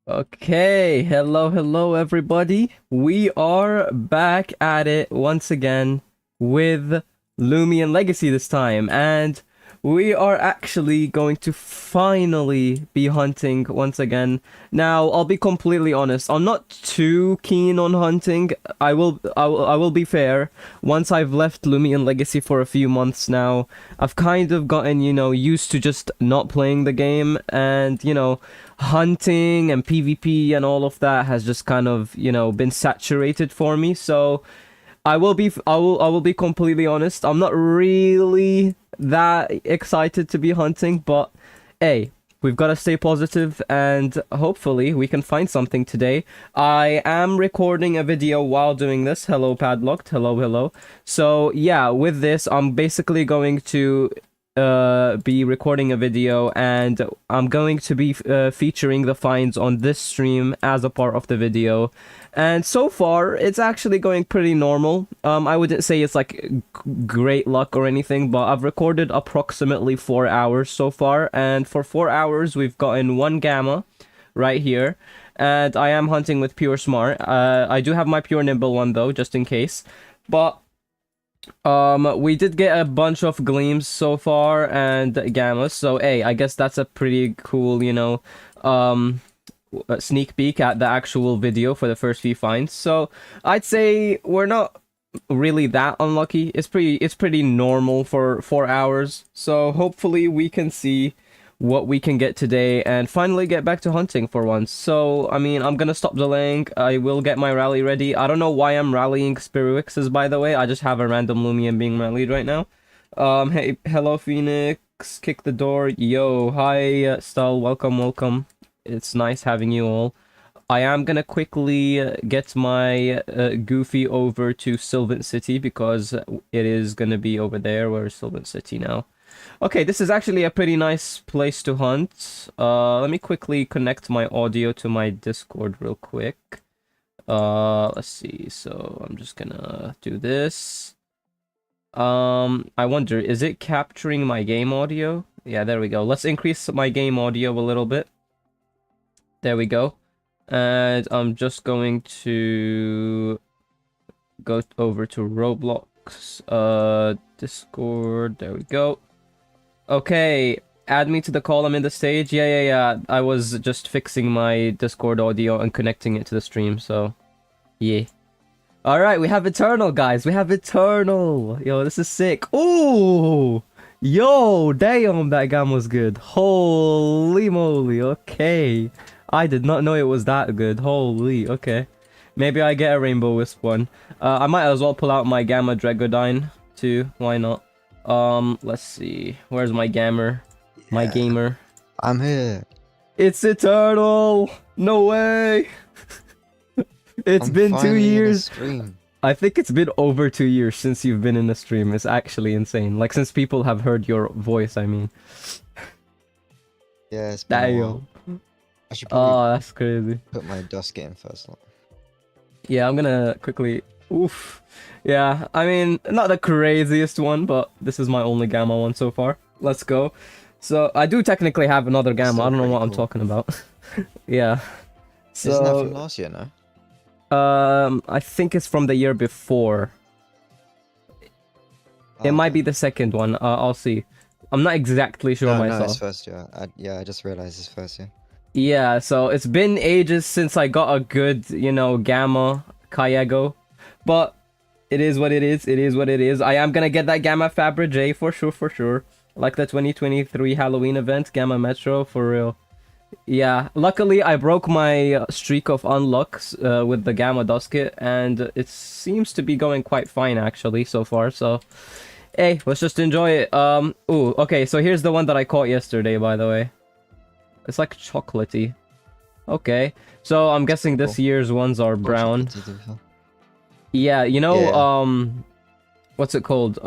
Okay, hello everybody. We are back at it once again with Loomian Legacy this time, and we are actually going to finally be hunting once again. Now, I'll be completely honest. I'm not too keen on hunting. I will be fair. Once I've left Loomian Legacy for a few months now, I've kind of gotten, used to just not playing the game, and hunting and PvP and all of that has just kind of, been saturated for me. So I will be completely honest. I'm not really that excited to be hunting, but hey, we've got to stay positive and hopefully we can find something today. I am recording a video while doing this. Hello Padlocked. Hello. So yeah, with this I'm basically going to be recording a video, and I'm going to be featuring the finds on this stream as a part of the video. And so far, it's actually going pretty normal. I wouldn't say it's like great luck or anything, but I've recorded approximately 4 hours so far, and for 4 hours, we've gotten one gamma right here, and I am hunting with Pure Smart. I do have my Pure Nimble one though, just in case, but we did get a bunch of gleams so far and gammas, so hey, I guess that's a pretty cool, sneak peek at the actual video for the first few finds. So I'd say we're not really that unlucky. It's pretty normal for 4 hours. So hopefully we can see what we can get today and finally get back to hunting for once. So I mean, I'm gonna stop delaying. I will get my rally ready. I don't know why I'm rallying Spirixes, by the way. I just have a random Loomian being rallied right now. Hey, hello Phoenix, kick the door. Yo, hi Stull, welcome. It's nice having you all. I am gonna quickly get my Goofy over to Sylvan City because it is gonna be over there. Where is Sylvan City now? Okay, this is actually a pretty nice place to hunt. Let me quickly connect my audio to my Discord real quick. Let's see. So I'm just gonna do this. I wonder, is it capturing my game audio? Yeah, there we go. Let's increase my game audio a little bit. There we go. And I'm just going to go over to Roblox, Discord. There we go. Okay, add me to the call. I'm in the stage. Yeah. I was just fixing my Discord audio and connecting it to the stream, so yeah. Alright, we have Eternal, guys. We have Eternal. Yo, this is sick. Ooh! Yo, damn, that gun was good. Holy moly, okay. I did not know it was that good. Holy, okay. Maybe I get a Rainbow Wisp one. I might as well pull out my Gamma Dragodine, too. Why not? Let's see. Where's my gamer? My gamer. I'm here. It's Eternal! No way! It's been 2 years. I think it's been over 2 years since you've been in the stream. It's actually insane. Like, since people have heard your voice, I mean. Yeah, it's been a while. I should probably that's crazy. Put my dust in first. Yeah, I'm gonna quickly... Oof. Yeah, I mean, not the craziest one, but this is my only Gamma one so far. Let's go. So, I do technically have another Gamma. I don't know what I'm talking about. Yeah. So, isn't that from last year, no? I think it's from the year before. It might be the second one. I'll see. I'm not exactly sure myself. No, it's first year. I just realized it's first year. Yeah, so it's been ages since I got a good, Gamma KYEGGO. But it is what it is. It is what it is. I am gonna get that Gamma Fabra J for sure. Like the 2023 Halloween event, Gamma Metro, for real. Yeah, luckily I broke my streak of unlocks with the Gamma Dusket, and it seems to be going quite fine actually so far, so hey, let's just enjoy it. Ooh, okay, so here's the one that I caught yesterday, by the way. It's like chocolatey. Okay, so I'm guessing this year's ones are brown. Yeah, what's it called?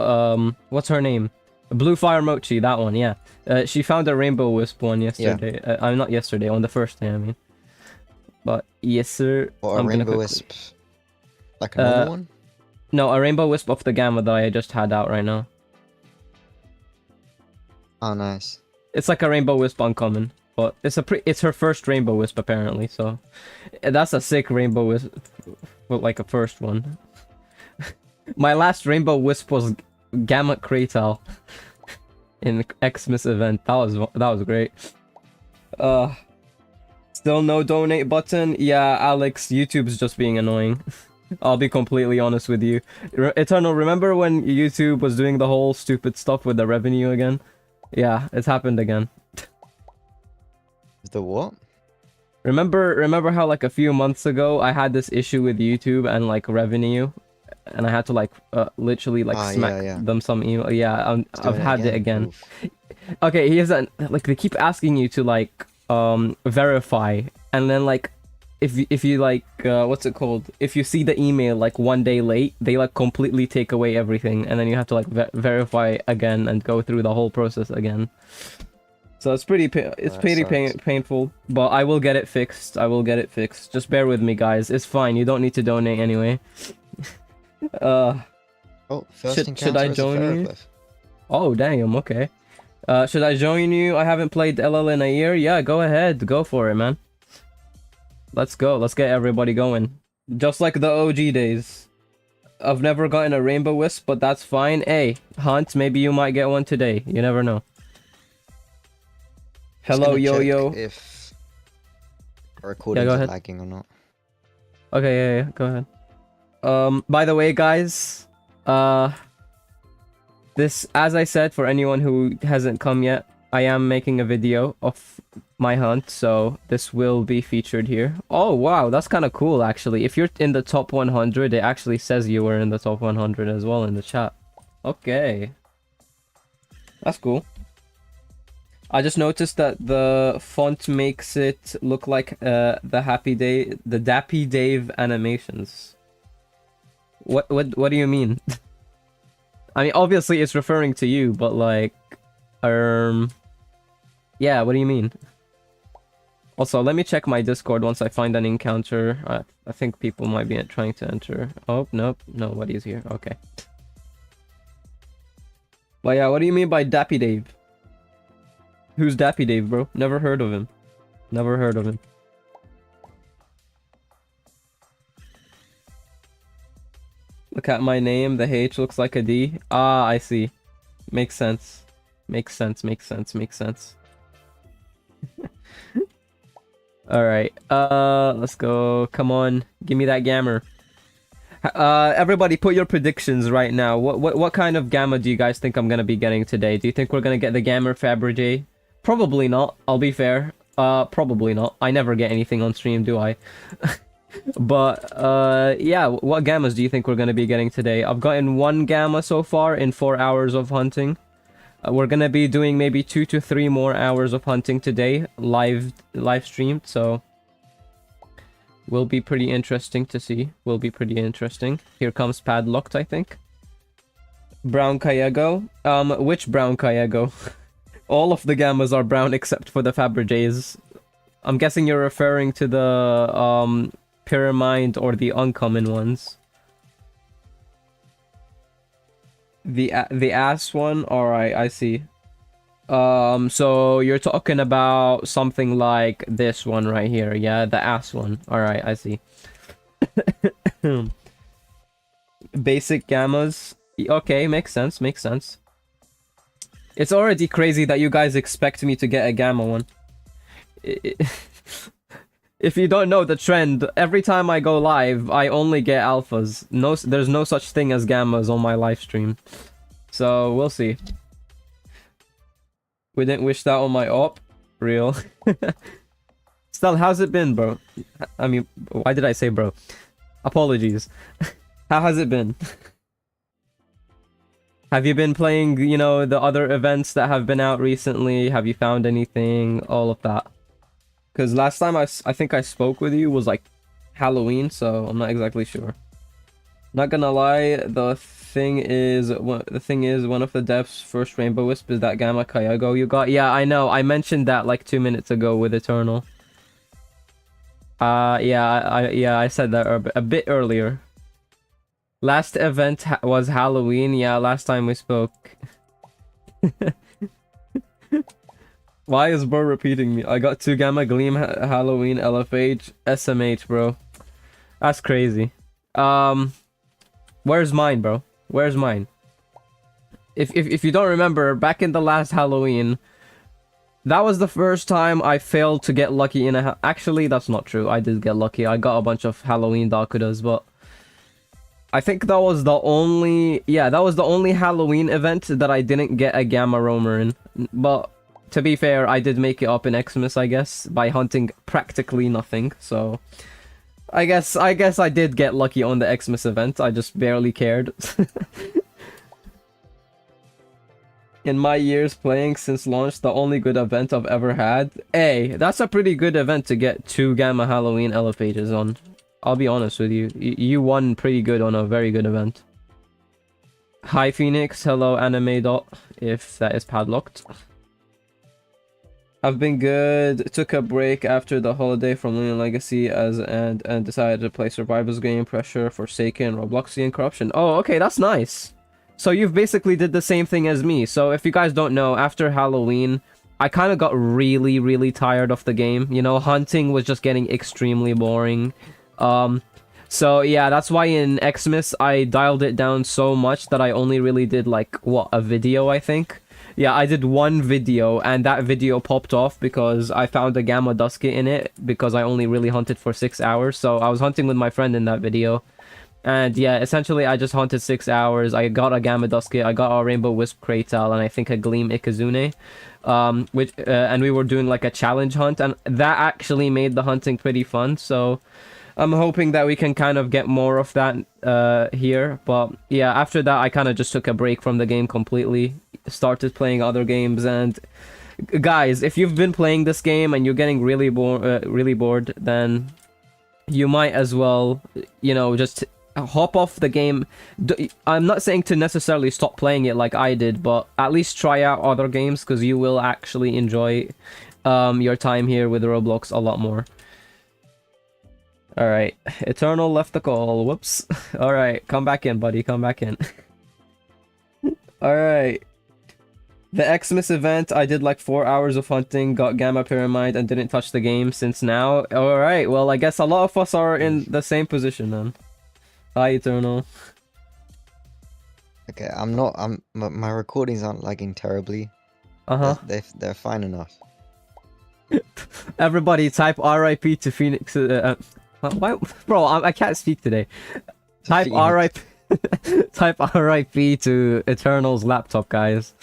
What's her name? Blue Fire Mochi, that one, yeah. She found a Rainbow Wisp one yesterday. Yeah. Not yesterday, on the first day, I mean. But, yes, sir. Or a Rainbow Wisp? Like a normal one? No, a Rainbow Wisp of the Gamma that I just had out right now. Oh, nice. It's like a Rainbow Wisp uncommon. But it's her first Rainbow Wisp apparently, so that's a sick Rainbow Wisp, like a first one. My last Rainbow Wisp was Gamma Kratal in Xmas event. That was great. Still no donate button. Yeah, Alex, YouTube's just being annoying. I'll be completely honest with you. Eternal, remember when YouTube was doing the whole stupid stuff with the revenue again? Yeah, it's happened again. The what? Remember how like a few months ago I had this issue with YouTube and like revenue, and I had to like literally like smack them some email. Yeah, I've had it again. Oof. Okay, here's that. Like they keep asking you to like verify, and then like if you like what's it called? If you see the email like 1 day late, they like completely take away everything, and then you have to like verify again and go through the whole process again. So it's pretty painful, but I will get it fixed. I will get it fixed. Just bear with me, guys. It's fine. You don't need to donate anyway. Should I join you? Oh damn. Okay. Should I join you? I haven't played LL in a year. Yeah, go ahead. Go for it, man. Let's go. Let's get everybody going. Just like the OG days. I've never gotten a Rainbow Wisp, but that's fine. Hey, Hunt, maybe you might get one today. You never know. Hello, Yo-Yo. If recording is lagging or not. Okay, yeah, go ahead. By the way, guys, this, as I said, for anyone who hasn't come yet, I am making a video of my hunt, so this will be featured here. Oh, wow, that's kind of cool, actually. If you're in the top 100, it actually says you were in the top 100 as well in the chat. Okay. That's cool. I just noticed that the font makes it look like the Dappy Dave animations. What do you mean? I mean, obviously it's referring to you, but like, yeah, what do you mean? Also, let me check my Discord once I find an encounter. I think people might be trying to enter. Oh, nope, nobody's here. Okay. But yeah, what do you mean by Dappy Dave? Who's Dappy Dave, bro? Never heard of him. Never heard of him. Look at my name. The H looks like a D. Ah, I see. Makes sense. Makes sense. Alright. Let's go. Come on. Give me that gamma. Everybody put your predictions right now. What kind of gamma do you guys think I'm gonna be getting today? Do you think we're gonna get the Gamma Fabergé? Probably not, I'll be fair. Probably not. I never get anything on stream, do I? But, yeah, what gammas do you think we're gonna be getting today? I've gotten 1 gamma so far in 4 hours of hunting. We're gonna be doing maybe 2 to 3 more hours of hunting today, live streamed, so... will be pretty interesting to see. Will be pretty interesting. Here comes Padlocked, I think. Brown KYEGGO. Which brown KYEGGO? All of the gammas are brown except for the Fabergés. I'm guessing you're referring to the Pyramid or the uncommon ones. The ass one? Alright, I see. So you're talking about something like this one right here, yeah? The ass one. Alright, I see. Basic gammas. Okay, makes sense. It's already crazy that you guys expect me to get a gamma one. If you don't know the trend, every time I go live, I only get alphas. There's no such thing as gammas on my live stream. So, we'll see. We didn't wish that on my op. Real. Still, how's it been, bro? I mean, why did I say bro? Apologies. How has it been? Have you been playing, you know, the other events that have been out recently? Have you found anything? All of that. Because last time I think I spoke with you was like Halloween, so I'm not exactly sure. Not gonna lie, the thing is one of the devs' first Rainbow Wisp is that Gamma KYEGGO you got. Yeah, I know. I mentioned that like 2 minutes ago with Eternal. Yeah, I said that a bit earlier. Last event was Halloween. Yeah, last time we spoke. Why is bro repeating me? I got 2 Gamma Gleam, Halloween, LFH, SMH, bro. That's crazy. Where's mine, bro? Where's mine? If you don't remember, back in the last Halloween, that was the first time I failed to get lucky in a... Actually, that's not true. I did get lucky. I got a bunch of Halloween Dakudas, but... I think that was the only... Yeah, that was the only Halloween event that I didn't get a Gamma Roamer in. But, to be fair, I did make it up in Xmas, I guess, by hunting practically nothing, so... I guess I did get lucky on the Xmas event. I just barely cared. In my years playing since launch, the only good event I've ever had. Hey, that's a pretty good event to get 2 Gamma Halloween LFHs on. I'll be honest with you. You won pretty good on a very good event. Hi Phoenix, hello Anime Dot, if that is padlocked. I've been good. Took a break after the holiday from Loomian Legacy and decided to play Survivor's Game, Pressure, Forsaken, Robloxian Corruption. Oh, okay, that's nice. So you've basically did the same thing as me. So if you guys don't know, after Halloween, I kind of got really, really tired of the game. You know, hunting was just getting extremely boring. So yeah, that's why in Xmas I dialed it down so much that I only really did like, what, a video, I think? Yeah, I did 1 video, and that video popped off because I found a Gamma Dusket in it, because I only really hunted for 6 hours. So I was hunting with my friend in that video. And yeah, essentially I just hunted 6 hours. I got a Gamma Dusket, I got a Rainbow Wisp Kratal, and I think a Gleam Ikazune. And we were doing like a challenge hunt, and that actually made the hunting pretty fun, so... I'm hoping that we can kind of get more of that here. But yeah, after that I kind of just took a break from the game completely. Started playing other games, and... Guys, if you've been playing this game and you're getting really bored, then... You might as well, you know, just... hop off the game. I'm not saying to necessarily stop playing it like I did, but at least try out other games, because you will actually enjoy your time here with Roblox a lot more. Alright, Eternal left the call. Whoops. Alright, come back in, buddy. Come back in. Alright. The Xmas event, I did like 4 hours of hunting, got Gamma Pyramid, and didn't touch the game since now. Alright, well, I guess a lot of us are in the same position then. Hi, Eternal. Okay, my recordings aren't lagging terribly. They're fine enough. Everybody type RIP to Phoenix. Why, bro? I can't speak today. Type RIP. Type RIP to Eternal's laptop, guys.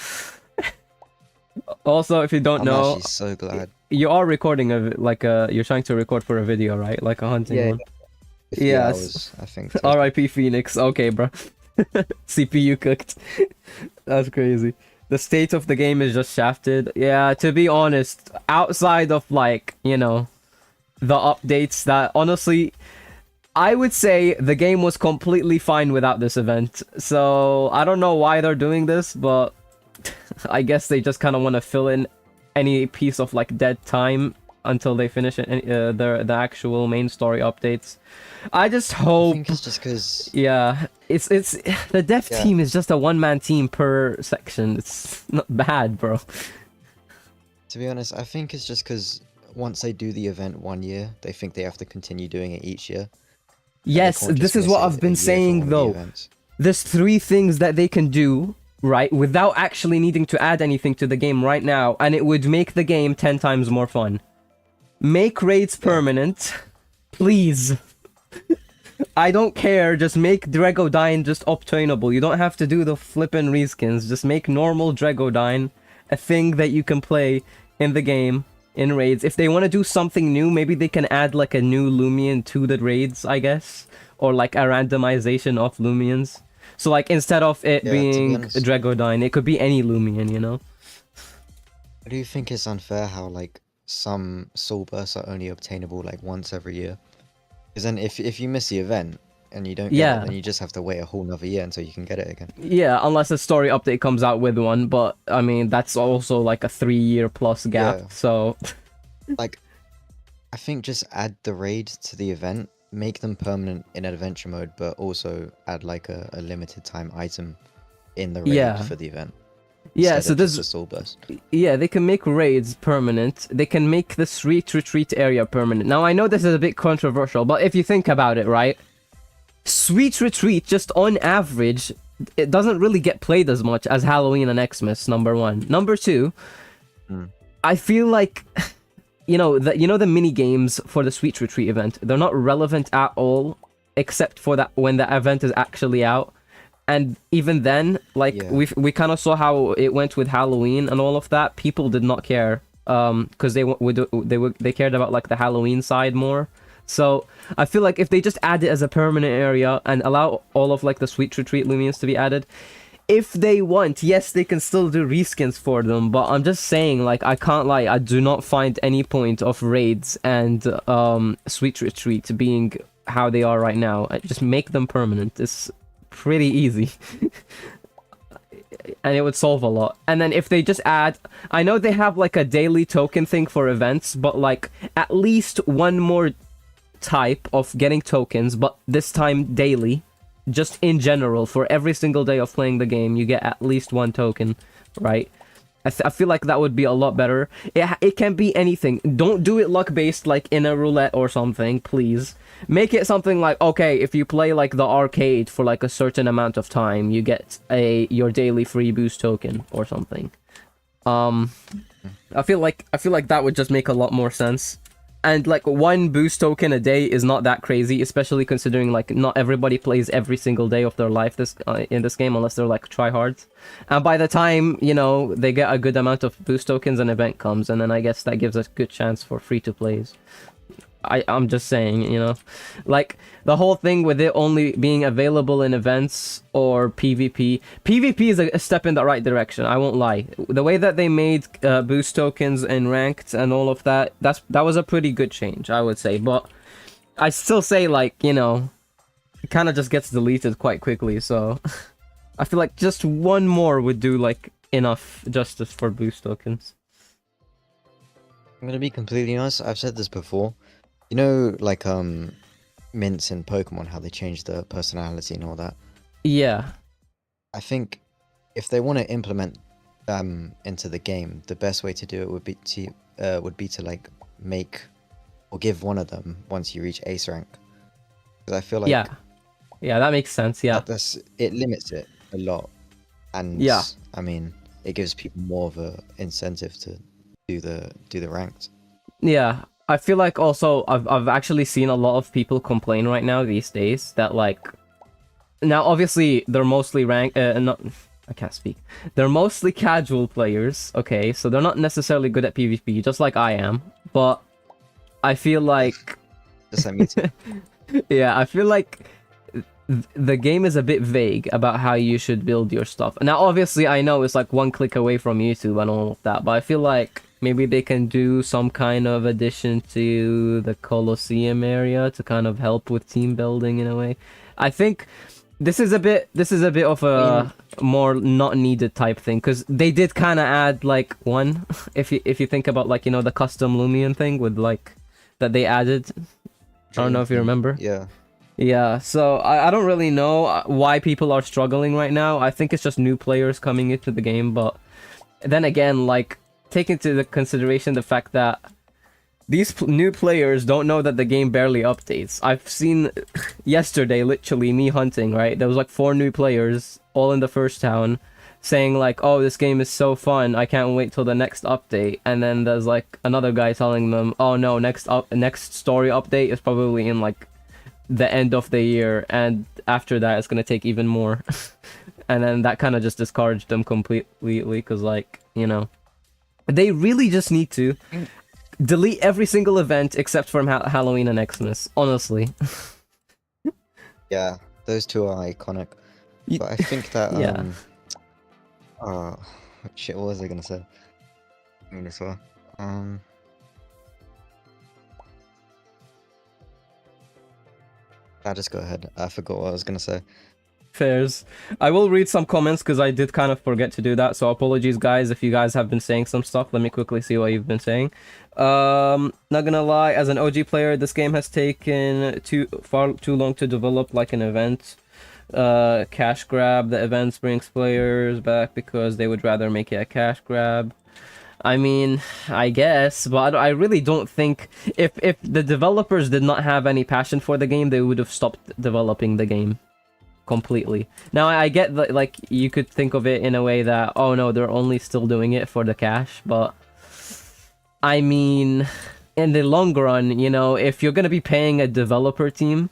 Also, if you don't know, I'm actually so glad. You are recording you're trying to record for a video, right? Like a hunting one. Yes, I think. RIP Phoenix. Okay, bro. CPU cooked. That's crazy. The state of the game is just shafted. Yeah, to be honest, outside of like, you know, the updates that honestly, I would say the game was completely fine without this event. So I don't know why they're doing this, but I guess they just kind of want to fill in any piece of like dead time until they finish the actual main story updates. I just hope. I think it's just because. Yeah, it's the dev team is just a one-man team per section. It's not bad, bro. To be honest, I think it's just because once they do the event 1 year, they think they have to continue doing it each year. Yes, this is what I've been saying though. There's 3 things that they can do, right, without actually needing to add anything to the game right now, and it would make the game 10 times more fun. Make raids permanent, please. I don't care, just make Dregodyne just obtainable. You don't have to do the flippin' reskins, just make normal Dregodyne a thing that you can play in the game, in raids. If they want to do something new, maybe they can add like a new Loomian to the raids, I guess. Or like a randomization of Loomians. So like instead of it being Dregodyne, it could be any Loomian, you know? I do think it's unfair how like some soul bursts are only obtainable like once every year. Because then if you miss the event and you don't get it, then you just have to wait a whole nother year until you can get it again. Yeah, unless a story update comes out with one, but I mean that's also like a 3-year plus gap, so like I think just add the raid to the event, make them permanent in adventure mode, but also add like a limited time item in the raid for the event. Yeah, instead so of just this a soul burst. Yeah, they can make raids permanent. They can make the Sweet Retreat area permanent. Now, I know this is a bit controversial, but if you think about it, right? Sweet Retreat, just on average, it doesn't really get played as much as Halloween and Xmas, number one. Number two, I feel like, the mini games for the Sweet Retreat event, they're not relevant at all, except for that when the event is actually out. And even then, like, we kind of saw how it went with Halloween and all of that. People did not care, because they cared about like the Halloween side more. So I feel like if they just add it as a permanent area and allow all of like the Sweet Retreat Loomians to be added, if they want, yes, they can still do reskins for them. But I'm just saying, like, I can't lie, I do not find any point of raids and Sweet Retreat being how they are right now. Just make them permanent. It's pretty easy. And it would solve a lot. And then if they just add, I know they have like a daily token thing for events, but like at least one more type of getting tokens, but this time daily. Just in general, for every single day of playing the game, you get at least one token, right? I feel like that would be a lot better. It can be anything. Don't do it luck-based, like in a roulette or something, please. Make it something like, okay, if you play like the arcade for like a certain amount of time, you get your daily free boost token or something. I feel like that would just make a lot more sense. And like one boost token a day is not that crazy, especially considering like not everybody plays every single day of their life in this game unless they're like tryhards. And by the time, they get a good amount of boost tokens, an event comes, and then I guess that gives a good chance for free to plays. I'm just saying, like the whole thing with it only being available in events or PvP. PvP is a step in the right direction, I won't lie. The way that they made boost tokens and ranked and all of that, that was a pretty good change, I would say. But I still say, like, it kind of just gets deleted quite quickly, so I feel like just one more would do like enough justice for boost tokens. I'm gonna be completely honest, I've said this before. Like, Mints in Pokemon, how they changed the personality and all that. Yeah. I think if they want to implement them into the game, the best way to do it would be to like make or give one of them once you reach Ace rank. Because I feel like yeah, that makes sense. Yeah, it limits it a lot, and I mean, it gives people more of a incentive to do the ranked. Yeah. I feel like also I've actually seen a lot of people complain right now these days that like, now obviously they're mostly I can't speak. They're mostly casual players, okay, so they're not necessarily good at PvP, just like I am. But I feel like just like me too. Yeah, I feel like the game is a bit vague about how you should build your stuff. Now obviously I know it's like one click away from YouTube and all of that, but I feel like maybe they can do some kind of addition to the Colosseum area to kind of help with team building in a way. I think this is a bit of a more not needed type thing, because they did kind of add like one, if you think about like, the custom Loomian thing with like that they added. I don't know if you remember. Yeah, so I don't really know why people are struggling right now. I think it's just new players coming into the game, but then again, like, take into the consideration the fact that these new players don't know that the game barely updates. I've seen yesterday, literally, me hunting, right? There was like 4 new players, all in the first town, saying like, oh, this game is so fun, I can't wait till the next update. And then there's like another guy telling them, oh no, next story update is probably in like the end of the year, and after that it's gonna take even more. And then that kind of just discouraged them completely, because like, they really just need to delete every single event except from Halloween and Xmas, honestly. Yeah, those two are iconic. But I think that shit, what was I gonna say? I'll just go ahead. I forgot what I was gonna say. Fairs. I will read some comments because I did kind of forget to do that, so apologies guys if you guys have been saying some stuff. Let me quickly see what you've been saying. Not gonna lie, as an OG player, this game has taken far too long to develop like an event. Cash grab. The events brings players back because they would rather make it a cash grab. I mean, I guess, but I really don't think if the developers did not have any passion for the game, they would have stopped developing the game completely. Now, I get that, like, you could think of it in a way that, oh no, they're only still doing it for the cash, but I mean, in the long run, you know, if you're gonna be paying a developer team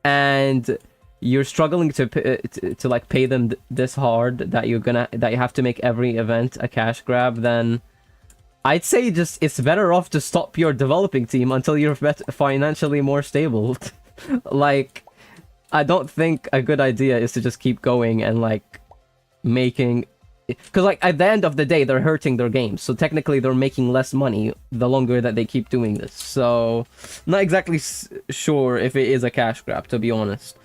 and you're struggling to like pay them this hard that you have to make every event a cash grab, then I'd say just it's better off to stop your developing team until you're financially more stable. Like, I don't think a good idea is to just keep going and like making, because like at the end of the day they're hurting their games, so technically they're making less money the longer that they keep doing this. So not exactly sure if it is a cash grab, to be honest.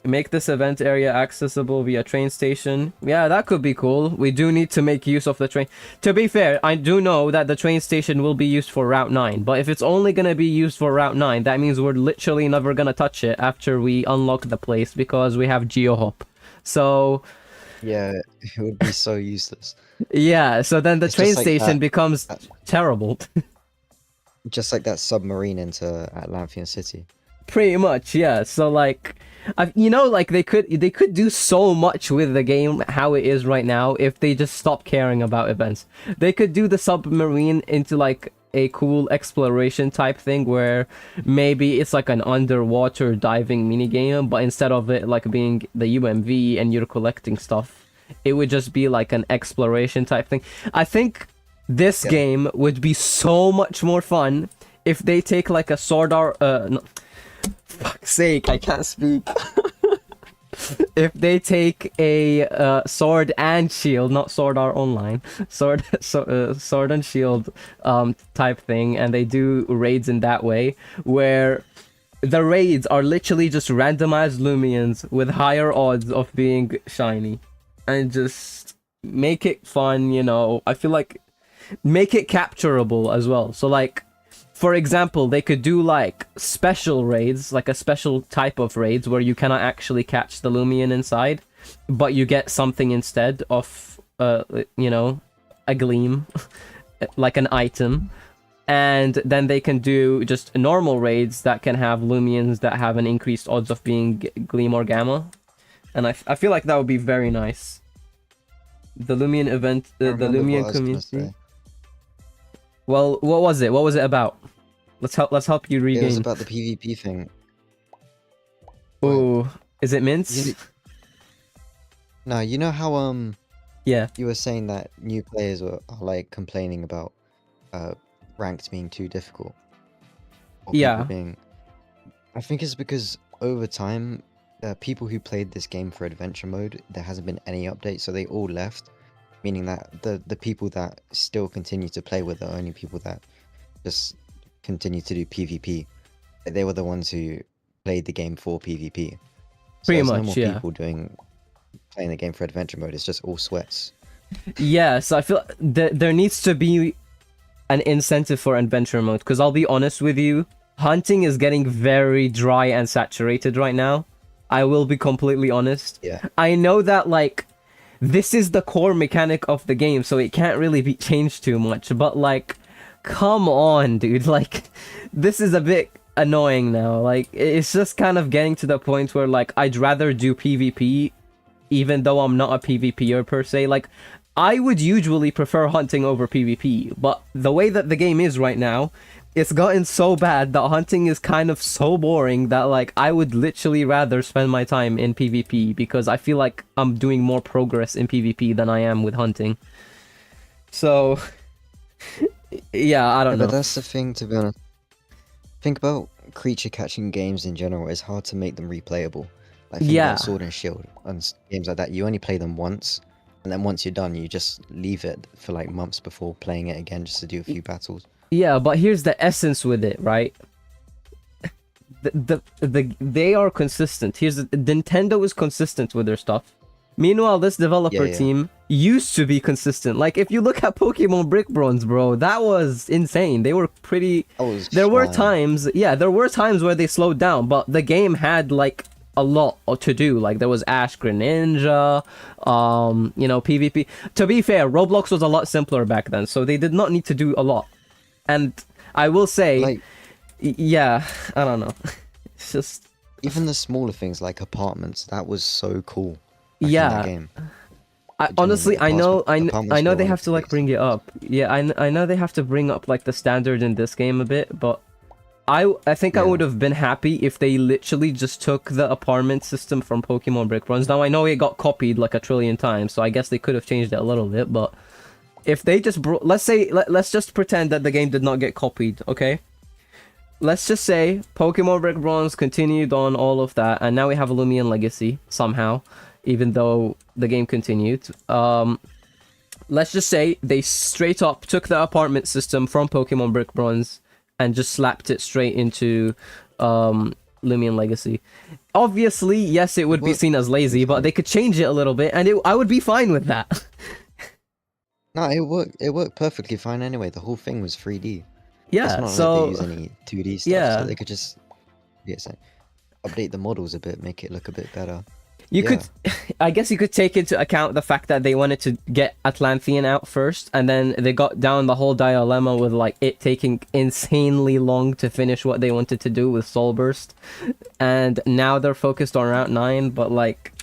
Make this event area accessible via train station. Yeah, that could be cool. We do need to make use of the train. To be fair, I do know that the train station will be used for Route 9, but if it's only gonna be used for Route 9, that means we're literally never gonna touch it after we unlock the place because we have GeoHop. So yeah, it would be so useless. Yeah, so then the train station becomes terrible. Just like that submarine into Atlantean City. Pretty much, yeah. So like, you know, like they could do so much with the game how it is right now if they just stop caring about events. They could do the submarine into like a cool exploration type thing where maybe it's like an underwater diving minigame, but instead of it like being the UMV and you're collecting stuff, it would just be like an exploration type thing. I think this game would be so much more fun if they take like a sword art no, fuck's sake, I can't speak. If they take a sword and shield, not sword art online, sword and shield type thing, and they do raids in that way, where the raids are literally just randomized Loomians with higher odds of being shiny, and just make it fun, you know. I feel like make it capturable as well. So like, for example, they could do like special raids, like a special type of raids where you cannot actually catch the Loomian inside, but you get something instead of, you know, a gleam, like an item. And then they can do just normal raids that can have Loomians that have an increased odds of being gleam or gamma. And I feel like that would be very nice. The Loomian event, the Loomian community. Well, what was it? What was it about? Let's help you regain. It was about the PvP thing. Oh, is it mints? No, you know how yeah, you were saying that new players are like complaining about ranked being too difficult. Yeah. I think it's because over time, people who played this game for adventure mode, there hasn't been any update, so they all left. Meaning that the people that still continue to play with are only people that just continue to do PvP. They were the ones who played the game for PvP. So pretty there's much, no more yeah. people playing the game for adventure mode. It's just all sweats. Yeah, so I feel there needs to be an incentive for adventure mode, because I'll be honest with you, hunting is getting very dry and saturated right now. I will be completely honest. Yeah. I know that like this is the core mechanic of the game, so it can't really be changed too much, but like, come on, dude, like, this is a bit annoying now. Like, it's just kind of getting to the point where like I'd rather do PvP even though I'm not a PvPer per se. Like, I would usually prefer hunting over PvP, but the way that the game is right now, it's gotten so bad that hunting is kind of so boring that like I would literally rather spend my time in PvP, because I feel like I'm doing more progress in PvP than I am with hunting. So yeah, I don't know. But that's the thing, to be honest. Think about creature catching games in general. It's hard to make them replayable. Like, think about Sword and Shield and games like that. You only play them once, and then once you're done, you just leave it for like months before playing it again just to do a few battles. Yeah, but here's the essence with it, right? They are consistent. Nintendo is consistent with their stuff. Meanwhile, this developer team used to be consistent. Like, if you look at Pokemon Brick Bronze, bro, that was insane. They were pretty... There were times where they slowed down, but the game had, like, a lot to do. Like there was Ash Greninja, you know, PvP. To be fair, Roblox was a lot simpler back then, so they did not need to do a lot. And I will say, Like, yeah, I don't know. It's just even the smaller things like apartments, that was so cool. Back in yeah. that game. Honestly, I know apartments they were have to like honestly- bring it up. Yeah, I know they have to bring up like the standard in this game a bit, but I think I Yeah. would have been happy if they literally just took the apartment system from Pokemon Brick Bronze. Now I know it got copied like a trillion times, so I guess they could have changed it a little bit, but if they just let's just pretend that the game did not get copied, okay? Let's just say Pokemon Brick Bronze continued on all of that, and now we have a Loomian Legacy somehow, even though the game continued. Let's just say they straight up took the apartment system from Pokemon Brick Bronze and just slapped it straight into Loomian Legacy. Obviously, yes, it would be seen as lazy, but they could change it a little bit, and I would be fine with that. No, it worked perfectly fine anyway. The whole thing was 3D. Yeah, It's not so like they use any 2D stuff, yeah. so they could just update the models a bit, make it look a bit better. You could, I guess you could take into account the fact that they wanted to get Atlantean out first, and then they got down the whole dilemma with like it taking insanely long to finish what they wanted to do with Soul Burst, and now they're focused on Route 9, but like,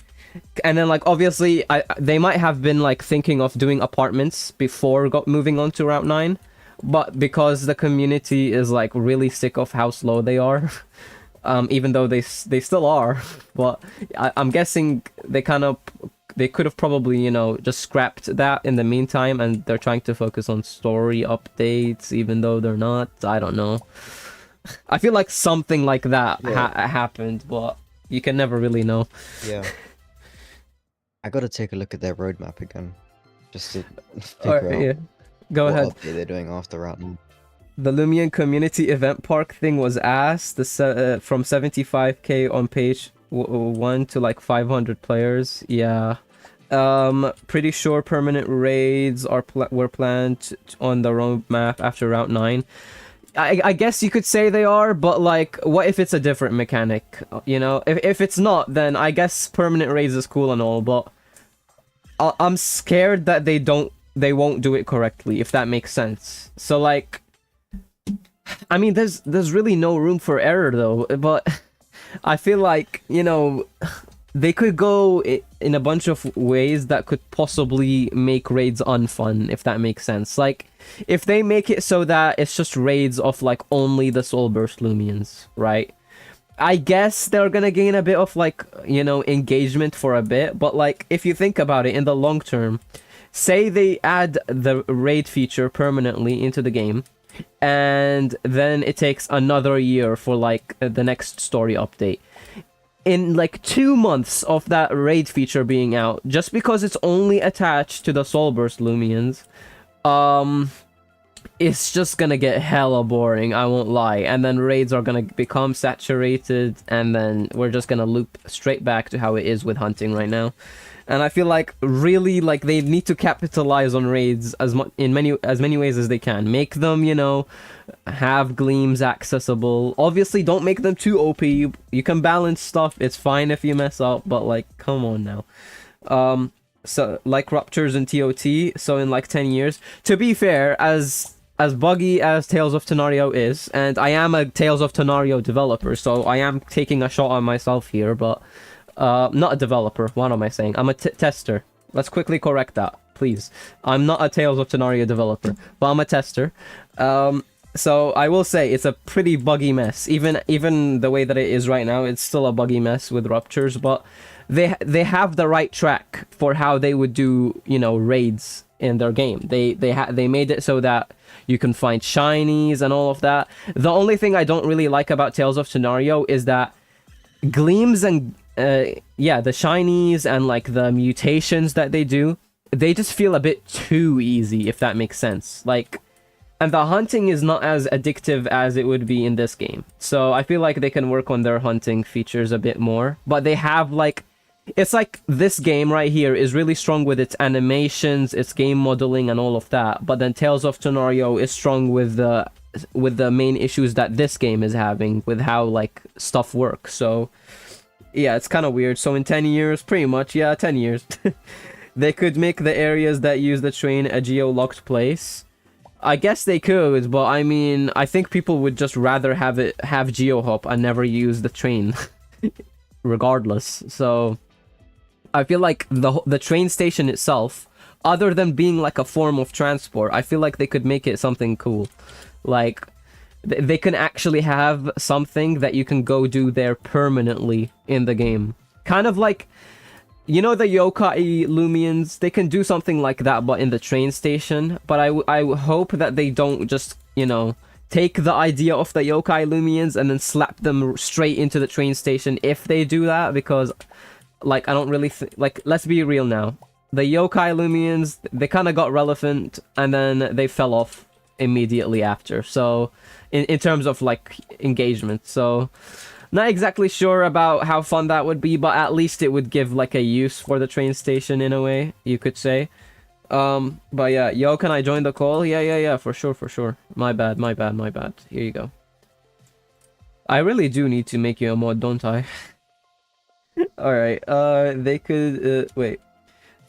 and then like obviously they might have been like thinking of doing apartments before moving on to Route 9, but because the community is like really sick of how slow they are. Even though they still are, but I'm guessing they could have probably, you know, just scrapped that in the meantime, and they're trying to focus on story updates, even though they're not. I don't know. I feel like something like that happened, but you can never really know. Yeah. I gotta take a look at their roadmap again, just to figure out Yeah. Go what ahead. update they're doing after Route 9. The Lumion Community Event Park thing was asked from 75k on page 1 to like 500 players. Yeah. Pretty sure permanent raids were planned on the roadmap after Route 9. I guess you could say they are, but like, what if it's a different mechanic? You know, if it's not, then I guess permanent raids is cool and all, but I'm scared that they won't do it correctly, if that makes sense. So like, I mean, there's really no room for error though, but I feel like, you know, they could go in a bunch of ways that could possibly make raids unfun, if that makes sense. Like, if they make it so that it's just raids of like only the Soul Burst Lumians, right? I guess they're gonna gain a bit of like, you know, engagement for a bit, but like, if you think about it in the long term, say they add the raid feature permanently into the game, and then it takes another year for like the next story update. In like 2 months of that raid feature being out, just because it's only attached to the Soul Burst Lumians, it's just gonna get hella boring, I won't lie, and then raids are gonna become saturated, and then we're just gonna loop straight back to how it is with hunting right now. And I feel like really like they need to capitalize on raids as many ways as they can. Make them, you know, have gleams accessible. Obviously, don't make them too OP. You can balance stuff. It's fine if you mess up, but like, come on now. So like Ruptures and TOT. So in like 10 years, to be fair, as buggy as Tales of Tenario is, and I am a Tales of Tenario developer, so I am taking a shot on myself here, but. Not a developer, what am I saying? I'm a tester. Let's quickly correct that, please. I'm not a Tales of Tenario developer, but I'm a tester. So I will say it's a pretty buggy mess. Even the way that it is right now, it's still a buggy mess with Ruptures, but they have the right track for how they would do, you know, raids in their game. They made it so that you can find shinies and all of that. The only thing I don't really like about Tales of Tenario is that gleams and the shinies and like the mutations that they do, they just feel a bit too easy, if that makes sense. Like, and the hunting is not as addictive as it would be in this game. So I feel like they can work on their hunting features a bit more. But they have like, it's like this game right here is really strong with its animations, its game modeling and all of that. But then Tales of Tenario is strong with the main issues that this game is having with how like stuff works. So Yeah, it's kind of weird. So in 10 years, pretty much, yeah, 10 years, they could make the areas that use the train a geo-locked place. I guess they could, but I mean, I think people would just rather have geo-hop and never use the train, regardless. So I feel like the train station itself, other than being like a form of transport, I feel like they could make it something cool. Like, they can actually have something that you can go do there permanently in the game. Kind of like, you know, the yokai Loomians? They can do something like that, but in the train station. But I hope that they don't just, you know, take the idea of the yokai Loomians and then slap them straight into the train station if they do that, because, like, I don't really like, let's be real now. The yokai Loomians, they kind of got relevant, and then they fell off immediately after. So, in terms of, like, engagement. So, not exactly sure about how fun that would be, but at least it would give, like, a use for the train station in a way, you could say. But yeah, yo, can I join the call? Yeah, for sure. My bad. Here you go. I really do need to make you a mod, don't I? Alright, they could, wait.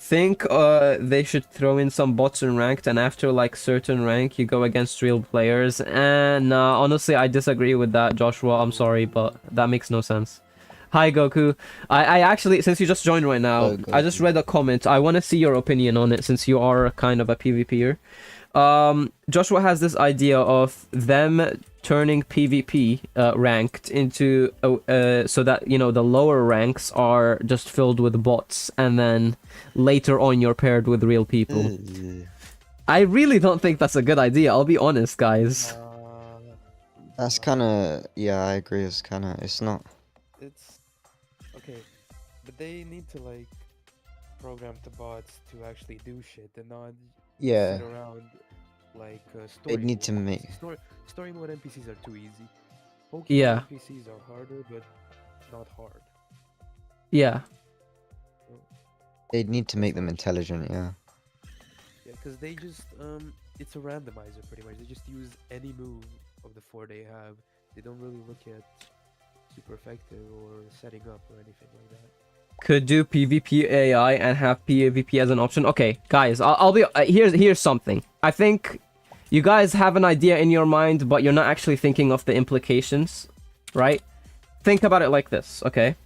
Think they should throw in some bots in ranked, and after like certain rank you go against real players. And nah, honestly I disagree with that, Joshua. I'm sorry, but that makes no sense. Hi Goku. I actually, since you just joined right now, I just read a comment. I want to see your opinion on it since you are kind of a PvPer. Joshua has this idea of them turning PvP ranked into so that, you know, the lower ranks are just filled with bots, and then later on you're paired with real people. I really don't think that's a good idea, I'll be honest, guys. That's kind of, yeah, I agree. It's kind of, it's not. It's okay, but they need to like program the bots to actually do shit and not sit around like story. They need to make story mode NPCs are too easy. Pokemon yeah. NPCs are harder, but not hard. Yeah. They need to make them intelligent, yeah. Yeah, because they just it's a randomizer pretty much. They just use any move of the 4 they have. They don't really look at super effective or setting up or anything like that. Could do PvP AI and have PvP as an option. Okay, guys, I'll be here's something. I think you guys have an idea in your mind, but you're not actually thinking of the implications, right? Think about it like this, okay?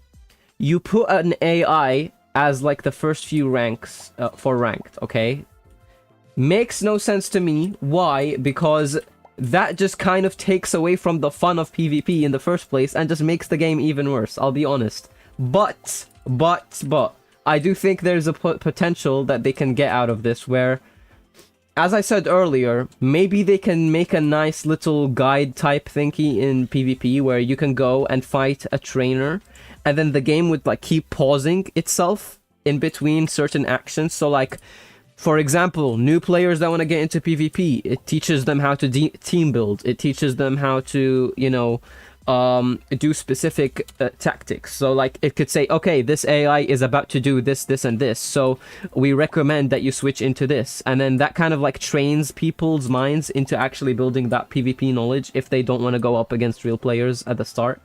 You put an AI as like the first few ranks for ranked, okay? Makes no sense to me. Why? Because that just kind of takes away from the fun of PvP in the first place and just makes the game even worse, I'll be honest. But I do think there's a potential that they can get out of this, where, as I said earlier, maybe they can make a nice little guide type thingy in PvP where you can go and fight a trainer, and then the game would like keep pausing itself in between certain actions. So like, for example, new players that want to get into PvP, it teaches them how to team build. It teaches them how to, you know, do specific tactics. So like it could say, okay, this AI is about to do this, this, and this, so we recommend that you switch into this. And then that kind of like trains people's minds into actually building that PvP knowledge if they don't want to go up against real players at the start.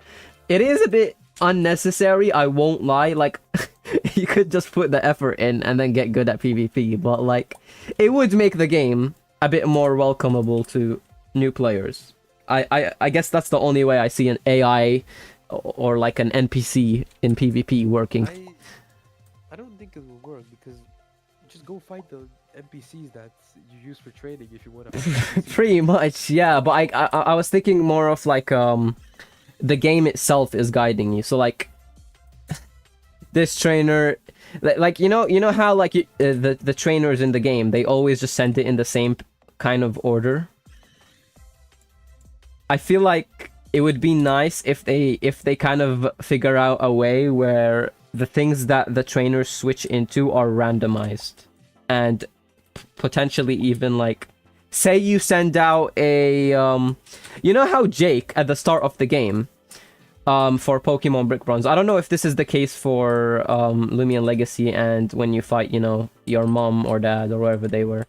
It is a bit unnecessary, I won't lie. Like, you could just put the effort in and then get good at PvP, but like, it would make the game a bit more welcomable to new players. I guess that's the only way I see an AI or like an NPC in PvP working. I don't think it will work, because just go fight the NPCs that you use for training if you want to. Pretty much, yeah. But I was thinking more of like the game itself is guiding you. So like this trainer, like you know how like the trainers in the game, they always just send it in the same kind of order. I feel like it would be nice if they kind of figure out a way where the things that the trainers switch into are randomized, and potentially even like, say you send out a you know how Jake at the start of the game for Pokemon Brick Bronze, I don't know if this is the case for Loomian Legacy and when you fight, you know, your mom or dad or wherever they were,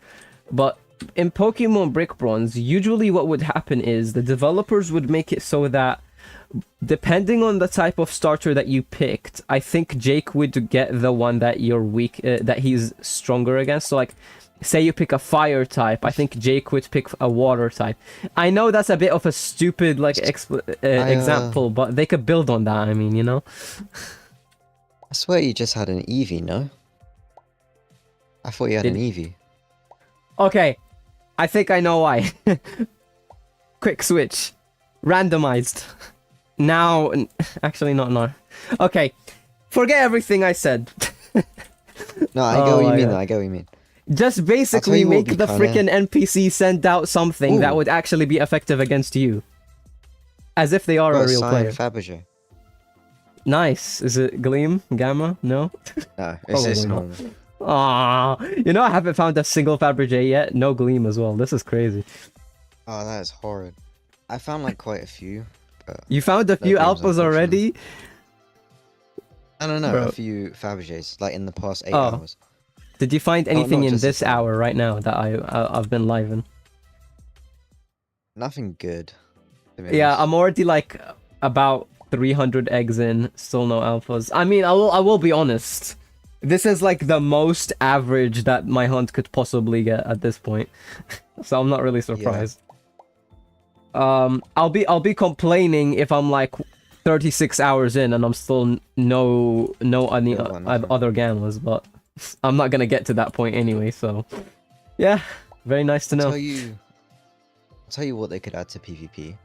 but in Pokemon Brick Bronze, usually what would happen is the developers would make it so that depending on the type of starter that you picked, I think Jake would get the one that you're weak, that he's stronger against. So like, say you pick a fire type, I think Jake would pick a water type. I know that's a bit of a stupid like example, but they could build on that. I mean, you know. I swear you just had an Eevee, no? I thought you had an Eevee. Okay, I think I know why. Quick switch. Randomized. Now, actually not now. Okay, forget everything I said. No, I get what you mean. I get what you mean. Just basically make the freaking NPC send out something that would actually be effective against you. As if they are a real player. Fabergé. Nice. Is it Gleam? Gamma? No? No, it's normal. Aww. You know, I haven't found a single Fabergé yet. No Gleam as well. This is crazy. Oh, that is horrid. I found like quite a few. You found a few alphas already? I don't know, Bro. a few Fabergés, like in the past 8 hours. Did you find anything in just this hour right now that I've been live in? Nothing good. Yeah, I'm already like about 300 eggs in, still no alphas. I mean, I will be honest. This is like the most average that my hunt could possibly get at this point. So I'm not really surprised. Yeah. I'll be complaining if I'm like 36 hours in and I'm still no any other gammas, but I'm not gonna get to that point anyway, so yeah, very nice to know. I'll tell you what they could add to PvP.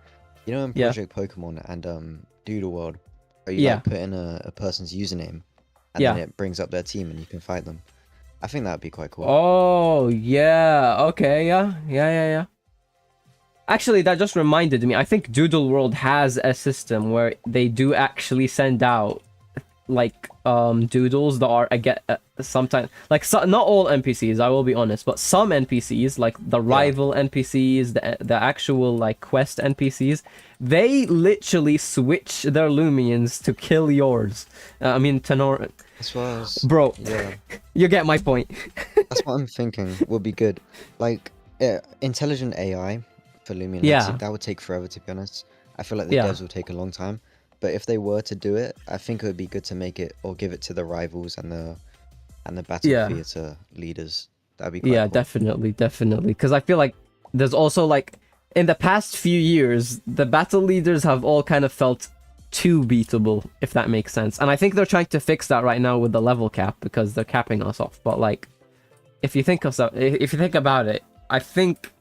You know in Project Pokemon and Doodle World, where you like put in a person's username and then it brings up their team and you can fight them. I think that'd be quite cool. Oh yeah, okay, yeah. Actually, that just reminded me. I think Doodle World has a system where they do actually send out like doodles that are sometimes like not all NPCs, I will be honest, but some NPCs like the rival NPCs, the actual like quest NPCs, they literally switch their Loomians to kill yours. I mean Tenor. Bro, you get my point. That's what I'm thinking would be good. Like intelligent AI for Loomian Legacy, that would take forever, to be honest. I feel like the devs will take a long time. But if they were to do it, I think it would be good to make it or give it to the rivals and the battle theater leaders. That'd be quite cool. Definitely. Because I feel like there's also like in the past few years, the battle leaders have all kind of felt too beatable, if that makes sense. And I think they're trying to fix that right now with the level cap because they're capping us off. But like, if you think about it, I think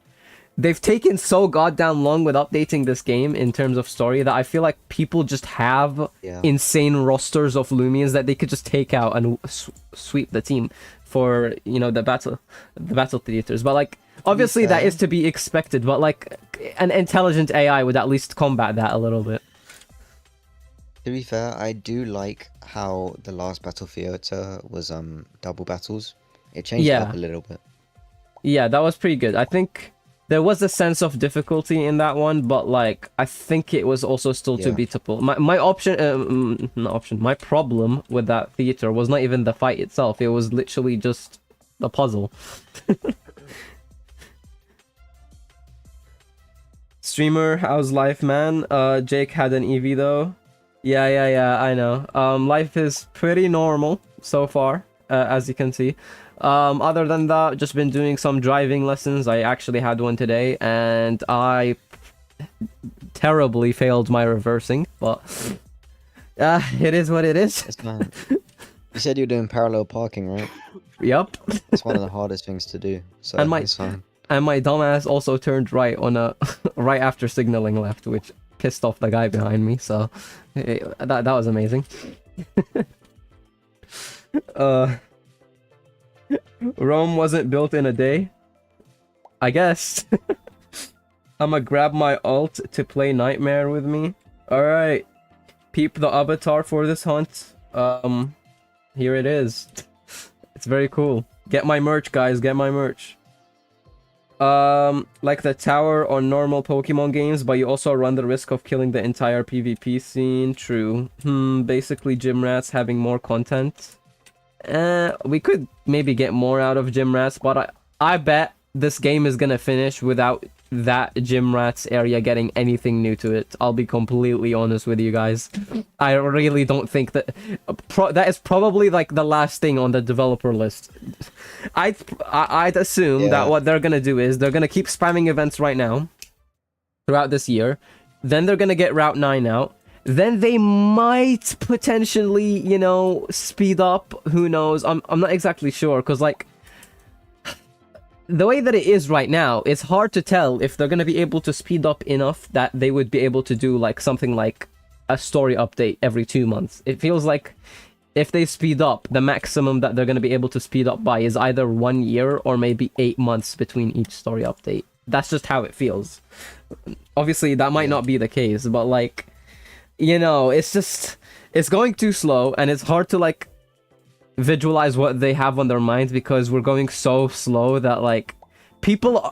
they've taken so goddamn long with updating this game in terms of story that I feel like people just have insane rosters of Loomians that they could just take out and sweep the team for, you know, the battle theaters. But like, obviously that is to be expected, but like an intelligent AI would at least combat that a little bit. To be fair, I do like how the last battle theater was double battles. It changed it up a little bit. Yeah, that was pretty good. I think there was a sense of difficulty in that one, but like I think it was also still too beatable. My problem with that theater was not even the fight itself. It was literally just the puzzle. Streamer, how's life, man? Jake had an Eevee though. Yeah, I know. Life is pretty normal so far, as you can see. Other than that, just been doing some driving lessons. I actually had one today, and I terribly failed my reversing, but it is what it is. It's fine. You said you were doing parallel parking, right? Yep. It's one of the hardest things to do, so it's fine. And my dumbass also turned right on right after signaling left, which pissed off the guy behind me, so that was amazing. Rome wasn't built in a day, I guess. I'ma grab my ult to play Nightmare with me. Alright, peep the avatar for this hunt. Here it is. It's very cool. Get my merch, guys, get my merch. Like the tower on normal Pokemon games, but you also run the risk of killing the entire PvP scene. True. Basically gym rats having more content. We could maybe get more out of gym rats, but I bet this game is gonna finish without that Gym Rats area getting anything new to it. I'll be completely honest with you guys. I really don't think that that is probably like the last thing on the developer list. I'd assume that what they're gonna do is they're gonna keep spamming events right now throughout this year. Then they're gonna get Route 9 out. Then they might potentially, you know, speed up. Who knows? I'm not exactly sure, because like the way that it is right now, it's hard to tell if they're gonna be able to speed up enough that they would be able to do like something like a story update every 2 months. It feels like if they speed up, the maximum that they're gonna be able to speed up by is either 1 year or maybe 8 months between each story update. That's just how it feels. Obviously, that might not be the case, but like, you know, it's going too slow, and it's hard to like visualize what they have on their minds, because we're going so slow that like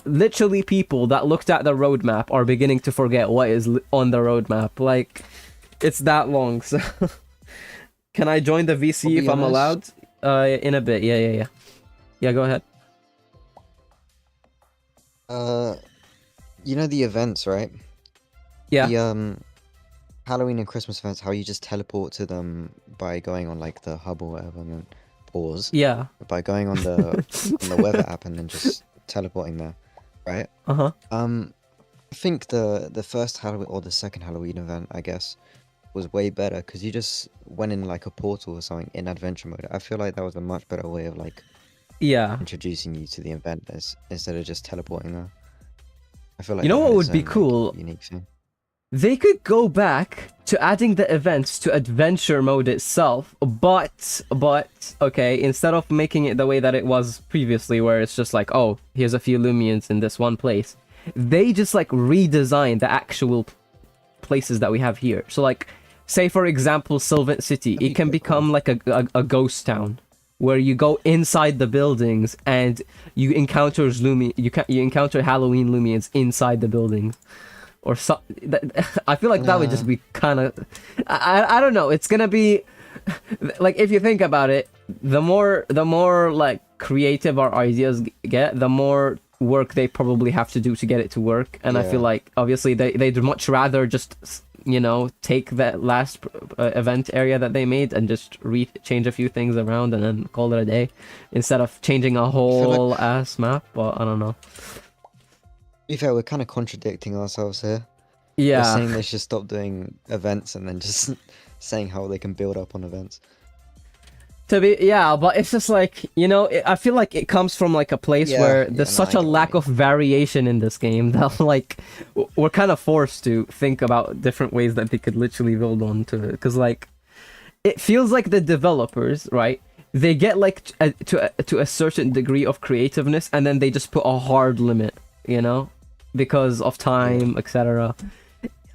literally people that looked at the roadmap are beginning to forget what is on the roadmap. Like, it's that long. So can I join the VC if I'm allowed? In a bit. Yeah, go ahead. You know the events, right? Yeah. The Halloween and Christmas events, how you just teleport to them by going on like the hub or whatever, and then pause. Yeah. By going on the weather app and then just teleporting there, right? I think the first Halloween or the second Halloween event, I guess, was way better because you just went in like a portal or something in adventure mode. I feel like that was a much better way of like introducing you to the event instead of just teleporting there. I feel like, you know what would be like, cool? unique thing. They could go back to adding the events to adventure mode itself, but okay, instead of making it the way that it was previously, where it's just like, oh, here's a few Loomians in this one place, they just like redesign the actual places that we have here. So like, say for example, Sylvan City, it can become like a ghost town, where you go inside the buildings and you encounter you encounter Halloween Loomians inside the buildings. Or so, I feel like that would just be kind of, I don't know. It's gonna be like, if you think about it, the more like creative our ideas get, the more work they probably have to do to get it to work. And I feel like obviously they'd much rather just, you know, take that last event area that they made and just change a few things around and then call it a day, instead of changing a whole ass map. But I don't know. To be fair, we're kind of contradicting ourselves here. Yeah. We're saying they should stop doing events and then just saying how they can build up on events. But it's just like, you know, I feel like it comes from like a place where there's such a lack of variation in this game that like we're kind of forced to think about different ways that they could literally build on to it. Because like, it feels like the developers, right? They get like to a certain degree of creativeness, and then they just put a hard limit, you know, because of time, etc.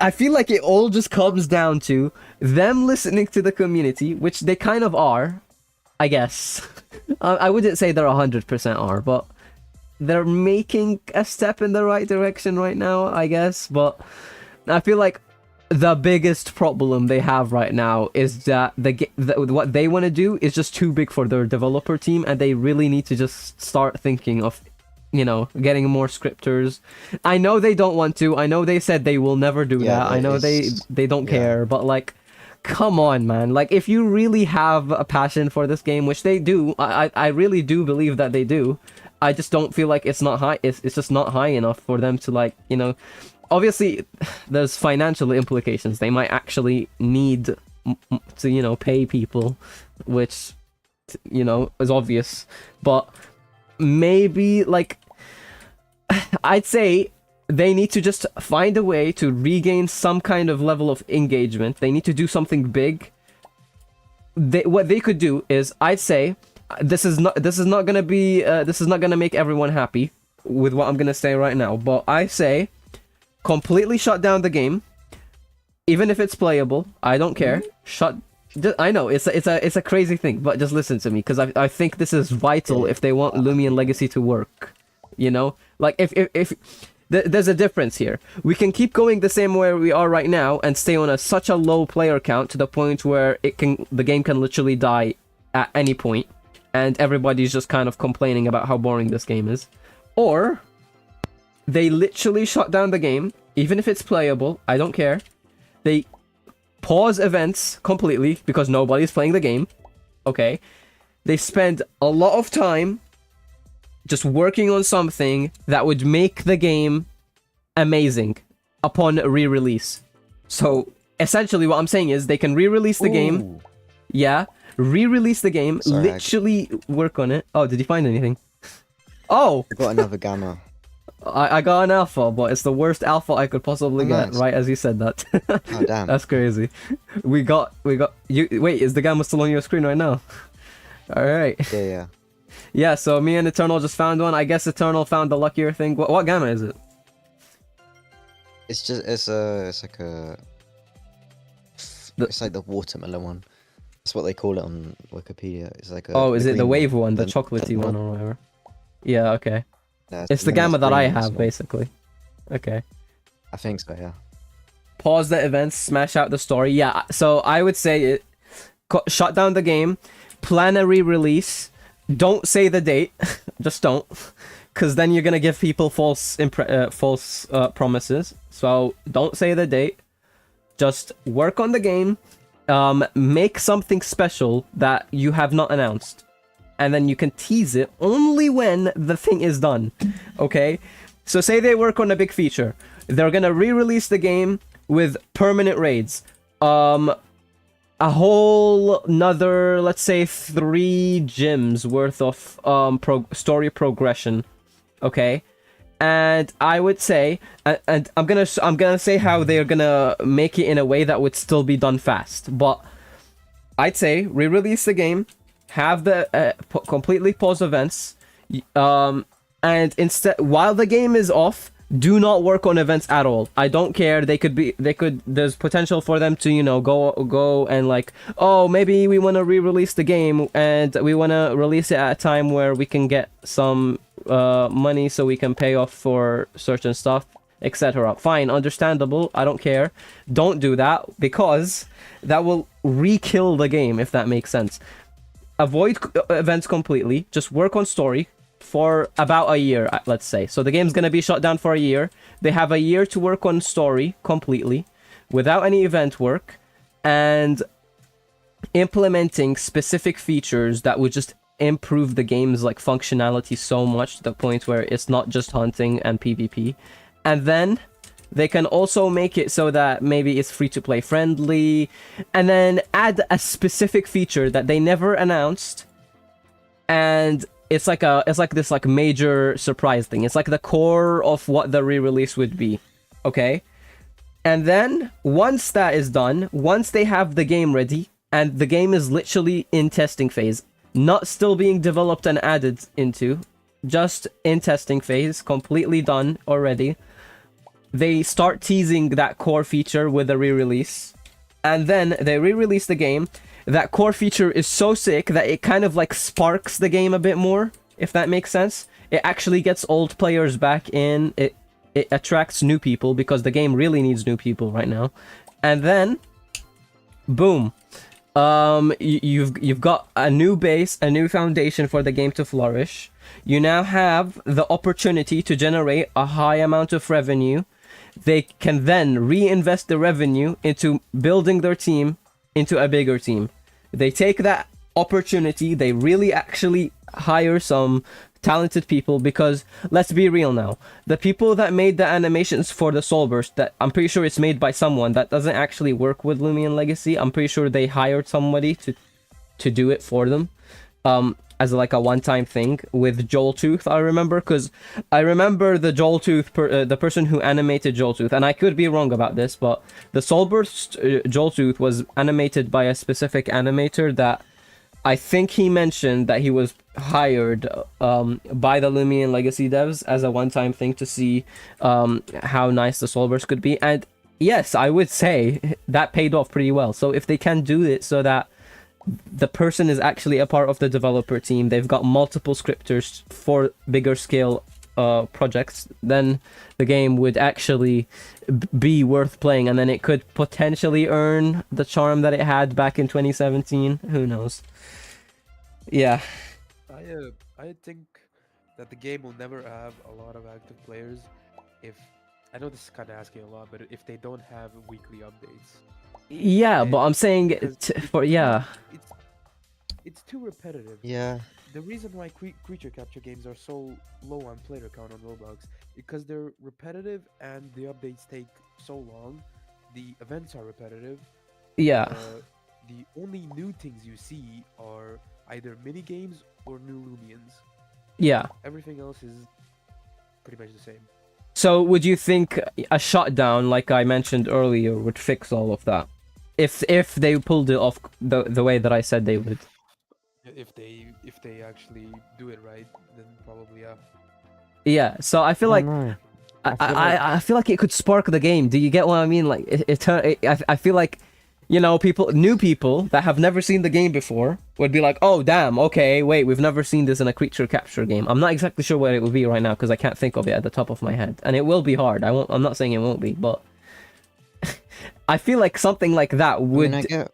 I feel like it all just comes down to them listening to the community, which they kind of are, I guess. I wouldn't say they're 100% are, but they're making a step in the right direction right now, I guess. But I feel like the biggest problem they have right now is that what they want to do is just too big for their developer team, and they really need to just start thinking of, you know, getting more scripters. I know they don't want to. I know they said they will never do that. I know they don't care, but like, come on, man. Like, if you really have a passion for this game, which they do, I really do believe that they do. I just don't feel like it's not high. It's just not high enough for them to, like, you know. Obviously, there's financial implications. They might actually need to, you know, pay people, which, you know, is obvious. But maybe, like, I'd say they need to just find a way to regain some kind of level of engagement. They need to do something big. What they could do is, I'd say, this is not gonna be this is not gonna make everyone happy with what I'm gonna say right now, but I say completely shut down the game, even if it's playable. I don't care. I know it's a crazy thing, but just listen to me, because I think this is vital if they want Loomian Legacy to work. You know, like if there's a difference here. We can keep going the same way we are right now and stay on such a low player count to the point where the game can literally die at any point, and everybody's just kind of complaining about how boring this game is. Or they literally shut down the game, even if it's playable. I don't care. They pause events completely because nobody's playing the game. Okay. They spend a lot of time just working on something that would make the game amazing upon re-release. So essentially what I'm saying is they can re-release the game. Yeah, re-release the game, Sorry, literally work on it. Oh, did you find anything? Oh! I got another gamma. I got an alpha, but it's the worst alpha I could possibly get, nice. right as you said that. Oh, damn. That's crazy. We got you. Wait, is the gamma still on your screen right now? Alright. Yeah. Yeah, so me and Eternal just found one. I guess Eternal found the luckier thing. What gamma is it? It's like the watermelon one. That's what they call it on Wikipedia. It's like oh, is it the wave one, the the chocolatey one or whatever? Yeah, okay. Yeah, It's the gamma that I have, basically. Okay. I think so, yeah. Pause the events, smash out the story. Yeah, so I would say shut down the game, plan a re-release, don't say the date, just don't, because then you're gonna give people false promises. So don't say the date, just work on the game, make something special that you have not announced, and then you can tease it only when the thing is done. Okay, so say they work on a big feature, they're gonna re-release the game with permanent raids, a whole another, let's say 3 gyms worth of story progression. Okay, and I would say, and I'm gonna say how they're gonna make it in a way that would still be done fast, but I'd say re-release the game, have the completely pause events, and instead, while the game is off, do not work on events at all. I don't care. There's potential for them to, you know, go and like, oh, maybe we want to re-release the game and we want to release it at a time where we can get some money so we can pay off for certain stuff, etc. Fine, understandable. I don't care. Don't do that, because that will re-kill the game, if that makes sense. Avoid events completely. Just work on story for about a year, let's say. So the game's gonna be shut down for a year. They have a year to work on story completely without any event work, and implementing specific features that would just improve the game's like functionality so much to the point where it's not just hunting and PvP. And then they can also make it so that maybe it's free to play friendly, and then add a specific feature that they never announced, and it's like this like major surprise thing. It's like the core of what the re-release would be. Okay? And then once that is done, once they have the game ready and the game is literally in testing phase, not still being developed and added into, just in testing phase, completely done already, they start teasing that core feature with a re-release, and then they re-release the game. That core feature is so sick that it kind of like sparks the game a bit more, if that makes sense. It actually gets old players back in. It attracts new people, because the game really needs new people right now. And then, boom, you've got a new base, a new foundation for the game to flourish. You now have the opportunity to generate a high amount of revenue. They can then reinvest the revenue into building their team into a bigger team. They take that opportunity, they really actually hire some talented people, because let's be real now, the people that made the animations for the Soul Burst, that I'm pretty sure it's made by someone that doesn't actually work with Loomian Legacy. I'm pretty sure they hired somebody to do it for them, as like a one-time thing with Joltooth, I remember, because I remember the Joltooth, the person who animated Joltooth, and I could be wrong about this, but the Soulburst Joltooth was animated by a specific animator that I think he mentioned that he was hired by the Loomian Legacy devs as a one-time thing to see how nice the Soulburst could be, and yes, I would say that paid off pretty well. So if they can do it so that the person is actually a part of the developer team, they've got multiple scripters for bigger scale projects, then the game would actually be worth playing, and then it could potentially earn the charm that it had back in 2017. Who knows? Yeah. I think that the game will never have a lot of active players if I know this is kind of asking a lot, but if they don't have weekly updates, Yeah, but I'm saying because it's it's too repetitive. Yeah. The reason why creature capture games are so low on player count on Roblox because they're repetitive and the updates take so long. The events are repetitive. yeah, The only new things you see are either mini games or new Loomians. yeah. Everything else is pretty much the same. So would you think a shutdown, like I mentioned earlier, would fix all of that? If they pulled it off the way that I said they would. If they actually do it right, then probably yeah. Yeah, so I feel I like don't know. I feel like it could spark the game. Do you get what I mean? Like I feel like, you know, new people that have never seen the game before would be like, oh damn, okay, wait, we've never seen this in a creature capture game. I'm not exactly sure what it would be right now because I can't think of it at the top of my head, and it will be hard. I'm not saying it won't be, but I feel like something like that would, I get,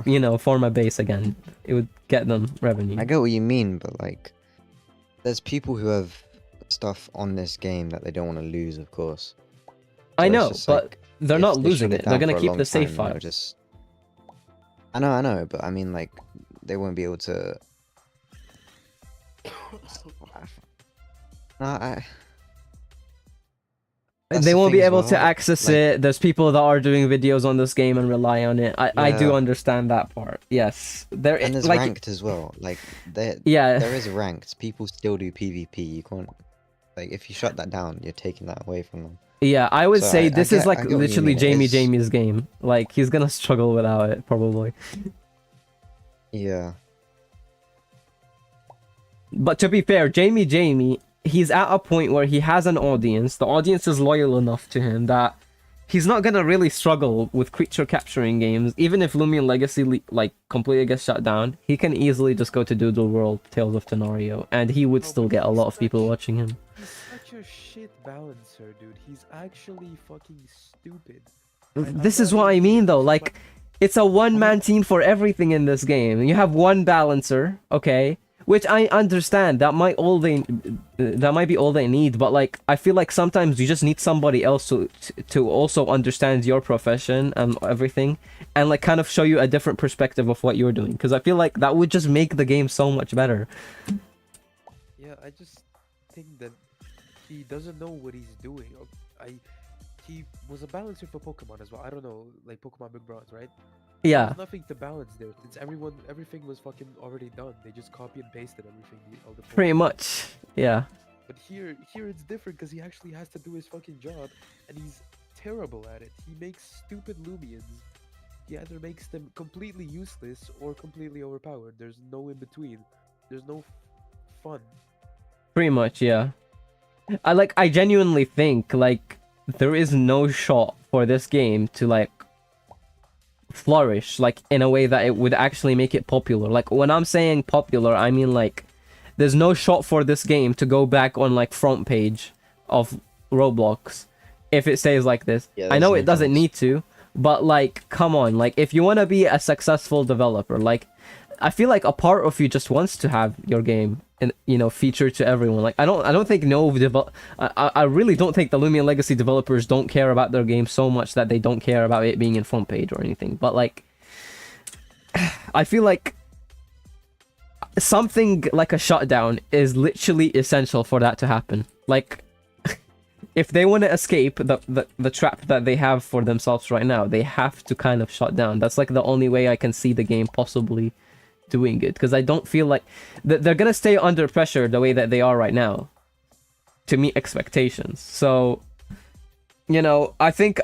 you know, form a base again. It would get them revenue. I get what you mean, but like, there's people who have stuff on this game that they don't want to lose, of course. I So it's know, just but like, they're if not they losing shut it. They're down gonna for a keep long the save time, file. they'll just... I know, but I mean, like, they won't be able to. No, That's They the won't thing be as able to well, access like- it. There's people that are doing videos on this game and rely on it. I do Yeah. understand that part. Yes, there And there's like ranked as well. Like, there yeah, is ranked. People still do PvP. You can't. Like, if you shut that down, you're taking that away from them. yeah. I would So say I this is get- like I get what you literally mean, it is- Jamie's game. Like he's gonna struggle without it probably. Yeah. But to be fair, Jamie, he's at a point where he has an audience. The audience is loyal enough to him that he's not gonna really struggle with creature capturing games. Even if Loomian Legacy like completely gets shut down, he can easily just go to Doodle World, Tales of Tenario, and he would Oh, still but get a he's lot of people such- watching him. He's such a shit balancer, dude. He's actually fucking stupid. I'm This is not what I even mean though. serious, Like, it's a one-man team for everything in this game. You have one balancer, okay, which I understand. That might be all they need. But like, I feel like sometimes you just need somebody else to also understand your profession and everything, and like kind of show you a different perspective of what you're doing. Because I feel like that would just make the game so much better. Yeah, I just think that he doesn't know what he's doing. He was a balancer for Pokemon as well. I don't know, like Pokemon Big Bronze, right? Yeah. There's nothing to balance there. It's everything was fucking already done. They just copy and pasted everything. All the Pretty Pokemon. much. Yeah. But here it's different because he actually has to do his fucking job, and he's terrible at it. He makes stupid Loomians. He either makes them completely useless or completely overpowered. There's no in between. There's no fun. Pretty much, yeah. I genuinely think like there is no shot for this game to like flourish like in a way that it would actually make it popular. Like when I'm saying popular, I mean like there's no shot for this game to go back on like front page of Roblox if it stays like this. Yeah, I know there's it no doesn't chance. need to, but like come on, like if you want to be a successful developer, like I feel like a part of you just wants to have your game and featured to everyone. Like I don't think I really don't think the Loomian Legacy developers don't care about their game so much that they don't care about it being in front page or anything. But like I feel like something like a shutdown is literally essential for that to happen. Like if they want to escape the trap that they have for themselves right now, they have to kind of shut down. That's like the only way I can see the game possibly doing it, because I don't feel like they're gonna stay under pressure the way that they are right now to meet expectations. So I think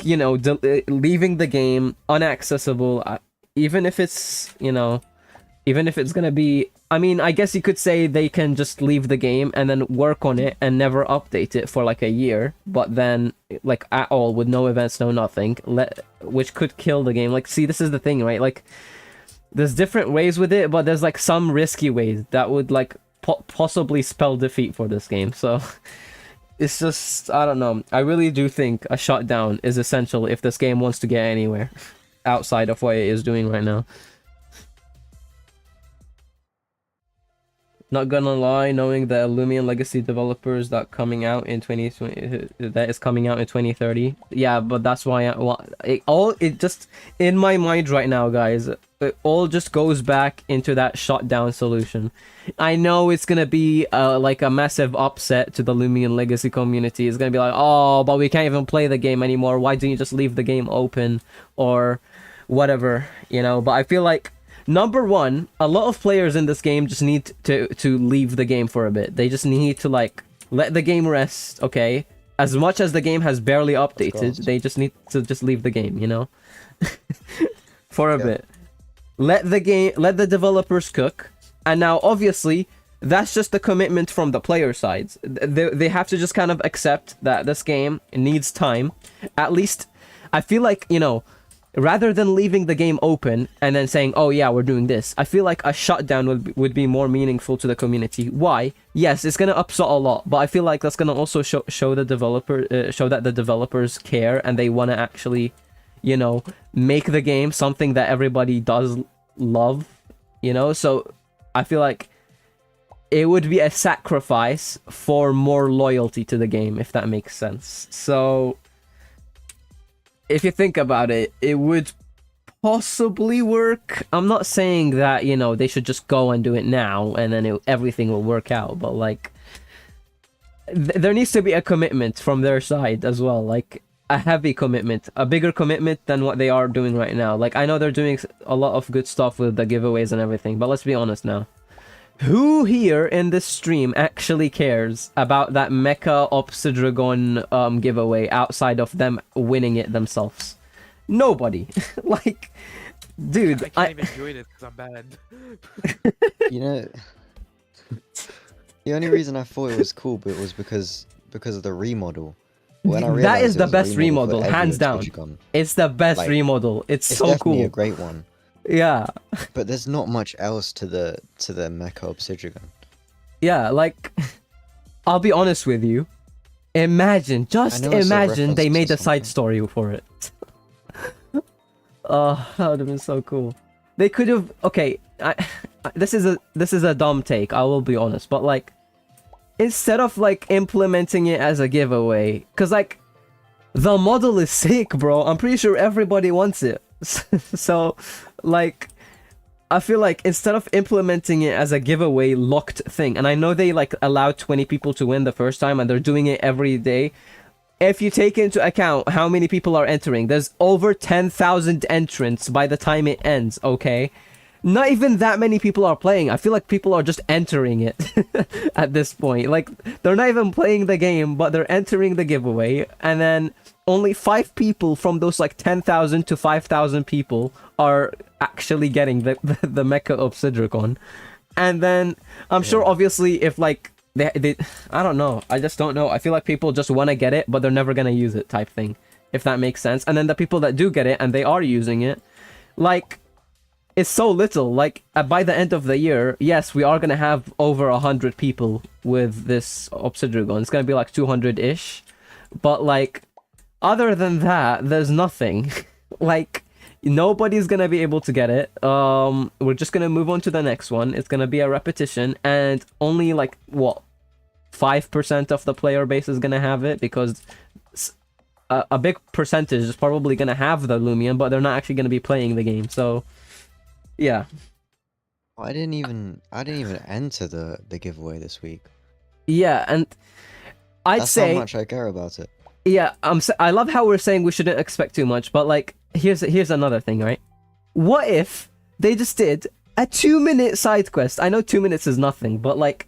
leaving the game unaccessible, even if it's gonna be, I mean, I guess you could say they can just leave the game and then work on it and never update it for like a year, but then like at all with no events, no nothing, which could kill the game. Like, see, this is the thing, right? Like there's different ways with it, but there's like some risky ways that would like possibly spell defeat for this game. So it's just, I don't know. I really do think a shutdown is essential if this game wants to get anywhere outside of what it is doing right now. Not gonna lie, knowing the Loomian Legacy developers that coming out in 2020, that is coming out in 2030. Yeah, but that's why it just in my mind right now, guys. It all just goes back into that shutdown solution. I know it's gonna be like a massive upset to the Loomian Legacy community. It's gonna be like, oh, but we can't even play the game anymore. Why don't you just leave the game open or whatever, you know? But I feel like, number one, a lot of players in this game just need to leave the game for a bit. They just need to like let the game rest, okay? As much as the game has barely updated, they just need to just leave the game, you know? For a bit. Let the developers cook. And now obviously that's just the commitment from the player sides. They have to just kind of accept that this game needs time. At least I feel like, you know, rather than leaving the game open and then saying, oh yeah, we're doing this, I feel like a shutdown would be more meaningful to the community. Why? Yes, it's gonna upset a lot, but I feel like that's gonna also show the developer, show that the developers care and they want to actually, you know, make the game something that everybody does love, you know? So I feel like it would be a sacrifice for more loyalty to the game, if that makes sense. So if you think about it, it would possibly work. I'm not saying that, you know, they should just go and do it now and then everything will work out, but like there needs to be a commitment from their side as well, like a heavy commitment, a bigger commitment than what they are doing right now. Like I know they're doing a lot of good stuff with the giveaways and everything, but let's be honest now. Who here in this stream actually cares about that Mecha Obsidragon giveaway outside of them winning it themselves? Nobody. Like, dude, I can't even join it because I'm bad. You know, the only reason I thought it was cool, but it was because of the remodel. When I that is realized it the was a best remodel, for every hands down. Obsidian, It's the best like, remodel. It's so definitely cool. a great one. Yeah. But there's not much else to the Mecha Obsidian. Yeah, like, I'll be honest with you. Imagine, just I know it's a imagine they reference made to a side something. story for it. Oh, that would have been so cool. They could have. Okay, this is a dumb take. I will be honest, but like, instead of like implementing it as a giveaway, cause like, the model is sick, bro. I'm pretty sure everybody wants it. So, like, I feel like instead of implementing it as a giveaway locked thing, and I know they like allowed 20 people to win the first time and they're doing it every day. If you take into account how many people are entering, there's over 10,000 entrants by the time it ends, okay? Not even that many people are playing. I feel like people are just entering it at this point. Like, they're not even playing the game, but they're entering the giveaway, and then only 5 people from those like 10,000 to 5,000 people are actually getting the Mecha Obsidragon. And then I'm sure obviously if like they I don't know, I just don't know. I feel like people just want to get it, but they're never gonna use it type thing, if that makes sense. And then the people that do get it and they are using it, like, it's so little. Like by the end of the year, yes, we are gonna have over 100 people with this Obsidragon. It's gonna be like 200-ish, but like, other than that, there's nothing. Like, nobody's gonna be able to get it. We're just gonna move on to the next one. It's gonna be a repetition, and only like what, 5% of the player base is gonna have it, because a big percentage is probably gonna have the Loomian, but they're not actually gonna be playing the game. So, yeah. I didn't even enter the giveaway this week. Yeah, and That's how much I care about it. Yeah, I love how we're saying we shouldn't expect too much, but like, here's another thing, right? What if they just did a 2-minute side quest? I know 2 minutes is nothing, but like,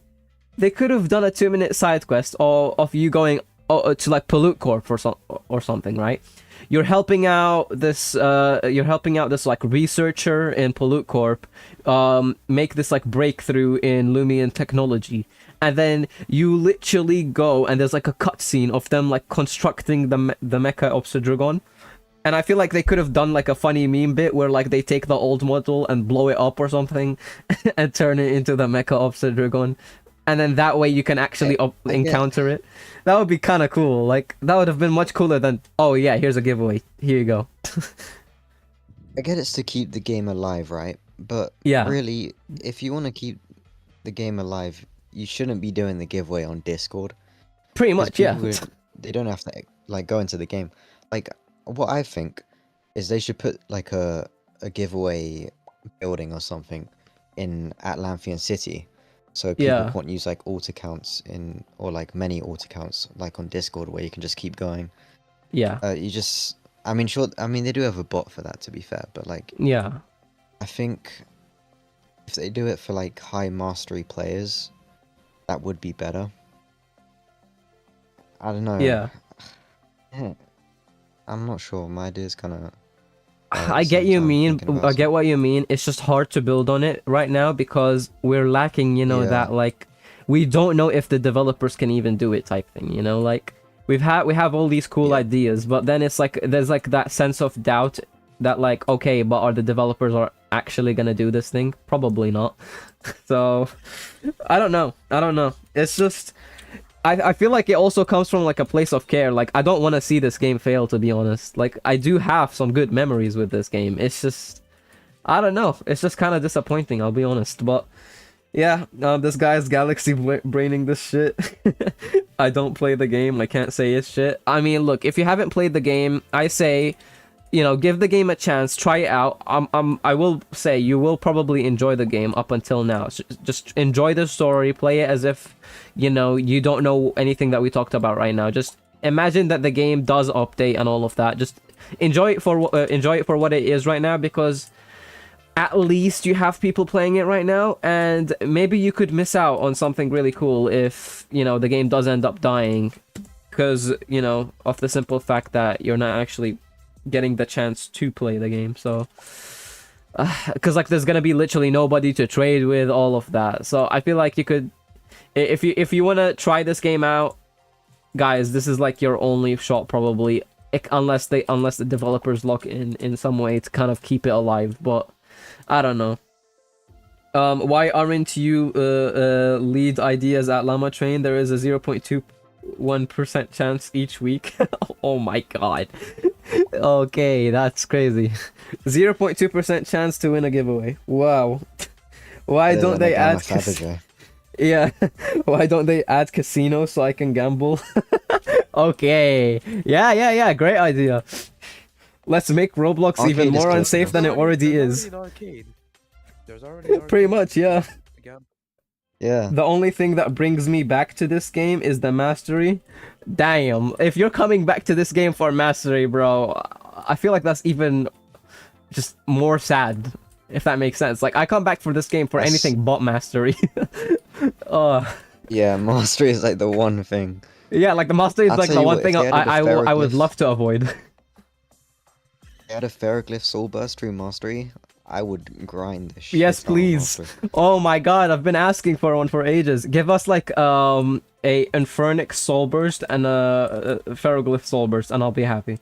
they could have done a 2-minute side quest of you going to like Pollute Corp or something, right? You're helping out this like researcher in Pollute Corp, make this like breakthrough in Loomian technology. And then you literally go and there's like a cutscene of them like constructing the Mecha Obsidragon. And I feel like they could have done like a funny meme bit where like they take the old model and blow it up or something and turn it into the Mecha Obsidragon. And then that way you can actually encounter it. That would be kind of cool. Like, that would have been much cooler than, oh yeah, here's a giveaway. Here you go. I get it's to keep the game alive, right? But yeah, really, if you want to keep the game alive, you shouldn't be doing the giveaway on Discord. Pretty 'Cause much, yeah. people they don't have to like go into the game. Like what I think is they should put like a giveaway building or something in Atlantean City, so people Yeah. can't use like alt accounts in or like many alt accounts like on Discord where you can just keep going. Yeah. You just I mean sure I mean they do have a bot for that to be fair, but like Yeah. I think if they do it for like high mastery players, that would be better. I don't know. Yeah. I'm not sure. My idea's kind of. I get you mean. I get what you mean. It's just hard to build on it right now because we're lacking, you know, Yeah. that like we don't know if the developers can even do it type thing, you know, like we have all these cool Yeah. ideas, but then it's like there's like that sense of doubt that like, okay, but are the developers are actually gonna do this thing? Probably not. So I don't know. It's just I feel like it also comes from like a place of care. Like I don't want to see this game fail, to be honest. Like I do have some good memories with this game. It's just I don't know. It's just kind of disappointing, I'll be honest. But yeah, this guy's galaxy braining this shit. I don't play the game. I can't say it's shit. I mean, look, if you haven't played the game, I say, you know, give the game a chance, try it out. I will say you will probably enjoy the game up until now. So just enjoy the story, play it as if, you know, you don't know anything that we talked about right now. Just imagine that the game does update and all of that. Just enjoy it for what it is right now, because at least you have people playing it right now, and maybe you could miss out on something really cool if, you know, the game does end up dying, because, you know, of the simple fact that you're not actually getting the chance to play the game. So because like there's gonna be literally nobody to trade with, all of that. So I feel like you could, if you want to try this game out, guys, this is like your only shot probably, unless the developers lock in some way to kind of keep it alive. But I don't know. Why aren't you lead ideas at Llama Train? There is a 0.21% chance each week. Oh my god. Okay, that's crazy. 0.2% chance to win a giveaway. Wow. Why don't they add yeah, why don't they add casino so I can gamble? Okay. Yeah, great idea. Let's make Roblox Arcade even is more close unsafe enough. than it already is. An arcade. There's already an Pretty arcade. much, yeah. Again. Yeah. The only thing that brings me back to this game is the mastery. Damn, if you're coming back to this game for mastery, bro, I feel like that's even just more sad, if that makes sense. Like, I come back for this game for anything but mastery. Yeah, mastery is like the one thing. Yeah, like the mastery is I'll like tell the you one what, thing if they added a I would ferroglyph- love to avoid. They had a ferroglyph soul burst through mastery, I would grind the shit Yes, out of please. mastery. Oh my god, I've been asking for one for ages. Give us like a Infernix Soul Burst and a Ferroglyph Soul Burst, and I'll be happy.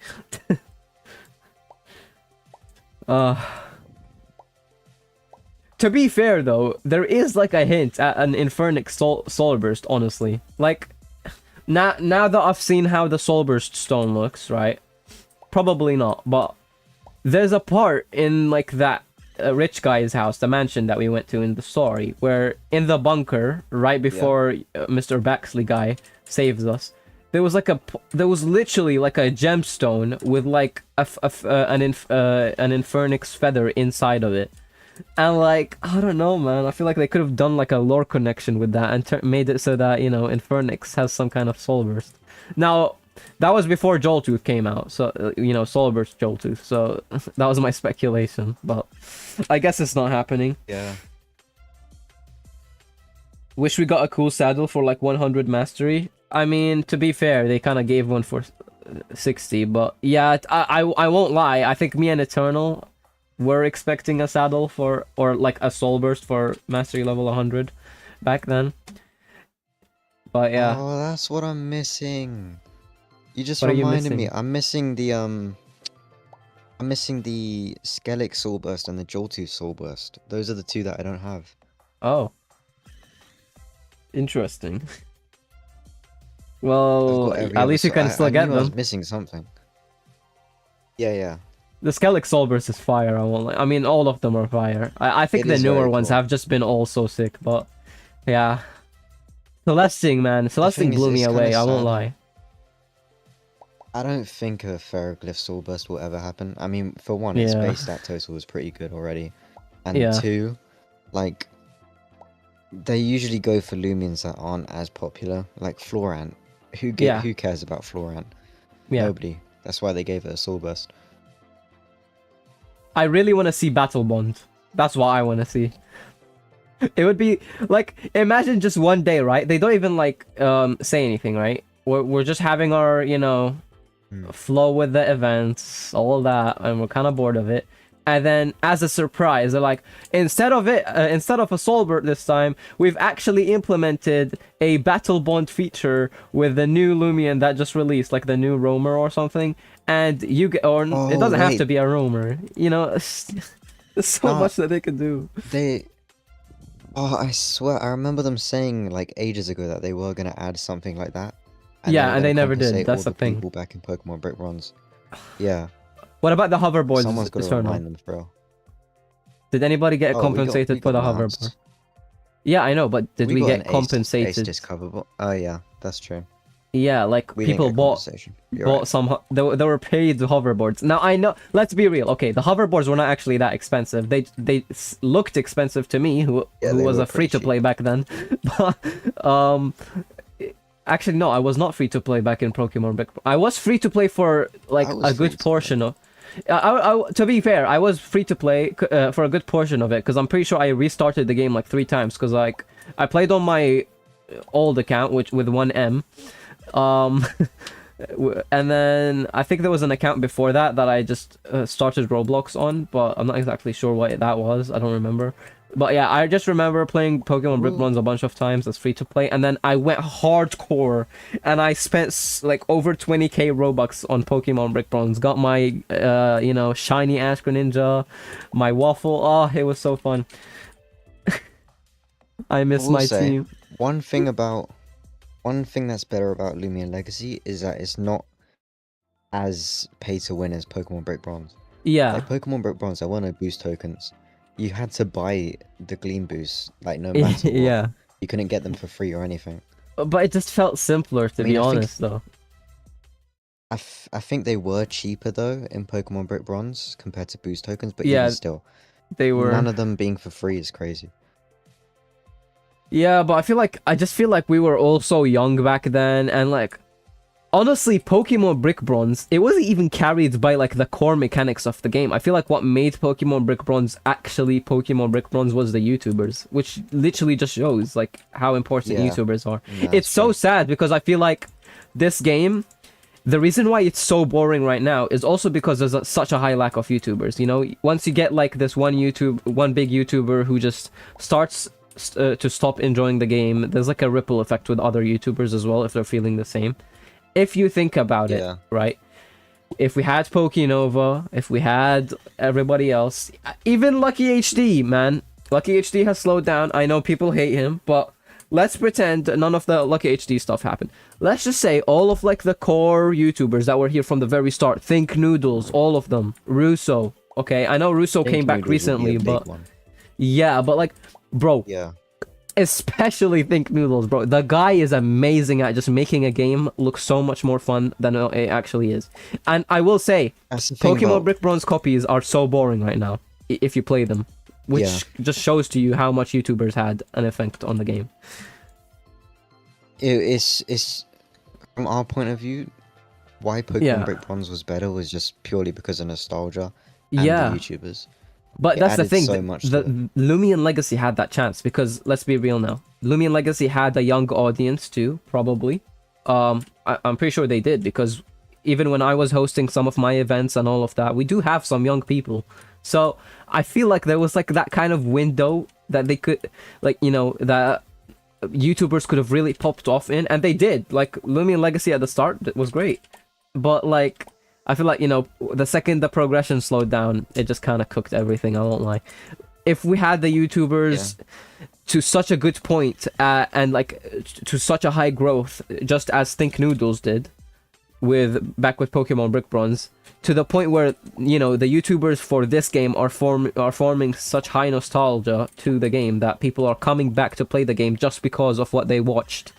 To be fair though, there is like a hint at an Infernix Soul Burst, honestly. Like, now that I've seen how the Soul Burst stone looks, right? Probably not, but there's a part in like that rich guy's house, the mansion that we went to in the story, where in the bunker right before Mr. Baxley guy saves us, there was literally like a gemstone with like an Infernix feather inside of it. And like, I don't know, man, I feel like they could have done like a lore connection with that and made it so that, you know, Infernix has some kind of soul burst. Now that was before Joltooth came out, so you know, Soul Burst Joltooth, so that was my speculation, but I guess it's not happening. Yeah. Wish we got a cool saddle for like 100 mastery. I mean, to be fair, they kind of gave one for 60, but yeah, I won't lie, I think me and Eternal were expecting a saddle for, or like a Soul Burst for mastery level 100 back then. But yeah. Oh, that's what I'm missing. You just What are you reminded me. missing? I'm missing the Skellig Soul Burst and the Joltooth Soul Burst. Those are the two that I don't have. Oh. Interesting. I've Well, got every at other least you can I still knew get I was them. missing something. Yeah. The Skellig Soul Burst is fire, I won't lie. I mean, all of them are fire. I think It the is newer very ones cool. have just been all so sick, but Yeah. Celesting, man. Celesting blew me it's away, kinda I won't sad. lie. I don't think a Ferroglyph Soul Burst will ever happen. I mean, for one, its Yeah. base stat total was pretty good already. And Yeah. two, like, they usually go for Lumians that aren't as popular. Like Florant. Yeah. Who cares about Florant? Yeah. Nobody. That's why they gave it a Soul Burst. I really want to see Battle Bond. That's what I want to see. It would be like, imagine just one day, right? They don't even like say anything, right? We're just having our, you know, flow with the events, all that, and we're kind of bored of it. And then, as a surprise, they're like, instead of a Soulbird this time, we've actually implemented a Battle Bond feature with the new Loomian that just released, like the new Roamer or something. And you get, or it doesn't have to be a Roamer, you know. There's so much that they can do. I swear, I remember them saying like ages ago that they were gonna add something like that. Yeah, and they never did. compensate That's all the thing. People back in Pokemon Brick Bronze. Yeah. What about the hoverboards? Someone's got to remind them, bro. Did anybody get compensated for the hoverboard? Yeah, I know, but did we get compensated? Ace coverboard. Oh yeah, that's true. Yeah, like people bought some. They were paid hoverboards. Now I know. Let's be real. Okay, the hoverboards were not actually that expensive. They looked expensive to me, who was a free to play back then. But actually no, I was not free to play back in Pokemon Brick. I was free to play for like a good portion of. To be fair, I was free to play for a good portion of it because I'm pretty sure I restarted the game like 3 times because like I played on my old account which with 1M. And then I think there was an account before that I just started Roblox on, but I'm not exactly sure what that was. I don't remember. But yeah, I just remember playing Pokemon Brick Bronze a bunch of times as free to play, and then I went hardcore, and I spent like over 20k Robux on Pokemon Brick Bronze. Got my, you know, shiny Ash Greninja, my Waffle. Oh, it was so fun. I miss my team. One thing that's better about Loomian Legacy is that it's not as pay to win as Pokemon Brick Bronze. Yeah. Like Pokemon Brick Bronze, there were no boost tokens. You had to buy the Gleam boosts, like no matter what. Yeah. You couldn't get them for free or anything. But it just felt simpler, to be honest, though. I think they were cheaper, though, in Pokemon Brick Bronze compared to boost tokens, but yeah, even still, they were... none of them being for free is crazy. Yeah, but I just feel like we were all so young back then, and like, honestly, Pokemon Brick Bronze, it wasn't even carried by like the core mechanics of the game. I feel like what made Pokemon Brick Bronze actually Pokemon Brick Bronze was the YouTubers, which literally just shows like how important YouTubers are. Yeah, it's so sad because I feel like this game, the reason why it's so boring right now is also because there's such a high lack of YouTubers. You know, once you get like this one big YouTuber who just starts to stop enjoying the game, there's like a ripple effect with other YouTubers as well if they're feeling the same. If you think about it, right? If we had Pokenova, if we had everybody else, even Lucky HD, man. Lucky HD has slowed down. I know people hate him, but let's pretend none of the Lucky HD stuff happened. Let's just say all of like the core YouTubers that were here from the very start. Think Noodles, all of them. Russo, okay? I know Russo came back recently, but... Yeah, but like, bro... Yeah. Especially Think Noodles, bro. The guy is amazing at just making a game look so much more fun than it actually is. And I will say, Pokemon Brick Bronze copies are so boring right now, if you play them. Which just shows to you how much YouTubers had an effect on the game. It's from our point of view, why Pokemon Brick Bronze was better was just purely because of nostalgia and the YouTubers. But that's the thing, the Loomian Legacy had that chance, because let's be real now. Loomian Legacy had a young audience too, probably. I'm pretty sure they did, because even when I was hosting some of my events and all of that, we do have some young people. So I feel like there was like that kind of window that they could, like, you know, that YouTubers could have really popped off in, and they did. Like, Loomian Legacy at the start was great. But like... I feel like, you know, the second the progression slowed down, it just kind of cooked everything, I won't lie. If we had the YouTubers to such a good point, and like to such a high growth, just as Think Noodles did, back with Pokemon Brick Bronze, to the point where, you know, the YouTubers for this game are forming such high nostalgia to the game that people are coming back to play the game just because of what they watched.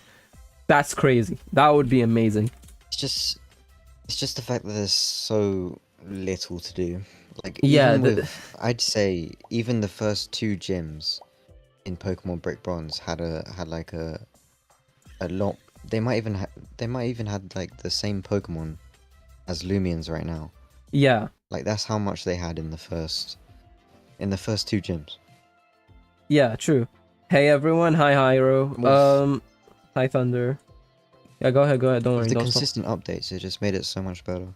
That's crazy. That would be amazing. It's just the fact that there's so little to do. Like, Yeah, even with, I'd say even the first 2 gyms in Pokemon Brick Bronze had like a lot. They might even had like the same Pokemon as Loomians right now. Yeah. Like, that's how much they had in the first 2 gyms. Yeah, true. Hey everyone, hi Hyro. Hi Thunder. Yeah, go ahead, don't worry. With the Don't consistent updates, it just made it so much better.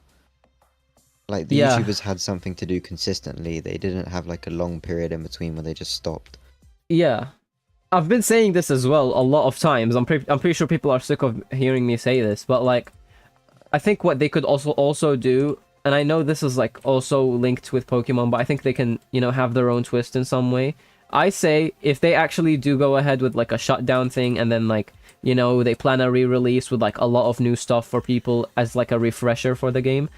Like, the Yeah. YouTubers had something to do consistently. They didn't have like a long period in between where they just stopped. Yeah. I've been saying this as well a lot of times. I'm pretty sure people are sick of hearing me say this, but like, I think what they could also do, and I know this is like also linked with Pokemon, but I think they can, you know, have their own twist in some way. I say if they actually do go ahead with like a shutdown thing, and then like, you know, they plan a re-release with like a lot of new stuff for people as like a refresher for the game,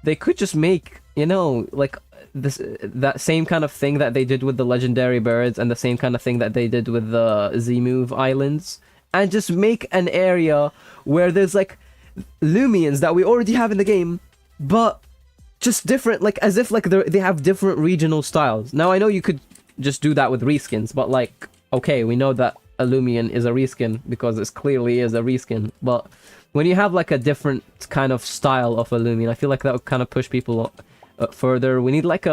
they could just make, you know, like that same kind of thing that they did with the legendary birds, and the same kind of thing that they did with the Z-Move Islands, and just make an area where there's like Loomians that we already have in the game, but just different, like as if like they have different regional styles. Now I know you could just do that with reskins, but like, okay, we know that a Loomian is a reskin because it clearly is a reskin, but when you have like a different kind of style of a Loomian, I feel like that would kind of push people further. We need like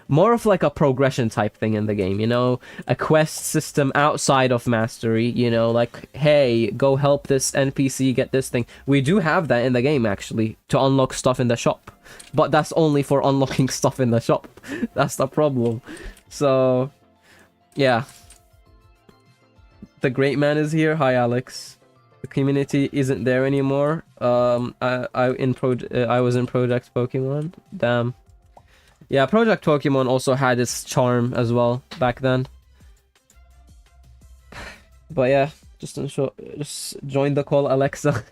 more of like a progression type thing in the game, you know, a quest system outside of mastery, you know, like, hey, go help this NPC get this thing. We do have that in the game actually, to unlock stuff in the shop, but that's only for unlocking stuff in the shop. That's the problem. So yeah, the great man is here. Hi Alex. The community isn't there anymore. I was in Project Pokemon. Damn. Yeah, Project Pokemon also had its charm as well back then. But yeah, just join the call, Alexa.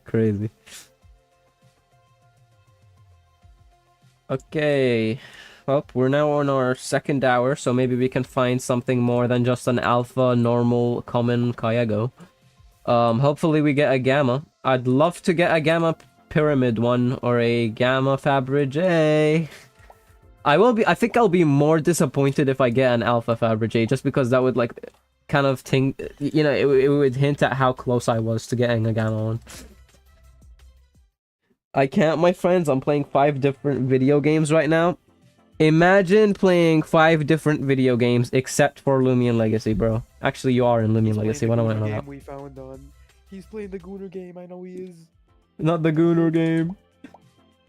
Crazy. Okay. Well, we're now on our 2nd hour, so maybe we can find something more than just an alpha, normal, common KYEGGO. Hopefully we get a Gamma. I'd love to get a Gamma Pyramid one or a Gamma Fabergé. I think I'll be more disappointed if I get an Alpha Fabergé, just because that would like kind of think, you know, it would hint at how close I was to getting a Gamma one. I can't, my friends. I'm playing 5 different video games right now. Imagine playing 5 different video games except for Loomian Legacy, bro. Actually, you are in Loomian Legacy. What am I on? We found on. He's playing the Gooner game. I know he is. Not the Gooner game.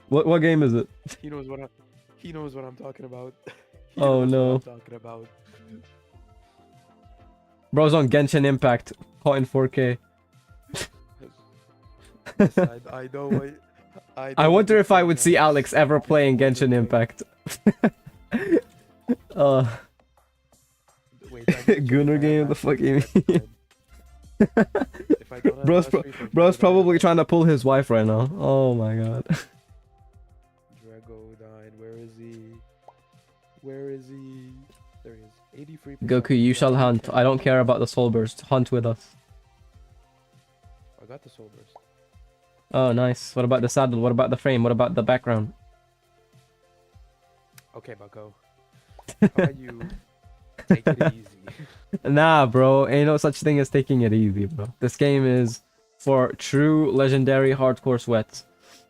What game is it? He knows what I'm talking about. Oh no. What I'm talking about. Bro's on Genshin Impact, hot in 4K. I know. I wonder if I would see Alex ever playing Genshin Impact. Wait, Gooner game, the fuck you mean? Bro's probably trying to pull his wife right now. Oh my god. Dragodine, where is he? Where is he? There he is. 83%. Goku, you shall hunt. I don't care about the soul burst. Hunt with us. I got the soul burst. Oh, nice. What about the saddle? What about the frame? What about the background? Okay, Bucko. How about you take it easy? Nah, bro. Ain't no such thing as taking it easy, bro. This game is for true legendary hardcore sweats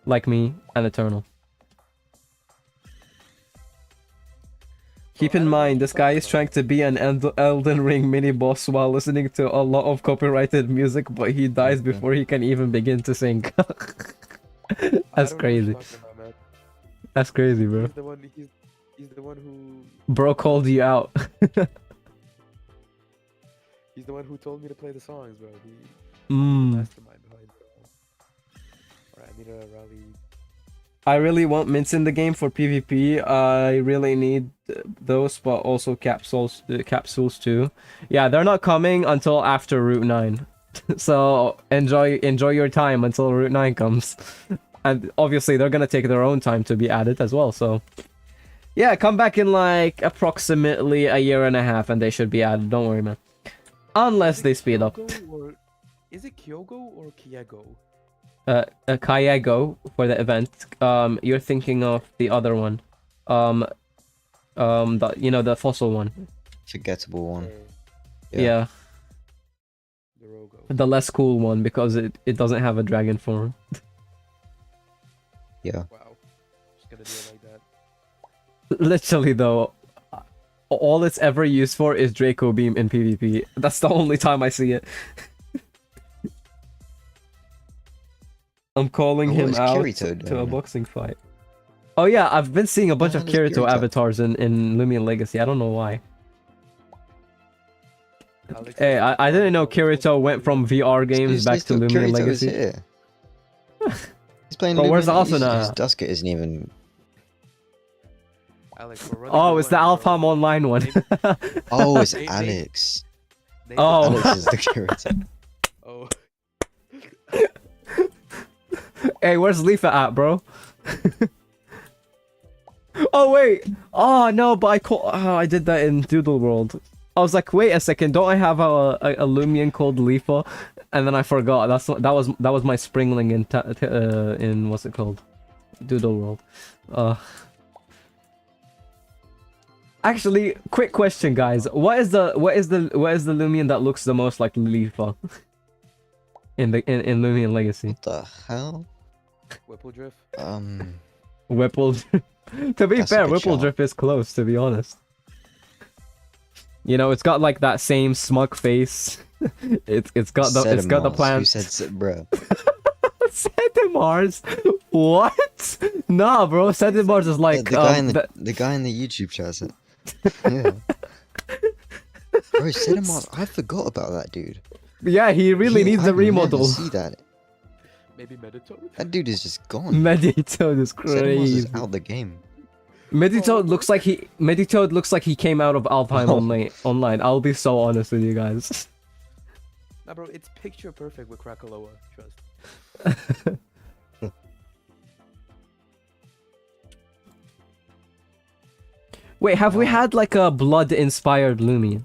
like me and Eternal. Keep in mind, this guy is trying to be an Elden Ring mini-boss while listening to a lot of copyrighted music, but he dies before he can even begin to sing. That's crazy. That's crazy, bro. He's the one who... Bro called you out. He's the one who told me to play the songs, bro. Mastermind behind it all. Alright, I need a rally. I really want mints in the game for PvP. I really need those, but also capsules too. Yeah, they're not coming until after Route 9. So enjoy your time until Route 9 comes. And obviously they're gonna take their own time to be added as well, so yeah, come back in like approximately a year and a half and they should be added, don't worry, man. Unless they speed up. Is it KYEGGO or KYEGGO? KYEGGO for the event. You're thinking of the other one. The fossil one. Forgettable one. Yeah. The Rogo. The less cool one because it doesn't have a dragon form. Yeah. Wow. Just gonna do it like that. Literally though, all it's ever used for is Draco Beam in PvP. That's the only time I see it. I'm calling him out to a boxing fight. Oh yeah, I've been seeing a bunch of Kirito avatars in Loomian Legacy. I don't know why. Hey, I didn't know Kirito went from VR games back to Loomian Legacy. He's playing. But where's Asuna? His Dusket isn't even. Alex, oh, it's the Alpham Online one. Oh, it's Alex. Oh. Alex is the Kirito. Oh. Hey, where's Leafa at, bro? Oh wait! Oh no, but I did that in Doodle World. I was like, wait a second, don't I have a Loomian called Leafa? And then I forgot. That was my Springling in what's it called? Doodle World. Actually, quick question, guys. What is the Loomian that looks the most like Leafa? in Loomian Legacy. What the hell? Whippledrift? Whipple. To be fair, Whippledrift is close, to be honest. You know, it's got like that same smug face. it's got the plants. Who said bro? Sedimars? What? Nah, bro. Sedimars is like the guy in the YouTube chat said. Yeah. Bro, Sedimars, I forgot about that dude. Yeah, he really needs a remodel. See that? Maybe Meditoad? That dude is just gone. Meditoad is crazy. Is out the game. Meditoad looks like he came out of Alfheim online. I'll be so honest with you guys. Nah, bro, it's picture perfect with Krakaloa. Trust. Wait, have we had like a blood-inspired Loomian?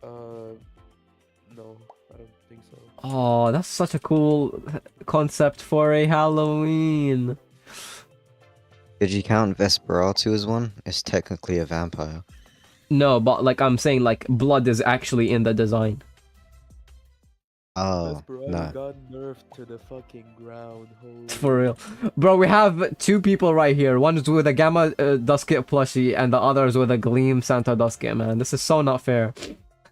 No, I don't think so. Oh, that's such a cool concept for a Halloween. Did you count Vesperatu as one? It's technically a vampire. No, but like I'm saying, like blood is actually in the design. Oh, no. Got nerfed to the fucking ground. Holy. For real. Bro, we have two people right here. One is with a Gamma Dusket plushie and the other is with a Gleam Santa Dusket, man. This is so not fair.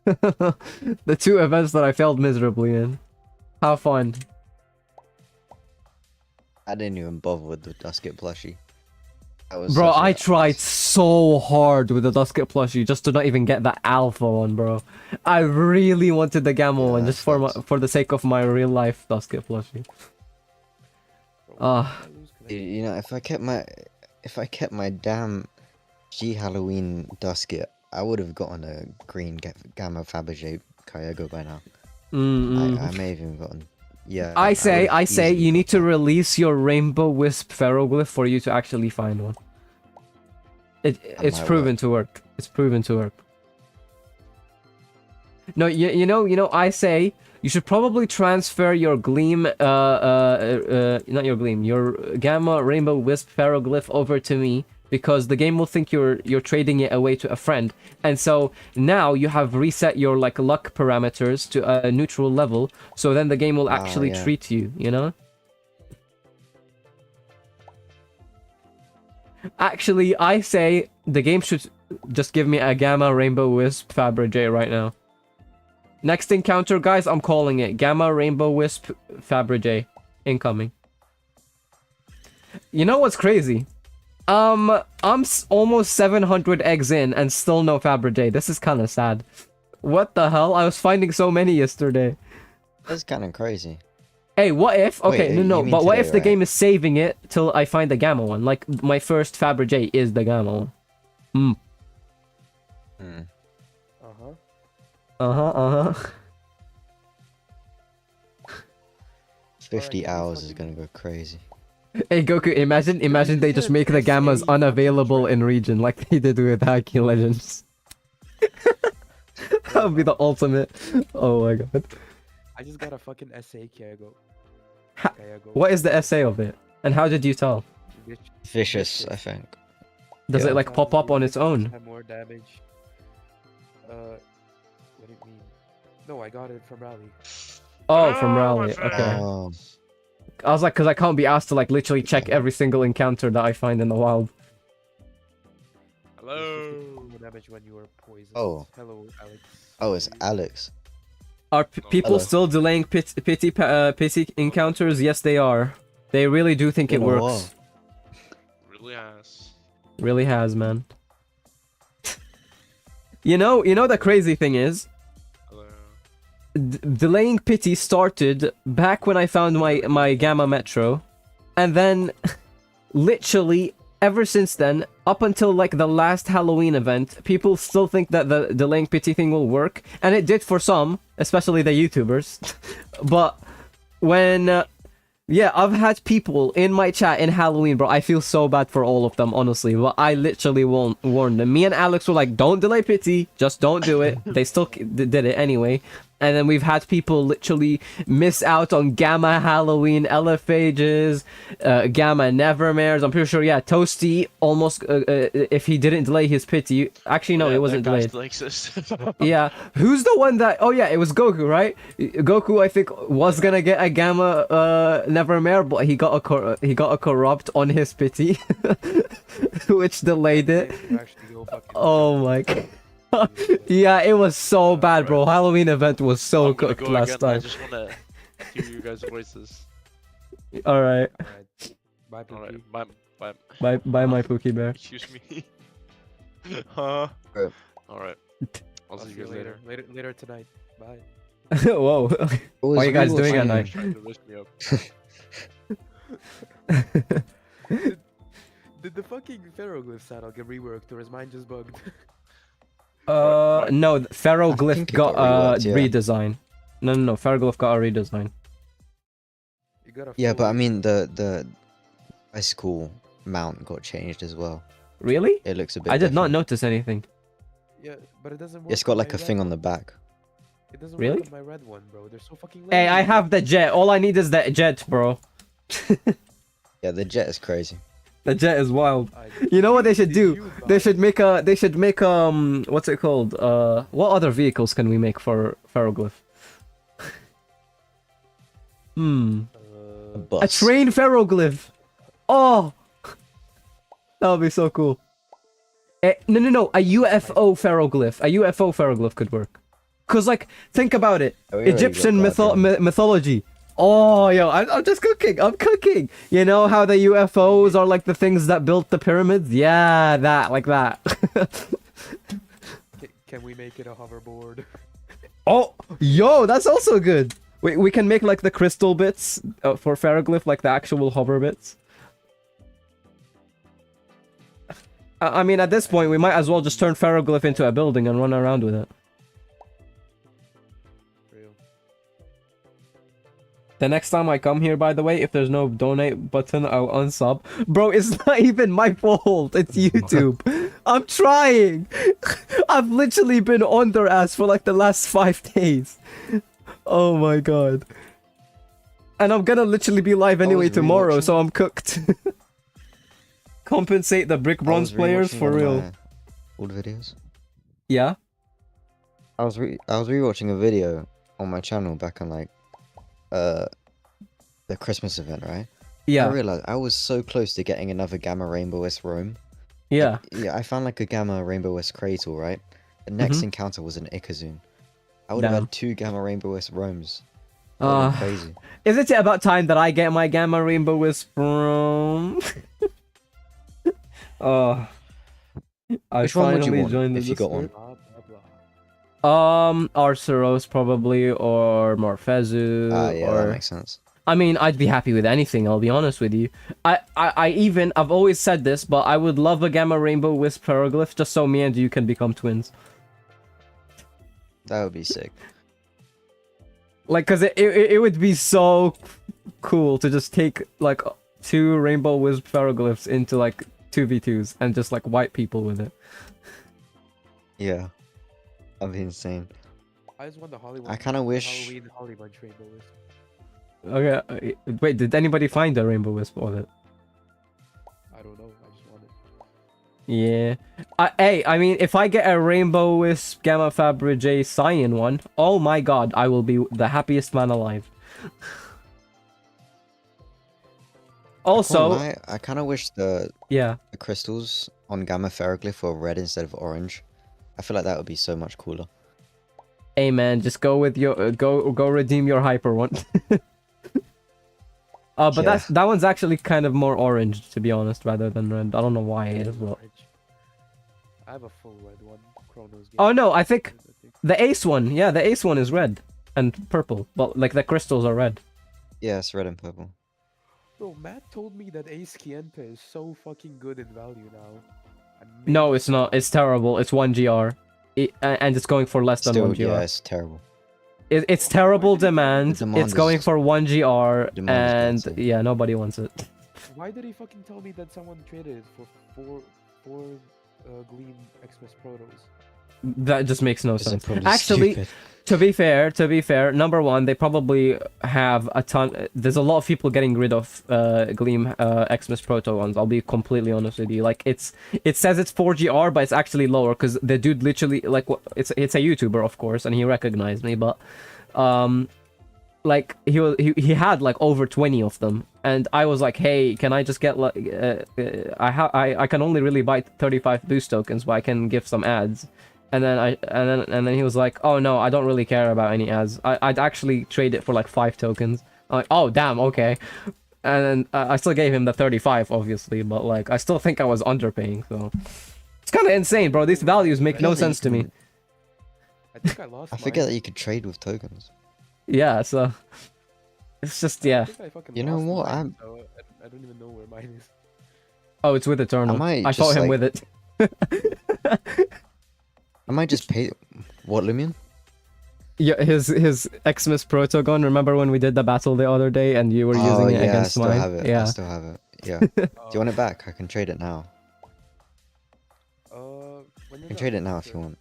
The two events that I failed miserably in. Have fun. I didn't even bother with the Dusket plushie. Bro, I tried so hard with the Dusket plushie just to not even get the alpha one, bro. I really wanted the Gamma one just for the sake of my real life Dusket plushie. You know, if I kept my damn G Halloween Dusket, I would have gotten a green Gamma Fabergé KYEGGO by now. I may have even gotten. Yeah. I say you need to release your Rainbow Wisp Ferroglyph for you to actually find one. It's proven to work. It's proven to work. No, you know, I say you should probably transfer your Gleam, not your Gleam, your Gamma Rainbow Wisp Ferroglyph over to me, because the game will think you're trading it away to a friend, and so now you have reset your like luck parameters to a neutral level, so then the game will actually treat you, you know? Actually, I say the game should just give me a Gamma Rainbow Wisp Fabergé right now. Next encounter, guys, I'm calling it. Gamma Rainbow Wisp Fabergé. Incoming. You know what's crazy? I'm almost 700 eggs in and still no Fabergé. This is kind of sad. What the hell? I was finding so many yesterday. That's kind of crazy. Hey, what if... Okay, no, but what if the game is saving it till I find the Gamma one? Like, my first Fabergé is the Gamma one. 50 can you hours is fucking- gonna go crazy. Hey Goku, imagine they just make the gammas unavailable in region like they did with Haki Legends. That would be the ultimate. Oh my god. I just got a fucking essay, KYEGGO. Ha- KYEGGO. What is the essay of it? And how did you tell? Vicious, I think. Does Yeah. it like pop up on its own? Have more damage. What do you mean? No, I got it from Rally. Oh, from Oh, Rally. my friend. Okay. Oh, I was like, because I can't be asked to like literally check every single encounter that I find in the wild. Hello. More damage when you are poisoned. Oh. Hello, Alex. oh, it's Alex. Are people Hello. still delaying pity encounters? Yes, they are. They really do think it Been a works. Really has. Really has, man. You know the crazy thing is, Hello. delaying pity started back when I found my Gamma Metro, and then literally ever since then, up until like the last Halloween event, people still think that the delaying pity thing will work, and it did for some, especially the YouTubers. But when yeah, I've had people in my chat in Halloween, bro. I feel so bad for all of them, honestly. But I literally warned them. Me and Alex were like, don't delay pity. Just don't do it. They still did it anyway. And then we've had people literally miss out on Gamma Halloween Eliphages, Gamma Nevermares. I'm pretty sure, yeah, Toasty almost, if he didn't delay his pity. Actually, no, Yeah, it wasn't that guy delayed. still exists. Yeah, who's the one that? Oh yeah, it was Goku, right? Goku, I think, was gonna get a Gamma Nevermare, but he got a corrupt on his pity, which delayed it. You actually go fucking Oh my god. Yeah, it was so bad, bro. Halloween event was so I'm gonna cooked go last again. I time. just wanna hear you guys' voices. All right, Alright. Bye, Pookie. Alright, bye. bye, my Pookie Bear. Excuse me. Huh? Bro. Alright. I'll see you guys later. Later tonight. Bye. Whoa. What are you guys doing at night? Trying to wish me up. Did the fucking Ferroglyph saddle get reworked, or is mine just bugged? No, Ferroglyph think it got got a reworked, yeah. redesign. No, Ferroglyph got a redesign. You got a Yeah, but I full- mean the bicycle mount got changed as well. Really? It looks a bit. I did not different. notice anything. Yeah, but it doesn't work. It's got on like my a thing red on the one. back. It doesn't Really? work on my red one, bro. They're so fucking Hey, I lazy. have the jet. All I need is that jet, bro. Yeah, the jet is crazy. The jet is wild. I- You know what they should Did do? you They buy- should make what's it called? What other vehicles can we make for Ferroglyph? A Uh, bus. A train Ferroglyph. Oh, that would be so cool. No, a UFO Ferroglyph. A UFO Ferroglyph could work. Cause like, think about it. Oh, we already Egyptian got that, mythology. Oh, yo, I'm just cooking. I'm cooking. You know how the UFOs are like the things that built the pyramids? Yeah, like that. can we make it a hoverboard? Oh, yo, that's also good. We can make like the crystal bits for Ferroglyph, like the actual hover bits. I mean, at this point, we might as well just turn Ferroglyph into a building and run around with it. Real. The next time I come here, by the way, if there's no donate button, I'll unsub. Bro, it's not even my fault. It's YouTube. I'm trying. I've literally been on their ass for like the last 5 days. Oh my god. And I'm gonna literally be live anyway was tomorrow, rewatching- so I'm cooked. Compensate the brick bronze players for real. Old videos. Yeah? I was rewatching a video on my channel back on like the Christmas event, right? I Yeah. realized I was so close to getting another Gamma Rainbow S Rome. Yeah. Yeah, I found like a Gamma Rainbow S Cradle, right? The next encounter was an Ikazune. I would have Damn. had 2 Gamma Rainbow S Romes. That would've been crazy. Isn't it about time that I get my Gamma Rainbow Wisp from? Oh. I Which one would you finally want joined the if you got one? Discord. Blah, blah, blah. Arceros probably, or Morphezu, Ah, yeah, or... that makes sense. I mean, I'd be happy with anything, I'll be honest with you. I've always said this, but I would love a Gamma Rainbow Wisp Ferroglyph just so me and you can become twins. That would be sick. Like, cause it would be so cool to just take like 2 rainbow wisp ferroglyphs into like 2v2s and just like wipe people with it. Yeah. That'd be insane. I just want the Hollywood. I kind of wish. Halloween Holly Bunch rainbow wisp. Okay, wait, did anybody find a rainbow wisp of it? I don't know. I just want it. Yeah. I mean, if I get a rainbow wisp Gamma Fabergé cyan one, oh my god, I will be the happiest man alive. Also, I kind of wish the crystals on Gamma Ferroglyph were red instead of orange. I feel like that would be so much cooler. Hey man, just go with your go redeem your hyper one. But that one's actually kind of more orange, to be honest, rather than red. I don't know why it is, but I have a full red one. Chrono's game. oh no, I think the ace one, yeah, the ace one is red and purple, but like the crystals are red. Yeah, it's red and purple. Bro, Matt told me that Ace Kienta is so fucking good in value now. No, it's not. It's terrible. It's 1 GR. And it's going for less than 1 GR. Yeah, it's terrible. It's terrible demand. It's going for 1 GR, and yeah, nobody wants it. Why did he fucking tell me that someone traded it for four Gleam Xmas Protos? That just makes no sense. Probably Actually, stupid. to be fair, number one, they probably have a ton. There's a lot of people getting rid of Gleam Xmas Proto ones. I'll be completely honest with you. Like it says it's 4GR, but it's actually lower because the dude literally like it's a YouTuber, of course, and he recognized me, but like he had like over 20 of them, and I was like, hey, can I just get like I can only really buy 35 boost tokens, but I can give some ads. And then he was like, oh no, I don't really care about any ads. I'd actually trade it for like 5 tokens. I'm like, oh damn, okay. And then I still gave him the 35, obviously, but like I still think I was underpaying. So it's kind of insane, bro. These values make no sense to me. I think I lost. I forget that you could trade with tokens. Yeah, so it's just yeah. You know what? I don't even know where mine is. Oh, it's with Eternal. I fought him with it. I might just pay. What, Loomian? Yeah, his Xmas Protogon. Remember when we did the battle the other day and you were using it against mine? I still have it. Yeah. Do you want it back? I can trade it now. I can trade it now if you want.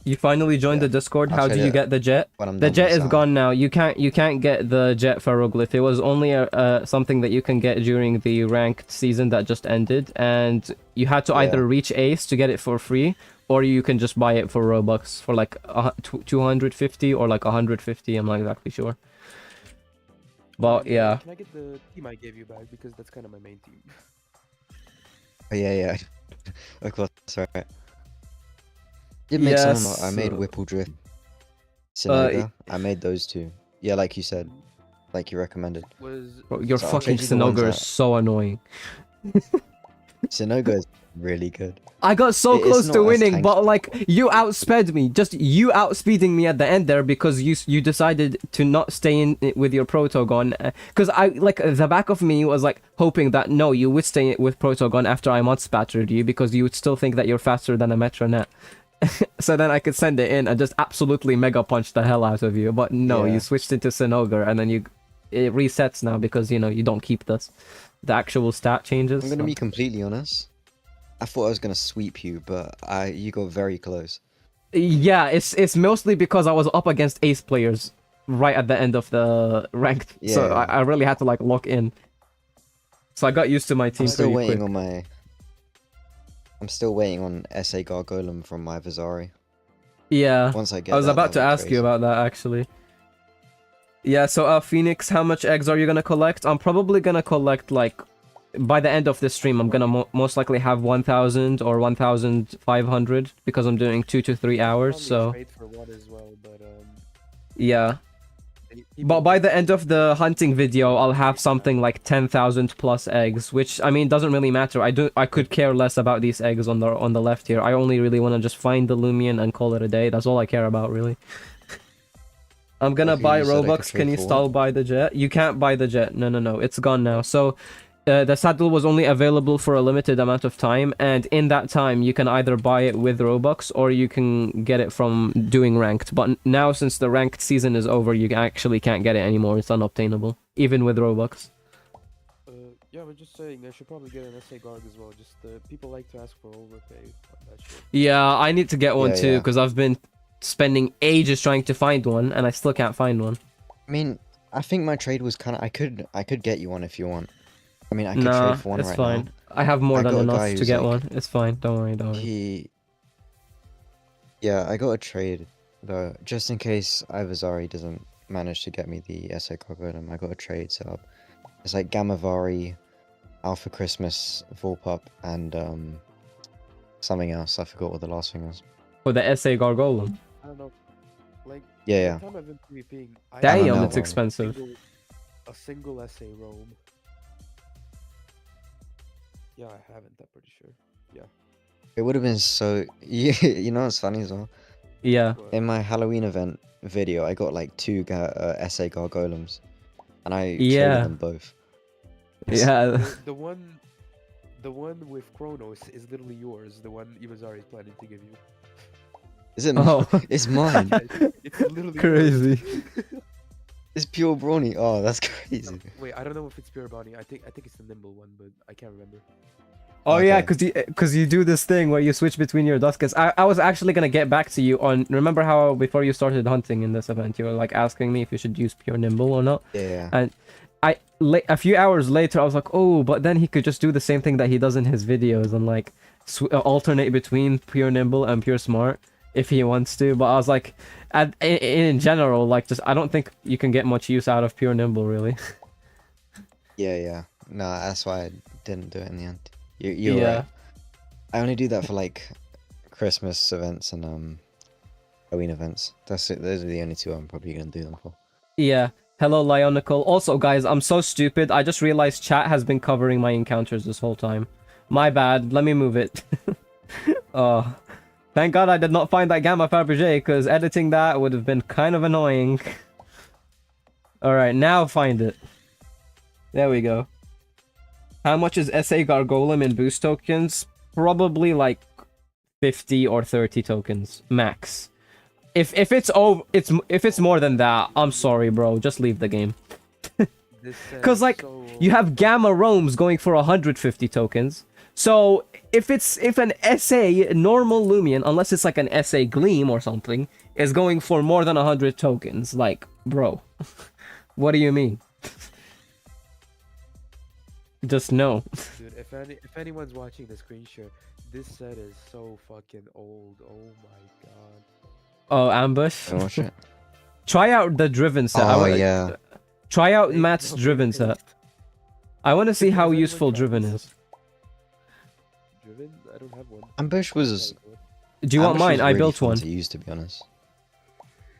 You finally joined the Discord. How do you get the jet? The jet is gone now. You can't get the jet ferroglyph. It was only something that you can get during the ranked season that just ended, and you had to either reach ace to get it for free, or you can just buy it for Robux for like 250 or like 150. I'm not exactly sure. But yeah. Can I get the team I gave you back, because that's kind of my main team. Oh yeah. Of course, that's right. Did make some. I made Whipple Drift, Sinoga. I made those two. Yeah, like you said, like you recommended. Bro, your fucking Sinoga is so annoying. Sinoga is really good. I got so close to winning, but like you outsped me. Just you outspeeding me at the end there because you decided to not stay in with your Protogon. Because I like the back of me was like hoping that no, you would stay with Protogon after I mod spattered you because you would still think that you're faster than a Metronet. So then I could send it in and just absolutely mega punch the hell out of you. But no, you switched into Sinoga, and then it resets now because you don't keep the actual stat changes. I'm gonna be completely honest. I thought I was gonna sweep you, but you got very close. Yeah, it's mostly because I was up against ace players right at the end of the ranked, so I really had to like lock in. So I got used to my team. I'm still waiting on SA Gargolem from my Vizari. Yeah. Once I get I was about to ask you about that actually. Yeah, so Phoenix, how much eggs are you gonna collect? I'm probably gonna collect like by the end of this stream. I'm gonna most likely have 1,000 or 1,500 because I'm doing 2 to 3 hours. So yeah. But by the end of the hunting video, I'll have something like 10,000 plus eggs, which I mean doesn't really matter. I could care less about these eggs on the left here. I only really want to just find the Loomian and call it a day. That's all I care about, really. I'm gonna buy Robux. Can you still buy the jet? You can't buy the jet. No. It's gone now. So The saddle was only available for a limited amount of time, and in that time you can either buy it with Robux or you can get it from doing ranked. But now, since the ranked season is over, you actually can't get it anymore. It's unobtainable, even with Robux. Yeah, we're just saying they should probably get an SA guard as well. Just people like to ask for overpay on that shit. Yeah, I need to get one Yeah, too, yeah. because I've been spending ages trying to find one, and I still can't find one. I mean, I think my trade was kind of. I could get you one if you want. I mean, I could Nah, trade for one it's right fine. now. I have more I than got a enough guy to who's get like- one. It's fine. Don't worry, don't worry. Yeah, I got a trade though, just in case Ivazari doesn't manage to get me the SA Crocodile. I got a trade set up. It's like Gamavari, Alpha Christmas, Volpup, and something else. I forgot what the last thing was. For the SA Gargolem. I don't know. Like, Yeah, the time I've been PvPing, I Damn, know, it's bro. expensive. A single SA roam. Yeah, I haven't. I'm pretty sure. It would have been so. You know what's funny as well? Yeah. But In my Halloween event video, I got like two SA Gargolems, and I Yeah. traded them both. Yeah. the one with Kronos is literally yours. The one Iwazari is planning to give you. Is it? Oh. It's mine. It's literally yours. Crazy. It's pure brawny. Oh, that's crazy. Wait, I don't know if it's pure Bonnie. I think it's the nimble one, but I can't remember. Oh yeah, Okay. cause you do this thing where you switch between your Duskets. I was actually gonna get back to you on. Remember how before you started hunting in this event, you were like asking me if you should use pure nimble or not. Yeah. And a few hours later, I was like, oh, but then he could just do the same thing that he does in his videos and like alternate between pure nimble and pure smart if he wants to. But I was like, in general, like just I don't think you can get much use out of pure nimble really. Yeah. No, that's why I didn't do it in the end. You're Yeah. right. I only do that for like Christmas events and Halloween events. That's it. Those are the only two I'm probably gonna do them for. Yeah. Hello, Lionical. Also, guys, I'm so stupid. I just realized chat has been covering my encounters this whole time. My bad. Let me move it. Oh. Thank God I did not find that Gamma Fabergé, because editing that would have been kind of annoying. Alright, now find it. There we go. How much is SA Gargolem in boost tokens? Probably like 50 or 30 tokens, max. If it's more than that, I'm sorry, bro. Just leave the game. This Cause like so... you have Gamma Roams going for 150 tokens. So if an SA normal Loomian, unless it's like an SA Gleam or something, is going for more than 100 tokens, like, bro, what do you mean? Just no. Dude, if anyone's watching the screen share, this set is so fucking old. Oh my god. Oh, ambush. Can I watch it? Try out the driven set. Oh yeah. Try out Wait, Matt's no, driven wait, set. I want to see how Does anyone useful try driven this? is. Driven? I don't have one. Ambush was. Do you want Ambush mine? was I really built fun one. to use, to be honest.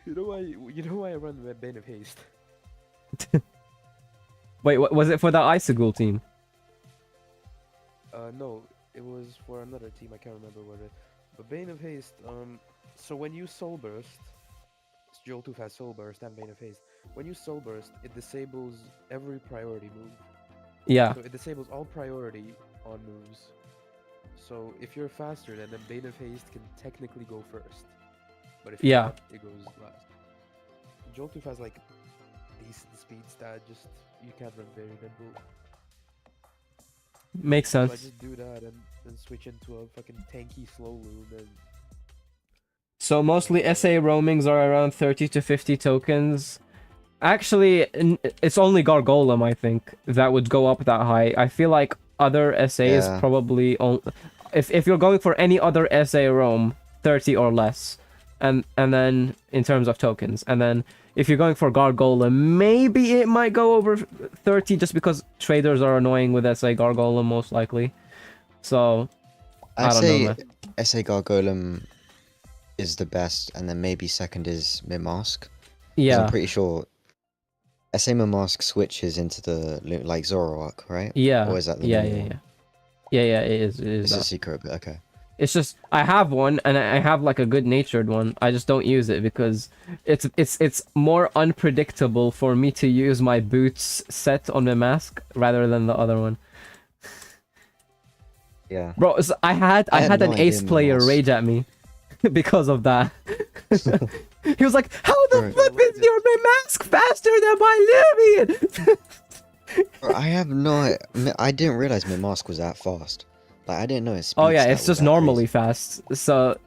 You know why I run the Bane of Haste? Wait, was it for the Isagul team? No, it was for another team. I can't remember what it. But Bane of Haste. So when you Soul Burst, Joltooth has Soul Burst and Bane of Haste. When you Soul Burst, it disables every priority move. Yeah. So it disables all priority on moves. So if you're faster, then Bane of Haste can technically go first. But if you're Yeah. not, it goes last. Joltooth has like decent speed stat, just you can't run very nimble. Makes So I sense. just do that and switch into a fucking tanky slow loom and So mostly SA roamings are around 30 to 50 tokens. Actually, it's only Gargolem, I think, that would go up that high. I feel like other SAs Yeah. probably... If you're going for any other SA roam, 30 or less. And then, in terms of tokens. And then, if you're going for Gargolem, maybe it might go over 30 just because traders are annoying with SA Gargolem, most likely. So, I I'd don't say know, SA Gargolem is the best, and then maybe second is Mimisk. 'Cause yeah. I'm pretty sure SA Mimisk switches into the like Zoroark, right? Yeah. Or is that the yeah, normal yeah, one? yeah. Yeah, it is. It is. It's that. a secret, but okay. It's just I have one and I have like a good-natured one. I just don't use it because it's more unpredictable for me to use my boots set on the mask rather than the other one. Yeah. Bro, so I had had no an idea ace player Mimoss- rage at me because of that. He was like, "How the Bro. flip is your mask faster than my Loomian?" Bro, I have no. I didn't realize my mask was that fast. Like I didn't know his speed Oh yeah, stat it's was just that normally crazy. fast. So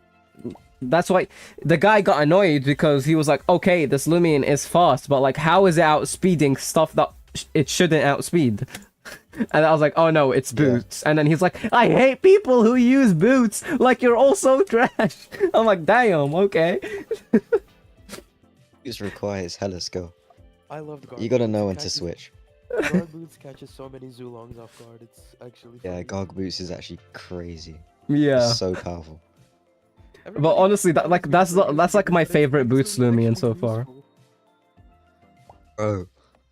that's why the guy got annoyed because he was like, "Okay, this Loomian is fast, but like, how is it outspeeding stuff that it shouldn't outspeed?" And I was like, "Oh no, it's Yeah. boots." And then he's like, "I hate people who use boots. Like you're all so trash." I'm like, "Damn, okay." Boots requires hella skill. I love the guard. You gotta boots. know It when to catches- switch. Guard boots catches so many Zulongs off guard. It's actually Yeah, funny. Garg Boots is actually crazy. Yeah. It's so powerful. But Everybody honestly, that like uses that's boots that's for like my using it, but it's favorite boots actually Loomian so far. useful. Bro,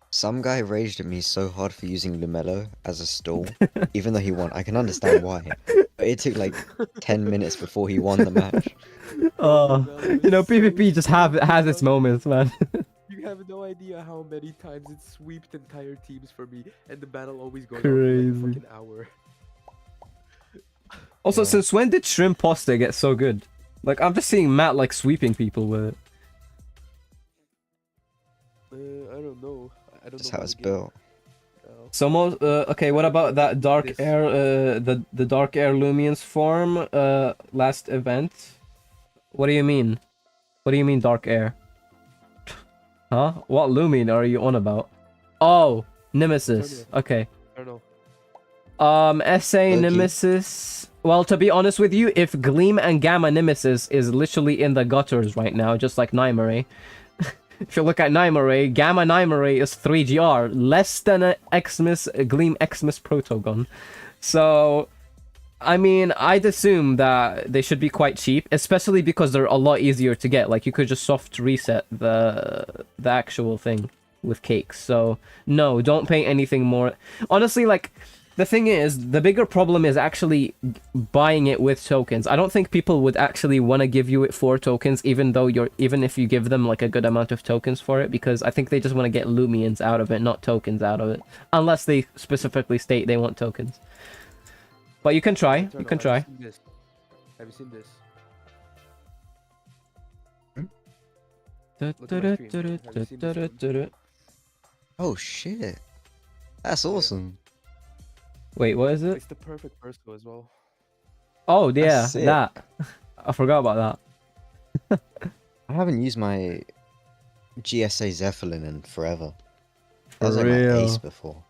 some guy raged at me so hard for using Lumello as a stall, even though he won. I can understand why. But it took like 10 minutes before he won the match. You know, PvP just has its moments, man. You have no idea how many times it sweeped entire teams for me, and the battle always goes on for like a Crazy. fucking hour. Also, Yeah. since when did Shrimp Pasta get so good? Like, I'm just seeing Matt like sweeping people with it. I don't know. I don't That's know how about it's the game. built. No. So most okay, what about that Dark This- Air the Dark Air Lumians form last event? What do you mean? What do you mean Dark Air? Huh? What Lumian are you on about? Oh, Nemesis. Okay. I don't know. SA Loki. Nemesis. Well, to be honest with you, if Gleam and Gamma Nemesis is literally in the gutters right now, just like Nymare. If you look at Nymare, Gamma Nymare is 3GR, less than a Xmas Gleam Xmas Protogon. So, I mean, I'd assume that they should be quite cheap, especially because they're a lot easier to get. Like, you could just soft reset the actual thing with cakes. So, no, don't pay anything more. Honestly, like, the thing is, the bigger problem is actually buying it with tokens. I don't think people would actually want to give you it for tokens, even if you give them like a good amount of tokens for it, because I think they just want to get Lumians out of it, not tokens out of it, unless they specifically state they want tokens. But you can try. You can try. Have you seen this? Look at my screen. Have you seen this one? Oh shit. That's awesome. Wait, what is it? It's the perfect Perso as well. Oh yeah, sick. that. I forgot about that. I haven't used my GSA Zeppelin in forever. For That was like my real. ace before.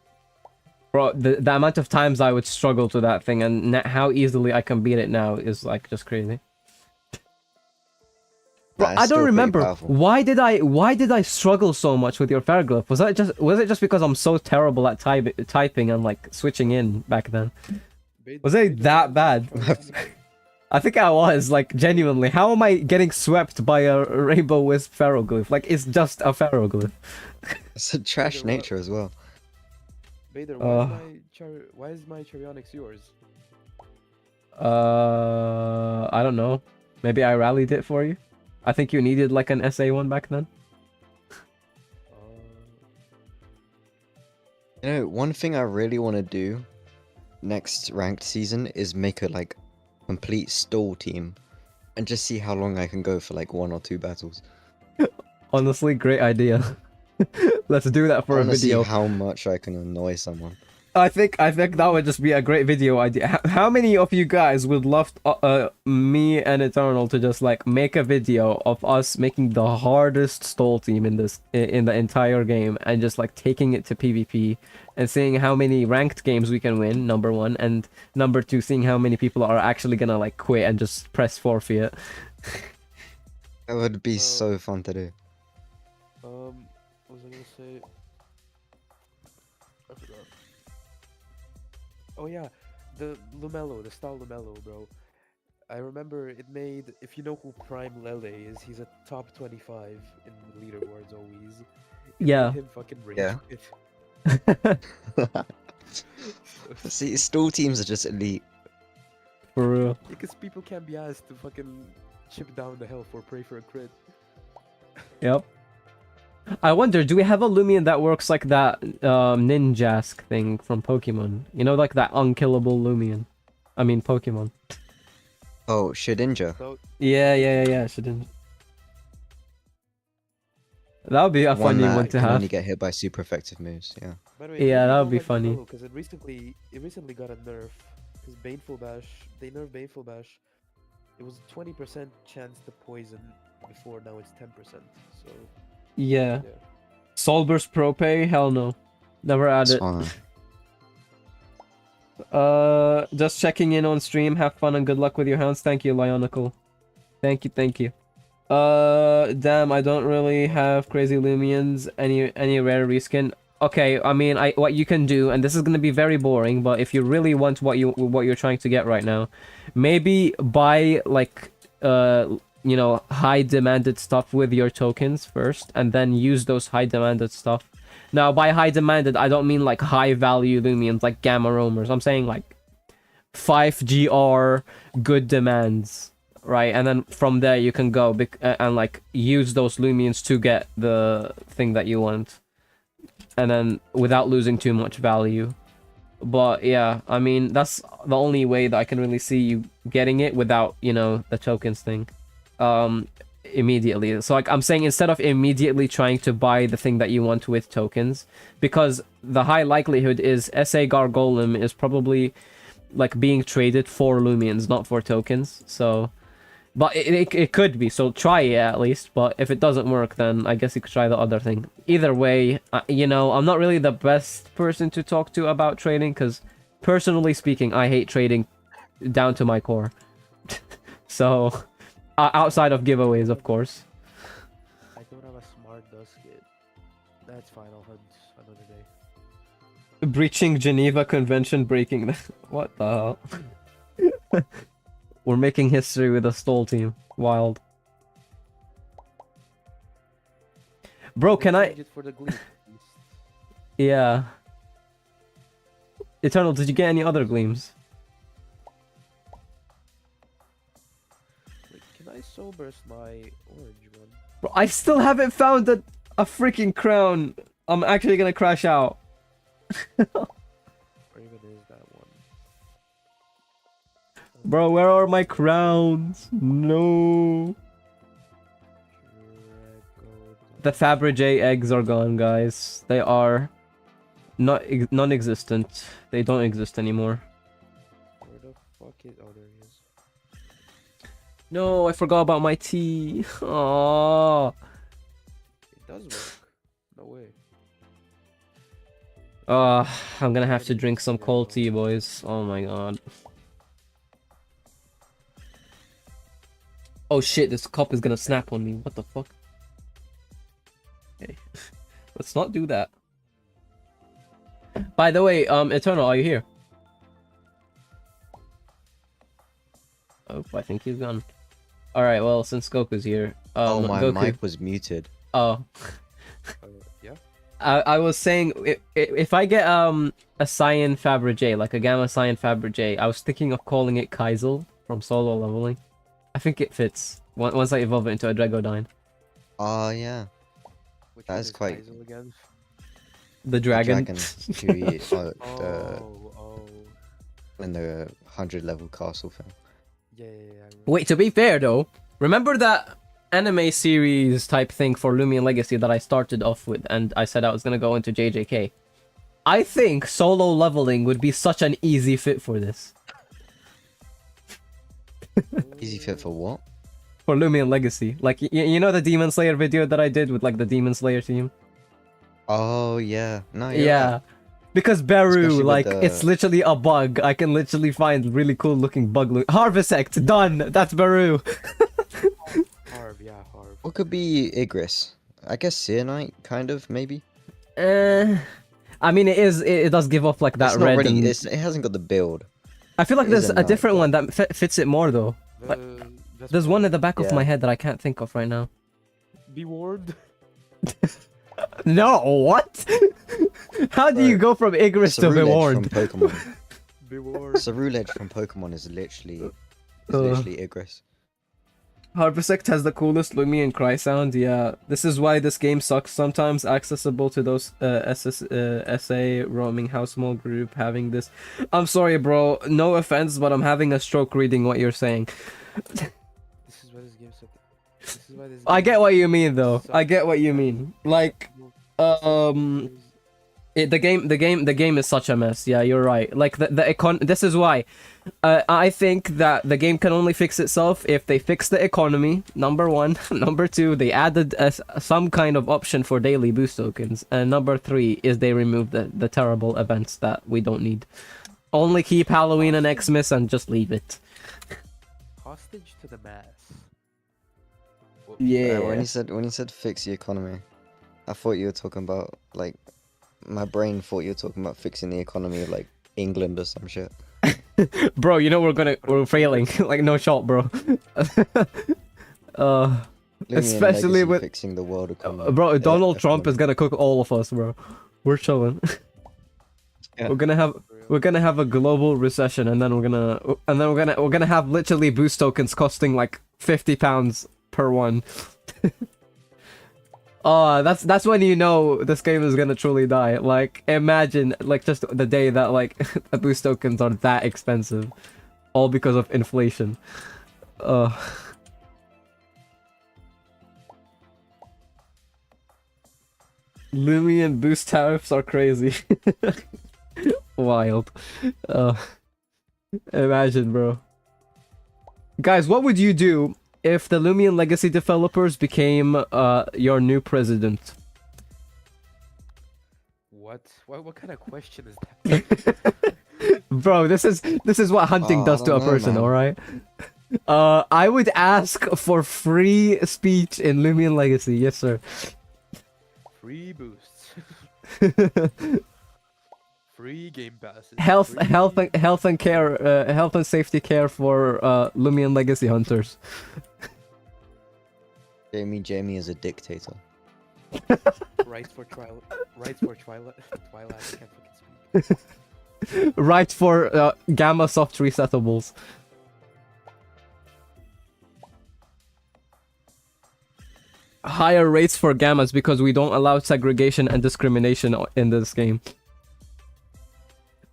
Bro, the amount of times I would struggle to that thing and how easily I can beat it now is like just crazy. Bro, Nah, it's I still don't pretty remember powerful. why did I struggle so much with your Ferglyph? Was it just because I'm so terrible at typing and like switching in back then? Was it that bad? I think I was like genuinely. How am I getting swept by a Rainbow Wisp Ferroglyph? Like it's just a Ferroglyph. It's a trash Wonder what- nature as well. Vader, why is my Charionyx yours? I don't know. Maybe I rallied it for you. I think you needed like an SA one back then. You know, one thing I really want to do next ranked season is make a like complete stall team and just see how long I can go for like 1 or 2 battles. Honestly, great idea. Let's do that I for a want to see video. how much I can annoy someone. I think that would just be a great video idea. How many of you guys would love me and Eternal to just like make a video of us making the hardest stall team in the entire game and just like taking it to PvP and seeing how many ranked games we can win, number one, and number two, seeing how many people are actually gonna like quit and just press forfeit. That would be so fun to do. What was I gonna say? I forgot. Oh yeah, the Lumello, the style Lumello, bro. I remember it made. If you know who Prime Lele is, he's a top 25 in the leaderboards always. It made Yeah. him fucking rage Yeah. quit. See, stall teams are just elite. For real. Because people can't be asked to fucking chip down the hill for pray for a crit. Yep. I wonder, do we have a Lumian that works like that Ninjask thing from Pokemon? You know, like that unkillable Lumian. I mean Pokemon. Oh, Shedinja. So Yeah, Shouldn't. That would be a One funny that one to can have. only get hit by super effective moves. Yeah. by the way, Yeah, maybe that would don't be like funny. because it recently got a nerf. Because Baneful Bash, they nerfed Baneful Bash. It was 20% chance to poison before, now it's 10%. So Yeah. yeah. Soul Burst Pro Pay? Hell no. Never That's added. fine. Just checking in on stream. Have fun and good luck with your hounds. Thank you, Lionical. Thank you. Damn, I don't really have crazy Loomians. Any rare reskin? Okay, I mean, what you can do, and this is gonna be very boring, but if you really want what you're trying to get right now, maybe buy like you know, high demanded stuff with your tokens first, and then use those high demanded stuff. Now, by high demanded, I don't mean like high value Loomians like Gamma Roamers. I'm saying like 5 GR good demands, right? And then from there you can go and like use those Loomians to get the thing that you want, and then without losing too much value. But yeah, I mean, that's the only way that I can really see you getting it without, you know, the tokens thing immediately. So like I'm saying, instead of immediately trying to buy the thing that you want with tokens, because the high likelihood is SA Gargolem is probably like being traded for Loomians, not for tokens. So but it could be, so try it at least. But if it doesn't work, then I guess you could try the other thing. Either way, you know, I'm not really the best person to talk to about trading, because personally speaking, I hate trading down to my core. So outside of giveaways, of course. I don't have a smart dust kit. That's fine, I'll hunt another day. Breaching Geneva Convention, breaking what the hell? We're making history with a stall team. Wild. Bro, can I... Change it for the gleam, at least. Yeah. Eternal, did you get any other gleams? Wait, can I soul burst my orange one? Bro, I still haven't found a freaking crown. I'm actually gonna crash out. Or even is that one? Bro, where are my crowns? No. The Fabergé eggs are gone, guys. They are not non-existent. They don't exist anymore. Where the fuck is... Oh, there he is. No, I forgot about my tea. Oh. It does work. No way. I'm gonna have to drink some cold tea, boys. Oh my god. Oh shit, this cup is gonna snap on me. What the fuck? Okay. Let's not do that. By the way, Eternal, are you here? Oh, I think he's gone. Alright, well, since Goku's here... Oh, my Goku... mic was muted. Oh. Yeah? I was saying, if I get a Cyan Fabergé, like a Gamma Cyan Fabergé, I was thinking of calling it Kaizel from solo leveling. I think it fits once I evolve it into a Dragodyne. Oh, yeah. Which That one is quite- Kaizel again? The dragon. Who you, Oh. in the 100 level castle thing. Yeah, I remember. Wait, to be fair though, remember that anime series type thing for Loomian Legacy that I started off with, and I said I was gonna go into JJK? I think solo leveling would be such an easy fit for this. Easy fit for what? For Loomian Legacy. Like, you know the Demon Slayer video that I did with like the Demon Slayer team? Oh, yeah. No, you're Yeah. right. Because Baru, Especially with like, the- it's literally a bug. I can literally find really cool looking bug Harvesect, done! That's Baru! Harv, yeah, Harv. What could be Igris? I guess Searnite, kind of, maybe? I mean, it does give off like that It's not red really, and... it hasn't got the build. I feel like it there's isn't a that, different but- one that fits it more though. Like, There's one in the back of Yeah. my head that I can't think of right now. Be warned. No, what? How do you Right. go from Igris to be Ceruledge warned? from Pokemon. Be warned. Ceruledge from Pokemon is literally Uh. Igris. Harvesect has the coolest Loomian cry sound. Yeah, this is why this game sucks sometimes. Accessible to those SA roaming house small group having this. I'm sorry, bro. No offense, but I'm having a stroke reading what you're saying. This is why this game sucks. This is why this. I get what you mean, though. I sucks. get what you mean. Like, the game is such a mess. Yeah, you're right. Like this is why I think that the game can only fix itself if they fix the economy. Number one. Number two, they added some kind of option for daily boost tokens, and number three is they removed the terrible events that we don't need. Only keep Halloween and Xmas and just leave it. Hostage to the mass. Yeah. When you said fix the economy, I thought you were talking about like. My brain thought you were talking about fixing the economy of like England or some shit. Bro, you know we're failing. Like no shot, bro. Especially with fixing the world economy. bro, Donald Trump is gonna cook all of us, bro. We're chilling. Yeah. We're gonna have a global recession, and then we're gonna have literally boost tokens costing like £50 per one. That's when you know this game is gonna truly die. Like, imagine, like, just the day that, like, the boost tokens are that expensive. All because of inflation. Loomian boost tariffs are crazy. Wild. Imagine, bro. Guys, what would you do if the Loomian Legacy developers became your new president? What kind of question is that? Bro, this is what hunting does to a person, alright? I would ask for free speech in Loomian Legacy, yes sir. Free boosts. Free game passes. Health free... health and care health and safety care for Loomian Legacy hunters. Jamie is a dictator. Rights for Twilight. Twilight. I can't fucking speak. Right for Gamma soft resetables. Higher rates for gammas because we don't allow segregation and discrimination in this game.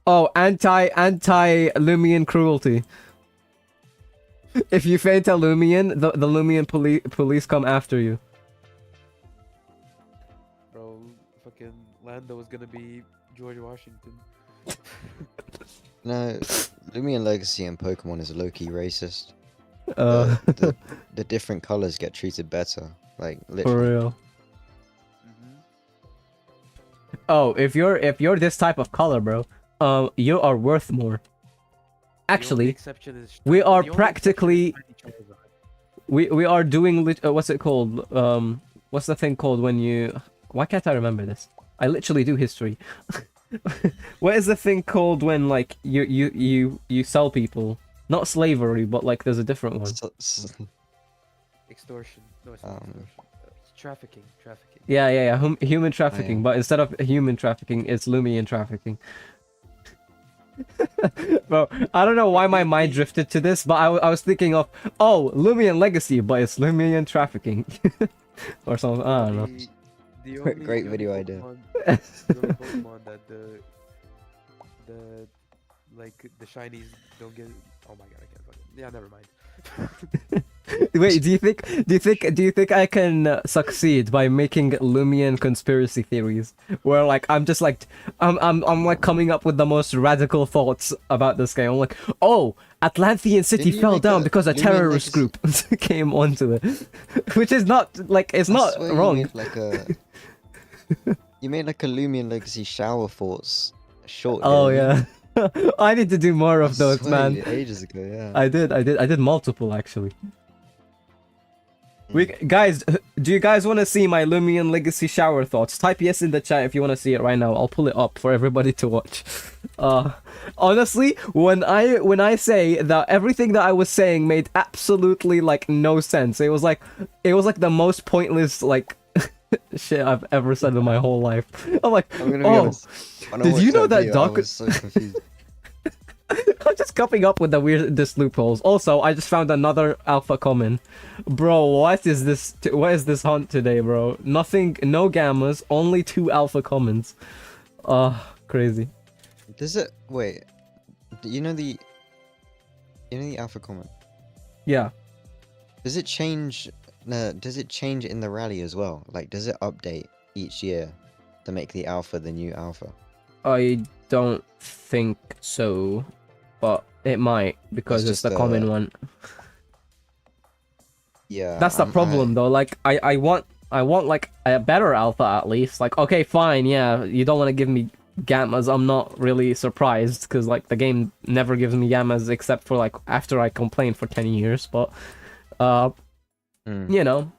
Oh, anti Loomian cruelty. If you faint a Loomian, the Loomian police come after you. Bro, fucking Lando was gonna be George Washington. No, Loomian Legacy and Pokemon is low-key racist. The different colors get treated better, like literally. For real. Oh, if you're this type of color, bro, you are worth more. Actually, we are practically we are doing what's it called? What's the thing called when you? Why can't I remember this? I literally do history. What is the thing called when like you sell people? Not slavery, but like there's a different one. Extortion. No, it's not extortion. It's trafficking. Yeah. Human trafficking, but instead of human trafficking, it's Loomian trafficking. Bro, I don't know why my mind drifted to this, but I was thinking of, oh, Loomian Legacy, but it's Loomian trafficking. Or something, I don't know. Great video idea. The only Pokemon that the shinies don't get. Oh my god, I can't fucking. Yeah, never mind. Wait, do you think I can succeed by making Loomian conspiracy theories where like I'm like coming up with the most radical thoughts about this game? I'm like, oh, Atlantean City fell down because a terrorist group came onto it, which is not like it's not wrong. You made like a Loomian Legacy shower thoughts short. Oh yeah. I need to do more of those, man. Ages ago, yeah. I did multiple actually. Guys, do you guys want to see my Loomian Legacy shower thoughts? Type yes in the chat if you want to see it right now. I'll pull it up for everybody to watch. Honestly, when I say that everything that I was saying made absolutely like no sense. It was like the most pointless like shit I've ever said in my whole life. I'm like, oh, did you know that Doc? I was so confused. I'm just coming up with the weirdest loopholes. Also, I just found another alpha common. Bro, what is this? What is this hunt today, bro? Nothing, no gammas, only 2 alpha commons. Crazy. Does it wait? You know the alpha common? Yeah. Does it change? Does it change in the rally as well? Like, does it update each year to make the alpha the new alpha? I don't think so, but it might because it's the common one. Yeah. That's the problem though. Like I want like a better alpha at least. Like okay, fine, yeah, you don't want to give me gammas. I'm not really surprised because like the game never gives me gammas except for like after I complain for 10 years. But you know.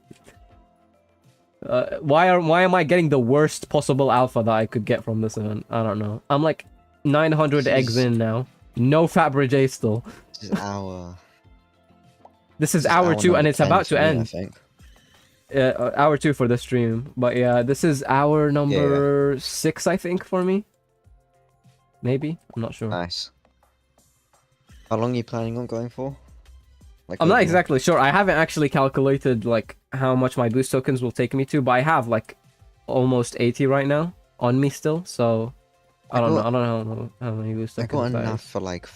Why am I getting the worst possible alpha that I could get from this event? I don't know. I'm like 900 eggs in now. No Fabergé still. This is our... This is hour 2 and it's about to end. I think. Hour 2 for the stream. But yeah, this is hour number 6, I think, for me. Maybe? I'm not sure. Nice. How long are you planning on going for? Like, I'm not exactly sure. I haven't actually calculated like how much my boost tokens will take me to, but I have like almost 80 right now on me still. So I don't know how many boost tokens. I got enough for like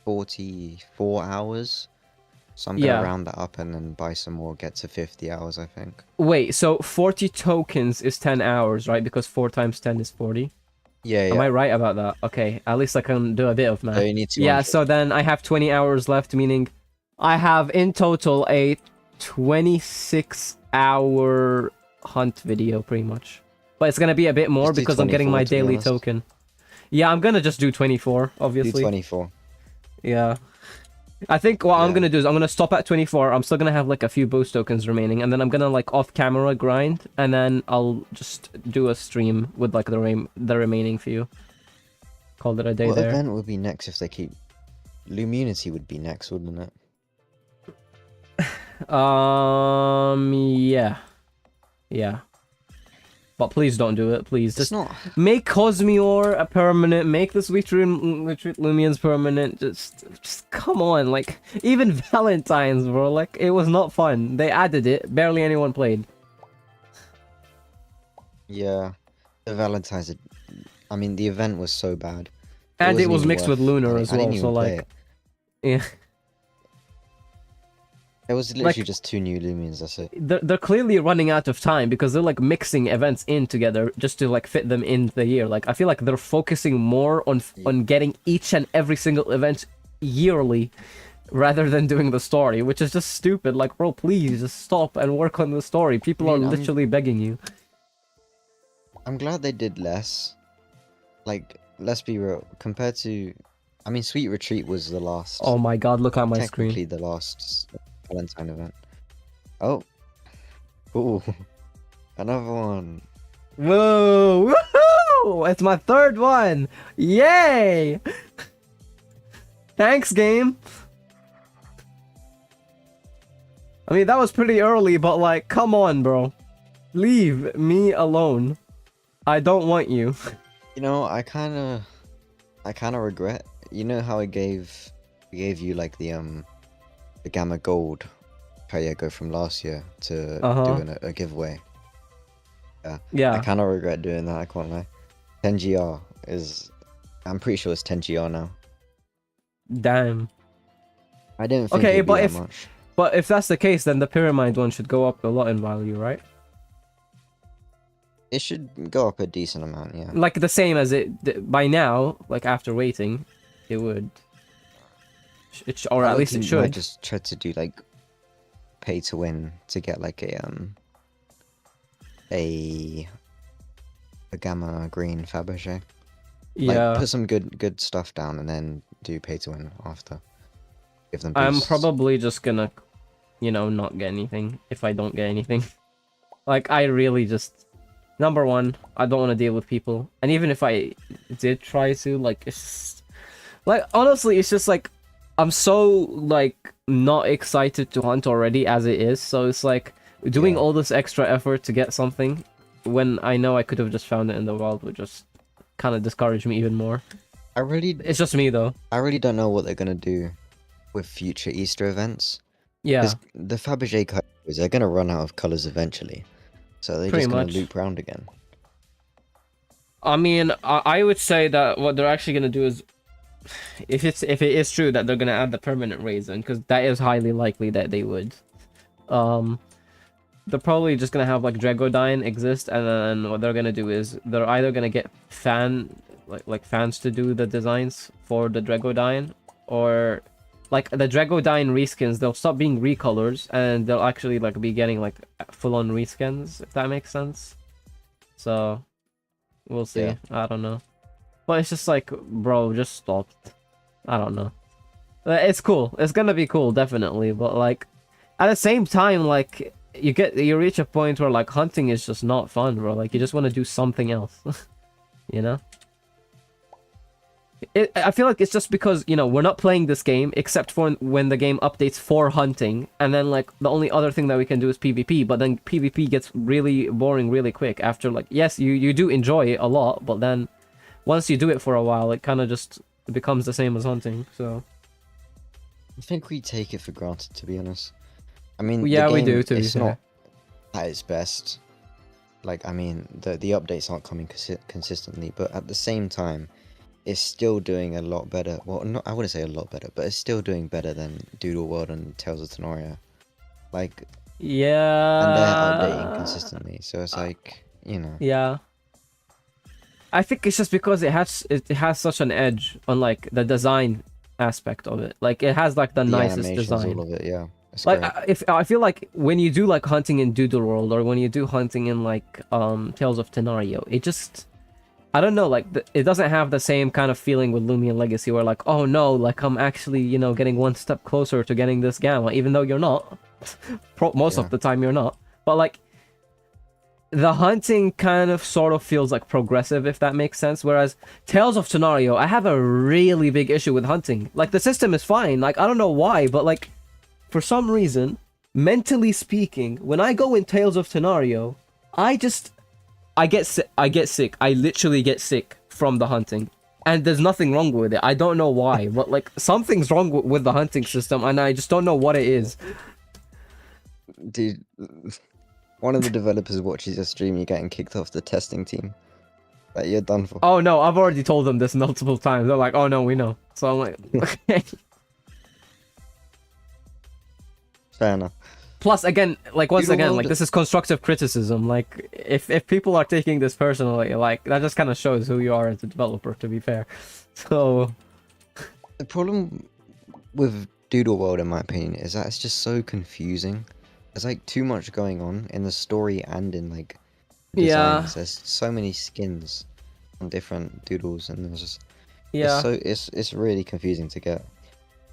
44 hours. So I'm gonna round that up and then buy some more, get to 50 hours, I think. Wait, so 40 tokens is 10 hours, right? Because 4 times 10 is 40. Yeah. Am I right about that? Okay, at least I can do a bit of math. So you need yeah, so then I have 20 hours left, meaning I have in total a 26-hour hunt video, pretty much. But it's gonna be a bit more because I'm getting my daily token. Yeah, I'm gonna just do 24, obviously. Do 24. Yeah. I think what I'm gonna do is I'm gonna stop at 24. I'm still gonna have like a few boost tokens remaining, and then I'm gonna like off-camera grind, and then I'll just do a stream with like the remaining few. Call it a day there. What event would be next if they keep... Lumunity would be next, wouldn't it? Yeah. But please don't do it, please. Just not... make Cosmior a permanent, make the Sweet Lumians permanent, just come on, like, even Valentine's, bro, like, it was not fun. They added it, barely anyone played. Yeah, the Valentine's, I mean, the event was so bad. And it was mixed with Lunar as well, so like... Yeah. It was literally just 2 new Lumians, that's it. They're clearly running out of time because they're like mixing events in together just to like fit them in the year. Like I feel like they're focusing more on getting each and every single event yearly rather than doing the story, which is just stupid. Like, bro, please just stop and work on the story. People are literally begging you. I'm glad they did less. Like, let's be real. Compared to... I mean, Sweet Retreat was the last... Oh my god, look at my screen. Technically the last Valentine event. Oh. Ooh. Another one. Whoa! Woohoo! It's my 3rd one! Yay! Thanks, game! I mean, that was pretty early, but like, come on, bro. Leave me alone. I don't want you. You know, I kind of regret. You know how I gave you like the Gamma Gold KYEGGO from last year to doing a giveaway. Yeah. I kind of regret doing that. I can't lie. 10GR is... I'm pretty sure it's 10GR now. Damn. I didn't think it'd be that much. But if that's the case, then the Pyramid one should go up a lot in value, right? It should go up a decent amount, yeah. Like the same as it by now, like after waiting, it would. Or at least it should. I just tried to do like pay to win to get like a Gamma Green Fabergé. Yeah. Like, put some good stuff down and then do pay to win after. Give them I'm boosts. probably just gonna, not get anything if I don't get anything. Like, I really just... Number one, I don't want to deal with people. And even if I did try to, like, it's just... Like, honestly, it's just, like, I'm so, like, not excited to hunt already as it is. So it's, like, doing all this extra effort to get something when I know I could have just found it in the wild would just kind of discourage me even more. It's just me though. I really don't know what they're gonna do with future Easter events. Yeah, Because the Fabergé colors, they're gonna run out of colors eventually, so they're Pretty just gonna much. loop around again. I mean, I would say that what they're actually gonna do is, if it is true that they're gonna add the permanent raisin, because that is highly likely that they would. They're probably just gonna have like Dregodyne exist, and then what they're gonna do is they're either gonna get fans to do the designs for the Dregodyne, or like the Dregodyne reskins, they'll stop being recolors and they'll actually like be getting like full-on reskins, if that makes sense. So we'll see. Yeah. I don't know, but it's just like, bro, just stop. I don't know. It's cool. It's gonna be cool, definitely, but like at the same time, like you reach a point where like hunting is just not fun, bro. Like you just want to do something else. You know? I feel like it's just because, you know, we're not playing this game except for when the game updates for hunting, and then like the only other thing that we can do is PvP, but then PvP gets really boring really quick after, like, yes, you do enjoy it a lot, but then once you do it for a while, it kind of just becomes the same as hunting. So I think we take it for granted, to be honest. I mean, yeah, the we game, do, to be it's fair. not at its best. Like, I mean, the updates aren't coming consistently, but at the same time, it's still doing a lot better. Well, I wouldn't say a lot better, but it's still doing better than Doodle World and Tales of Tennoria. Like, Yeah. and they're updating consistently, so it's like, you know. Yeah. I think it's just because it has such an edge on like the design aspect of it. Like it has like the nicest animations, design. all of it, yeah. It's Like great. I feel like when you do like hunting in Doodle World, or when you do hunting in like Tales of Tennario, it just, I don't know, like it doesn't have the same kind of feeling with Loomian Legacy, where like, oh no, like I'm actually, you know, getting one step closer to getting this gamma, even though you're not. Most Yeah. of the time you're not. But like the hunting kind of sort of feels like progressive, if that makes sense. Whereas Tales of Tennario, I have a really big issue with hunting. Like the system is fine, like I don't know why, but like for some reason, mentally speaking, when I go in Tales of Tennario, I get sick. I literally get sick from the hunting. And there's nothing wrong with it. I don't know why, but like something's wrong with the hunting system, and I just don't know what it is. Dude, one of the developers watches your stream, you're getting kicked off the testing team. Like, you're done for. Oh no, I've already told them this multiple times. They're like, oh no, we know. So I'm like, okay. Fair enough. Plus, again, like once Doodle again, World- like this is constructive criticism. Like if people are taking this personally, like that just kind of shows who you are as a developer, to be fair. So The problem with Doodle World, in my opinion, is that it's just so confusing. There's like too much going on in the story and in like Yeah. designs. There's so many skins on different doodles, and there's just yeah, it's really confusing to get.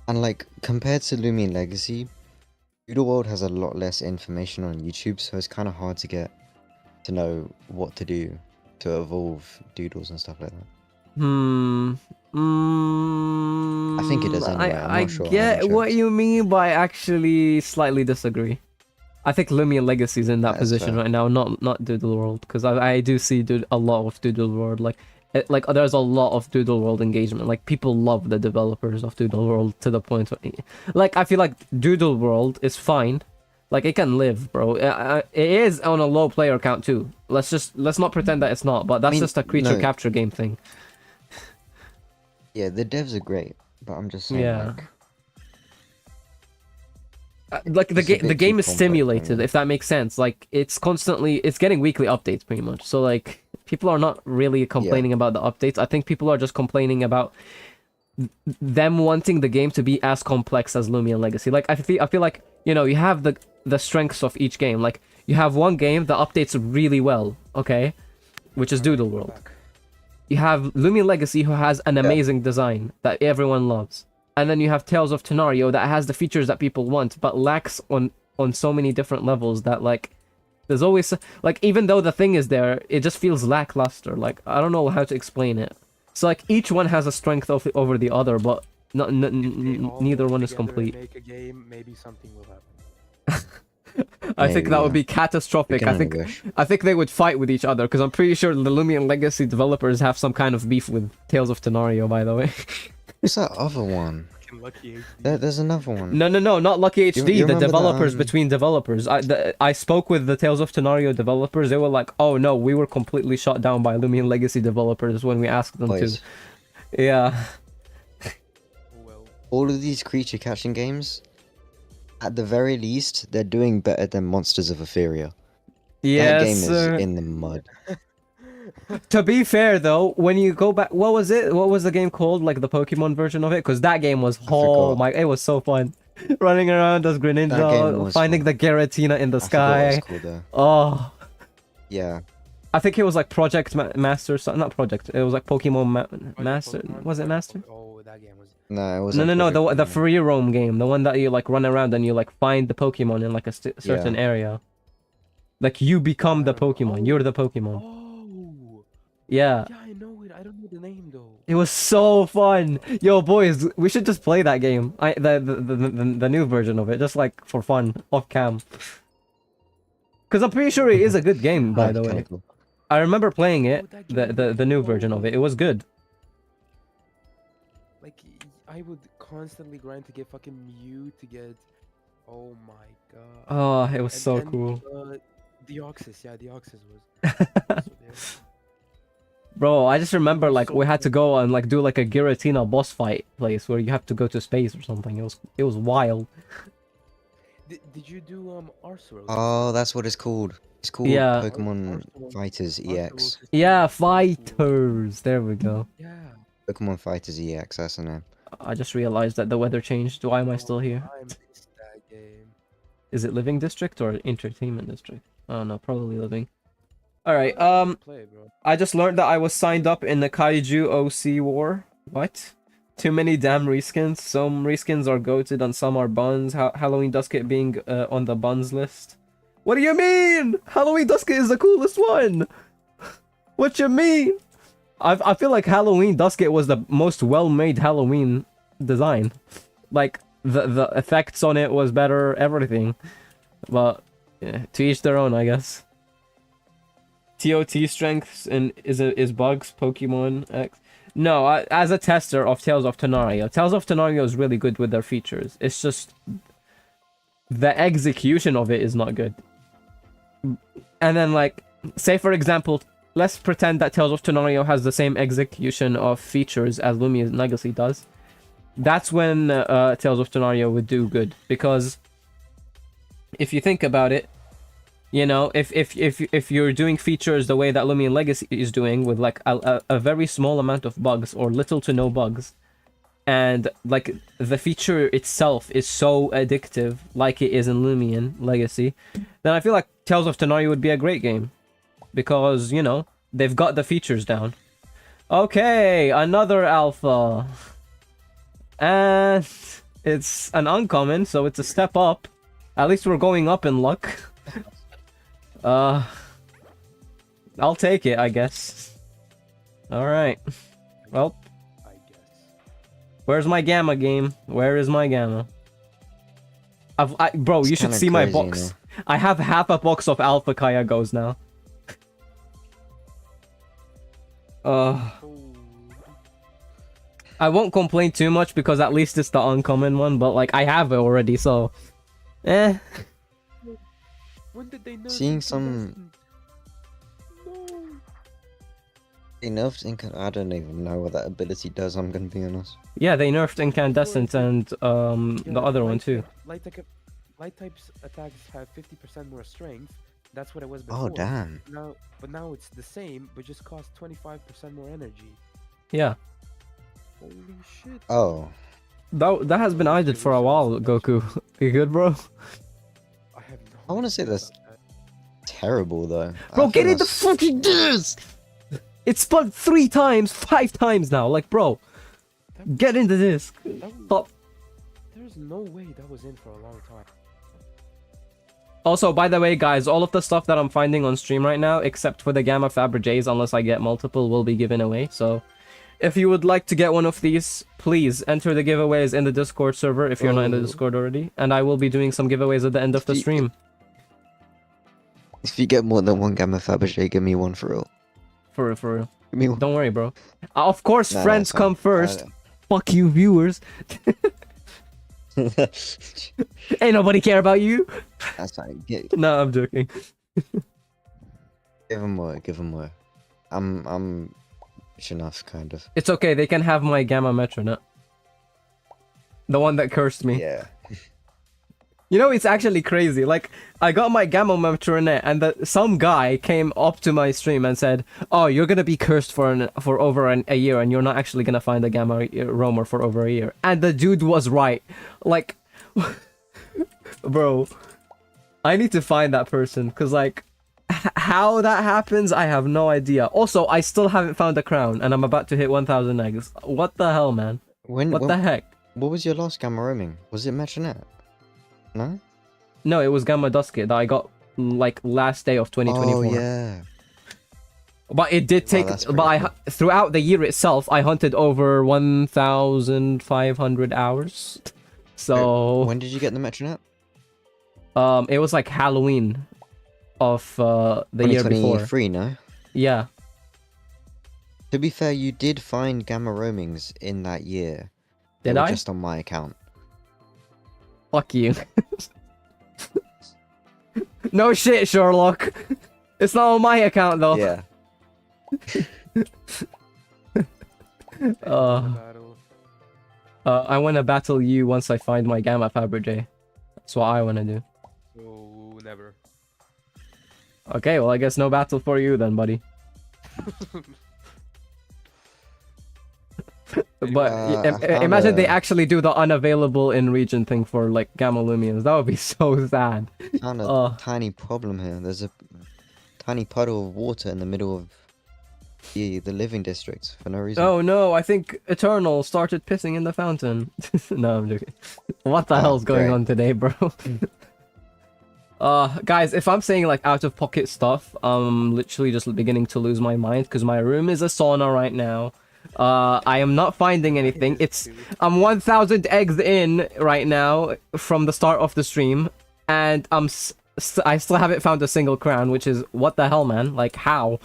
And like compared to Loomian Legacy, Doodle World has a lot less information on YouTube, so it's kind of hard to get to know what to do to evolve doodles and stuff like that. I think it does anyway, I'm I not sure how get much what it's- you mean, but I actually slightly disagree. I think Loomian Legacy is in that That's position fair. right now, not Doodle World, because I do see a lot of Doodle World. Like there's a lot of Doodle World engagement. Like people love the developers of Doodle World to the point where, like I feel like Doodle World is fine. Like it can live, bro. It is on a low player count too. Let's not pretend that it's not. But that's mean, just a creature no. capture game thing. Yeah, the devs are great, but I'm just saying, Yeah. like, Like the It's a game, the bit game too is complex, stimulated, maybe. if that makes sense. Like it's getting weekly updates pretty much. So like people are not really complaining about the updates. I think people are just complaining about them wanting the game to be as complex as Loomian Legacy. Like I feel like, you know, you have the strengths of each game. Like you have one game that updates really well, okay, which is Doodle World. You have Loomian Legacy, who has an amazing design that everyone loves. And then you have Tales of Tennario that has the features that people want, but lacks on so many different levels that, like, there's always, like, even though the thing is there, it just feels lackluster. Like, I don't know how to explain it. So, like, each one has a strength over the other, but If they all neither work one is together and complete. Make a game, maybe something will happen. I think that would yeah. be We catastrophic. can I only think wish. I think they would fight with each other because I'm pretty sure the Loomian Legacy developers have some kind of beef with Tales of Tenario, by the way. What's that other one? Fucking Lucky HD. There's another one. No, not Lucky HD. you The remember that, developers between developers. I spoke with the Tales of Tenario developers. They were like, "Oh no, we were completely shot down by Loomian Legacy developers when we asked them Boys, to." Yeah. Oh well. all of these creature catching games, at the very least, they're doing better than Monsters of Etheria. That game Yes. is in the mud. To be fair though, when you go back, what was it? What was the game called? Like the Pokemon version of it? Because that game was forgot. it was so fun. Running around as game Greninja, was finding fun. the Giratina in the I forgot what sky. it's called though. Oh, Yeah. I think it was like Project Master, not Project. It was like Pokemon Master. Pokemon- Was it Master? Oh, that game was. No, it was No. The free roam game, the one that you like run around and you like find the Pokemon in like a certain area. Like you become the Pokemon. You're the Pokemon. Oh. Yeah. Yeah, I know it. I don't know the name though. It was so fun. Yo, boys, we should just play that game. The new version of it, just like for fun, off cam. Because I'm pretty sure it is a good game, by the way. Cool. I remember playing it, that the game the new was version of it. so- It was good. Like I would constantly grind to get fucking Mew to get. Oh my god. Oh, it was so And cool. Deoxys, yeah, Deoxys was. also there. Bro, I just remember was like so we had to fun. go and like do like a Giratina boss fight place where you have to go to space or something. It was wild. Did you do Arceus? Oh, that's what it's called. It's called Yeah. Pokemon Arceus- Fighters Arceus EX. is Yeah, so cool. fighters. There we go. Yeah. Pokemon Fighters EX, that's the name. I just realized that the weather changed. Why am I still here? I missed that game. Is it Living District or Entertainment District? Oh no, probably Living. Alright, Play, bro. I just learned that I was signed up in the Kaiju OC war. What? Too many damn reskins. Some reskins are goated and some are buns. Halloween Dusket being on the buns list. What do you mean? Halloween Dusket is the coolest one. What you mean? I feel like Halloween Dusket was the most well-made Halloween design. Like the effects on it was better, everything. But yeah, to each their own, I guess. TOT strengths and is bugs Pokemon X. No, as a tester of Tales of Tenario, Tales of Tenario is really good with their features. It's just the execution of it is not good. And then like, say for example, let's pretend that Tales of Tenario has the same execution of features as Loomian Legacy does. That's when Tales of Tenario would do good, because if you think about it, you know, if you're doing features the way that Loomian Legacy is doing, with like a very small amount of bugs or little to no bugs, and like the feature itself is so addictive like it is in Loomian Legacy, then I feel like Tales of Tenario would be a great game, because, you know, they've got the features down. Okay, another alpha. And it's an uncommon, so it's a step up. At least we're going up in luck. I'll take it, I guess. Alright. Well, I guess. where's my Gamma game? Where is my Gamma? Bro, you It's should kinda see my crazy, you box. I have half a box of Alpha KYEGGOs now. Oh. I won't complain too much because at least it's the uncommon one, but like I have it already, so eh. When did they nerf Seeing some- incandescent? No. They nerfed I don't even know what that ability does, I'm gonna be honest. Yeah, they nerfed Incandescent and Yeah, the other one too. Light types attacks have 50% more strength. That's what it was before. Oh damn. Now it's the same, but just costs 25% more energy. Yeah. Holy shit. Oh. That has been idle for a while, Goku. You good, bro? I have no I wanna say idea that's about that. Terrible though. Bro, I get think in the that's- fucking disc! It's spun 3 times, 5 times now. Like, bro, That- get into this. that was- Stop. There's no way that was in for a long time. Also, by the way, guys, all of the stuff that I'm finding on stream right now, except for the Gamma Fabergés, unless I get multiple, will be given away. So, if you would like to get one of these, please enter the giveaways in the Discord server if you're not in the Oh. Discord already. And I will be doing some giveaways at the end of the Do you- stream. If you get more than one Gamma Fabergé, give me one for real. For real. Give me one. Don't worry, bro. Of course, Nah, friends it's come fine. first. Fuck you, viewers. Ain't nobody care about you. That's fine. No, I'm joking. Give him more. Give him more. I'm rich enough, kind of. It's okay. They can have my Gamma Metronet. The one that cursed me. Yeah. You know, it's actually crazy. Like, I got my Gamma Metronet, and some guy came up to my stream and said, "Oh, you're gonna be cursed for over a year, and you're not actually gonna find a Gamma roamer for over a year." And the dude was right. Like, bro, I need to find that person, because, like, how that happens, I have no idea. Also, I still haven't found a crown, and I'm about to hit 1,000 eggs. What the hell, man? What the heck? What was your last Gamma roaming? Was it Metronet? No? No, it was Gamma Dusket that I got, like, last day of 2024. Oh, yeah. But it did take... but throughout the year itself, I hunted over 1,500 hours. So... When did you get the Metronet? It was like Halloween of the year before. 2023, no? Yeah. To be fair, you did find Gamma roamings in that year. Did I? Just on my account. Fuck you. No shit, Sherlock. It's not on my account, though. Yeah. I want to battle you once I find my Gamma Fabergé. That's what I want to do. So, never. Okay, well, I guess no battle for you then, buddy. But imagine they actually do the unavailable in region thing for, like, Gamma Loomians. That would be so sad. Found a tiny problem here. There's a tiny puddle of water in the middle of the living district for no reason. Oh no, I think Eternal started pissing in the fountain. No, I'm joking. What the hell's going on today, bro? Guys, if I'm saying, like, out of pocket stuff, I'm literally just beginning to lose my mind, because my room is a sauna right now. I am not finding anything. I'm 1,000 eggs in right now from the start of the stream, and I still haven't found a single crown, which is, what the hell, man? Like, how?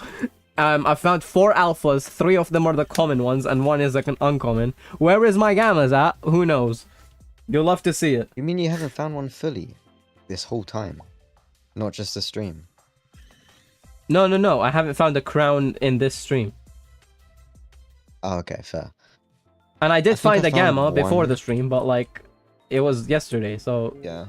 I found 4 alphas, 3 of them are the common ones, and 1 is like an uncommon. Where is my gammas at? Who knows? You'll love to see it. You mean you haven't found one fully this whole time? Not just the stream? No, I haven't found a crown in this stream. Oh, okay, fair. And I did find a gamma before the stream, but, like, it was yesterday, so... Yeah.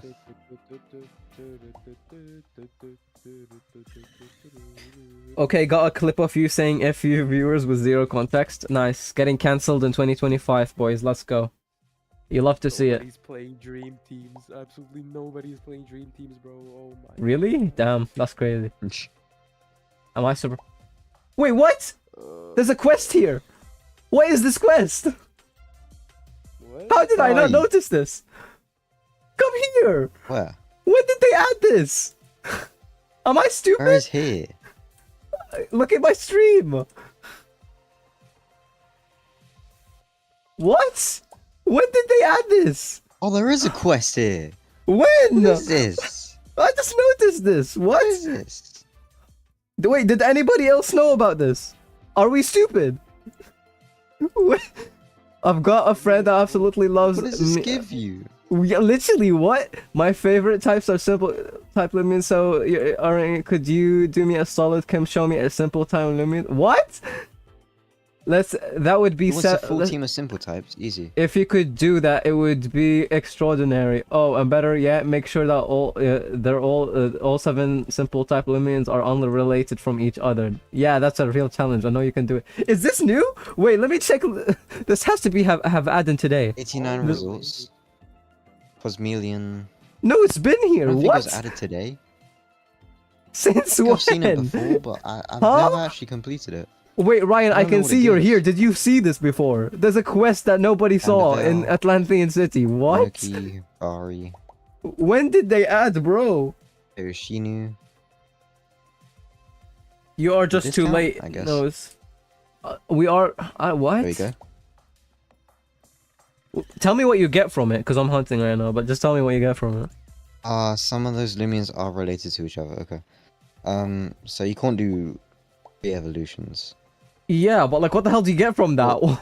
Okay, got a clip of you saying F you viewers with 0 context. Nice. Getting cancelled in 2025, boys. Let's go. You love to see it. Nobody's playing Dream Teams. Absolutely nobody's playing Dream Teams, bro. Oh my. Really? Damn, that's crazy. Am I super... Wait, what? There's a quest here! What is this quest? What? How did I not notice this? Come here! Where? When did they add this? Am I stupid? Where is here? Look at my stream! What? When did they add this? Oh, there is a quest here. When? What is this? I just noticed this. What is this? Wait, did anybody else know about this? Are we stupid? I've got a friend that absolutely loves... What does this give you? Yeah, literally, what? My favorite types are simple type Loomian, so could you do me a solid, come show me a simple type Loomian? What? That would be... What's a full team of simple types? Easy. If you could do that, it would be extraordinary. Oh, and better yet, make sure that all 7 simple type Loomians are unrelated from each other. Yeah, that's a real challenge. I know you can do it. Is this new? Wait, let me check. This has to be have added today. 89 results. Cosmelian. No, it's been here. I don't think what? it was added today. Since when? I've seen it before, but I've never actually completed it. Wait, Ryan, I can see you're here. Did you see this before? There's a quest that nobody saw in Atlantean City. What? Murky, Bari. When did they add, bro? Shinu. You are just too late. I guess. No, we are... what? There you go. Tell me what you get from it, because I'm hunting right now, but just tell me what you get from it. Some of those Loomians are related to each other, okay. So you can't do evolutions. Yeah, but like, what the hell do you get from that?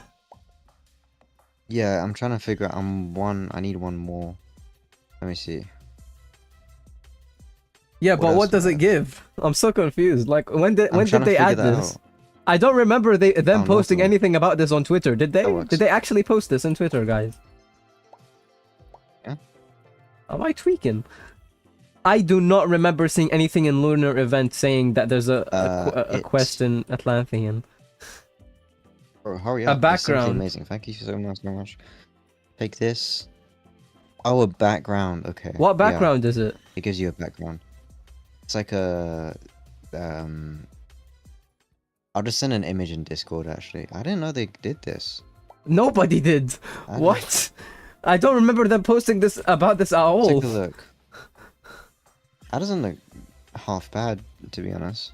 Yeah, I'm trying to figure out. I need one more. Let me see. Yeah, What but else what do does I it have? give? I'm so confused. Like, when did I'm trying to they figure add that this? out. I don't remember them Oh, posting nothing. anything about this on Twitter. Did they? That works. Did they actually post this on Twitter, guys? Yeah. Am I tweaking? I do not remember seeing anything in Lunar Event saying that there's a quest in Atlantean. Bro, hurry A up. It's simply background. amazing. Thank you so much. Take this. Oh, a background. Okay. What Yeah, background is it? it gives you a background. It's like a I'll just send an image in Discord. Actually, I didn't know they did this. Nobody did. What? I don't remember them posting this about this at all. Take a look. That doesn't look half bad, to be honest.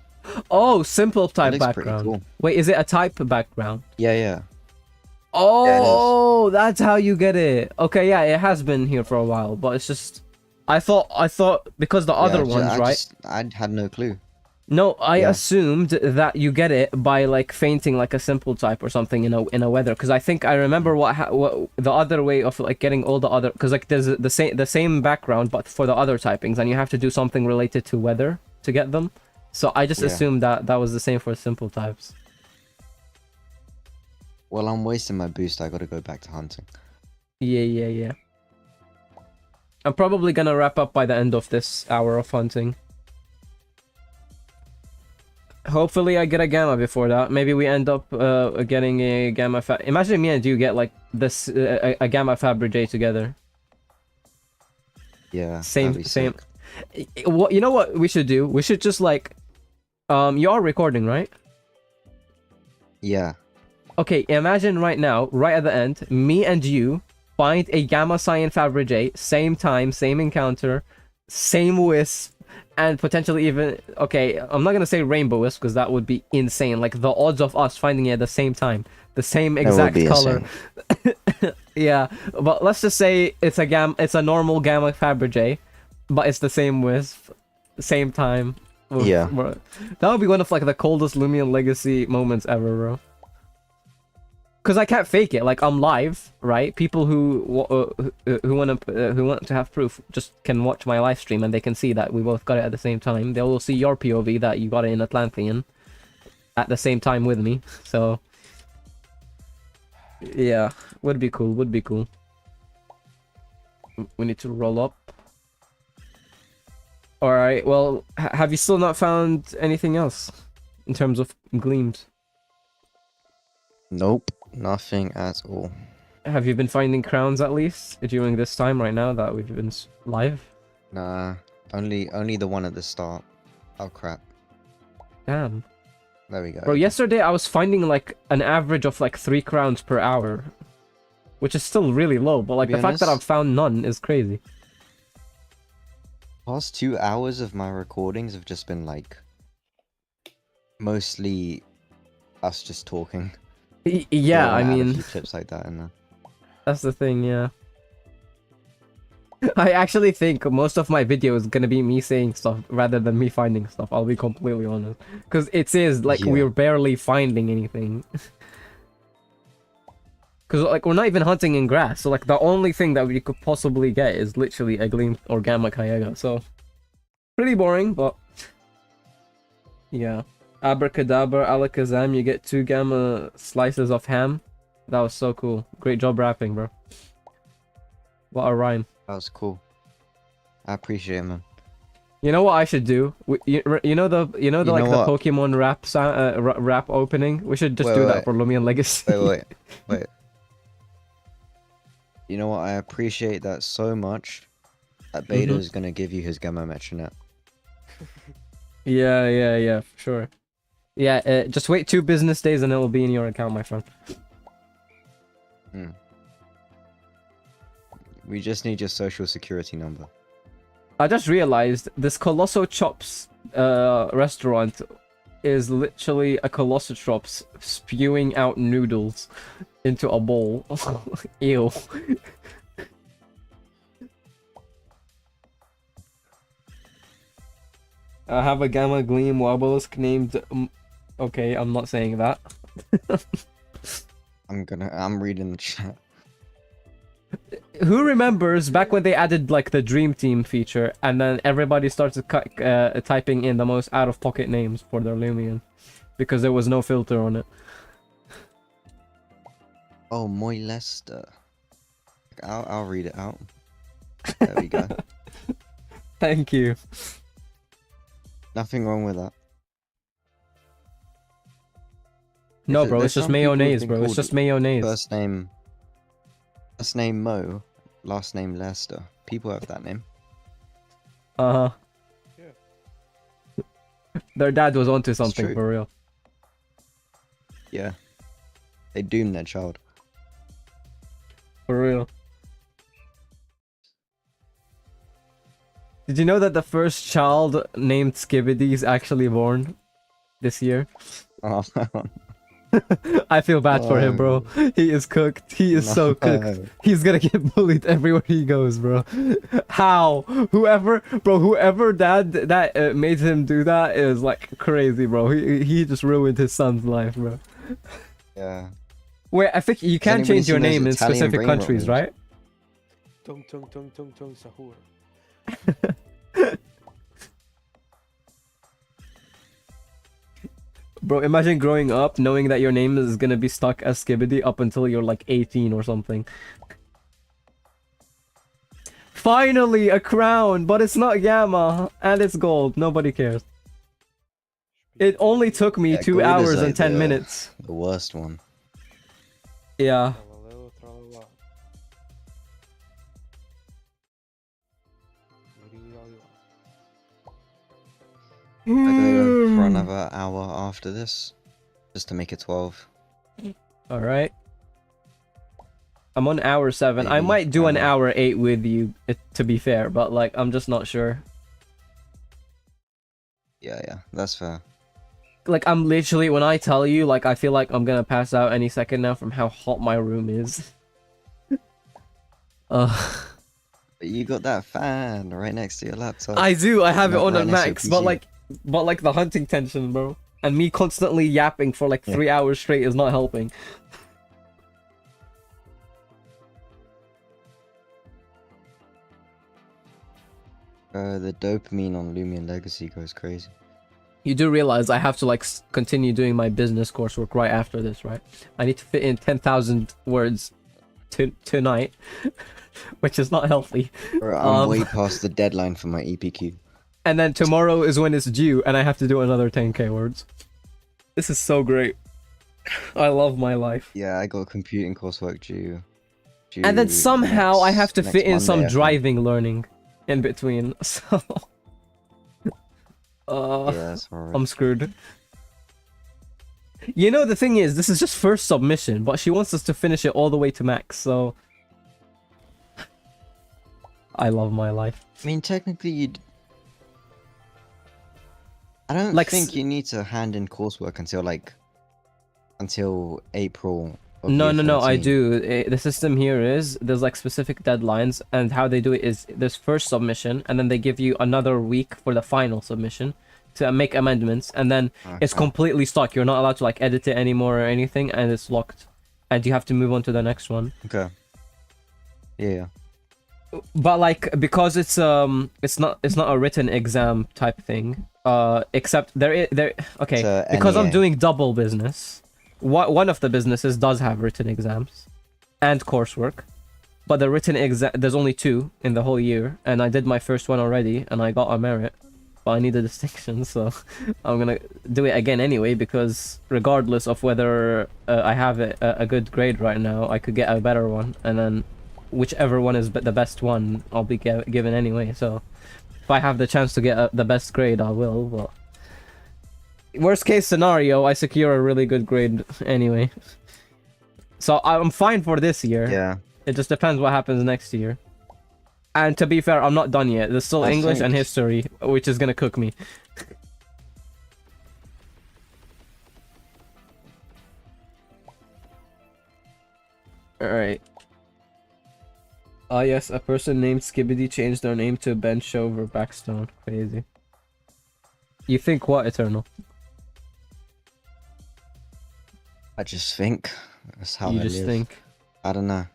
Oh, simple type looks pretty background. cool. Wait, is it a type background? Yeah, yeah. Oh, that's how you get it. Okay, yeah, it has been here for a while, but it's just I thought because the other ones, right? I had no clue. No, I Yeah. assumed that you get it by like fainting like a simple type or something in a weather. Because I think I remember what the other way of like getting all the other, because like there's the same background but for the other typings, and you have to do something related to weather to get them. So I just Yeah. assumed that that was the same for simple types. Well, I'm wasting my boost. I gotta go back to hunting. Yeah. I'm probably gonna wrap up by the end of this hour of hunting. Hopefully I get a gamma before that. Maybe we end up getting a gamma Imagine me and you get like this a gamma Fabergé together. Yeah. Same. that'd be sick. What, you know what we should do? We should just like you are recording, right? Yeah. Okay, imagine right now, right at the end, me and you find a gamma cyan Fabergé, same time, same encounter, same wisp, and potentially even, okay, I'm not gonna say rainbow wisp because that would be insane. Like the odds of us finding it at the same time, the same exact be color. Yeah, but let's just say it's a normal gamma Fabergé, but it's the same wisp, same time. Oof, Yeah. bro. That would be one of like the coldest Loomian Legacy moments ever, bro. Cause I can't fake it. Like I'm live, right? People who want to have proof just can watch my live stream and they can see that we both got it at the same time. They will see your POV that you got it in Atlantean at the same time with me. So yeah, would be cool. Would be cool. We need to roll up. All right. Well, have you still not found anything else in terms of gleams? Nope. Nothing at all. Have you been finding crowns at least during this time right now that we've been live? Nah. Only the one at the start. Oh crap. Damn. There we go. Bro, yesterday I was finding like an average of like 3 crowns per hour. Which is still really low, but like To the be fact that I've honest, found none is crazy. Past 2 hours of my recordings have just been like mostly us just talking. Yeah, I wanna add a mean, few clips like that in there. that's the thing, yeah. I actually think most of my video is gonna be me saying stuff rather than me finding stuff, I'll be completely honest. Because it says like Yeah. we're barely finding anything. Because like we're not even hunting in grass, so like the only thing that we could possibly get is literally a gleam or gamma KYEGGO, so pretty boring, but yeah. Abracadabra, alakazam, you get 2 gamma slices of ham. That was so cool. Great job rapping, bro. What a rhyme. That was cool. I appreciate it, man. You know what I should do? You know the You know like the what? Pokemon rap opening. We should just Wait, do wait, that for Loomian Legacy. Wait. You know what? I appreciate that so much. That Beta is gonna give you his Gamma Metronet. Yeah, for sure. Yeah, just wait 2 business days and it will be in your account, my friend. We just need your social security number. I just realized this Colosso Chops restaurant is literally a Colosso Chops spewing out noodles into a bowl. Ew. I have a Gamma Gleam Wobelisk named... okay, I'm not saying that. I'm reading the chat. Who remembers back when they added like the Dream Team feature and then everybody started typing in the most out-of-pocket names for their Loomian because there was no filter on it. Oh, Moy Lester. I'll read it out. There we go. Thank you. Nothing wrong with that. No, bro, it's just mayonnaise, bro. It's called just mayonnaise. First name Mo, last name Lester. People have that name. Uh-huh. Yeah. Their dad was onto something true. for real. Yeah. They doomed their child. For real. Did you know that the first child named Skibidi is actually born this year? Oh, I feel bad for him, bro. He is cooked. He is so cooked. He's gonna get bullied everywhere he goes, bro. How? Whoever that made him do that is like crazy, bro. He just ruined his son's life, bro. Yeah. Wait, I think you can change your name in Italian specific brain countries, rot right? Tung tung tung tung tung sahur. Bro, imagine growing up knowing that your name is gonna be stuck as Skibidi up until you're like 18 or something. Finally, a crown, but it's not Gamma, and it's gold. Nobody cares. It only took me 2 gold is, hours like, and 10 minutes. The worst one. Yeah. Tralala, tralala. I go for another hour after this, just to make it 12. Alright. I'm on hour 7. I Maybe, might do an I don't know. hour 8 with you, to be fair, but like, I'm just not sure. Yeah, that's fair. Like, I'm literally, when I tell you, like, I feel like I'm gonna pass out any second now from how hot my room is. But you got that fan right next to your laptop. I do, I have it Not on right a next to max, your but like the hunting tension, bro. And me constantly yapping for like 3 hours straight is not helping. The dopamine on Loomian Legacy goes crazy. You do realize I have to like continue doing my business coursework right after this, right? I need to fit in 10,000 words tonight, which is not healthy. Bro, I'm way past the deadline for my EPQ. And then tomorrow is when it's due, and I have to do another 10k words. This is so great. I love my life. Yeah, I got computing coursework due And then somehow I have to next fit in Monday, some I think. driving learning in between, so... Yeah, that's alright. I'm screwed. You know, the thing is, this is just first submission, but she wants us to finish it all the way to max, so... I love my life. I mean, technically, you'd... I don't Like, think you need to hand in coursework until April of No, year I 13. do. The system here is, there's like specific deadlines, and how they do it is, there's first submission, and then they give you another week for the final submission to make amendments, and then it's Okay. completely stuck. You're not allowed to like edit it anymore or anything, and it's locked. And you have to move on to the next one. Okay. Yeah. But like, because it's not a written exam type thing, except okay, It's because I'm NEA. doing double business. One of the businesses does have written exams and coursework, but the written exam, there's only 2 in the whole year, and I did my first one already and I got a merit, but I need a distinction, so I'm gonna do it again anyway, because regardless of whether I have a good grade right now, I could get a better one, and then whichever one is the best one, I'll be given anyway. So if I have the chance to get the best grade, I will. But worst case scenario, I secure a really good grade anyway. So I'm fine for this year. Yeah. It just depends what happens next year. And to be fair, I'm not done yet. There's still I English and think- history, which is gonna cook me. Alright. Yes, a person named Skibidi changed their name to Bench over Backstone. Crazy. You think what, Eternal? I just think that's how You I just live. think. I don't know.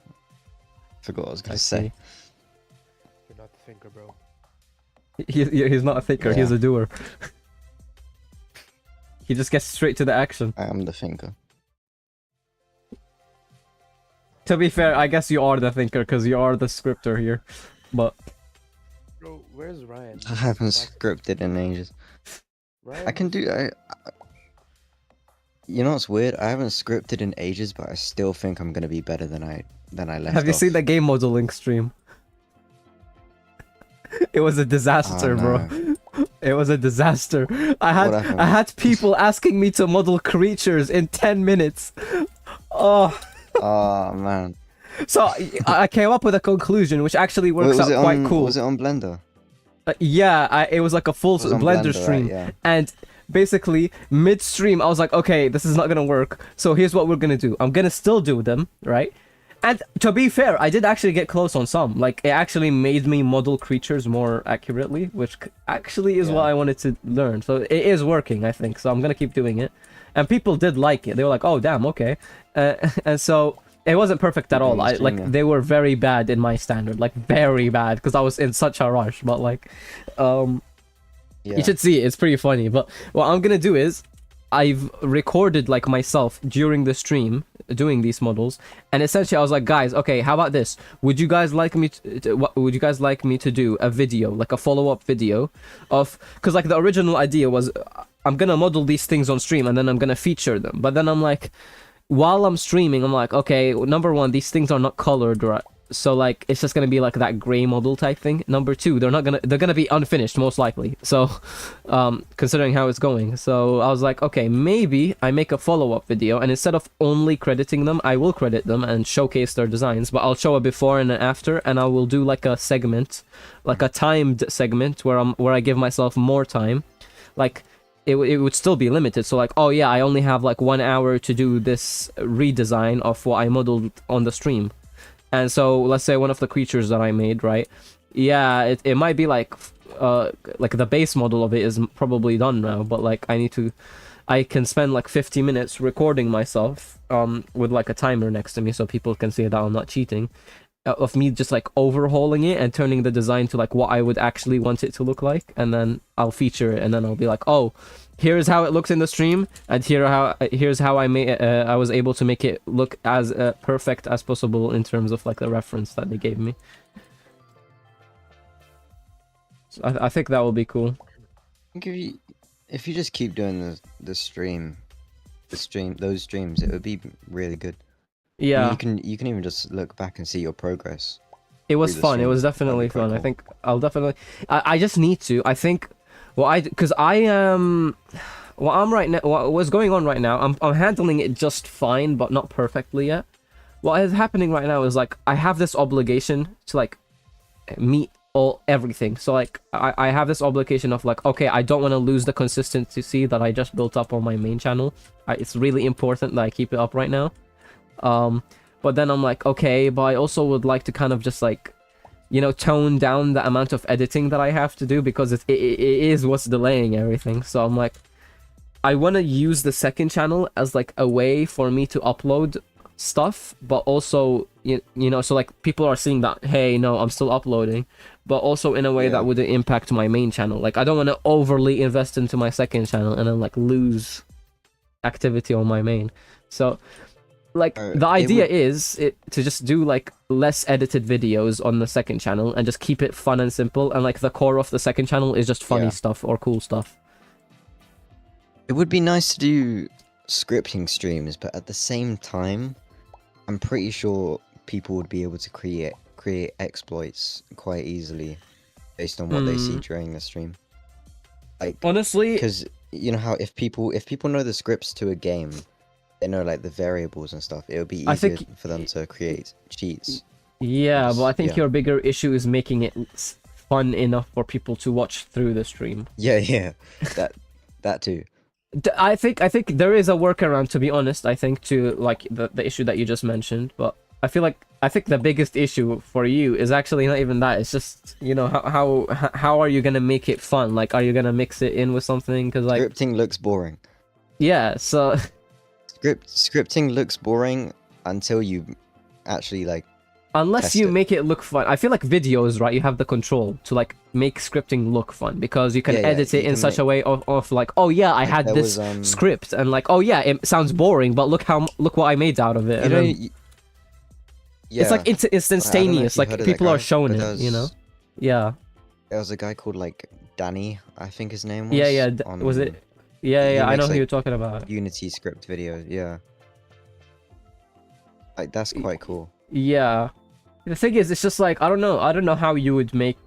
Forgot what I was I gonna say. see. You're not the thinker, bro. He's not a thinker, he's Yeah. a doer. He just gets straight to the action. I am the thinker. To be fair, I guess you are the thinker, because you are the scripter here. But Bro, where's Ryan? I haven't Back- scripted in ages. Ryan? I can do. You know what's weird? I haven't scripted in ages, but I still think I'm gonna be better than I left. have you off. seen the game modeling stream? It was a disaster, Oh, bro. no. It was a disaster. What happened? I had people asking me to model creatures in 10 minutes. Oh. Oh man. So I came up with a conclusion which actually works out quite cool. Was it on Blender? Yeah, it was like a full It was on Blender Blender, stream. right, yeah. And basically, mid-stream, I was like, okay, this is not gonna work. So here's what we're gonna do. I'm gonna still do them, right? And to be fair, I did actually get close on some. Like, it actually made me model creatures more accurately, which actually is what Yeah. I wanted to learn. So it is working, I think. So I'm gonna keep doing it. And people did like it. They were like, oh, damn, okay. And so it wasn't perfect at all. Stream, yeah. They were very bad in my standard. Like, very bad, because I was in such a rush. But, like, Yeah. you should see it. It's pretty funny. But what I'm gonna do is, I've recorded like myself during the stream doing these models, and essentially I was like, guys, okay, how about this? Would you guys like me would you guys like me to do a video, like a follow-up video of, because like the original idea was I'm gonna model these things on stream and then I'm gonna feature them. But then I'm like, while I'm streaming, I'm like, okay, number one, these things are not colored, right? So like it's just gonna be like that gray model type thing. Number two, they're gonna be unfinished most likely. So considering how it's going, so I was like, okay, maybe I make a follow-up video, and instead of only crediting them, I will credit them and showcase their designs, but I'll show a before and an after, and I will do like a segment, like a timed segment where I give myself more time. Like it would still be limited, so like, oh yeah, I only have like 1 hour to do this redesign of what I modeled on the stream. And so let's say one of the creatures that I made, right? Yeah, it might be like the base model of it is probably done now, but like I can spend like 50 minutes recording myself with like a timer next to me so people can see that I'm not cheating, of me just like overhauling it and turning the design to like what I would actually want it to look like, and then I'll feature it, and then I'll be like, oh, here's how it looks in the stream, and here's how I was able to make it look as perfect as possible in terms of like the reference that they gave me. So I think that will be cool. I think if you just keep doing those streams, it would be really good. Yeah, You can even just look back and see your progress. it was through the fun. It stream. was That'd be definitely quite fun. I cool. think I'll definitely. I just need to. I think. Well, because I am. What I'm right now. What's going on right now? I'm handling it just fine, but not perfectly yet. What is happening right now is like I have this obligation to like meet everything. So like I have this obligation of like, okay, I don't want to lose the consistency that I just built up on my main channel. It's really important that I keep it up right now. But then I'm like, okay, but I also would like to kind of just like, you know, tone down the amount of editing that I have to do, because it is what's delaying everything. So I'm like, I want to use the second channel as like a way for me to upload stuff, but also you know, so like people are seeing that, hey, no, I'm still uploading, but also in a way that wouldn't impact my main channel. Like I don't want to overly invest into my second channel and then like lose activity on my main. So like the idea is to just do like less edited videos on the second channel and just keep it fun and simple, and like the core of the second channel is just funny stuff or cool stuff. It would be nice to do scripting streams, but at the same time, I'm pretty sure people would be able to create exploits quite easily based on what they see during the stream. Like honestly, because you know how if people know the scripts to a game, they know like the variables and stuff. It would be easier for them to create cheats. Yeah, but I think your bigger issue is making it fun enough for people to watch through the stream. Yeah, that too. I think there is a workaround, to be honest. I think to like the issue that you just mentioned, but I feel like I think the biggest issue for you is actually not even that. It's just, you know, how are you gonna make it fun? Like, are you gonna mix it in with something? Because like Scripting looks boring. yeah, so Scripting looks boring until you actually like. unless Test you it. make it look fun, I feel like videos, right? You have the control to like make scripting look fun because you can Yeah, yeah, edit it you in can such a way of like, oh yeah, I Like, had there this was, script, and like, oh yeah, it sounds boring, but look what I made out of it. You And know. then Yeah. it's like it's I don't know if instantaneous. you Like heard of that people are guy, showing but it, you know? Yeah. There was a guy called like Danny, I think his name was. Yeah, yeah. Was on it? Yeah, he yeah. I makes, know who like, you're talking about. Unity script videos. Yeah. Like that's quite cool. Yeah. The thing is, it's just like I don't know how you would make,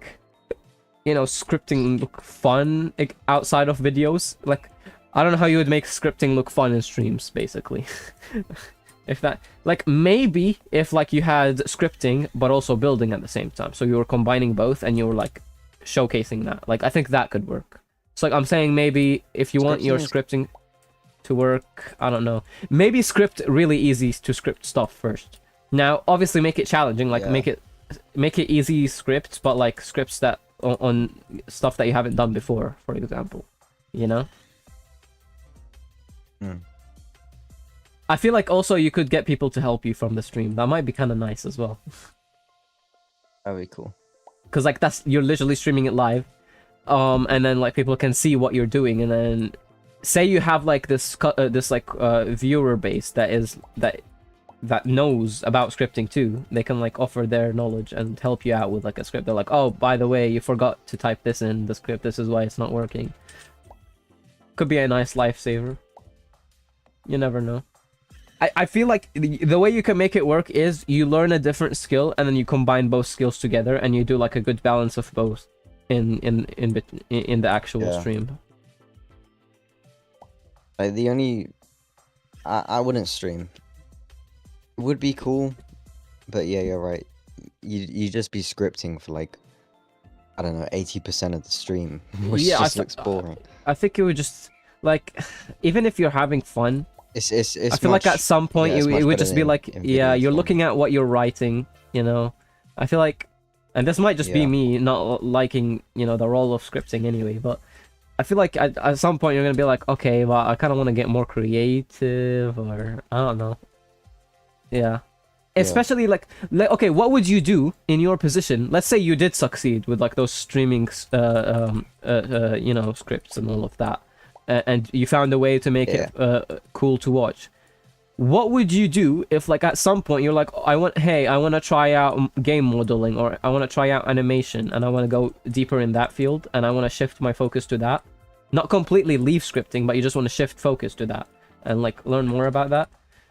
you know, scripting look fun like, outside of videos. Like, I don't know how you would make scripting look fun in streams, basically. If that, like, maybe if like you had scripting but also building at the same time, so you were combining both and you were like showcasing that. Like, I think that could work. So like I'm saying, maybe if you want your scripting to work, I don't know, maybe script really easy to script stuff first. Now, obviously, make it challenging, like Yeah. make it easy scripts, but like scripts that on stuff that you haven't done before, for example, you know. Hmm. I feel like also you could get people to help you from the stream. That might be kind of nice as well, That'd be cool. because like that's you're literally streaming it live, and then like people can see what you're doing, and then say you have like this viewer base that knows about scripting too. They can like offer their knowledge and help you out with like a script. They're like, oh, by the way, you forgot to type this in the script. This is why it's not working. Could be a nice lifesaver. You never know. I feel like the way you can make it work is you learn a different skill and then you combine both skills together and you do like a good balance of both in the actual stream. Like the only, I wouldn't stream. It would be cool, but yeah, you're right. You just be scripting for like, I don't know, 80% of the stream, which Yeah, just looks boring. I think it would just like, even if you're having fun, It's I feel like at some point it's it much would better just be in- like, in yeah, video you're form. looking at what you're writing, you know. I feel like, and this might just be Yeah. me not liking, you know, the role of scripting anyway, but I feel like at some point you're gonna be like, okay, well, I kind of want to get more creative, or I don't know. Yeah. Especially like, okay, what would you do in your position? Let's say you did succeed with like those streaming, you know, scripts and all of that, and you found a way to make it cool to watch. What would you do if like at some point you're like, I want to try out game modeling, or I want to try out animation, and I want to go deeper in that field, and I want to shift my focus to that, not completely leave scripting, but you just want to shift focus to that and like learn more about that.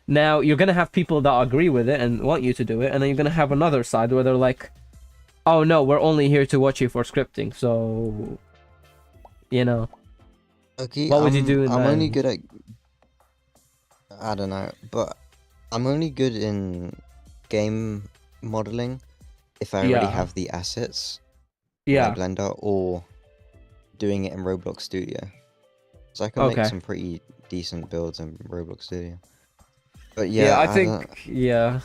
Now you're gonna have people that agree with it and want you to do it, and then you're gonna have another side where they're like, oh no, we're only here to watch you for scripting, so you know. Okay, What would you do in I'm that only end? good at, I don't know, but I'm only good in game modeling if I already Yeah. have the assets, Yeah. like Blender, or doing it in Roblox Studio. So I can Okay. make some pretty decent builds in Roblox Studio. But Yeah, yeah, I don't- think, yeah.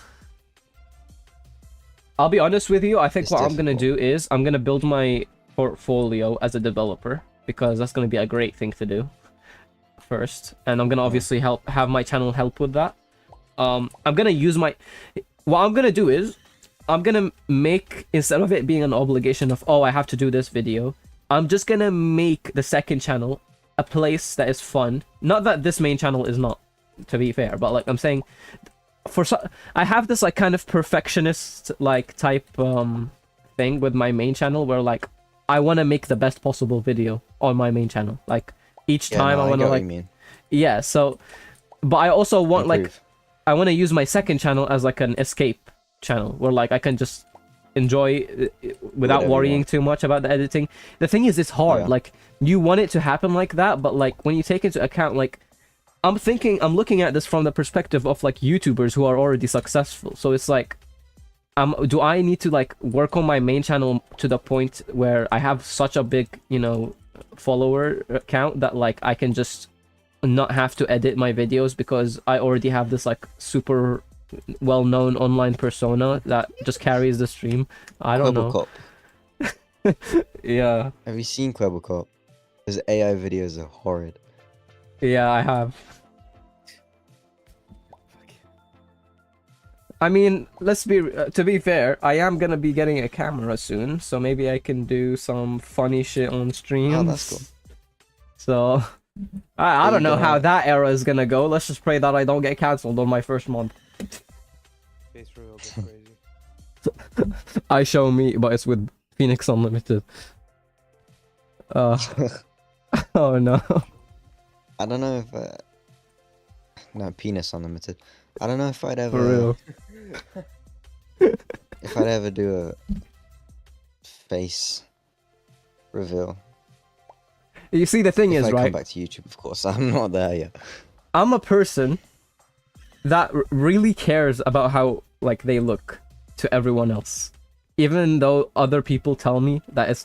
I'll be honest with you, I think It's what I'm gonna difficult. do is I'm gonna build my portfolio as a developer, because that's gonna be a great thing to do first, and I'm gonna obviously have my channel help with that. I'm gonna use what I'm gonna do is I'm gonna make, instead of it being an obligation of, oh, I have to do this video, I'm just gonna make the second channel a place that is fun. Not that this main channel is not, to be fair, but like I'm saying, I have this like kind of perfectionist like type thing with my main channel, where like I want to make the best possible video on my main channel. Like each Yeah, time no, I I want to get what like, you mean. yeah. So, but I also want like, Improve. I want to use my second channel as like an escape channel, where like I can just enjoy without Whatever you worrying want. too much about the editing. The thing is, it's hard. Yeah. Like you want it to happen like that, but like when you take into account, like I'm looking at this from the perspective of like YouTubers who are already successful. So it's like, do I need to like work on my main channel to the point where I have such a big, you know, follower count that like I can just not have to edit my videos because I already have this like super well-known online persona that just carries the stream. I don't know. Cop. Yeah. Have you seen Cop? His AI videos are horrid. Yeah, I have. I mean, let's be to be fair, I am gonna be getting a camera soon, so maybe I can do some funny shit on streams. Oh, that's cool. So, I don't know how that era is gonna go. Let's just pray that I don't get cancelled on my first month. Face reveal goes crazy. I show me, but it's with Phoenix Unlimited. Oh no. I don't know if no, Penis Unlimited. I don't know if I'd ever For real. if I'd ever do a face reveal. You see, the thing If is, I right? come back to YouTube, of course, I'm not there yet. I'm a person that really cares about how like they look to everyone else, even though other people tell me that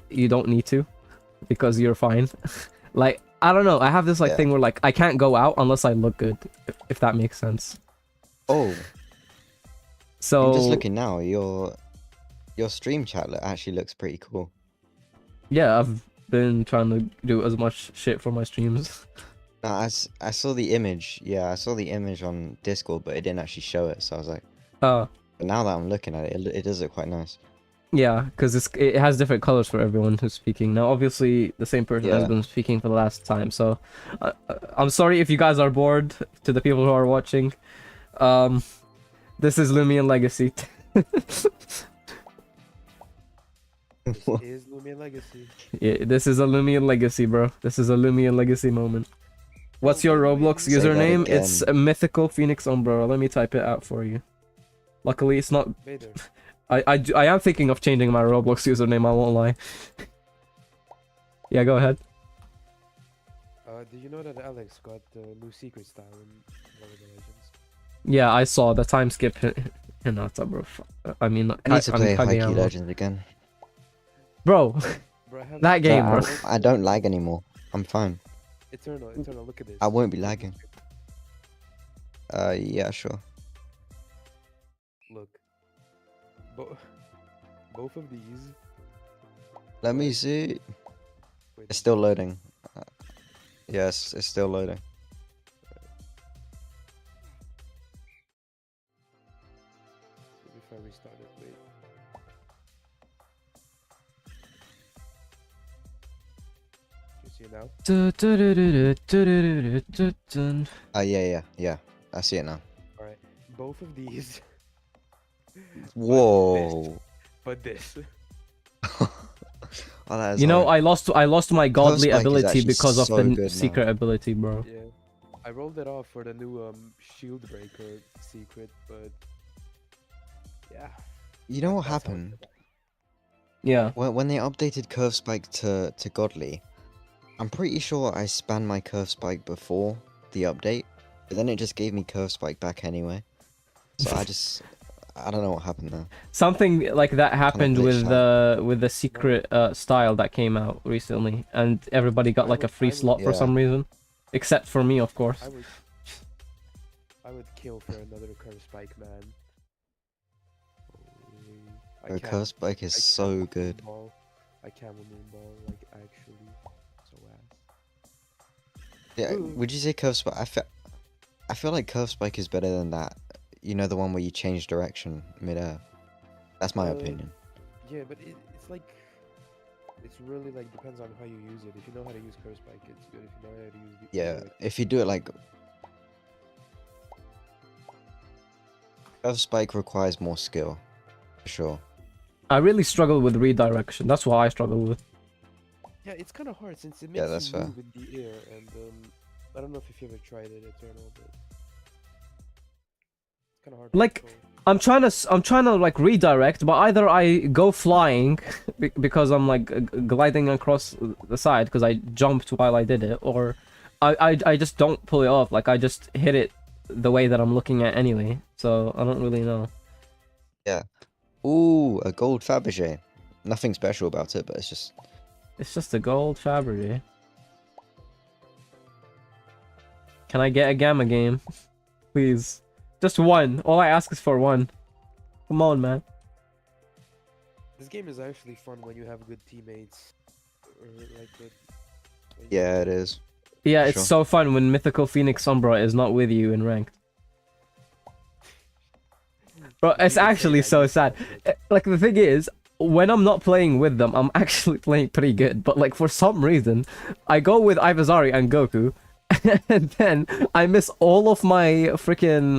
you don't need to, because you're fine. Like, I don't know. I have this like thing where like I can't go out unless I look good, if that makes sense. Oh. So I'm just looking now. Your stream chat actually looks pretty cool. Yeah, I've been trying to do as much shit for my streams. No, I saw the image. Yeah, I saw the image on Discord, but it didn't actually show it. So I was like, But now that I'm looking at it, it does look quite nice. yeah, because it has different colors for everyone who's speaking. Now, obviously, the same person has been speaking for the last time, so I'm sorry if you guys are bored. To the people who are watching, this is Loomian Legacy. This is Loomian Legacy. Yeah, this is a Loomian Legacy, bro. This is a Loomian Legacy moment. What's your Roblox Say that username? again. It's a mythical Phoenix Umbrella. Let me type it out for you. Luckily, it's not. Vader. I am thinking of changing my Roblox username, I won't lie. Yeah, go ahead. Did you know that Alex got the new secret style in Mobile Legends? Yeah, I saw the time skip Hinata, bro. I mean, I need to play High Kageyama. Legends again. Bro, Bro, I have that game, bro. I don't lag anymore. I'm fine. Eternal, look at this. I won't be lagging. Yeah, sure. Look. Both of these. Let me see. Wait, It's still loading. Yes, it's still loading. if I restart it, wait. You see it now? Yeah. I see it now. Alright. Both of these. Whoa. But this. Oh, that is You know, horrid. I lost my godly Spike is ability actually because of so the good now. secret ability, bro. Yeah. I rolled it off for the new shield breaker secret, but yeah. You know what That's how it happened? turned out. Yeah. When they updated Curve Spike to Godly, I'm pretty sure I spanned my Curve Spike before the update, but then it just gave me Curve Spike back anyway. So I don't know what happened there. Something like that happened glitched with the secret style that came out recently, and everybody got like a free slot for Yeah. some reason, except for me, of course. I would kill for another curve spike, man. Holy, I The can't- Curve Spike is I can't so with good. Moonball. I can't with Moonball, like actually, so ass. Yeah, Ooh. would you say Curve Spike? I feel like Curve Spike is better than that. You know, the one where you change direction midair. That's my opinion. Yeah, but it's like, it's really like depends on how you use it. If you know how to use curve spike, it's good. If you know how to use the Yeah, if you do it like Curve Spike requires more skill, for sure. I really struggle with redirection. That's what I struggle with. Yeah, it's kind of hard since it Yeah, makes that's you fair. move in the air, and I don't know if you've ever tried it, Eternal, but it's kind of hard. to Like, control. I'm trying to like redirect, but either I go flying because I'm like gliding across the side because I jumped while I did it, or I just don't pull it off. Like I just hit it the way that I'm looking at anyway. So I don't really know. Ooh, a gold Fabergé. Nothing special about it, but It's just a gold Fabergé. Can I get a gamma game, please? Just one. All I ask is for one. Come on, man. This game is actually fun when you have good teammates. Or like good. Yeah, it is. Yeah, it's Sure. so fun when Mythical Phoenix Umbra is not with you in ranked. Bro, it's You can say actually that, so you sad. can. Like, the thing is, when I'm not playing with them, I'm actually playing pretty good. But, like, for some reason, I go with Iwazari and Goku, and then I miss all of my freaking,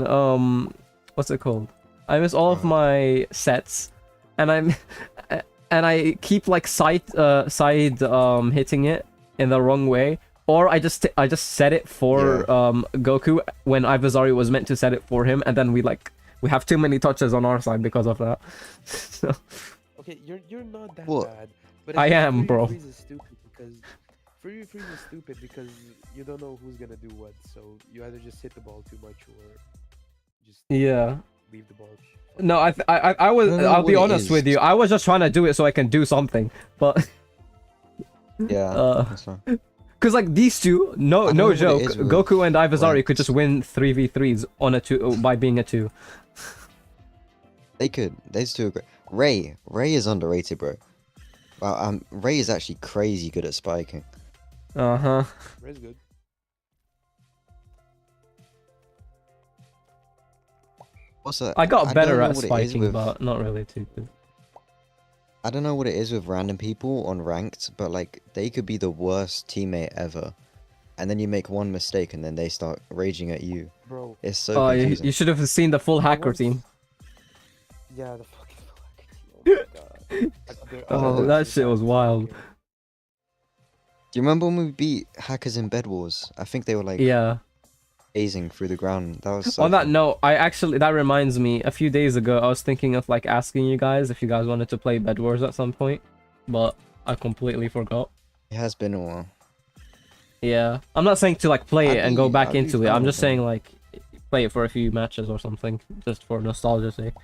what's it called? I miss all of my sets, and I keep, like, side hitting it in the wrong way. Or I just set it for Goku when Iwazari was meant to set it for him, and then we have too many touches on our side because of that. So, Okay, you're not that What? bad. But I am, Fury bro. Freeze is stupid because Fury Freeze is stupid because you don't know who's gonna do what. So you either just hit the ball too much or just yeah. leave the ball. No, I was. I don't know I'll be what it honest is. with you. I was just trying to do it so I can do something, but Yeah, that's fine. because like these two, I don't know no what it joke, is with Goku and Iwazari could just ranks. win 3v3s on a 2 by being a 2. They could. Those two are great. Ray is underrated, bro. Wow, Ray is actually crazy good at spiking. Uh-huh. Ray's good. What's that? I got don't better know at what it is spiking, with- but not really too good. I don't know what it is with random people on ranked, but like they could be the worst teammate ever, and then you make one mistake and then they start raging at you. Bro. It's so Oh, confusing. you should have seen the full hacker once- team. Yeah, the fucking oh my god. Oh, that shit was wild. Do you remember when we beat hackers in Bed Wars? I think they were like Yeah. phasing through the ground. That was so On that fun. note, that reminds me, a few days ago, I was thinking of like asking you guys if you guys wanted to play Bed Wars at some point, but I completely forgot. It has been a while. Yeah. I'm not saying to like play it and go back I'd be into it. fine I'm with just that. saying like play it for a few matches or something, just for nostalgia's sake.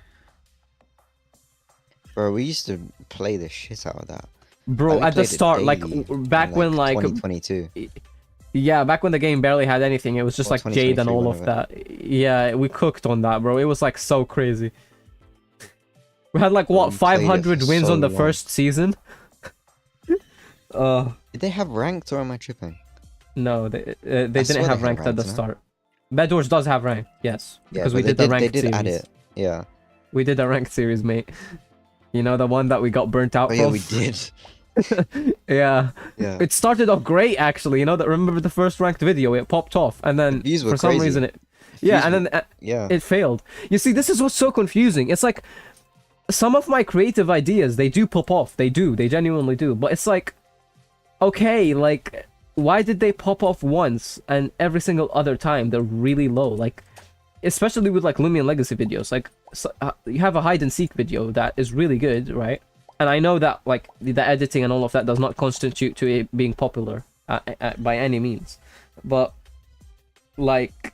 Bro, we used to play the shit out of that. Bro, I at the played it start, like daily back in, when like 2022. yeah, back when the game barely had anything, it was just Or like Jade and 2023, all of whatever. that. Yeah, we cooked on that, bro. It was like so crazy. We had like what We played it 500 for wins so on the long. first season. Did they have ranked or am I tripping? No, they swear didn't they have had ranked at the ranked, no? start. Bed Wars does have ranked, yes, Yeah, because we but did the ranked they did series. add it. Yeah. We did a ranked series, mate. You know, the one that we got burnt out Oh from. yeah, we did. Yeah. Yeah. It started off great, actually. You know, that remember the first ranked video? It popped off, and then views were for some crazy. reason it. Yeah, Views and then Yeah. it failed. You see, this is what's so confusing. It's like some of my creative ideas, they do pop off. They do. They genuinely do. But it's like, okay, like, why did they pop off once and every single other time they're really low? Like, especially with like Loomian Legacy videos. Like, you have a hide and seek video that is really good, right? And I know that like the editing and all of that does not constitute to it being popular by any means, but like,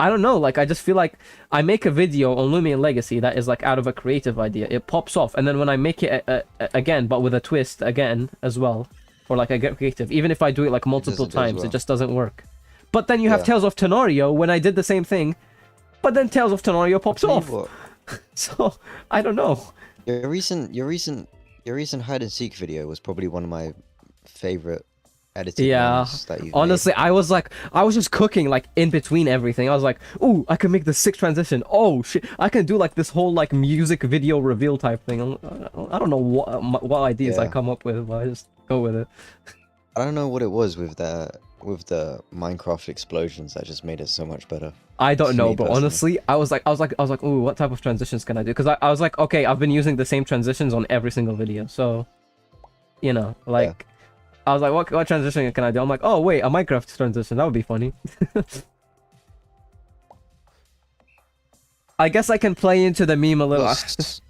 I don't know, like I just feel like I make a video on Loomian Legacy that is like out of a creative idea, it pops off, and then when I make it again but with a twist again as well, or like I get creative, even if I do it like multiple doesn't do as times, well. it just doesn't work. But then you have Yeah. Tales of Tenorio when I did the same thing, but then Tales of Tenorio pops Tell you off. what, So I don't know. your recent hide and seek video was probably one of my favorite edited Yeah, ones that you've honestly, I was just cooking like in between everything. I was like, ooh, I can make the sick transition. Oh shit, I can do like this whole like music video reveal type thing. I don't know what ideas I Yeah. come up with, but I just go with it. I don't know what it was with the Minecraft explosions that just made it so much better. I don't To know, me but personally. honestly, I was like, ooh, what type of transitions can I do? Because I was like, okay, I've been using the same transitions on every single video, so you know, like. I was like, what transition can I do? I'm like, oh wait, a Minecraft transition, that would be funny. I guess I can play into the meme a little. Plus,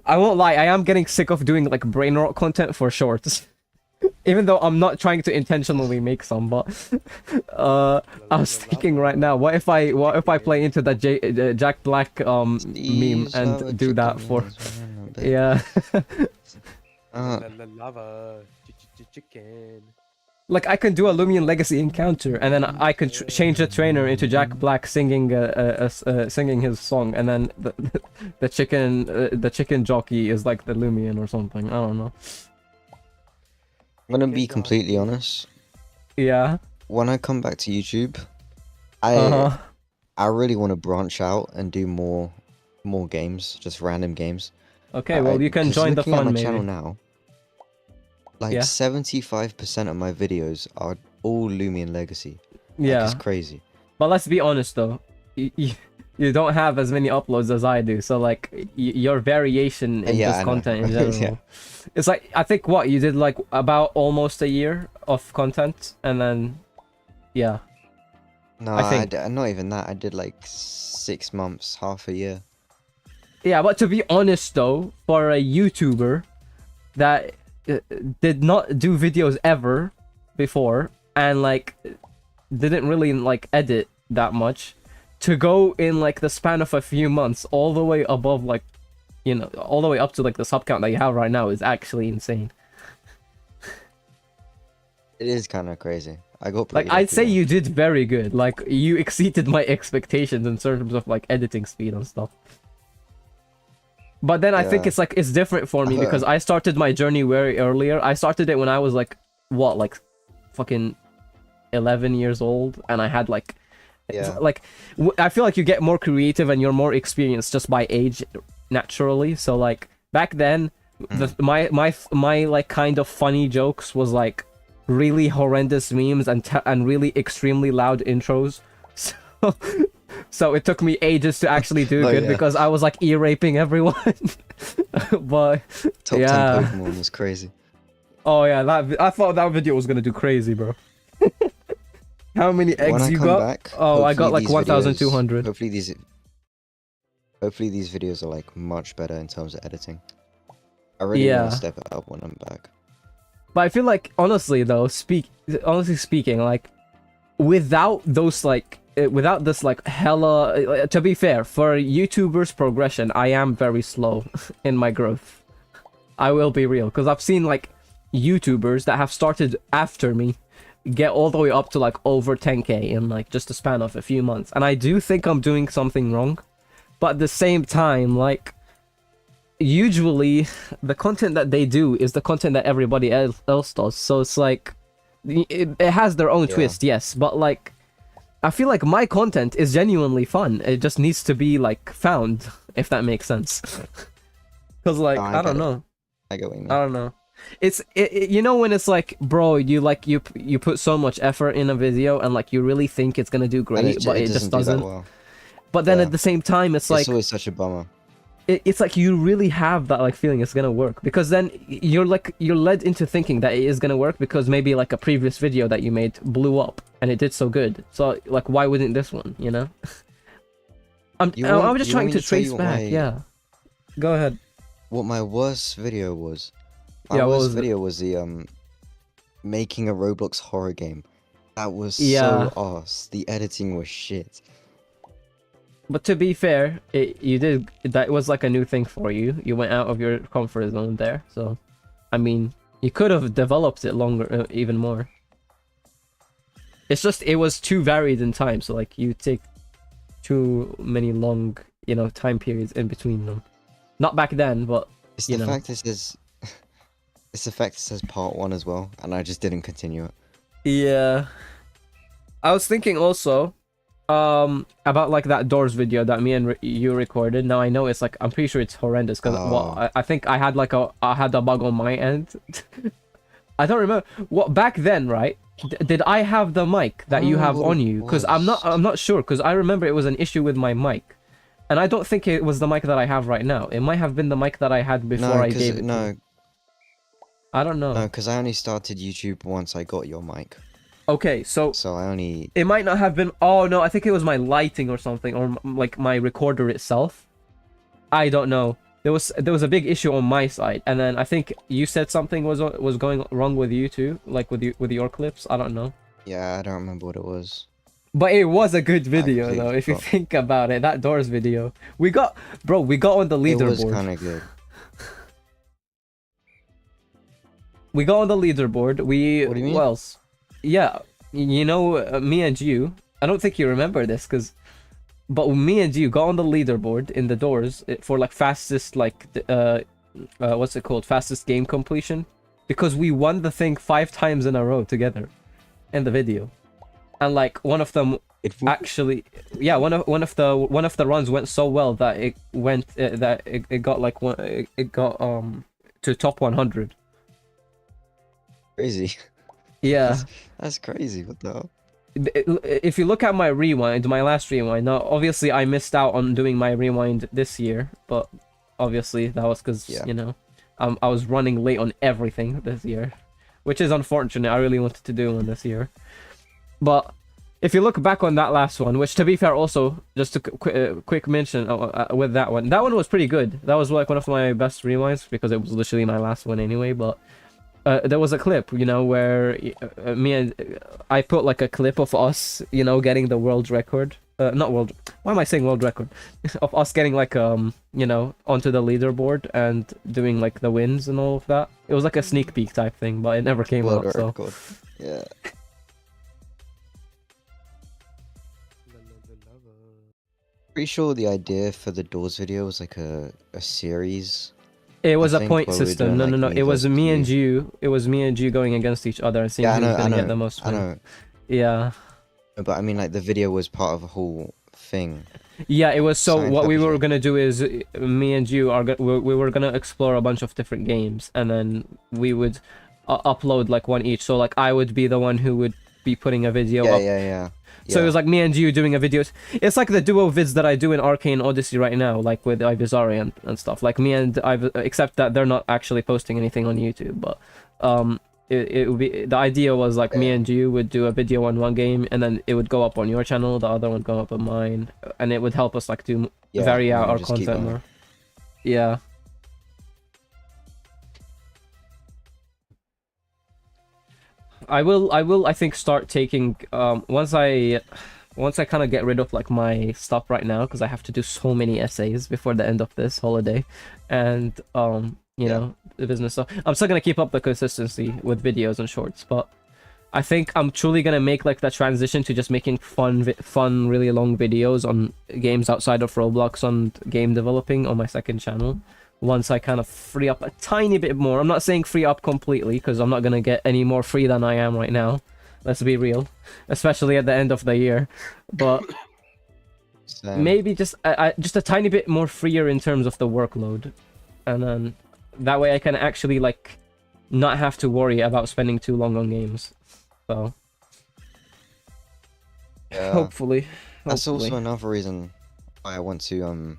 I won't lie, I am getting sick of doing like brain rot content for shorts. Even though I'm not trying to intentionally make some, but I was thinking right now, what if I play into that Jack Black meme These are and do that chicken for wings, man, I bet. yeah. Uh, Lava chicken. Like I can do a Loomian Legacy encounter, and then I can change the trainer into Jack Black singing singing his song, and then the chicken jockey is like the Loomian or something. I don't know. I'm gonna be completely honest. Yeah. When I come back to YouTube, Uh-huh. I really want to branch out and do more games, just random games. Okay, well you can join the looking at fun my maybe. channel now, like Yeah. 75% of my videos are all Loomian Legacy. Like, Yeah. it's crazy. But let's be honest though, you don't have as many uploads as I do, so like your variation in Yeah, just I know. content in general. Yeah. It's like I think what you did like about almost a year of content, and then yeah. No, I think- not even that. I did like 6 months, half a year. Yeah, but to be honest though, for a YouTuber that did not do videos ever before and like didn't really like edit that much, to go in like the span of a few months all the way above like, you know, all the way up to like the sub count that you have right now is actually insane. It is kind of crazy. I got Like pretty I'd lucky say there. you did very good. Like you exceeded my expectations in terms of like editing speed and stuff. But then I think Yeah. it's like it's different for me because I started my journey very earlier. I started it when I was like what, like fucking 11 years old, and I had like Yeah. like I feel like you get more creative and you're more experienced just by age naturally. So like back then my like kind of funny jokes was like really horrendous memes and really extremely loud intros. So it took me ages to actually do Oh, good yeah. because I was like ear raping everyone. But Top yeah. 10 Pokemon was crazy. Oh yeah, I thought that video was gonna do crazy, bro. How many When eggs I you come got? back, Oh, I got like hopefully these videos- 1,200. Hopefully these videos are like much better in terms of editing. I really Yeah. want to step it up when I'm back. But I feel like honestly though, honestly speaking, like without those like without this like hella to be fair, for YouTubers progression, I am very slow in my growth. I will be real, because I've seen like YouTubers that have started after me get all the way up to like over 10k in like just a span of a few months, and I do think I'm doing something wrong. But at the same time, like usually the content that they do is the content that everybody else does, so it's like it has their own Yeah. twist, yes, but like I feel like my content is genuinely fun. It just needs to be like found, if that makes sense. Because like No, I I don't get it. know, I get what you mean. I don't know. It's you know when it's like, bro, you like you put so much effort in a video and like you really think it's gonna do And great, but it just do that doesn't. well. But then Yeah. at the same time, it's like It's always such a bummer. it's like you really have that like feeling it's gonna work, because then you're led into thinking that it is gonna work because maybe like a previous video that you made blew up and it did so good. So like why wouldn't this one, you know? I'm just you trying want to me to tell trace you what back. my- Yeah, go ahead. What my worst video was. My Yeah, what worst was it? video was the making a Roblox horror game. That was Yeah. so arse. The editing was shit. But to be fair, that was like a new thing for you. You went out of your comfort zone there. So, I mean, you could have developed it longer, even more. It's just, it was too varied in time. So like you take too many long, you know, time periods in between them. Not back then, but It's you the know. fact it says it's the fact it says part 1 as well, and I just didn't continue it. Yeah. I was thinking also about like that Doors video that me and you recorded. Now I know it's like, I'm pretty sure it's horrendous because Oh. I think I had a bug on my end. I don't remember what back then, right? Did I have the mic that you have Oh, on you? Because I'm not sure, because I remember it was an issue with my mic. And I don't think it was the mic that I have right now. It might have been the mic that I had before No, I gave it to no, you. I don't know. no, because I only started YouTube once I got your mic. Okay, so So I only it might not have been. Oh no, I think it was my lighting or something, or like my recorder itself. I don't know. There was a big issue on my side, and then I think you said something was going wrong with you too, like with your clips. I don't know. yeah, I don't remember what it was. But it was a good video completely though, if you forgot. think about it. That Doors video, we got on the It was leaderboard. kind of good. We got on the leaderboard. What do you mean? What else? yeah, you know, me and you, I don't think you remember this, but me and you got on the leaderboard in the doors for like fastest, like, what's it called? Fastest game completion. Because we won the thing 5 times in a row together in the video. And like one of them actually, yeah, one of the runs went so well that it got like it got to top 100. Crazy. Yeah. That's crazy. What the hell? If you look at my rewind, my last rewind, now obviously I missed out on doing my rewind this year, but obviously that was because, you know, I was running late on everything this year, which is unfortunate. I really wanted to do one this year. But if you look back on that last one, which to be fair also, just a quick mention with that one was pretty good. That was like one of my best rewinds because it was literally my last one anyway, but there was a clip, you know, where I put like a clip of us, you know, getting the world record. Why am I saying world record? Of us getting like, you know, onto the leaderboard and doing like the wins and all of that. It was like a sneak peek type thing, but it never came out, so. Record. Yeah. Pretty sure the idea for the doors video was like a series. It was a point system. No. It was me and you. It was me and you going against each other and seeing who's gonna get the most wins. I know. Yeah. But I mean, like, the video was part of a whole thing. Yeah, it was. So what we were gonna do is, me and you we were gonna explore a bunch of different games, and then we would upload like one each. So like I would be the one who would be putting a video up. Yeah. So it was like me and you doing a video. It's like the duo vids that I do in Arcane Odyssey right now, like with Ivizari and stuff. Like me and except that they're not actually posting anything on YouTube, but it would be, the idea was like me and you would do a video on one game, and then it would go up on your channel, the other one would go up on mine, and it would help us like vary out our content more. Yeah. I will I think start taking once I kind of get rid of like my stuff right now, because I have to do so many essays before the end of this holiday, and you know, the business stuff. I'm still gonna keep up the consistency with videos and shorts, but I think I'm truly gonna make like the transition to just making fun really long videos on games outside of Roblox and game developing on my second channel. Once I kind of free up a tiny bit more. I'm not saying free up completely, because I'm not gonna get any more free than I am right now. Let's be real, especially at the end of the year. But maybe just a tiny bit more freer in terms of the workload, and then that way I can actually like not have to worry about spending too long on games. So yeah, hopefully. That's also another reason why I want to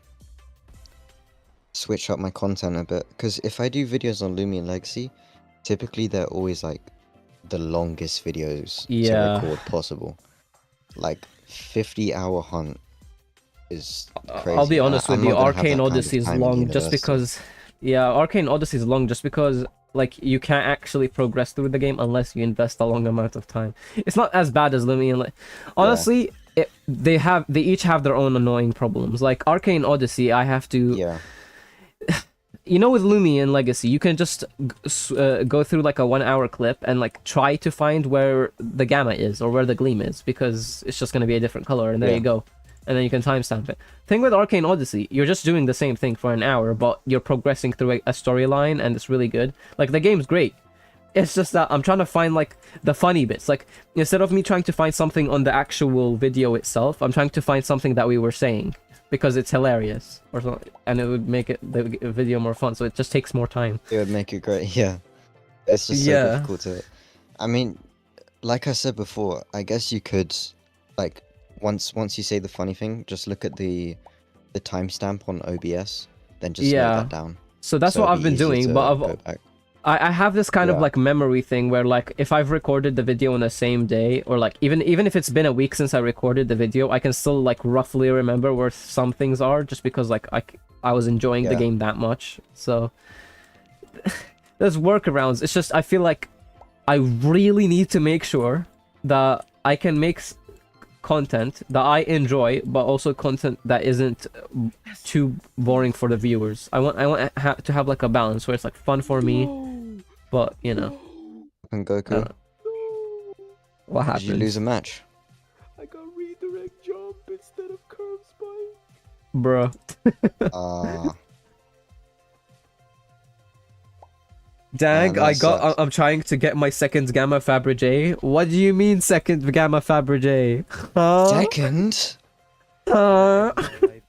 switch up my content a bit, because if I do videos on Loomian Legacy, typically they're always like the longest videos to record possible. Like 50-hour hunt is crazy. I'll be honest with you, Arcane Odyssey is long just because Arcane Odyssey is long just because like you can't actually progress through the game unless you invest a long amount of time. It's not as bad as Loomian. Honestly, they each have their own annoying problems. Like Arcane Odyssey, I have to you know, with Loomian Legacy, you can just go through like a 1-hour clip and like try to find where the gamma is or where the gleam is, because it's just going to be a different color, and there you go. And then you can timestamp it. Thing with Arcane Odyssey, you're just doing the same thing for an hour, but you're progressing through a storyline, and it's really good. Like, the game's great. It's just that I'm trying to find like the funny bits. Like, instead of me trying to find something on the actual video itself, I'm trying to find something that we were saying, because it's hilarious or something, and it would make the video more fun. So it just takes more time. It would make it great. Yeah, it's just so difficult to. I mean, like I said before, I guess you could, like, once you say the funny thing, just look at the timestamp on OBS, then just note that down. So that's what I've been doing, but I have this kind of like memory thing where like if I've recorded the video on the same day, or like even if it's been a week since I recorded the video, I can still like roughly remember where some things are, just because like I was enjoying the game that much. So there's workarounds. It's just I feel like I really need to make sure that I can make content that I enjoy, but also content that isn't too boring for the viewers. I want to have like a balance where it's like fun for me, but you know. And Goku. What Did happened? you lose a match? I got redirect jump instead of curve spike. Bro. Dang, that sucks. I'm trying to get my second Gamma Fabergé. What do you mean second Gamma Fabergé? Huh? Second? Huh? Might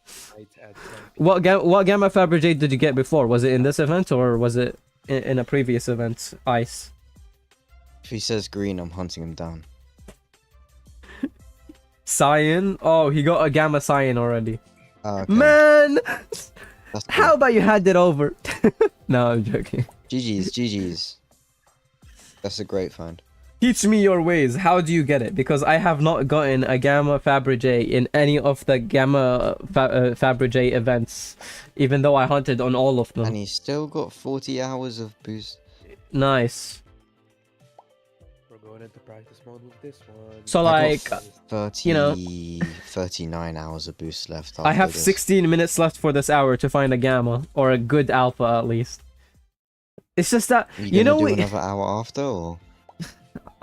add 10 What Gamma Fabergé did you get before? Was it in this event or was it in a previous event? Ice. If he says green, I'm hunting him down. Cyan? Oh, he got a Gamma Cyan already. Okay. Man! That's How about you hand it over? No, I'm joking. GG's. That's a great find. Teach me your ways. How do you get it? Because I have not gotten a Gamma Fabergé in any of the Gamma Fabergé events, even though I hunted on all of them. And he's still got 40 hours of boost. Nice. We're going into practice mode with this one. So, I got like, 30, you know, 39 hours of boost left. I have after this. 16 minutes left for this hour to find a Gamma, or a good Alpha at least. It's just that, You know, gonna do another hour after, or?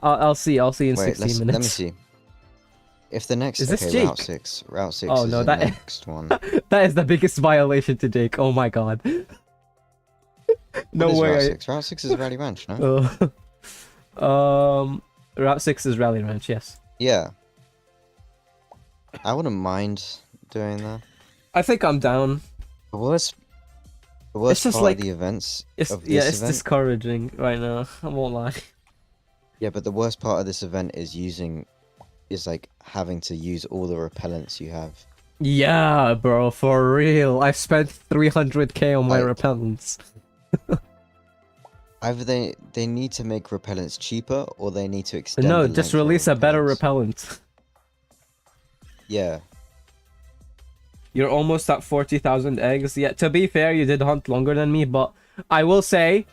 I'll see in Wait, 16 minutes. let me see. If the next Is this okay, Route Jake? 6 Oh, is no, the that- next one. That is the biggest violation to Jake. Oh my god. No What is way. Route 6? Route 6 is Rally Ranch, no? Route 6 is Rally Ranch, yes. Yeah. I wouldn't mind doing that. I think I'm down. The worst just part like- of the events It's of this it's event. discouraging right now. I won't lie. Yeah, but the worst part of this event is like having to use all the repellents you have. Yeah, bro, for real. I've spent 300k on my Like- repellents. Either they need to make repellents cheaper, or they need to extend. No, the just length of release a better repellents. repellent. Yeah. You're almost at 40,000 eggs. Yeah, to be fair, you did hunt longer than me, but I will say,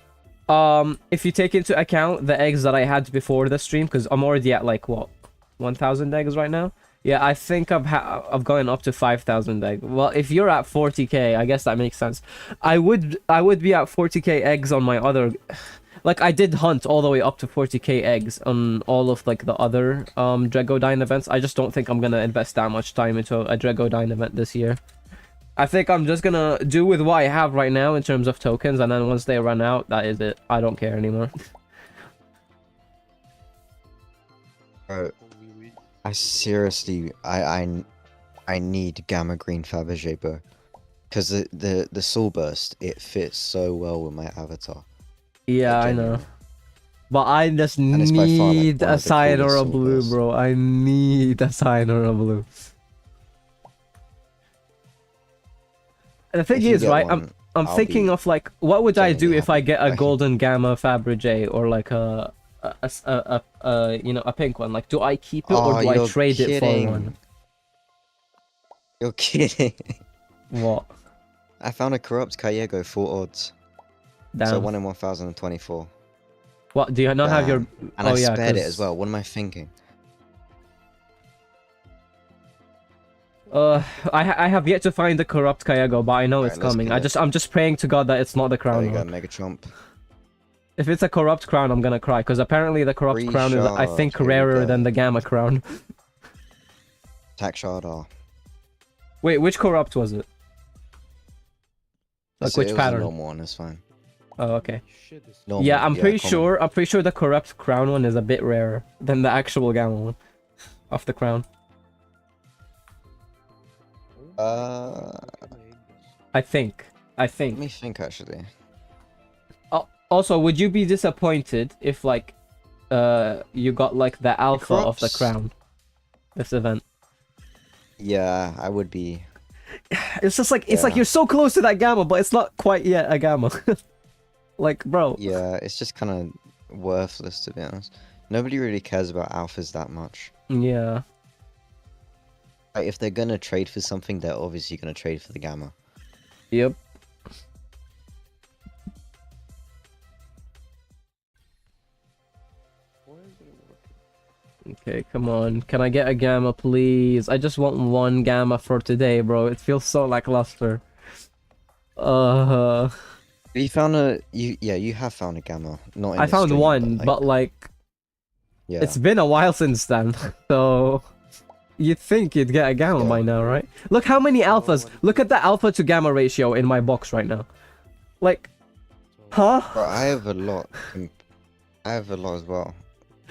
if you take into account the eggs that I had before the stream, because I'm already at like what, 1,000 eggs right now. Yeah, I think I've gotten up to 5,000 eggs. Well, if you're at 40k, I guess that makes sense. I would be at 40k eggs on my other, like I did hunt all the way up to 40k eggs on all of like the other Dregodyne events. I just don't think I'm gonna invest that much time into a Dregodyne event this year. I think I'm just gonna do with what I have right now in terms of tokens, and then once they run out, that is it. I don't care anymore. Bro, I seriously, I need Gamma Green Fabergé, bro. Because the Soul Burst, it fits so well with my avatar. Yeah, I know. Genuinely. But I just it's by far, like, need one a of the cyan or coolest a Soul blue, Bursts. bro. I need a cyan or a blue. And the thing If you is, get right, one, I'm I'll thinking be of like, what would I do genuinely if I happy. get a golden Gamma Fabergé or like a you know, a pink one? Like, do I keep it or Oh, do I you're trade it for kidding. one? You're kidding. What? I found a corrupt KYEGGO 4 odds. Damn. So 1 in 1,024. What? Do you not have your? Damn. And Oh, I yeah, spared it 'cause- as well. What am I thinking? I have yet to find the corrupt KYEGGO, but I know Alright, it's let's coming. get it. I'm just praying to God that it's not the There crown you go, one. Mega Chomp. If it's a corrupt crown, I'm gonna cry, because apparently the corrupt Free crown is, I shot, think, here we rarer go. than the Gamma crown. Attack Shardar. Wait, which corrupt was it? Like, which It was pattern? a normal one, it's fine. Oh, okay. Shit, this Normal, Yeah, I'm pretty common. sure the corrupt crown one is a bit rarer than the actual Gamma one of the crown. I think. Let me think actually. Also, would you be disappointed if like you got like the alpha of the corrupts- crown this event? Yeah, I would be. It's just like it's like Yeah. you're so close to that Gamma, but it's not quite yet a Gamma. Like, bro. Yeah, it's just kind of worthless to be honest. Nobody really cares about alphas that much. Yeah. Like, if they're gonna trade for something, they're obviously gonna trade for the Gamma. Yep. Why isn't it working? Okay, come on. Can I get a Gamma, please? I just want one Gamma for today, bro. It feels so lackluster. You found a you have found a Gamma. Not in I the found stream, one, like, but like Yeah. It's been a while since then, so you'd think you'd get a gamma Yeah. by now, right? Look how many alphas. what Look at the alpha to gamma ratio in my box right now. Like, So, huh? Bro, I have a lot. I have a lot as well.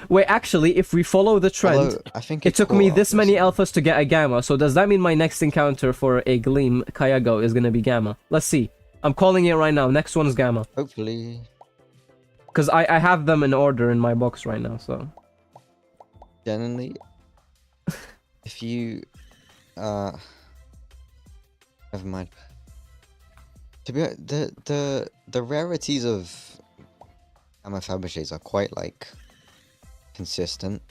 Wait, actually, if we follow the trend, Although, I think it took me caught up this many recently. alphas to get a gamma. So does that mean my next encounter for a Gleam KYEGGO is gonna be gamma? Let's see. I'm calling it right now. Next one's gamma. Hopefully. Because I have them in order in my box right now, so... Generally, if you, never mind. To be honest, the rarities of Gamma Fabergés are quite like consistent.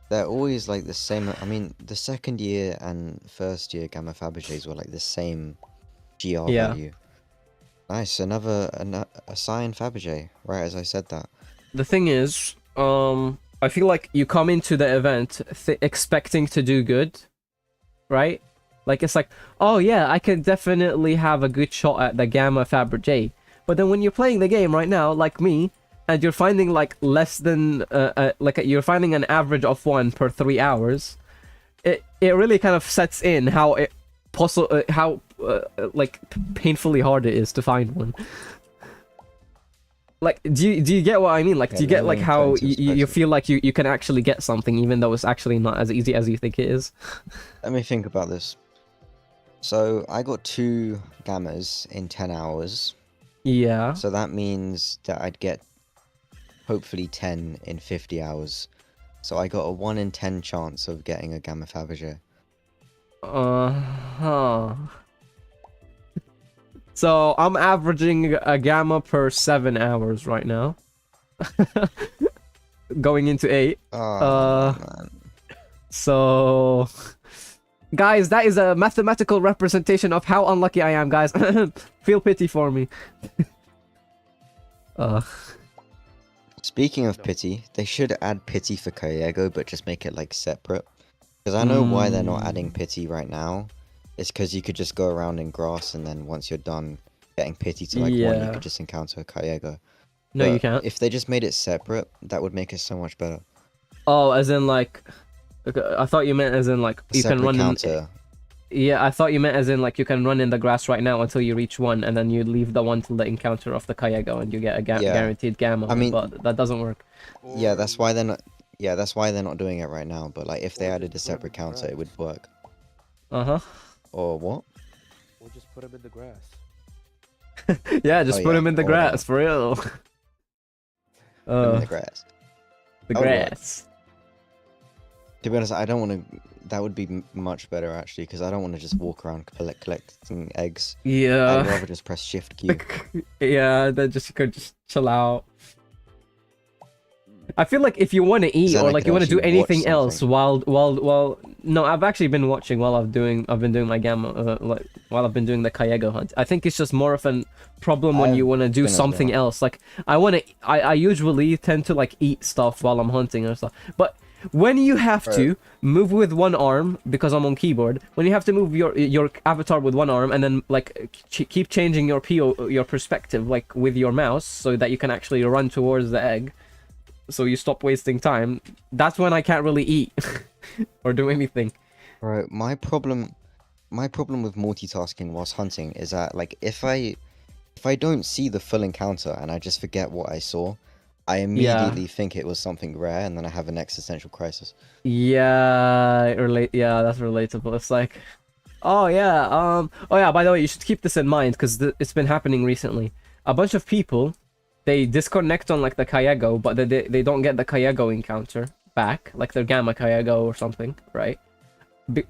They're always like the same. I mean, the second year and first year Gamma Fabergés were like the same GR Yeah. value. Nice, a Cyan Fabergé, right as I said that. The thing is, I feel like you come into the event expecting to do good, right? Like, it's like, oh yeah, I can definitely have a good shot at the Gamma Fabergé. But then when you're playing the game right now, like me, and you're finding like less than, you're finding an average of 1 per 3 hours, it really kind of sets in how painfully hard it is to find one. Like, do you get what I mean? Like, Yeah, do you get like really how intense you perspective. feel like you can actually get something even though it's actually not as easy as you think it is? Let me think about this. So I got 2 Gammas in 10 hours. Yeah. So that means that I'd get hopefully 10 in 50 hours. So I got a 1 in 10 chance of getting a Gamma Fabergé. Uh-huh. So I'm averaging a gamma per 7 hours right now. Going into 8. Oh, man. So... Guys, that is a mathematical representation of how unlucky I am, guys. Feel pity for me. Speaking of No. pity, they should add pity for KYEGGO, but just make it like separate. Because I know why they're not adding pity right now. It's because you could just go around in grass, and then once you're done getting pity to like 1, you Yeah. could just encounter a KYEGGO. No, you But can't. If they just made it separate, that would make it so much better. Oh, as in like... Okay, I thought you meant as in like you can Separate run counter. Yeah, I thought you meant as in like you can run in the grass right now until you reach 1, and then you leave the 1 till the encounter of the KYEGGO, and you get a Yeah. guaranteed gamma. I mean- but that doesn't work. Yeah, or that's we- why they're not. Yeah, that's why they're not doing it right now. But like, if they Or added a just put 'em separate in the counter, it grass. would work. Uh-huh. Or what? We'll just put them in the grass. Yeah, just Oh, put yeah, him in the or, grass, for real. Put 'em in the grass. The that would work. grass. To be honest, I don't want to. That would be much better actually, because I don't want to just walk around collecting eggs. I'd Yeah. rather just press Shift Q. Yeah, then you could just chill out. I feel like if you want to eat then or I like could you want to do actually watch anything else something. while no, I've actually been watching while I've been doing my gamma while I've been doing the KYEGGO hunt. I think it's just more of a problem when I've you want to do been as something well. else. Like I usually tend to like eat stuff while I'm hunting or stuff. But when you have to move with one arm because I'm on keyboard, when you have to move your avatar with one arm and then like keep changing your perspective like with your mouse so that you can actually run towards the egg, so you stop wasting time, that's when I can't really eat or do anything. Right, my problem with multitasking whilst hunting is that like if I don't see the full encounter and I just forget what I saw, I immediately think it was something rare, and then I have an existential crisis. Yeah, yeah, that's relatable. It's like, oh yeah, by the way, you should keep this in mind because it's been happening recently. A bunch of people, they disconnect on like the KYEGGO, but they don't get the KYEGGO encounter back, like their Gamma KYEGGO or something, right?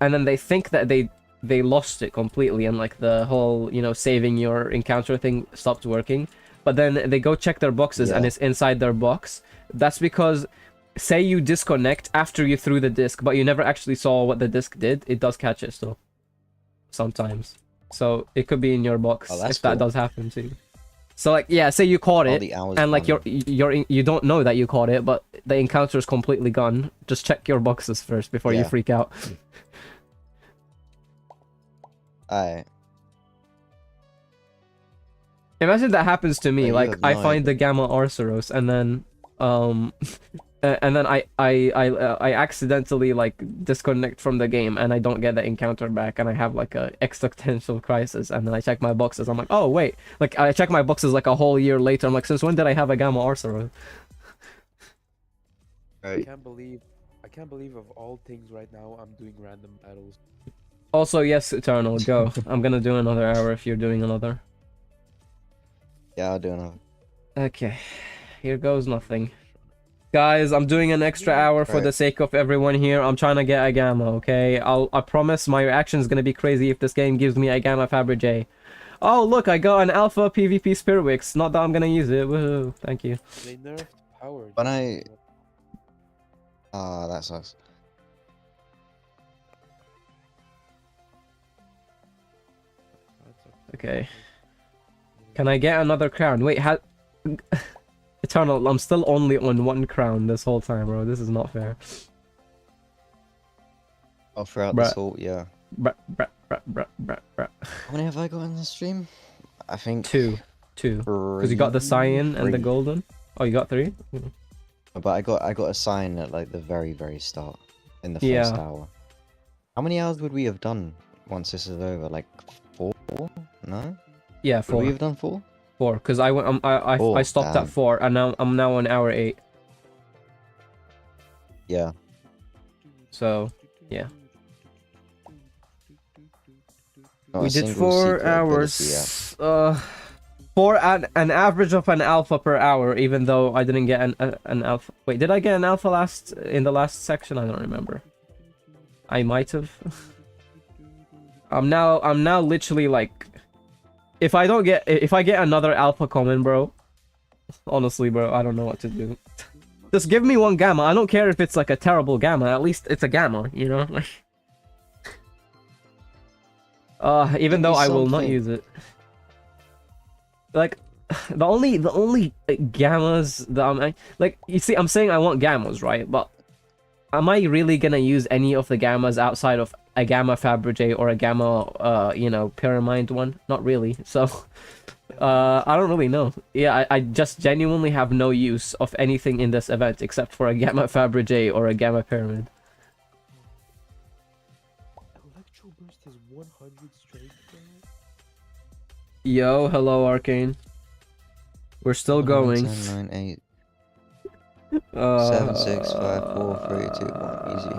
And then they think that they lost it completely, and like the whole saving your encounter thing stopped working. But then they go check their boxes and Yeah. it's inside their box. That's because, say you disconnect after you threw the disc, but you never actually saw what the disc did, it does catch it still. Sometimes. So it could be in your box Oh, that's if that cool. does happen to you. So like, yeah, say you caught All it, the hours and like gone. you don't know that you caught it, but the encounter is completely gone. Just check your boxes first before you Yeah. freak out. Imagine that happens to me. But you Like have I no find idea. the Gamma Arceros and then and then I accidentally like disconnect from the game and I don't get the encounter back and I have like a existential crisis and then I check my boxes. I'm like, oh wait, like I check my boxes like a whole year later. I'm like, since when did I have a Gamma Arsenal? I can't believe of all things right now I'm doing random battles. Also, yes, Eternal, go. I'm gonna do another hour if you're doing another. Yeah, I'll do another. Okay, here goes nothing. Guys, I'm doing an extra hour for the sake of everyone here. I'm trying to get a Gamma, okay? I promise my reaction is gonna be crazy if this game gives me a Gamma Fabergé. Oh, look, I got an Alpha PvP Spirwix. Not that I'm gonna use it. Woohoo, thank you. They nerfed power. When I... Ah, that sucks. Okay. Can I get another crown? Wait, Eternal, I'm still only on 1 crown this whole time, bro. This is not fair. Oh, throughout this whole... Yeah. Bruh. How many have I got in the stream? I think... 2. Because you got the cyan and the golden. Oh, you got 3? But I got a sign at like the very start in the first hour. How many hours would we have done once this is over? Like 4? No? Yeah, 4. Would we have done 4? 4, because I stopped at 4 and now I'm now on hour 8. Yeah. So, yeah. Not We a did single 4 secret hours. ability, For an average of an alpha per hour, even though I didn't get an alpha. Wait, did I get an alpha in the last section? I don't remember. I might have. I'm now literally like, if I get another alpha common, bro. Honestly, bro, I don't know what to do. Just give me 1 Gamma. I don't care if it's like a terrible Gamma. At least it's a Gamma, you know. Even though I will not use it. Like, the only Gammas that I'm like, you see, I'm saying I want Gammas, right? But am I really gonna use any of the Gammas outside of a Gamma Fabergé or a Gamma, you know, Pyramid one? Not really. So, I don't really know. Yeah, I just genuinely have no use of anything in this event except for a Gamma Fabergé or a Gamma Pyramid. Electro Burst is 100 straight. Yo, hello Arcane. We're still going. 10, 9, 8. 7, 6, 5, 4, 3, 2, 1. Easy.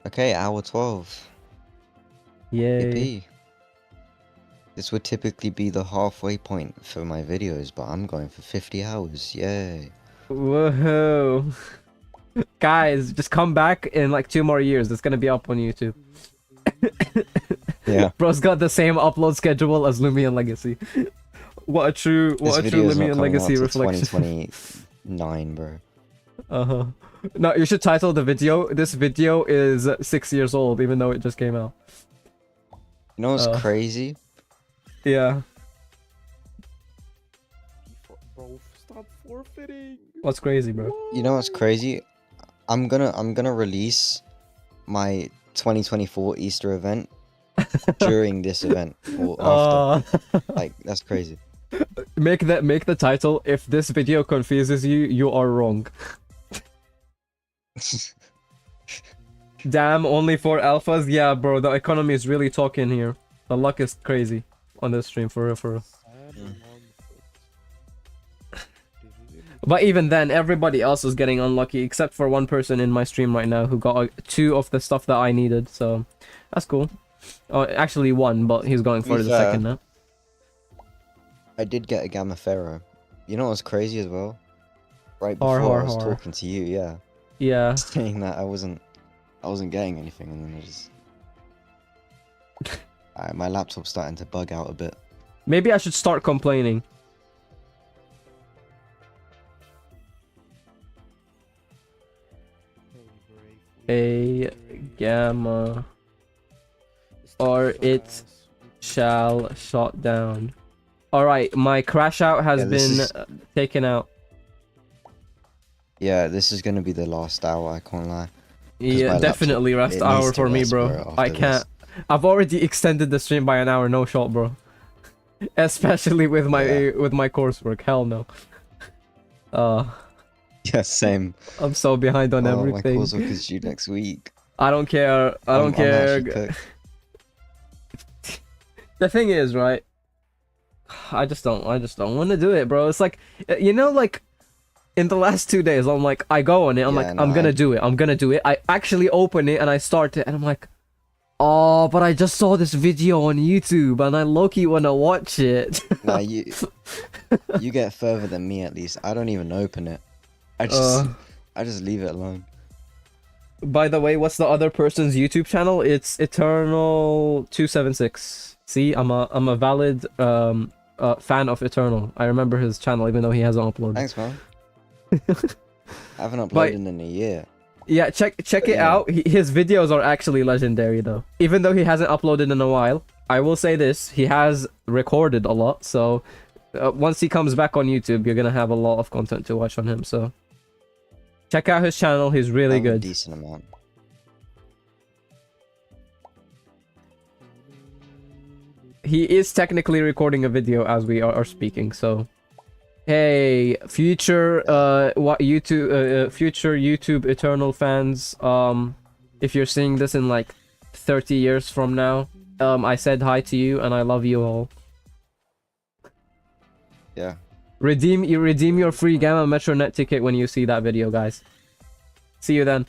Okay, hour 12. Yay. Yippee. This would typically be the halfway point for my videos, but I'm going for 50 hours. Yay. Woohoo. Guys, just come back in like 2 more years. It's gonna be up on YouTube. Yeah. Bro's got the same upload schedule as Loomian Legacy. What a true Loomian Legacy reflection. 2029, bro. Uh-huh. No, you should title the video. This video is 6 years old, even though it just came out. You know what's crazy? Yeah. Bro, stop forfeiting. What's crazy, bro? You know what's crazy? I'm gonna release my 2024 Easter event during this event or after. Like, that's crazy. Make the title, if this video confuses you, you are wrong. Damn, only 4 alphas? Yeah, bro, the economy is really talking here. The luck is crazy on this stream, for real. But even then, everybody else is getting unlucky, except for 1 person in my stream right now who got 2 of the stuff that I needed, so that's cool. Oh, actually 1, but he's going for the second now. I did get a Gamma Pharaoh. You know what's crazy as well? Right before I was talking to you, yeah. Yeah. Saying that I wasn't getting anything, and then I just... my laptop's starting to bug out a bit. Maybe I should start complaining. A Gamma, or it shall shut down. Alright, my crash out has been taken out. Yeah, this is gonna be the last hour, I can't lie. Yeah, definitely last hour for me, bro. I can't. I've already extended the stream by an hour, no shot, bro. Especially with my coursework. Hell no. Yeah, same. I'm so behind on My everything. coursework is due next week. I don't care. I don't I'm care. actually cooked. The thing is, right? I just don't want to do it, bro. It's like, you know, like in the last 2 days, I'm like, I go on it. I'm Yeah, like, no, I'm gonna do it. I'm gonna do it. I actually open it and I start it, and I'm like, oh, but I just saw this video on YouTube and I low-key wanna watch it. Nah, you get further than me at least. I don't even open it. I just leave it alone. By the way, what's the other person's YouTube channel? It's Eternal276. See, I'm a valid fan of Eternal. I remember his channel even though he hasn't uploaded. Thanks, man. I haven't uploaded in a year. Yeah, check it out. His videos are actually legendary though. Even though he hasn't uploaded in a while, I will say this: he has recorded a lot. So once he comes back on YouTube, you're gonna have a lot of content to watch on him. So check out his channel. He's really good. A decent amount. He is technically recording a video as we are speaking. So hey, future future YouTube Eternal fans, if you're seeing this in like 30 years from now, I said hi to you and I love you all. Yeah. Redeem your free Gamma Metronet ticket when you see that video, guys. See you then.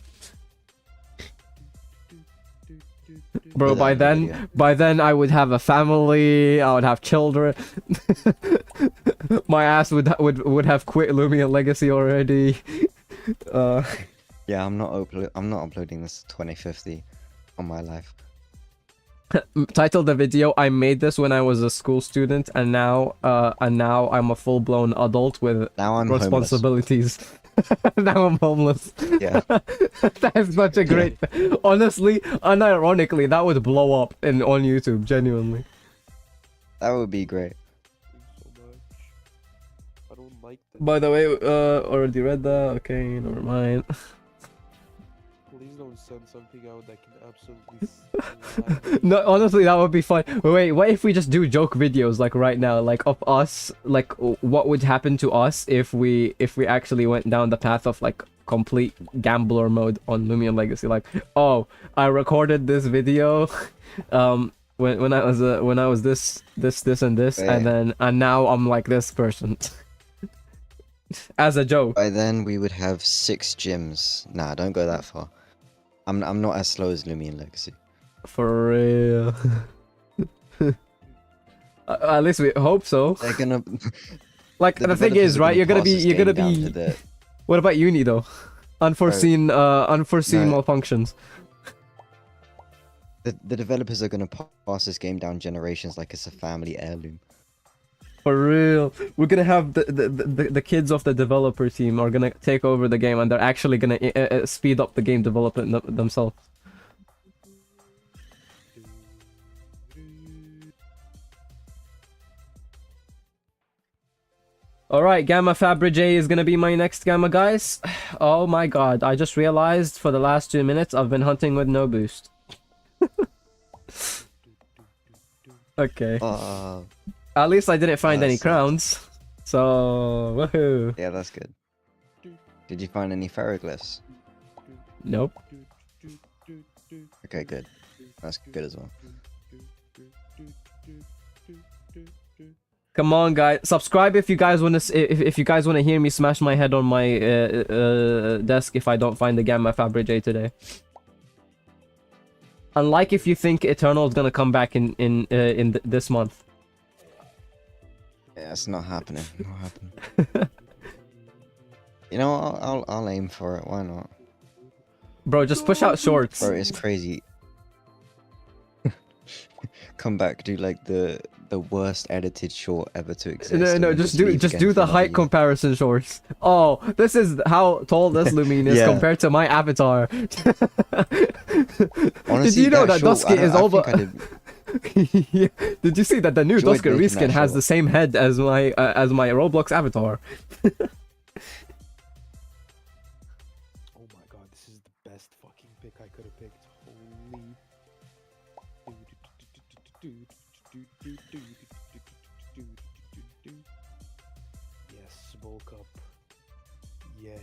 Bro, by then I would have a family, I would have children. My ass would have quit Loomian Legacy already. Yeah, I'm not uploading this 2050 on my life. Title the video: I made this when I was a school student, and now I'm a full-blown adult with responsibilities. Now I'm homeless. Yeah. That is such a great. Honestly, unironically, that would blow up on YouTube. Genuinely. That would be great. So much. I don't like that. By the way, already read that. Okay, never mind. Please don't send something out that can absolutely slap me. No, honestly, that would be fun. Wait, what if we just do joke videos like right now, like of us, like what would happen to us if we actually went down the path of like complete gambler mode on Loomian Legacy? Like, oh, I recorded this video, when I was this and this, Wait. and now I'm like this person. As a joke. By then we would have 6 gyms. Nah, don't go that far. I'm not as slow as Loomian Legacy. For real. At least we hope so. They're gonna. Like the thing is, right? You're gonna be. What about uni though? Unforeseen malfunctions. The developers are gonna pass this game down generations like it's a family heirloom. For real, we're gonna have the kids of the developer team are gonna take over the game, and they're actually gonna speed up the game development themselves. Alright, Gamma Fabergé is gonna be my next Gamma, guys. Oh my god, I just realized for the last 2 minutes I've been hunting with no boost. Okay. At least I didn't find any crowns. So, woohoo. Yeah, that's good. Did you find any ferroglyphs? Nope. Okay, good. That's good as well. Come on, guys! Subscribe if you guys want to. If you guys want to hear me smash my head on my desk if I don't find the Gamma Fabergé today. Unlike if you think Eternal is gonna come back in this month. Yeah, it's not happening. Not happening. You know, I'll aim for it. Why not? Bro, just push out shorts. Bro, it's crazy. Come back, do like the worst edited short ever to exist. No, just do the height comparison shorts. Oh, this is how tall this Loomian is compared to my avatar. Honestly, did you know that short, Dusky is over? Yeah. Did you see that the new Dusky reskin has the same head as my Roblox avatar? Oh my god, this is the best fucking pick I could have picked. Holy. Yes, bulk up. Yes.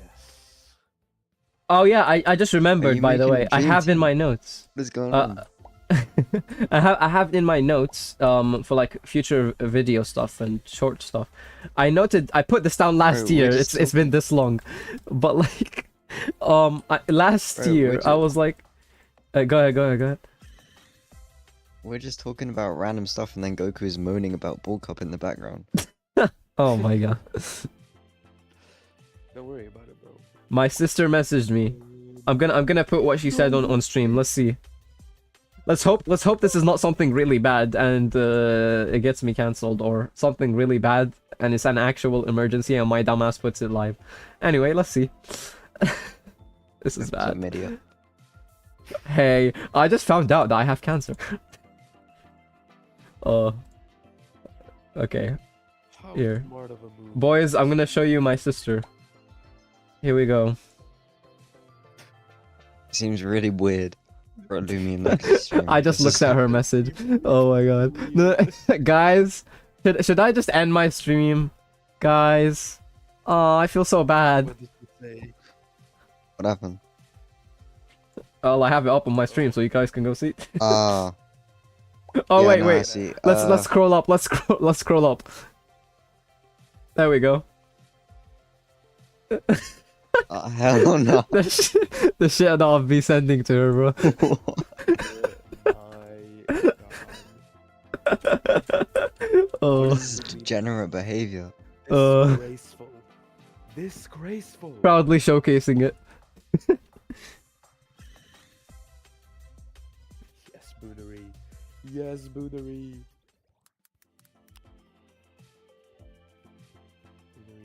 Oh yeah, I just remembered, you by the making way. a I dream have in team? my notes. What is going on? I have in my notes for like future video stuff and short stuff. I put this down last Bro, we're year. just It's been talking- this long, but like last Bro, year we're I was like, go ahead. We're just talking about random stuff, and then Goku is moaning about Bull Cup in the background. Oh my god. Don't worry about it, bro. My sister messaged me. I'm gonna put what she said on stream. Let's see. Let's hope this is not something really bad and it gets me cancelled, or something really bad and it's an actual emergency and my dumbass puts it live. Anyway, let's see. This is bad. Media. Hey, I just found out that I have cancer. Okay. How Here. smart of a move. Boys, I'm gonna show you my sister. Here we go. Seems really weird for a Loomian Legacy stream. I just This looked is- at her message. Oh my god. No, guys, should I just end my stream? Guys. Oh, I feel so bad. What did you say? What happened? Oh, I have it up on my stream so you guys can go see. Ah. Oh yeah, wait, no, I wait. see. Let's scroll up. Let's scroll up. There we go. Hell no. The shit that I'll be sending to her, bro. My God. Oh, This is degenerate behavior. Disgraceful. Disgraceful. proudly showcasing it. Yes, Boonery. Yes, Boonery.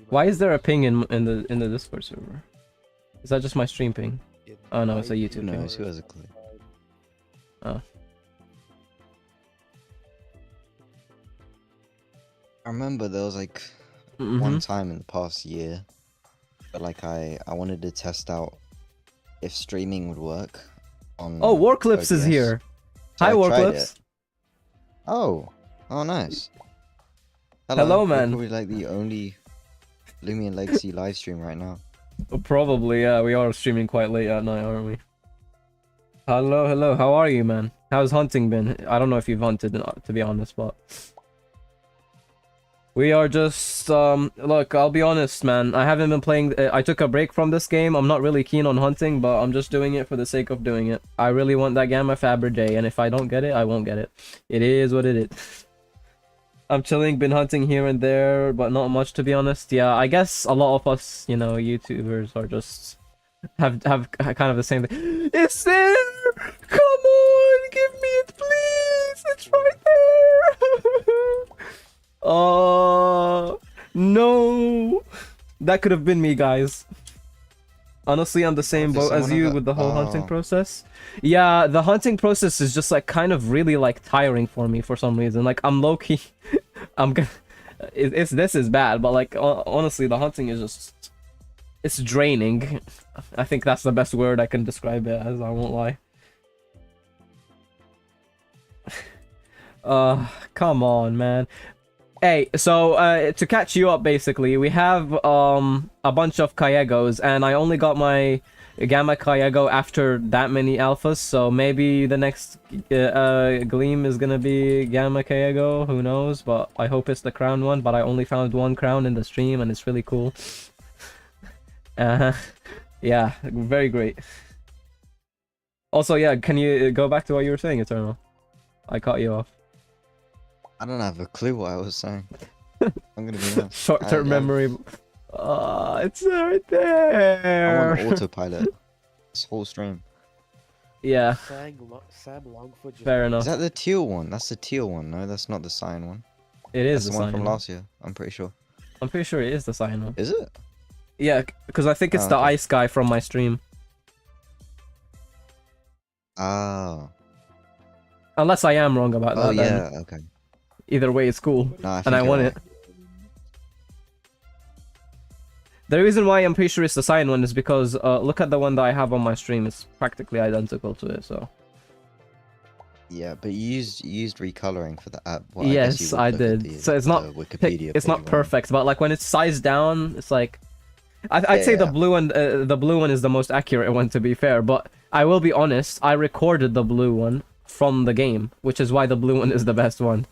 Why is there a ping in the Discord server? Is that just my stream ping? Oh, no, it's a YouTube Who ping. knows? Who has a clue? Oh. I remember there was like Mhm. one time in the past year, but like I wanted to test out if streaming would work on. Oh, Warclips is OBS. here. So Hi, I tried Warclips. it. Oh nice. Hello, We're man. probably like the only Loomian Legacy live stream right now. Probably, yeah. We are streaming quite late at night, aren't we? Hello. How are you, man? How's hunting been? I don't know if you've hunted, to be honest, but we are just look, I'll be honest, man. I haven't been playing. I took a break from this game. I'm not really keen on hunting, but I'm just doing it for the sake of doing it. I really want that Gamma Faber Day, and if I don't get it, I won't get it. It is what it is. I'm chilling, been hunting here and there, but not much, to be honest. Yeah, I guess a lot of us, you know, YouTubers are just have kind of the same thing. It's there! Come on, give me it, please! It's right there! Oh, no! That could have been me, guys. Honestly, I'm the same Does boat as someone you have a- with the whole hunting oh. process. Yeah, the hunting process is just like kind of really like tiring for me for some reason. Like I'm low key, I'm gonna. This is bad, but like honestly, the hunting is just, it's draining. I think that's the best word I can describe it as. I won't lie. Come on, man. Hey, so to catch you up, basically, we have a bunch of KYEGGOs, and I only got my Gamma KYEGGO after that many alphas, so maybe the next Gleam is gonna be Gamma KYEGGO, who knows, but I hope it's the crown one, but I only found one crown in the stream, and it's really cool. Yeah, very great. Also, yeah, can you go back to what you were saying, Eternal? I cut you off. I don't have a clue what I was saying. I'm gonna be honest. Short-term I- memory. It's right I'm there. on autopilot. This whole stream. Yeah, Sam Longfoot just fair enough. Is that the teal one? That's the teal one. No, that's not the cyan one. It is That's the the one sign from one. last year. I'm pretty sure. I'm pretty sure it is the sign one. Is it? Yeah, because I think it's Oh, the okay. ice guy from my stream. Oh. Unless I am wrong about that. Oh then yeah. Okay. either way, it's cool. No, I And I think want you're it. The reason why I'm pretty sure it's the sign one is because look at the one that I have on my stream. It's practically identical to it. So Yeah, but you used recoloring for the app. Well, I guess you yes, would I look at did. the- So it's not the Wikipedia it's page not one. perfect, but like when it's sized down, it's like I'd say Yeah. the blue one is the most accurate one, to be fair. But I will be honest, I recorded the blue one from the game, which is why the blue one is the best one.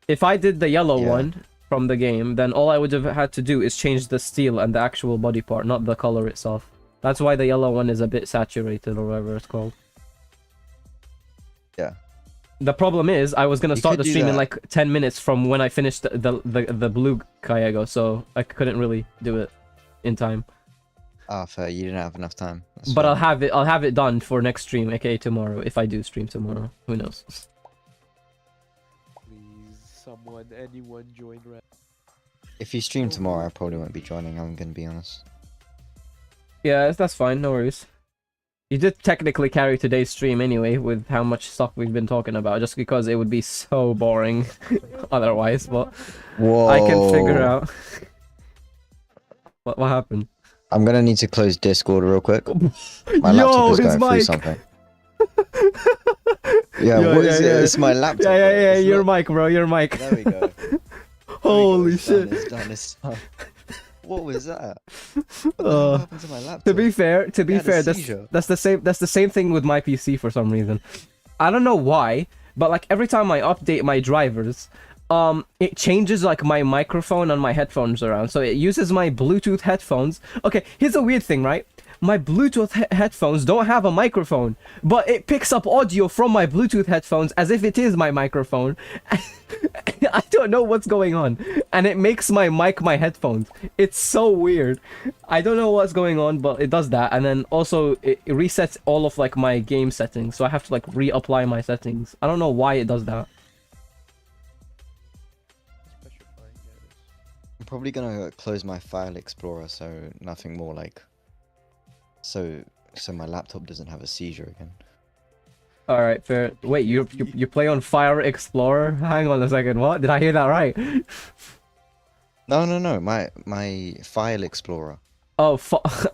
If I did the yellow Yeah. one from the game, then all I would have had to do is change the steel and the actual body part, not the color itself. That's why the yellow one is a bit saturated, or whatever it's called. Yeah. The problem is, I was gonna You start could the do stream in that. like 10 minutes from when I finished the blue KYEGGO, so I couldn't really do it in time. Ah, fair. You didn't have enough time. That's But fair. I'll have it done for next stream, aka tomorrow, if I do stream tomorrow. Who knows? Please, someone, anyone join Red. If you stream tomorrow, I probably won't be joining. I'm gonna be honest. Yeah, that's fine, no worries. You did technically carry today's stream anyway, with how much stuff we've been talking about, just because it would be so boring otherwise, but Whoa. I can figure out. What happened? I'm gonna need to close Discord real quick. My Yo, laptop is his going through mic! something. Yeah, what is it? It's my laptop. Yeah, bro. It's your not- mic, bro, your mic. There we go. Holy It's done, shit. it's done, it's done. What was that? What the hell happened to my laptop? To be fair, had a seizure. that's the same thing with my PC for some reason. I don't know why, but like every time I update my drivers, it changes like my microphone and my headphones around. So it uses my Bluetooth headphones. Okay, here's a weird thing, right? My Bluetooth headphones don't have a microphone, but it picks up audio from my Bluetooth headphones as if it is my microphone. I don't know what's going on, and it makes my mic my headphones. It's so weird. I don't know what's going on, but it does that, and then also it resets all of like my game settings, so I have to like reapply my settings. I don't know why it does that. Specifying, yeah, it is. I'm probably gonna close my file explorer so nothing more like so my laptop doesn't have a seizure again. All right, fair. Wait, you play on Fire Explorer? Hang on a second. What? Did I hear that right? No, my file explorer. Oh,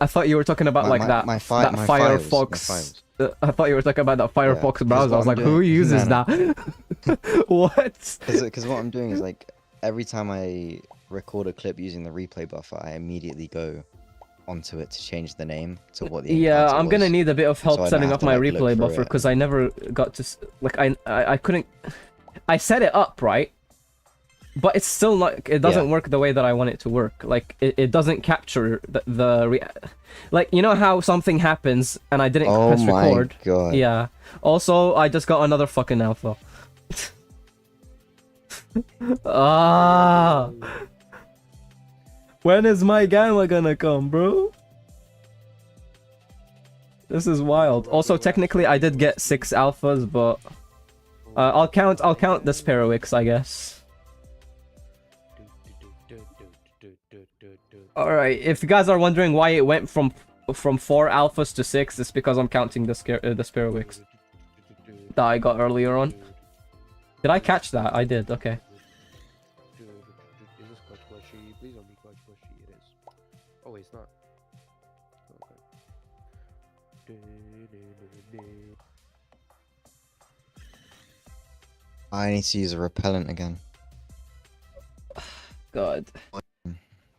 I thought you were talking about My- like my- that my fi- that my files, my Firefox. files. I thought you were talking about that Firefox 'cause browser. I what was like, I'm who doing- uses no, that? What? Because what I'm doing is like every time I record a clip using the replay buffer, I immediately go onto it to change the name to what the Yeah, encounter I'm gonna was. need a bit of help So I don't setting have up to, my like, look replay through buffer it. because I never got to like I couldn't. I set it up right, but it's still not. It doesn't Yeah. work the way that I want it to work. Like it doesn't capture like you know how something happens and I didn't Oh press my record. god. Yeah. Also, I just got another fucking alpha. Ah. When is my gamma gonna come, bro? This is wild. Also, technically, I did get 6 alphas, but I'll count the Sparrowix, I guess. All right. If you guys are wondering why it went from 4 alphas to 6, it's because I'm counting the Sparrowix that I got earlier on. Did I catch that? I did. Okay. Is this clutch plushy? Please don't be clutch plushy. It is. Oh wait, it's not. Okay. I need to use a repellent again. God.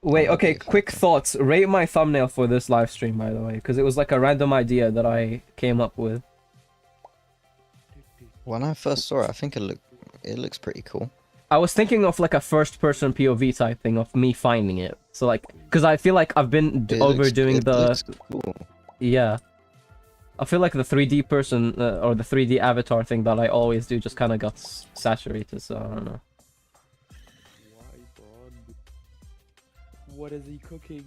Wait, okay, quick thoughts. Rate my thumbnail for this live stream, by the way, because it was like a random idea that I came up with. When I first saw it, I think it looks pretty cool. I was thinking of like a first-person POV type thing of me finding it. So like, because I feel like I've been overdoing it looks cool. Yeah. I feel like the 3D person or the 3D avatar thing that I always do just kind of got saturated, so I don't know. Why, Bond? What is he cooking?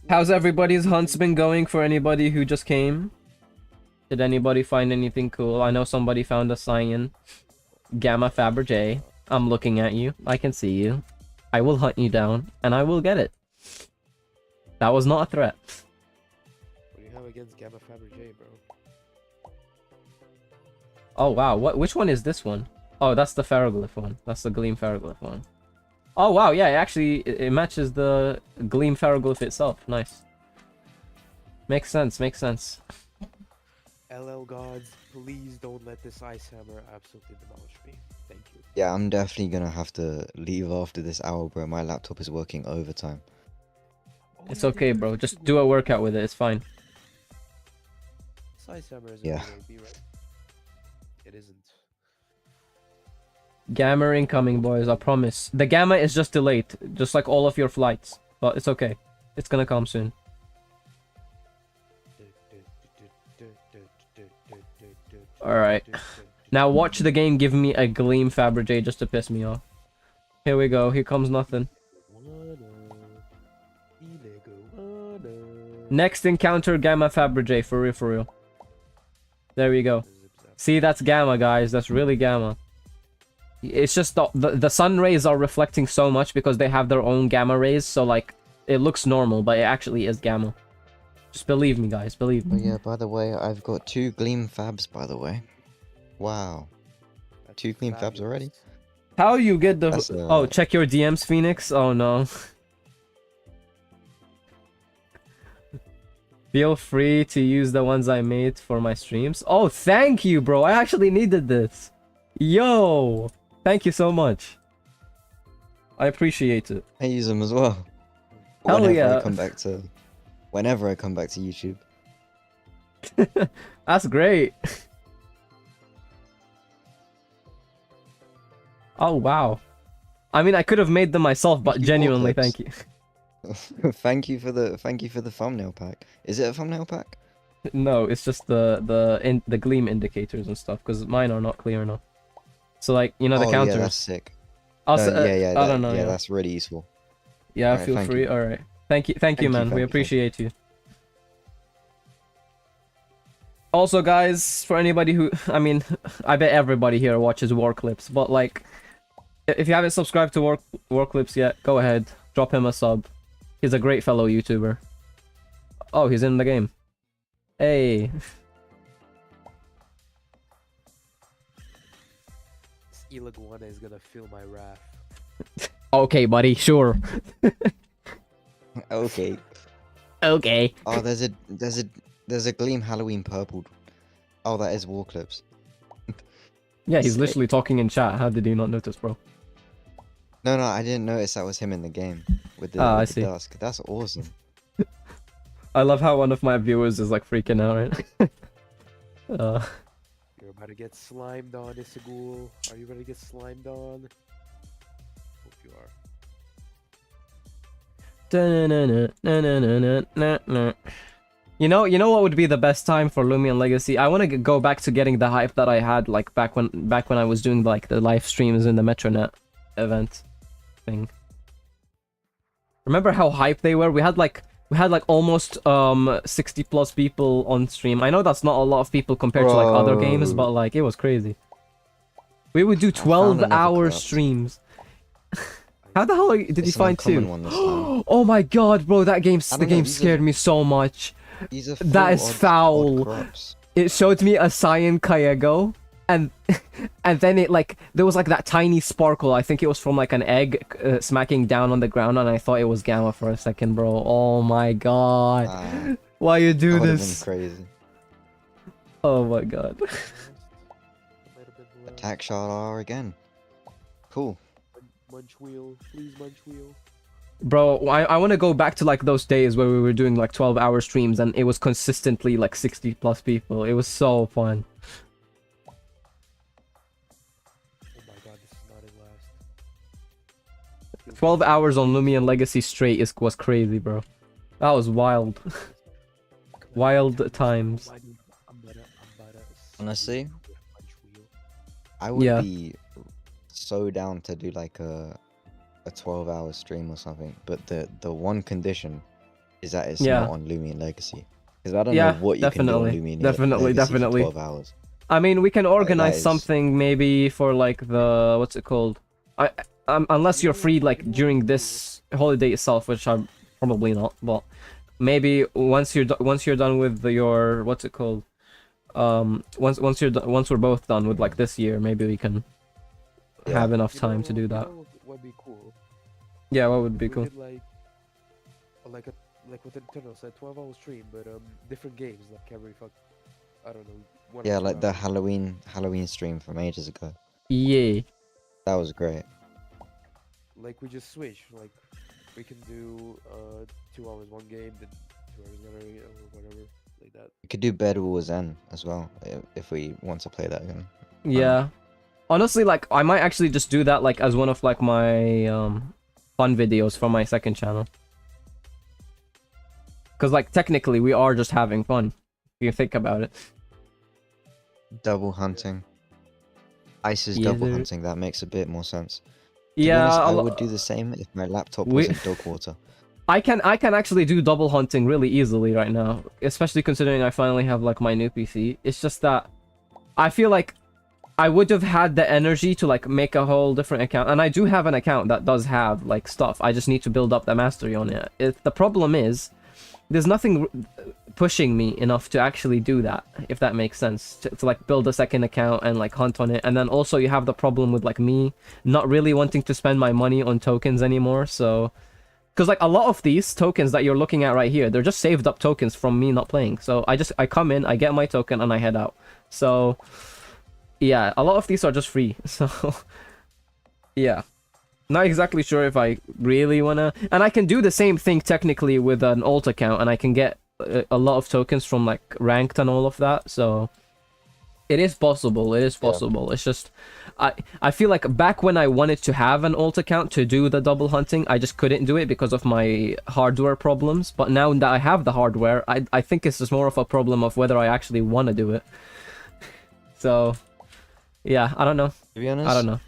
How's everybody's hunts been going for anybody who just came? Did anybody find anything cool? I know somebody found a cyan. Gamma Fabergé. I'm looking at you. I can see you. I will hunt you down, and I will get it. That was not a threat. What do you have against Gamma Fabergé, bro? Oh wow, which one is this one? Oh, that's the Ferroglyph one. That's the Gleam Ferroglyph one. Oh wow, yeah, it matches the Gleam Ferroglyph itself. Nice. Makes sense, makes sense. LL gods, please don't let this ice hammer absolutely demolish me. Thank you. Yeah, I'm definitely gonna have to leave after this hour, bro. My laptop is working overtime. It's okay, bro. Just do a workout with it. It's fine. Size hammer is Yeah. right? It isn't. Gamma incoming, boys. I promise. The gamma is just delayed, just like all of your flights. But it's okay. It's gonna come soon. Alright. Now watch the game give me a Gleam Fabergé just to piss me off. Here we go. Here comes nothing. Next encounter, Gamma Fabergé. For real, for real. There we go. See, that's Gamma, guys. That's really Gamma. It's just the sun rays are reflecting so much because they have their own gamma rays. So, like, it looks normal, but it actually is Gamma. Just believe me, guys. Believe me. Oh yeah, by the way, I've got 2 Gleam Fabs, by the way. Wow. That's 2 Gleam Fabs fabulous. already? How you get the... That's, Oh, check your DMs, Phoenix. Oh, no. Feel free to use the ones I made for my streams. Oh, thank you, bro. I actually needed this. Yo! Thank you so much. I appreciate it. I use them as well. Hell yeah. Whenever I come back to YouTube. That's great. Oh, wow. I mean, I could have made them myself, but You genuinely, bought thank you. thank you for the thumbnail pack. Is it a thumbnail pack? No, it's just the gleam indicators and stuff, because mine are not clear enough. So, like, you know, the counters. Yeah, that's sick. I'll No, s- I don't know. Yeah, Yeah, that's really useful. yeah, Alright, feel thank free. you. All right. Thank you, Thank you, man. thank We you, appreciate you. Also, guys, for anybody who, I mean, I bet everybody here watches War Clips, but like, if you haven't subscribed to War Clips yet, go ahead, drop him a sub. He's a great fellow YouTuber. Oh, he's in the game. Hey. This Iliguana is gonna feel my wrath. Okay, buddy, sure. Okay. Okay. Oh, there's a Gleam Halloween purple. Oh, that is War Clips. Yeah, he's Sick. literally talking in chat. How did you not notice, bro? No, I didn't notice that was him in the game with the, Ah, I with the see. dusk. That's awesome. I love how one of my viewers is like freaking out, right? You're about to get slimed on, Isagul. Are you ready to get slimed on? Hope you are. You know what would be the best time for Loomian Legacy? I want to go back to getting the hype that I had like back when I was doing like the live streams in the Metronet event thing. Remember how hype they were? We had like almost 60 plus people on stream. I know that's not a lot of people compared to like other games, but like it was crazy. We would do 12-hour craft. streams. How the hell did you It's an find uncommon two? one this time. Oh my god, bro, the I game don't know, these are- scared me so much. These are That full is odd foul. crops. It showed me a cyan KYEGGO, and then it like there was like that tiny sparkle. I think it was from like an egg smacking down on the ground, and I thought it was Gamma for a second, bro. Oh my god, why you do That would have been this? crazy. Oh my god. A little bit below. Attack shot R again. Cool. Munch wheel, please munch wheel. Bro, I want to go back to like those days where we were doing like 12-hour streams and it was consistently like 60 plus people. It was so fun. Oh my god, this is not his last. 12 hours on Loomian Legacy straight was crazy, bro. That was wild. Wild times. Honestly, I would Yeah. be so down to do like a 12-hour stream or something, but the one condition is that it's Yeah. not on Loomian Legacy. Because I don't Yeah, know what you definitely. can do on Loomian Definitely, Legacy definitely. for 12 hours. I mean, we can organize is- something maybe for like the what's it called? Unless you're free like during this holiday itself, which I'm probably not. But maybe once you're done with your what's it called? Once we're both done with like this year, maybe we can Yeah. have enough time to do that. What would be cool? Yeah, what would be We cool? did like with Internals, a 12-hour stream, but different games like every I don't know. 1 or Yeah, 2 like the hours. Halloween stream from ages ago. Yeah. That was great. Like we just switch, like we can do 2 hours one game, then 2 hours another or whatever like that. We could do Bed Wars N as well if we want to play that again. Yeah. Honestly, like, I might actually just do that, like, as one of, like, my, fun videos for my second channel. Because, like, technically, we are just having fun, if you think about it. Double hunting. ICE's Yeah, double there- hunting, that makes a bit more sense. To be Yeah, honest, I a lo- would do the same if my laptop We- wasn't dog water. I can actually do double hunting really easily right now, especially considering I finally have, like, my new PC. It's just that I feel like I would have had the energy to, like, make a whole different account, and I do have an account that does have, like, stuff. I just need to build up the mastery on it. The problem is, there's nothing pushing me enough to actually do that, if that makes sense, to like build a second account and like hunt on it. And then also you have the problem with like me not really wanting to spend my money on tokens anymore. So because like a lot of these tokens that you're looking at right here, they're just saved up tokens from me not playing. So I come in, I get my token, and I head out. So yeah, a lot of these are just free. So yeah, not exactly sure if I really wanna. And I can do the same thing technically with an alt account, and I can get a lot of tokens from like ranked and all of that. So it is possible. It is possible. It's just I feel like back when I wanted to have an alt account to do the double hunting, I just couldn't do it because of my hardware problems. But now that I have the hardware, I think it's just more of a problem of whether I actually want to do it. So yeah, I don't know. To be honest, I don't know.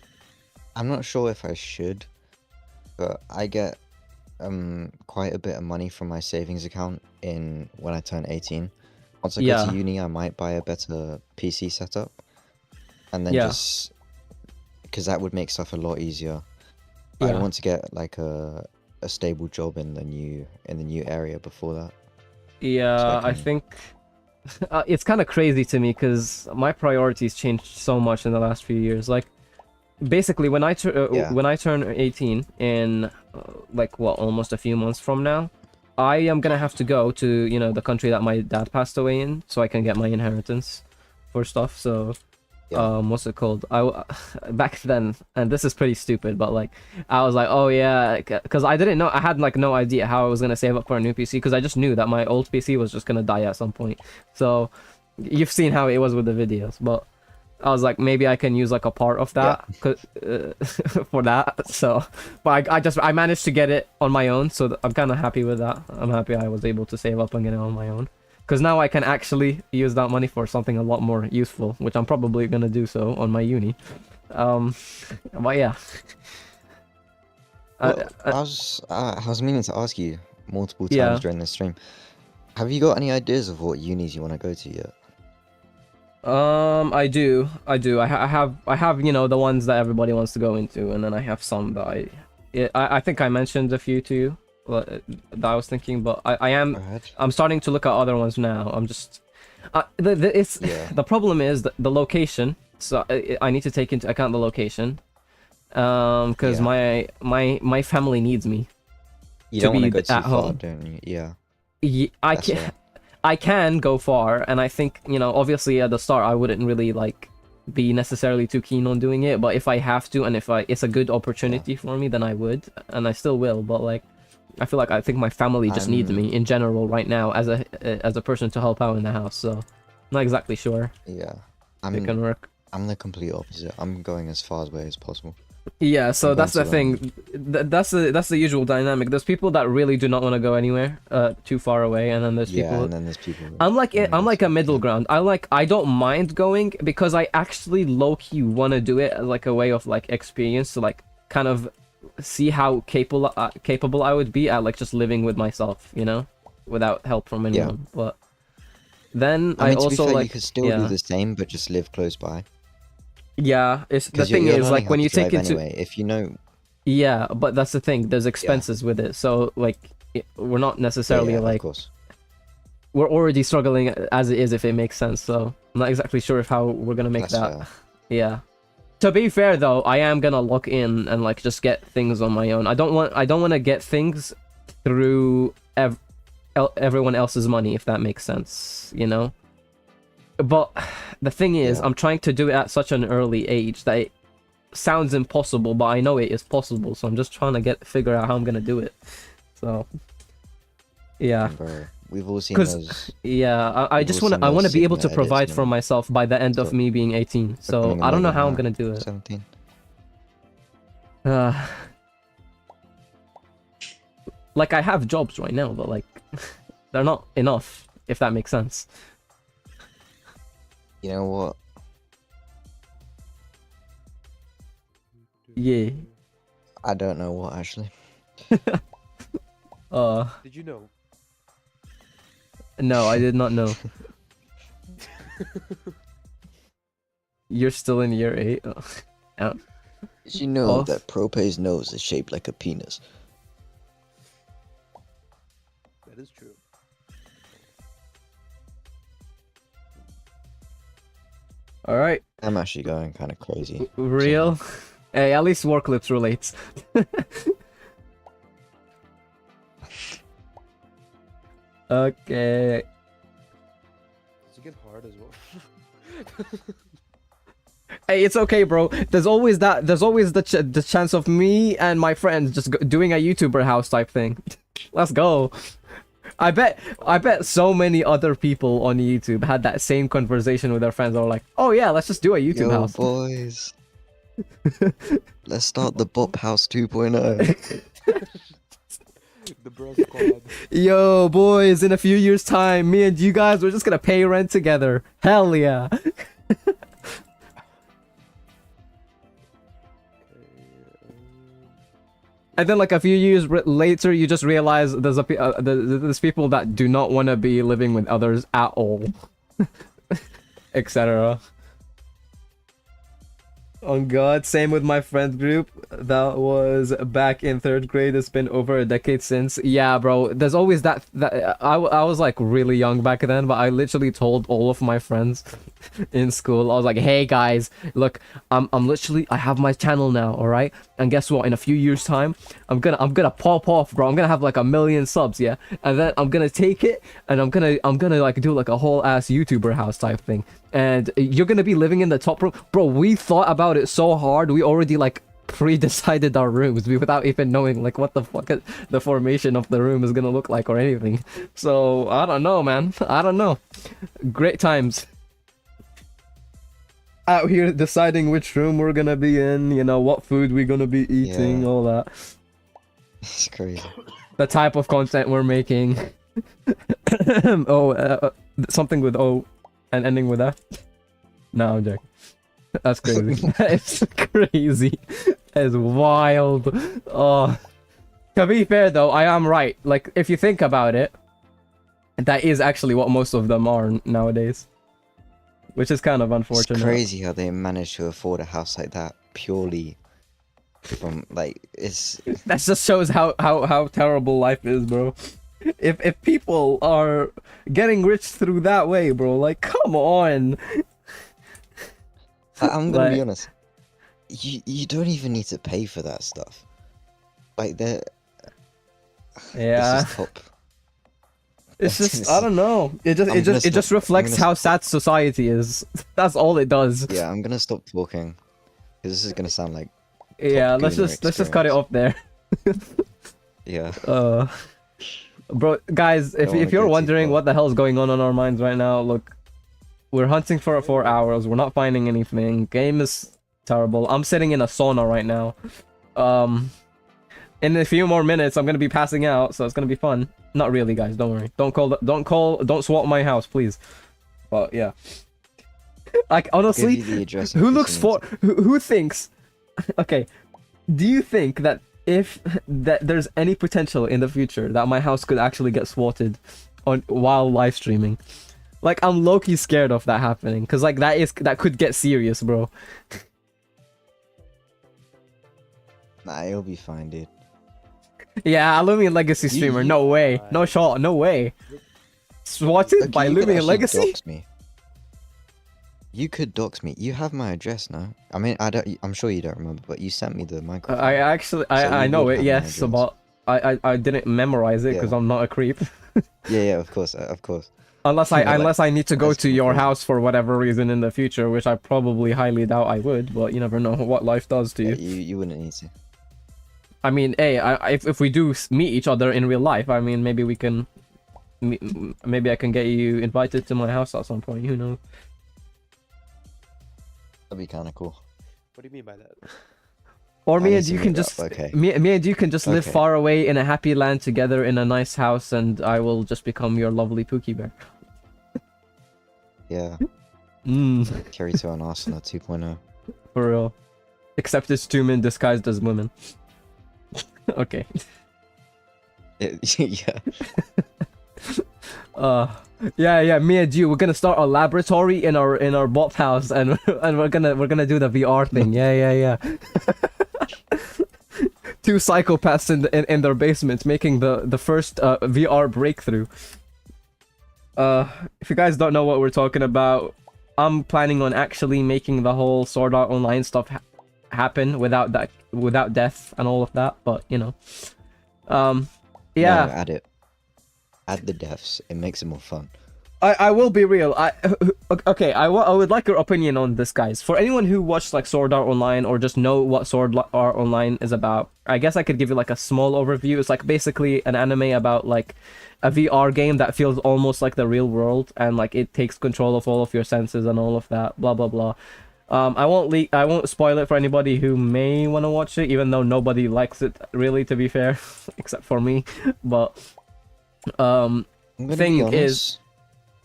I'm not sure if I should, but I get quite a bit of money from my savings account in when I turn 18. Once I go to uni, I might buy a better PC setup, and then just because that would make stuff a lot easier. I want to get like a stable job in the new area before that. Yeah, So I think it's kind of crazy to me because my priorities changed so much in the last few years. Like, basically, when I turn 18 in like what, almost a few months from now, I am gonna have to go to the country that my dad passed away in, so I can get my inheritance for stuff. So what's it called? Back then, and this is pretty stupid, but like I was like, oh yeah, because I didn't know, I had like no idea how I was gonna save up for a new PC, because I just knew that my old PC was just gonna die at some point. So you've seen how it was with the videos, but I was like, maybe I can use like a part of that for that. So, but I managed to get it on my own, so I'm kind of happy with that. I'm happy I was able to save up and get it on my own, because now I can actually use that money for something a lot more useful, which I'm probably gonna do so on my uni. But yeah. Well, I was meaning to ask you multiple times during this stream. Have you got any ideas of what unis you want to go to yet? I do. I have the ones that everybody wants to go into, and then I have some that I think I mentioned a few to you that I was thinking, but I'm starting to look at other ones now. I'm just the problem is the location. So I need to take into account the location, because my family needs me. You don't want to go too at far, home. don't you? Yeah. I can go far, and I think, obviously at the start I wouldn't really like be necessarily too keen on doing it, but if I have to, and if it's a good opportunity for me, then I would, and I still will. But like, I feel like I think my family just needs me in general right now as a person to help out in the house. So I'm not exactly sure. Yeah, it can work. I'm the complete opposite. I'm going as far away as possible. Yeah, so that's the thing. That's the usual dynamic. There's people that really do not want to go anywhere too far away, and then there's people. And then there's people. I'm like a middle ground. I don't mind going because I actually low key want to do it as like a way of like experience to like kind of see how capable I would be at like just living with myself, without help from anyone. But then I mean, also, to be fair, you could still do the same, but just live close by. Yeah, it's the thing is like when you take into if you know. Yeah, but that's the thing. There's expenses with it, so like we're not necessarily like. Of course. We're already struggling as it is, if it makes sense. So I'm not exactly sure if how we're gonna make that. Fair. Yeah. To be fair though, I am gonna lock in and like just get things on my own. I don't want to get things through everyone else's money, if that makes sense, But the thing is, I'm trying to do it at such an early age that sounds impossible, but I know it is possible. So I'm just trying to figure out how I'm gonna do it. So, yeah. Bro, we've all seen 'Cause, those. yeah, I we've just all want seen to those be able to Sigma provide edits, for man. myself by the end of So, me being 18. So becoming a I don't know model how I'm now, gonna do it. 17. Like I have jobs right now, but like they're not enough, if that makes sense. You know what? Yeah. I don't know what actually. Did you know? No, I did not know. You're still in year 8? Oh. Yeah. Did you know Off. that Prope's nose is shaped like a penis? That is true. Alright, I'm actually going kind of crazy. real? Hey, at least War Clips relates. Okay. Does it get hard as well? Hey, it's okay, bro. There's always the chance of me and my friends just doing a YouTuber house type thing. Let's go. I bet so many other people on YouTube had that same conversation with their friends. They were like, "Oh yeah, let's just do a YouTube Yo, house." boys. Let's start the Bop House 2.0. The bro squad. Yo, boys, in a few years' time, me and you guys, we're just gonna pay rent together. Hell yeah. And then, like a few years later, you just realize there's people that do not want to be living with others at all, etc. Oh God, same with my friend group. That was back in 3rd grade. It's been over a decade since. Yeah, bro. There's always that. I was like really young back then, but I literally told all of my friends in school. I was like, "Hey guys, look, I have my channel now, all right? And guess what? In a few years' time, I'm gonna pop off, bro. I'm gonna have like 1 million subs, yeah. And then I'm gonna take it, and I'm gonna like do like a whole ass YouTuber house type thing. And you're gonna be living in the top room, bro. We thought about it so hard. We already like pre-decided our rooms without even knowing like what the fuck the formation of the room is gonna look like or anything. So I don't know, man. I don't know. Great times. Out here deciding which room we're gonna be in, you know, what food we're gonna be eating, Yeah. all that. It's crazy. The type of content we're making. Something with O and ending with F. No, I'm joking. That's crazy. It's crazy. It's wild. Oh. To be fair though, I am right. Like, if you think about it, that is actually what most of them are nowadays. Which is kind of unfortunate. It's crazy how they managed to afford a house like that purely from like it's. That just shows how terrible life is, bro. If people are getting rich through that way, bro, like come on. I'm gonna be Like- honest. You don't even need to pay for that stuff. Like they're. Yeah. This is top. It's just I don't know. It just reflects how sad society is. That's all it does. Yeah, I'm gonna stop talking because this is gonna sound like. Yeah, let's Gooner just cut it off there. Yeah. Bro, guys, if wanna you're go too wondering far. what the hell is going on our minds right now, look, we're hunting for 4 hours. We're not finding anything. Game is terrible. I'm sitting in a sauna right now. In a few more minutes, I'm gonna be passing out, so it's gonna be fun. Not really, guys. Don't worry. Don't swap my house, please. But yeah. Like honestly, Give you the address who in looks case for who thinks? Okay, do you think that if there's any potential in the future that my house could actually get swatted on while live streaming? Like I'm low-key scared of that happening, because like that could get serious, bro. Nah, it'll be fine, dude. Yeah, Loomian Legacy streamer. No way. No shot. No way. Swatted Look, by you could Loomian actually Legacy? dox me. You could dox me. You have my address now. I mean, I'm sure you don't remember, but you sent me the microphone. I actually So I you know would it. have my Yes, address. but I didn't memorize it because Yeah. I'm not a creep. Yeah, of course, of course. Unless I need to go that's to your crazy. house for whatever reason in the future, which I probably highly doubt I would, but you never know what life does to Yeah, you. you wouldn't need to. I mean, hey, if we do meet each other in real life, I mean, maybe we can, maybe I can get you invited to my house at some point. Who knows? That'd be kind of cool. What do you mean by that? Or I me need and to you meet can up, just okay. me and you can just live Okay. far away in a happy land together in a nice house, and I will just become your lovely Pookie Bear. Yeah, Mm, carry to an Arsenal 2.0. for real. Except it's two men disguised as women. Okay. Yeah. Yeah, me and you, we're gonna start a laboratory in our bot house, and we're gonna do the VR thing. Yeah. Two psychopaths in their basements making the first VR breakthrough. If you guys don't know what we're talking about, I'm planning on actually making the whole Sword Art Online stuff happen without death and all of that. But you know, yeah. No, add it. Add the deaths. It makes it more fun. I will be real. Okay. I would like your opinion on this, guys. For anyone who watched like Sword Art Online or just know what Sword Art Online is about, I guess I could give you like a small overview. It's like basically an anime about like a VR game that feels almost like the real world, and like it takes control of all of your senses and all of that. Blah blah blah. I won't spoil it for anybody who may want to watch it, even though nobody likes it really, to be fair, except for me. But I'm gonna thing be honest, is,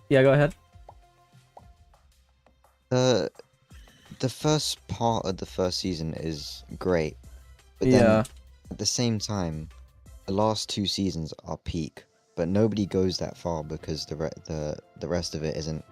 yeah, go ahead. the first part of the first season is great, but Yeah. then at the same time, the last two seasons are peak. But nobody goes that far because the rest of it isn't.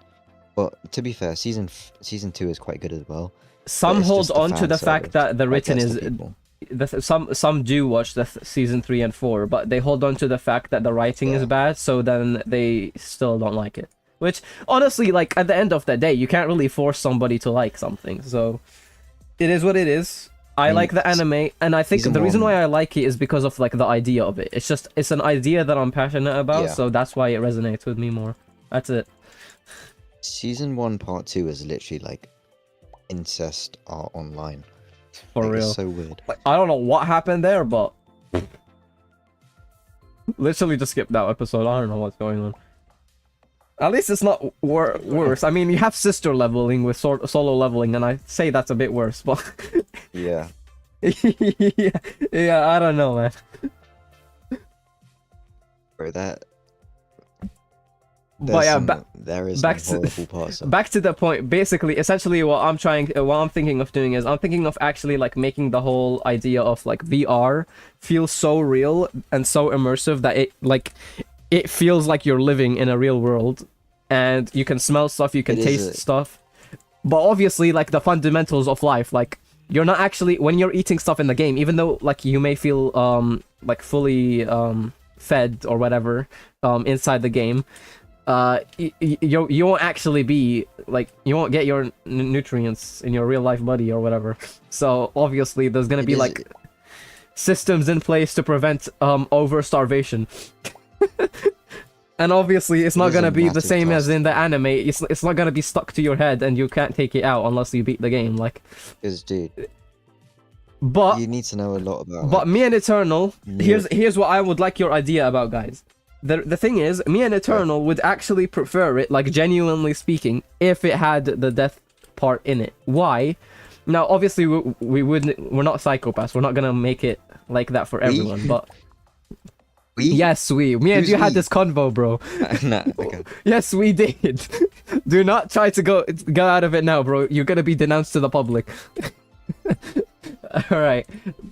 But to be fair, season 2 is quite good as well. Some it's hold just the on to fan the fact service that the that written gets is the people. some do watch the season 3 and 4, but they hold on to the fact that the writing is Yeah. bad, so then they still don't like it. Which honestly, like at the end of the day, you can't really force somebody to like something. So it is what it is. I mean, like the anime, and I think season the reason one- why I like it is because of like the idea of it. It's an idea that I'm passionate about, Yeah. so that's why it resonates with me more. That's it. Season 1 part 2 is literally like incest art online. For Like, real. It's so weird. Like, I don't know what happened there, but literally just skip that episode. I don't know what's going on. At least it's not worse. I mean, you have sister leveling with solo leveling, and I say that's a bit worse, but Yeah. yeah, I don't know, man. Bro, that But yeah, there is back some to- horrible parts. Of back to the point. Basically, essentially, what I'm thinking of doing is I'm thinking of actually like making the whole idea of like VR feel so real and so immersive that it feels like you're living in a real world, and you can smell stuff, you can It is taste a- stuff. But obviously, like the fundamentals of life, like you're not actually when you're eating stuff in the game, even though like you may feel like fully fed or whatever inside the game. You won't actually be like you won't get your nutrients in your real life body or whatever. So obviously there's gonna It be is- like systems in place to prevent over starvation. And obviously it's It not is a gonna be the massive same as task. in the anime. It's not gonna be stuck to your head and you can't take it out unless you beat the game. Like, Because, dude, but you need to know a lot about. But me and Eternal, Near- here's what I would like your idea about, guys. The thing is, me and Eternal would actually prefer it, like genuinely speaking, if it had the death part in it. Why? Now, obviously, we're not psychopaths. We're not gonna make it like that for everyone. But yes, me and Who's you had we? this convo, bro. Nah, okay. Yes, we did. Do not try to go out of it now, bro. You're gonna be denounced to the public. All right,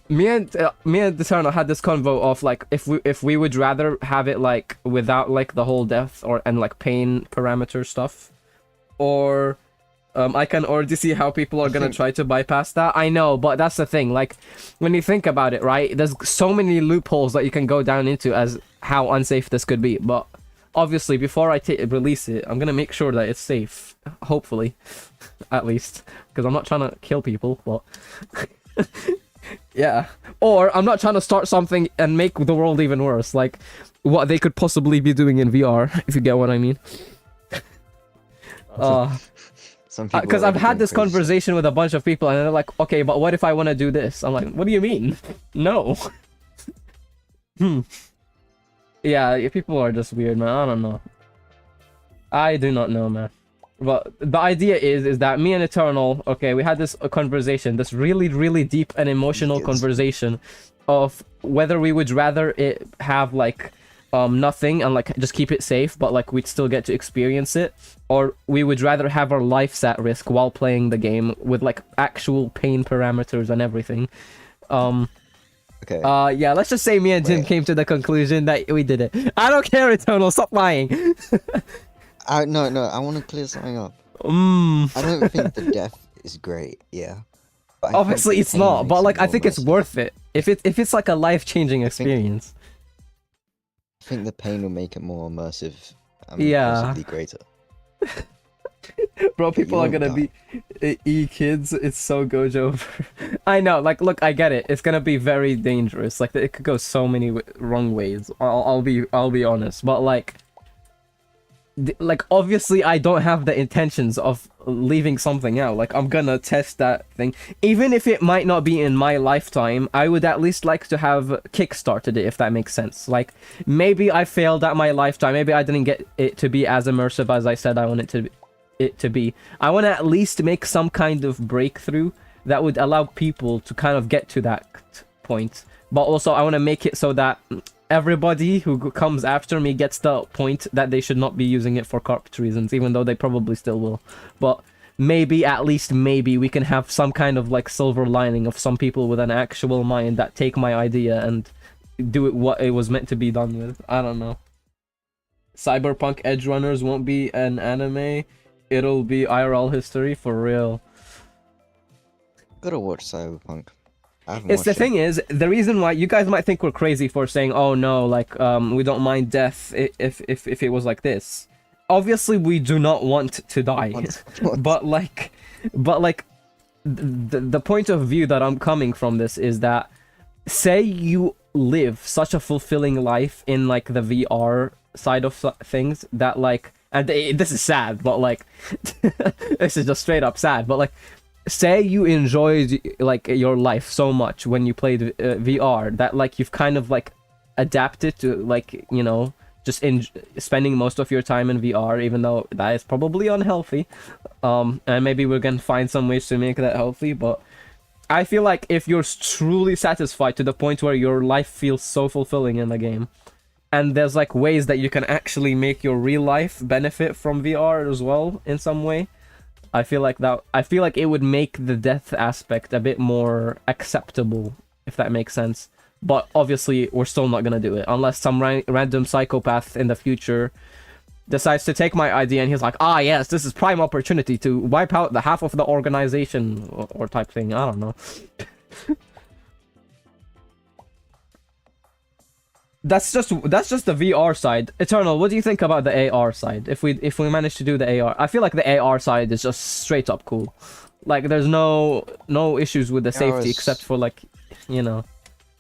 me and Eternal had this convo of like if we would rather have it like without like the whole death and like pain parameter stuff, or I can already see how people are gonna try to bypass that. I know, but that's the thing. Like when you think about it, right? There's so many loopholes that you can go down into as how unsafe this could be. But obviously, before I release it, I'm gonna make sure that it's safe. Hopefully, at least, because I'm not trying to kill people. But yeah, or I'm not trying to start something and make the world even worse, like what they could possibly be doing in VR, if you get what I mean. Some people Because I've already had going this crazy. conversation with a bunch of people, and they're like, "Okay, but what if I want to do this?" I'm like, "What do you mean? No." Yeah, people are just weird, man. I don't know. I do not know, man. But the idea is that me and Eternal, okay, we had this conversation, this really, really deep and emotional conversation of whether we would rather it have like nothing and like just keep it safe, but like we'd still get to experience it, or we would rather have our lives at risk while playing the game with like actual pain parameters and everything. Okay. Yeah, let's just say me and Jim came to the conclusion that we did it. I don't care, Eternal, stop lying. No, I want to clear something up. I I don't think the death is great, yeah. But I think Obviously the it's pain not, makes but it like I more think it's immersive. worth it. If it's like a life-changing experience. I think the pain will make it more immersive and Yeah. possibly greater. Bro, But you people are won't gonna die. be E-kids, it's so Gojo. I know, like, look, I get it. It's gonna be very dangerous. Like, it could go so many wrong ways. I'll be honest, but like, obviously I don't have the intentions of leaving something out. Like, I'm gonna test that thing. Even if it might not be in my lifetime, I would at least like to have kickstarted it, if that makes sense. Like, maybe I failed at my lifetime, maybe I didn't get it to be as immersive as I said I want it to be. I want to at least make some kind of breakthrough that would allow people to kind of get to that point. But also I want to make it so that everybody who comes after me gets the point that they should not be using it for corporate reasons, even though they probably still will. But maybe, at least maybe, we can have some kind of like silver lining of some people with an actual mind that take my idea and do it what it was meant to be done with. I don't know. Cyberpunk Edge Runners won't be an anime. It'll be IRL history for real. Gotta watch Cyberpunk. I haven't It's the watched it. thing is, the reason why you guys might think we're crazy for saying, oh no, like, we don't mind death if it was like this. Obviously, we do not want to die. What? but like, the point of view that I'm coming from this is that, say you live such a fulfilling life in like the VR side of things that like, and this is sad, but like, this is just straight up sad, but like, say you enjoyed like your life so much when you played VR that like you've kind of like adapted to like, you know, just spending most of your time in VR, even though that is probably unhealthy. And maybe we're gonna find some ways to make that healthy, but I feel like if you're truly satisfied to the point where your life feels so fulfilling in the game, and there's like ways that you can actually make your real life benefit from VR as well in some way, I feel like it would make the death aspect a bit more acceptable, if that makes sense. But obviously, we're still not gonna do it unless some random psychopath in the future decides to take my idea and he's like, ah, yes, this is prime opportunity to wipe out the half of the organization or type thing. I don't know. That's just the VR side. Eternal, what do you think about the AR side? If we manage to do the AR, I feel like the AR side is just straight up cool. Like, there's no issues with the safety except for like, you know,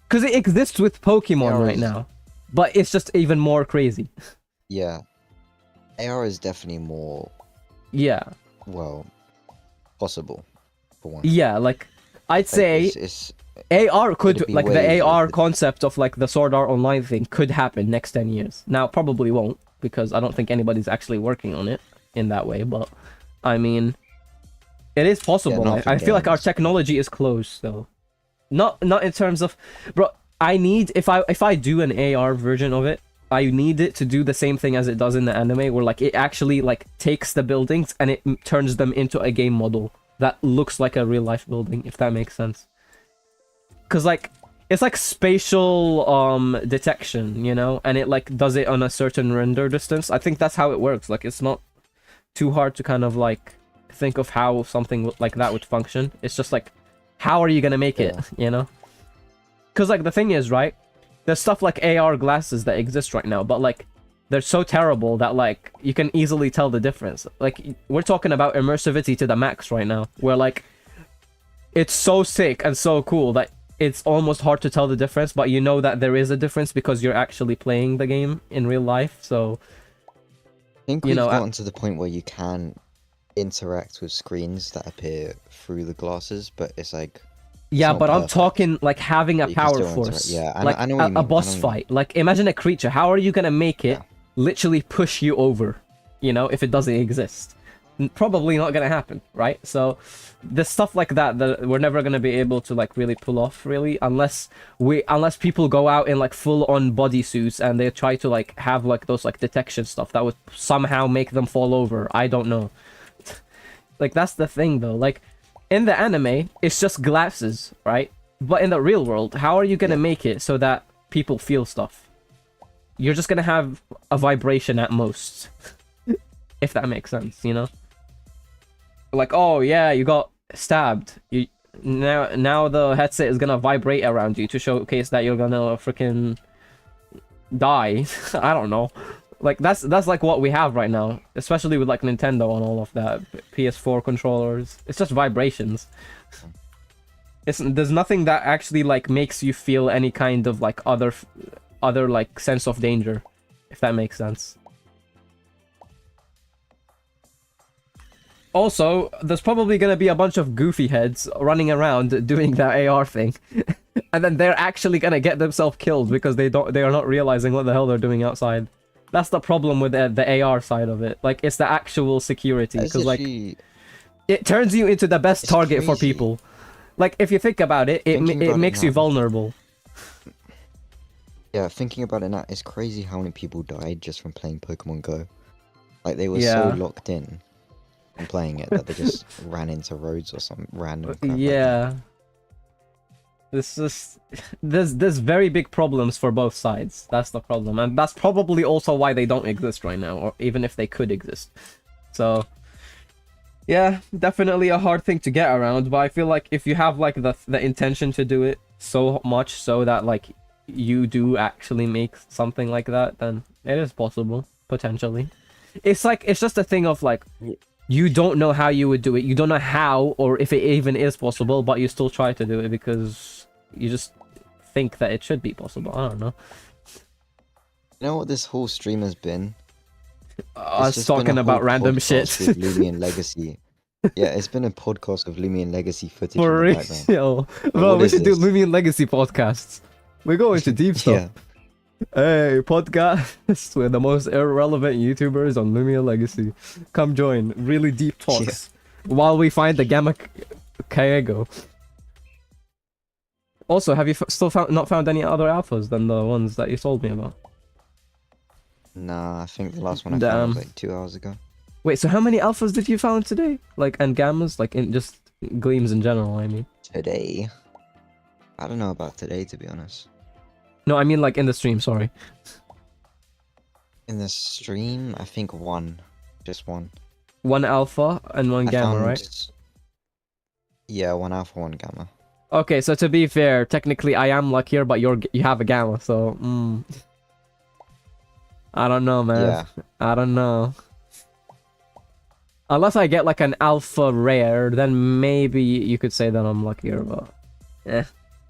because it exists with Pokemon right now, but it's just even more crazy. Yeah, AR is definitely more, Yeah. well, possible for one. Yeah, like I'd Like, say it's AR could, it'd be like, way the AR easier. concept of like the Sword Art Online thing could happen next 10 years. Now, probably won't, because I don't think anybody's actually working on it in that way, but I mean, it is possible. not I for feel like our games. technology is close, though. Not in terms of, bro, I need, if I do an AR version of it, I need it to do the same thing as it does in the anime, where like it actually like takes the buildings and it turns them into a game model that looks like a real life building, if that makes sense. Cause like it's like spatial detection, you know, and it like does it on a certain render distance. I think that's how it works. Like, it's not too hard to kind of like think of how something like that would function. It's just like, how are you gonna make it, you know? Cause like the thing is, right, there's stuff like AR glasses that exist right now, but like they're so terrible that like you can easily tell the difference. Like, we're talking about immersivity to the max right now, where like it's so sick and so cool that it's almost hard to tell the difference, but you know that there is a difference because you're actually playing the game in real life. So I think you we've know, gotten to the point where you can interact with screens that appear through the glasses, but it's like Yeah, not but I'm perfect. talking like having a But you can power still interact. force. Yeah, like I know what you a mean. boss fight. Like imagine a creature. How are you gonna make it Yeah. literally push you over? You know, if it doesn't exist, probably not gonna happen, right? So there's stuff like that that we're never gonna be able to like really pull off, really, unless people go out in like full on bodysuits and they try to like have like those like detection stuff that would somehow make them fall over. I don't know. Like that's the thing though. Like in the anime, it's just glasses, right? But in the real world, how are you gonna make it so that people feel stuff? You're just gonna have a vibration at most. If that makes sense, you know? Like, oh yeah, you got stabbed. You now the headset is gonna vibrate around you to showcase that you're gonna freaking die. I don't know. Like that's like what we have right now, especially with like Nintendo and all of that, PS4 controllers. It's just vibrations. There's nothing that actually like makes you feel any kind of like other like sense of danger, if that makes sense. Also, there's probably gonna be a bunch of goofy heads running around doing that AR thing, and then they're actually gonna get themselves killed because they are not realizing what the hell they're doing outside. That's the problem with the AR side of it. Like, it's the actual security, because like it turns you into the best target for people. Like, if you think about it, it makes you vulnerable. Yeah, thinking about it now, it's crazy how many people died just from playing Pokemon Go. Like, they were so locked in and playing it that they just ran into roads or some random crap. Yeah. This is there's very big problems for both sides. That's the problem, and that's probably also why they don't exist right now, or even if they could exist. So yeah, definitely a hard thing to get around, but I feel like if you have like the intention to do it so much so that like you do actually make something like that, then it is possible, potentially. It's just a thing of like, you don't know how you would do it. You don't know how, or if it even is possible, but you still try to do it because you just think that it should be possible. I don't know. You know what this whole stream has been? Us talking about random shit. With Loomian Legacy. Yeah, it's been a podcast of Loomian Legacy footage For in the background. real. Bro, we should do Loomian Legacy podcasts. We go into deep stuff. Yeah. Hey, podcast with the most irrelevant YouTubers on Loomian Legacy. Come join. Really deep talks. While we find the Gamma KYEGGO. Also, have you still not found any other alphas than the ones that you told me about? Nah, I think the last one I found was like 2 hours ago. Wait, so how many alphas did you found today? Like, and gammas? Like, in just gleams in general, I mean. Today? I don't know about today, to be honest. No, I mean like in the stream, sorry. In the stream, I think one. Just one. One alpha and one gamma, right? Yeah, one alpha, one gamma. Okay, so to be fair, technically I am luckier, but you have a gamma, so I don't know, man. Yeah. I don't know. Unless I get like an alpha rare, then maybe you could say that I'm luckier, but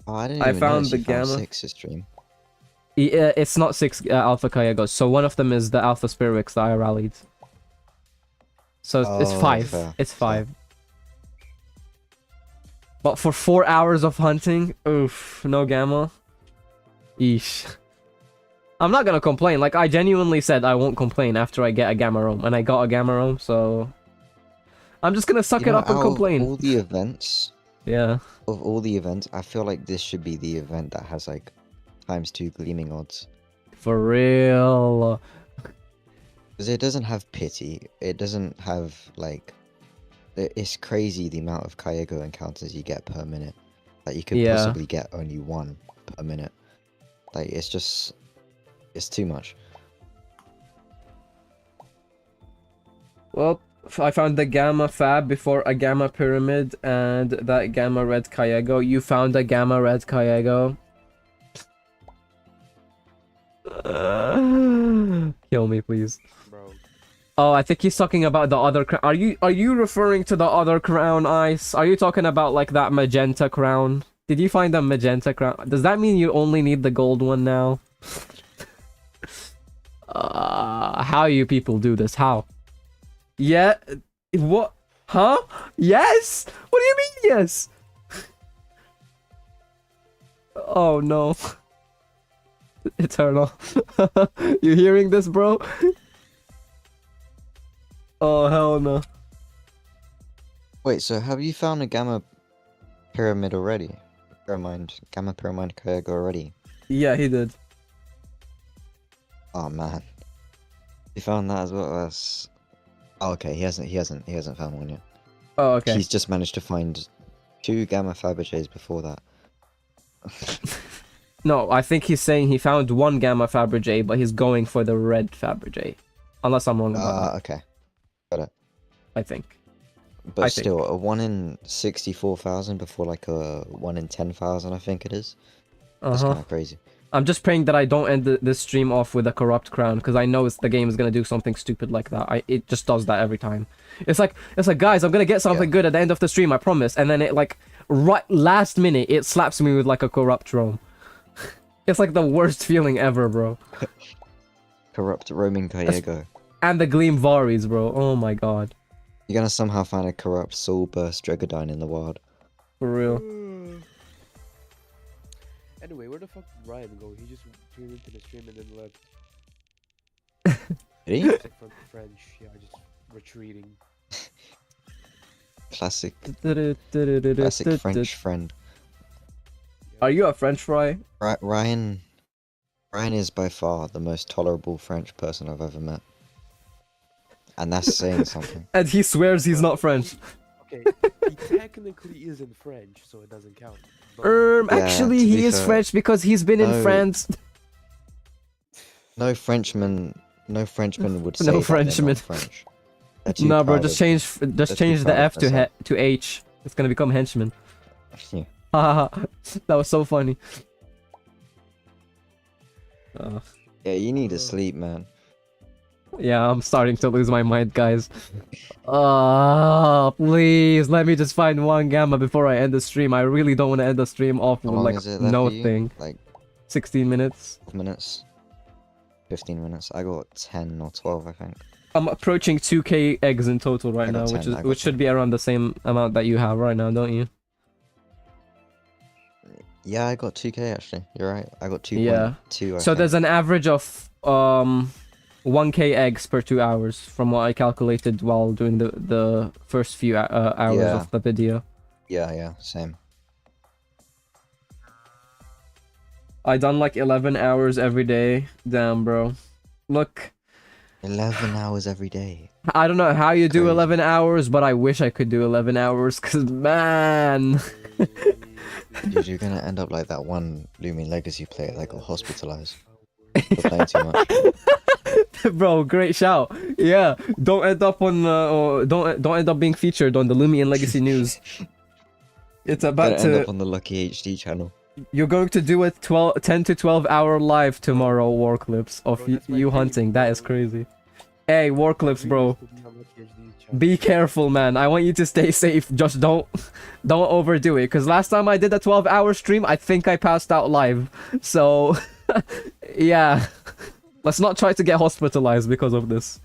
Oh, I didn't even found know the you gamma. found 6 this stream. Yeah, it's not 6 alpha KYEGGOs, so one of them is the alpha Spirix that I rallied. So it's 5. Fair, it's 5. But for 4 hours of hunting, oof, no gamma. Eesh. I'm not gonna complain. Like, I genuinely said I won't complain after I get a gamma roam, and I got a gamma roam, so I'm just gonna suck it up and complain. Of all the events, yeah. Of all the events, I feel like this should be the event that has like ×2 gleaming odds. For real. Because it doesn't have pity. It doesn't have like. It's crazy the amount of KYEGGO encounters you get per minute. Like you could possibly get only 1 per minute. Like it's just. It's too much. Well, I found the gamma fab before a gamma pyramid and that gamma red KYEGGO. You found a gamma red KYEGGO. Kill me, please. Bro. Oh, I think he's talking about the other crown. Are you referring to the other crown, Ice? Are you talking about like that magenta crown? Did you find a magenta crown? Does that mean you only need the gold one now? How you people do this? How? Yeah, what? Huh? Yes? What do you mean yes? Oh no. Eternal. You hearing this, bro? Oh hell no. Wait, so have you found a gamma pyramid already? Gamma pyramid KYEGGO already? Yeah, he did. Oh man, he found that as well as. Oh, okay, he hasn't found one yet. Oh, okay. He's just managed to find 2 gamma Fabergés before that. No, I think he's saying he found 1 Gamma Fabergé, but he's going for the red Fabergé. Unless I'm wrong about that. Okay, got it. I think. But I still, a 1 in 64,000 before like a 1 in 10,000, I think it is. That's kind of crazy. I'm just praying that I don't end this stream off with a corrupt crown, because I know the game is gonna do something stupid like that. It just does that every time. It's like guys, I'm gonna get something good at the end of the stream, I promise. And then it like right last minute it slaps me with like a corrupt Rome. It's like the worst feeling ever, bro. Corrupt roaming KYEGGO. And the Gleam Varies, bro. Oh my god. You're gonna somehow find a corrupt Soul Burst Dregodine in the wild. For real. Anyway, where the fuck did Ryan go? He just tuned into the stream and then left. Did he? Except from French, yeah, just retreating. Classic Classic French friend. Are you a French fry? Ryan is by far the most tolerable French person I've ever met. And that's saying something. And he swears he's not French. Okay, he technically isn't French, so it doesn't count. But Actually, he is French because he's been in France. No Frenchman would say No that they're Frenchman. not French. No, bro, just change the F to H. It's gonna become henchman. Yeah. That was so funny. Yeah, you need to sleep, man. Yeah, I'm starting to lose my mind, guys. Please let me just find 1 gamma before I end the stream. I really don't want to end the stream off with like no thing. Like 16 minutes. 12 minutes. 15 minutes. I got 10 or 12, I think. I'm approaching 2k eggs in total right now, 10, which should be around the same amount that you have right now, don't you? Yeah, I got 2k actually. You're right. I got 2.2. Yeah. So there's an average of 1k eggs per 2 hours from what I calculated while doing the first few hours of the video. Yeah, same. I done like 11 hours every day. Damn, bro. Look. 11 hours every day. I don't know how you do 11 hours, but I wish I could do 11 hours, cause man. Dude, you're gonna end up like that one Loomian Legacy player that got hospitalized for playing too much. Bro, great shout. Yeah, don't end up on or don't end up being featured on the Loomian Legacy news. It's about to end up on the Lucky HD channel. You're going to do a 10 to 12 hour live tomorrow, war clips of you hunting. That is crazy. Hey, war clips, bro. Be careful, man. I want you to stay safe. Just don't overdo it. Because last time I did a 12-hour stream, I think I passed out live. So, yeah. Let's not try to get hospitalized because of this.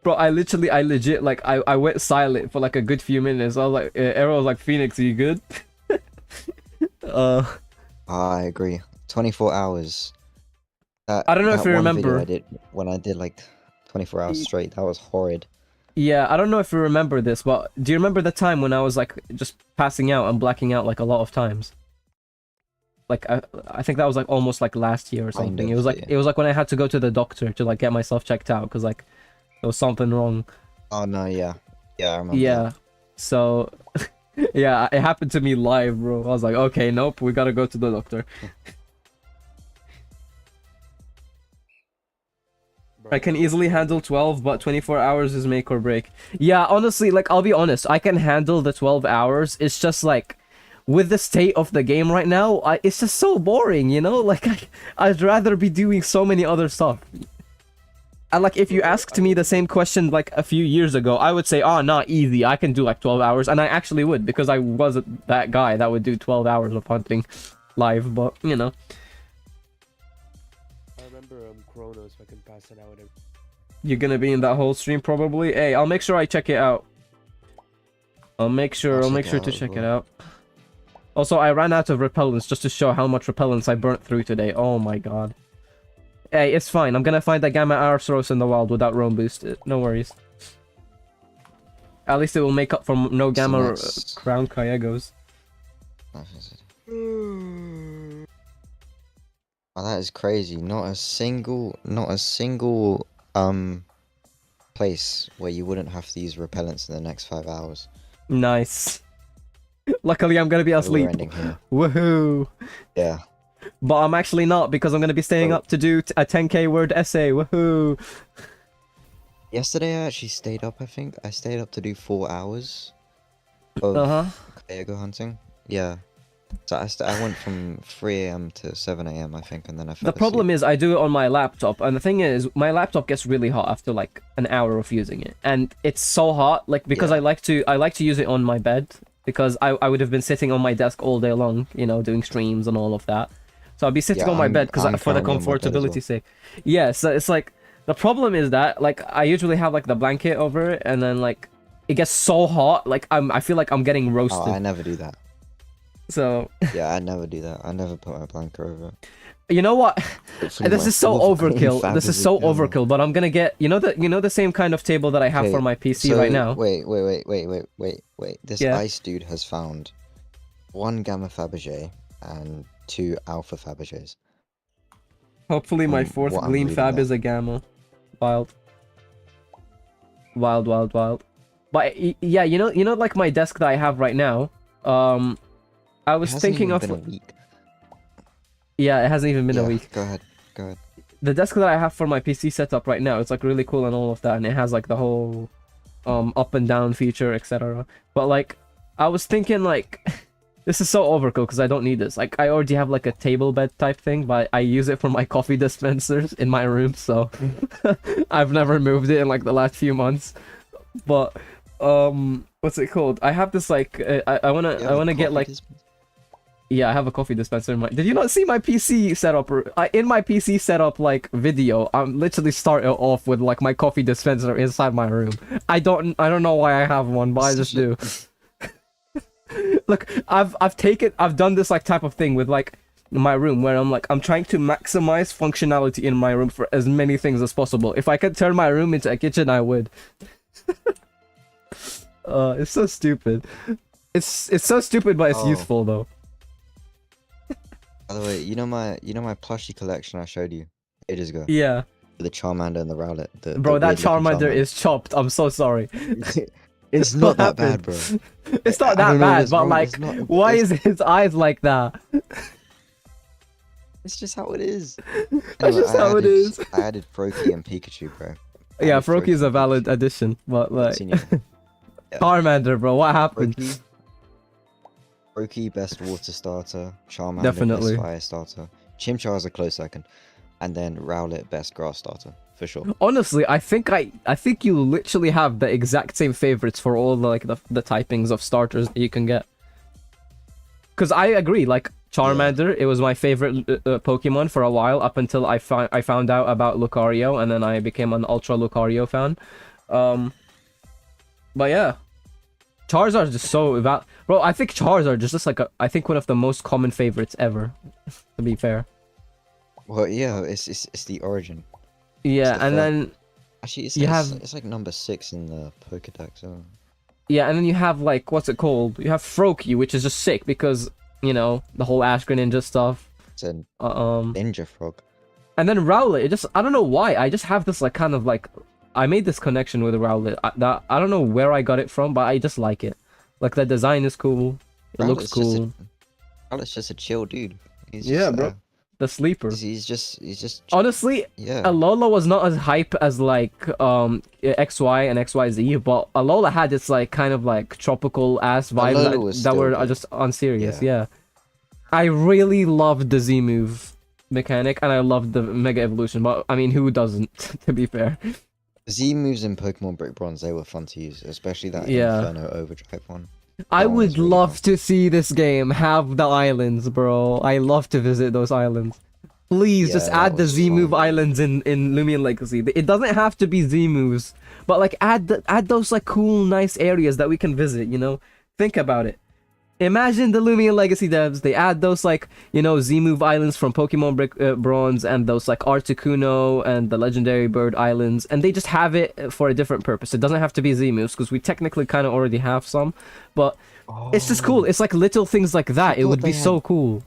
Bro, I legit, like, I went silent for like a good few minutes. I was like, Arrow was like, Phoenix, are you good? I agree. 24 hours. I don't know if you remember. When I did like 24 hours straight, that was horrid. Yeah, I don't know if you remember this, but do you remember the time when I was like just passing out and blacking out like a lot of times? Like I think that was like almost like last year or something. It was like when I had to go to the doctor to like get myself checked out because like there was something wrong. Oh no, yeah, I remember. Yeah, that. So yeah, it happened to me live, bro. I was like, okay, nope, we gotta go to the doctor. I can easily handle 12, but 24 hours is make or break. Yeah, honestly, like, I'll be honest, I can handle the 12 hours. It's just, like, with the state of the game right now, it's just so boring, you know? Like, I'd rather be doing so many other stuff. And, like, if you asked me the same question, like, a few years ago, I would say, oh, not easy, I can do, like, 12 hours. And I actually would, because I wasn't that guy that would do 12 hours of hunting live, but, you know. for Chronos so I can pass it out. You're gonna be in that whole stream probably. Hey, I'll make sure I check it out. I'll make sure to check it out. Also, I ran out of repellents just to show how much repellents I burnt through today. Oh my god. Hey, it's fine. I'm gonna find that Gamma Arthros in the wild without roam boost. No worries. At least it will make up for no Gamma Crown KYEGGOs. Oh, that is crazy. Not a single place where you wouldn't have to use repellents in the next 5 hours. Nice. Luckily, I'm gonna be asleep. Woohoo! Yeah. But I'm actually not, because I'm gonna be staying up to do a 10k word essay. Woohoo! Yesterday I actually stayed up. I think I stayed up to do 4 hours of KYEGGO hunting. Yeah. So I went from 3 AM to 7 AM, I think, and then I fell The problem is I do it on my laptop, and the thing is, my laptop gets really hot after like an hour of using it, and it's so hot, like, because I like to use it on my bed, because I would have been sitting on my desk all day long, you know, doing streams and all of that. So I'd be sitting on my bed because for the comfortability sake. Yeah, so it's like the problem is that like I usually have like the blanket over it, and then like it gets so hot, like I feel like I'm getting roasted. Oh, I never do that. So yeah, I never do that. I never put my blanket over it. You know what? This is so overkill. This is so overkill. But I'm gonna get you know the same kind of table that I have for my PC right now. Wait. This ice dude has found 1 Gamma Fabergé and 2 Alpha Fabergés. Hopefully my 4th Gleam Fab is a Gamma. Wild. But yeah, you know, like my desk that I have right now. I was thinking of. Yeah, it hasn't even been a week. Go ahead. The desk that I have for my PC setup right now, it's like really cool and all of that, and it has like the whole up and down feature, etc. But like, I was thinking like, this is so overkill because I don't need this. Like, I already have like a table bed type thing, but I use it for my coffee dispensers in my room, so I've never moved it in like the last few months. But what's it called? I have this like I wanna get like. Yeah, I have a coffee dispenser in my... Did you not see my PC setup? In my PC setup, like, video, I'm literally starting off with, like, my coffee dispenser inside my room. I don't know why I have one, but I just do. Look, I've done this, like, type of thing with, like, my room, where I'm trying to maximize functionality in my room for as many things as possible. If I could turn my room into a kitchen, I would. It's so stupid. It's so stupid, but it's useful, though. By the way, you know my plushie collection I showed you ages ago? Yeah. The Charmander and the Rowlet. Bro, that Charmander is chopped. I'm so sorry. It's not that bad, bro. It's not that bad, but like, why is his eyes like that? It's just how it is. That's just how it is. I added Froakie and Pikachu, bro. Yeah, Froakie is a valid addition, but like... Charmander, bro, what happened? Froakie, best water starter. Charmander, definitely. best fire starter. Chimchar is a close second. And then Rowlet, best grass starter, for sure. Honestly, I think you literally have the exact same favorites for all the, like, the typings of starters that you can get. Because I agree, like, Charmander, it was my favorite Pokemon for a while, up until I found out about Lucario, and then I became an Ultra Lucario fan. But yeah. Charizard is just so bro, I think Charizard is just like I think one of the most common favorites ever, to be fair. Well, yeah, it's the origin. Yeah, and then actually it's like number 6 in the Pokédex. So. Yeah, and then you have like what's it called? You have Froakie, which is just sick because you know the whole Ash Ninja stuff. It's a ninja frog. And then Rowlet, I don't know why, I just have this like kind of like. I made this connection with Rowlet. I don't know where I got it from, but I just like it. Like, the design is cool. It looks cool. Rowlet's just a chill dude. Yeah, bro. The sleeper. He's just... Honestly, yeah. Alola was not as hype as, like, XY and XYZ, but Alola had this, like, kind of, like, tropical-ass vibe that were just unserious, yeah. I really loved the Z-move mechanic, and I loved the Mega Evolution, but, I mean, who doesn't, to be fair? Z moves in Pokemon Brick Bronze, they were fun to use, especially that Inferno Overdrive one. I would love to see this game have the islands, bro. I love to visit those islands. Please just Yeah, that add the was Z move fun. islands in Loomian Legacy. It doesn't have to be Z moves, but like add those like cool, nice areas that we can visit. You know, think about it. Imagine the Loomian Legacy devs. They add those like Z move islands from Pokemon Bronze and those like Articuno and the Legendary Bird Islands, and they just have it for a different purpose. It doesn't have to be Z moves because we technically kind of already have some, but it's just cool. It's like little things like that. It thought would be they so had- cool.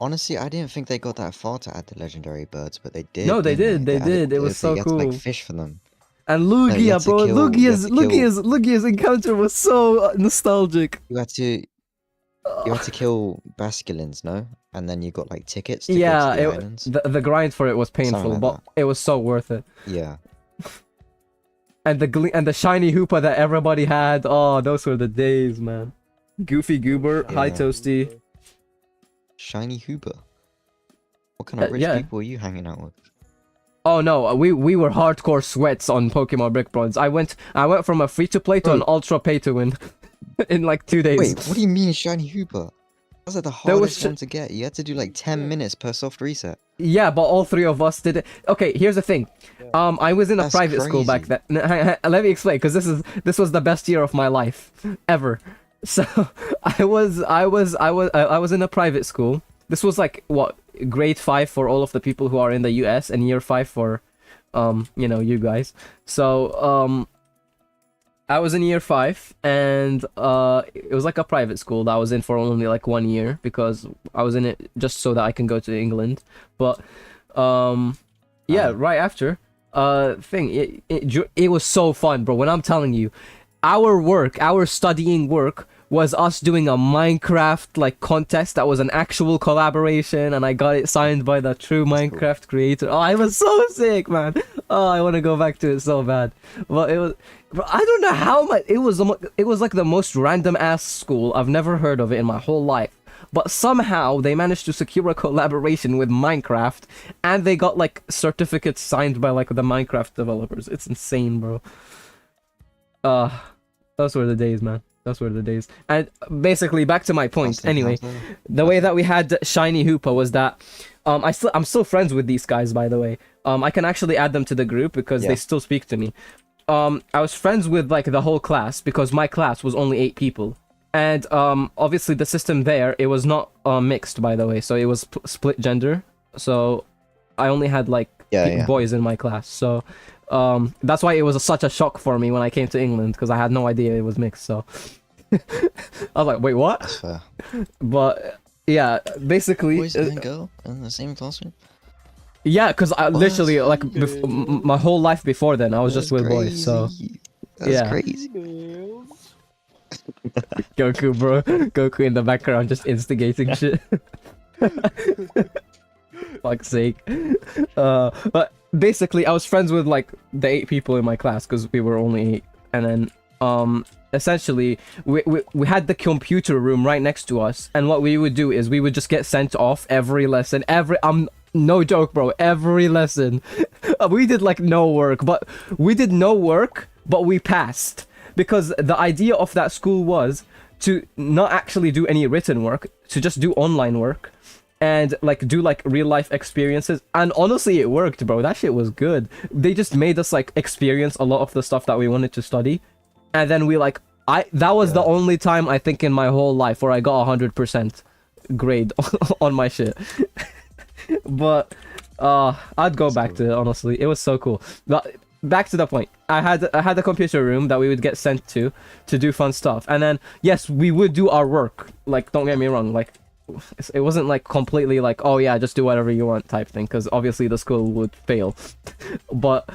Honestly, I didn't think they got that far to add the legendary birds, but they did. No, they didn't did. They added- did. It was so you had to, cool. like, fish for them. And you Lugia, had to bro. kill- you had to kill- Lugia's encounter was so nostalgic. You had to kill basculins, no? And then you got like tickets to Yeah, go to the islands. the grind for it was painful, like but that. it was so worth it. Yeah. And the shiny Hoopa that everybody had. Oh, those were the days, man. Goofy Goober, Hi Yeah. Toasty. Shiny Hooper. What kind of rich yeah. people were you hanging out with? Oh no, we were hardcore sweats on Pokemon Brick Bronze. I went from a free to play to an ultra pay to win in like 2 days. Wait, what do you mean Shiny Hooper? That was like the There was hardest one to get. You had to do like 10 minutes per soft reset. Yeah, but all three of us did it. Okay, here's the thing. I was in a That's private school back crazy. then. Let me explain, because this was the best year of my life ever. So I was in a private school. This was like what, grade 5 for all of the people who are in the US, and year 5 for you guys. So I was in year 5, and it was like a private school that I was in for only like 1 year, because I was in it just so that I can go to England. But right after it was so fun, bro. When I'm telling you, our studying work was us doing a Minecraft like contest that was an actual collaboration, and I got it signed by the true Minecraft creator. Oh, I was so sick, man. Oh, I want to go back to it so bad. But it was, bro, I don't know how much it was like the most random ass school. I've never heard of it in my whole life. But somehow they managed to secure a collaboration with Minecraft, and they got like certificates signed by like the Minecraft developers. It's insane, bro. Those were the days, man. Those were the days. And basically, back to my point. Anyway, the way that we had Shiny Hoopa was that I'm still friends with these guys, by the way. I can actually add them to the group because they still speak to me. I was friends with like the whole class because my class was only 8 people. And obviously the system there, it was not mixed, by the way, so it was split gender. So I only had like boys in my class. So that's why it was such a shock for me when I came to England, because I had no idea it was mixed. So I was like, wait, what? That's fair. But yeah, basically Boys and girl in the same classroom? yeah, because I literally like my whole life before then I was just with boys. So That's crazy. Goku, bro. Goku in the background just instigating shit. Fuck's sake. But basically, I was friends with like the 8 people in my class because we were only 8, and then essentially we had the computer room right next to us, and what we would do is we would just get sent off every lesson. No joke, bro. Every lesson, we did like no work, but we passed. Because the idea of that school was to not actually do any written work, to just do online work, and like do like real life experiences. And honestly, it worked, bro. That shit was good. They just made us like experience a lot of the stuff that we wanted to study, and then that was the only time I think in my whole life where I got 100% grade on my shit. But I'd go back to it, honestly. It was so cool. But back to the point. I had a computer room that we would get sent to do fun stuff, and then yes, we would do our work. Like, don't get me wrong, like it wasn't like completely like, oh yeah, just do whatever you want type thing, because obviously the school would fail. But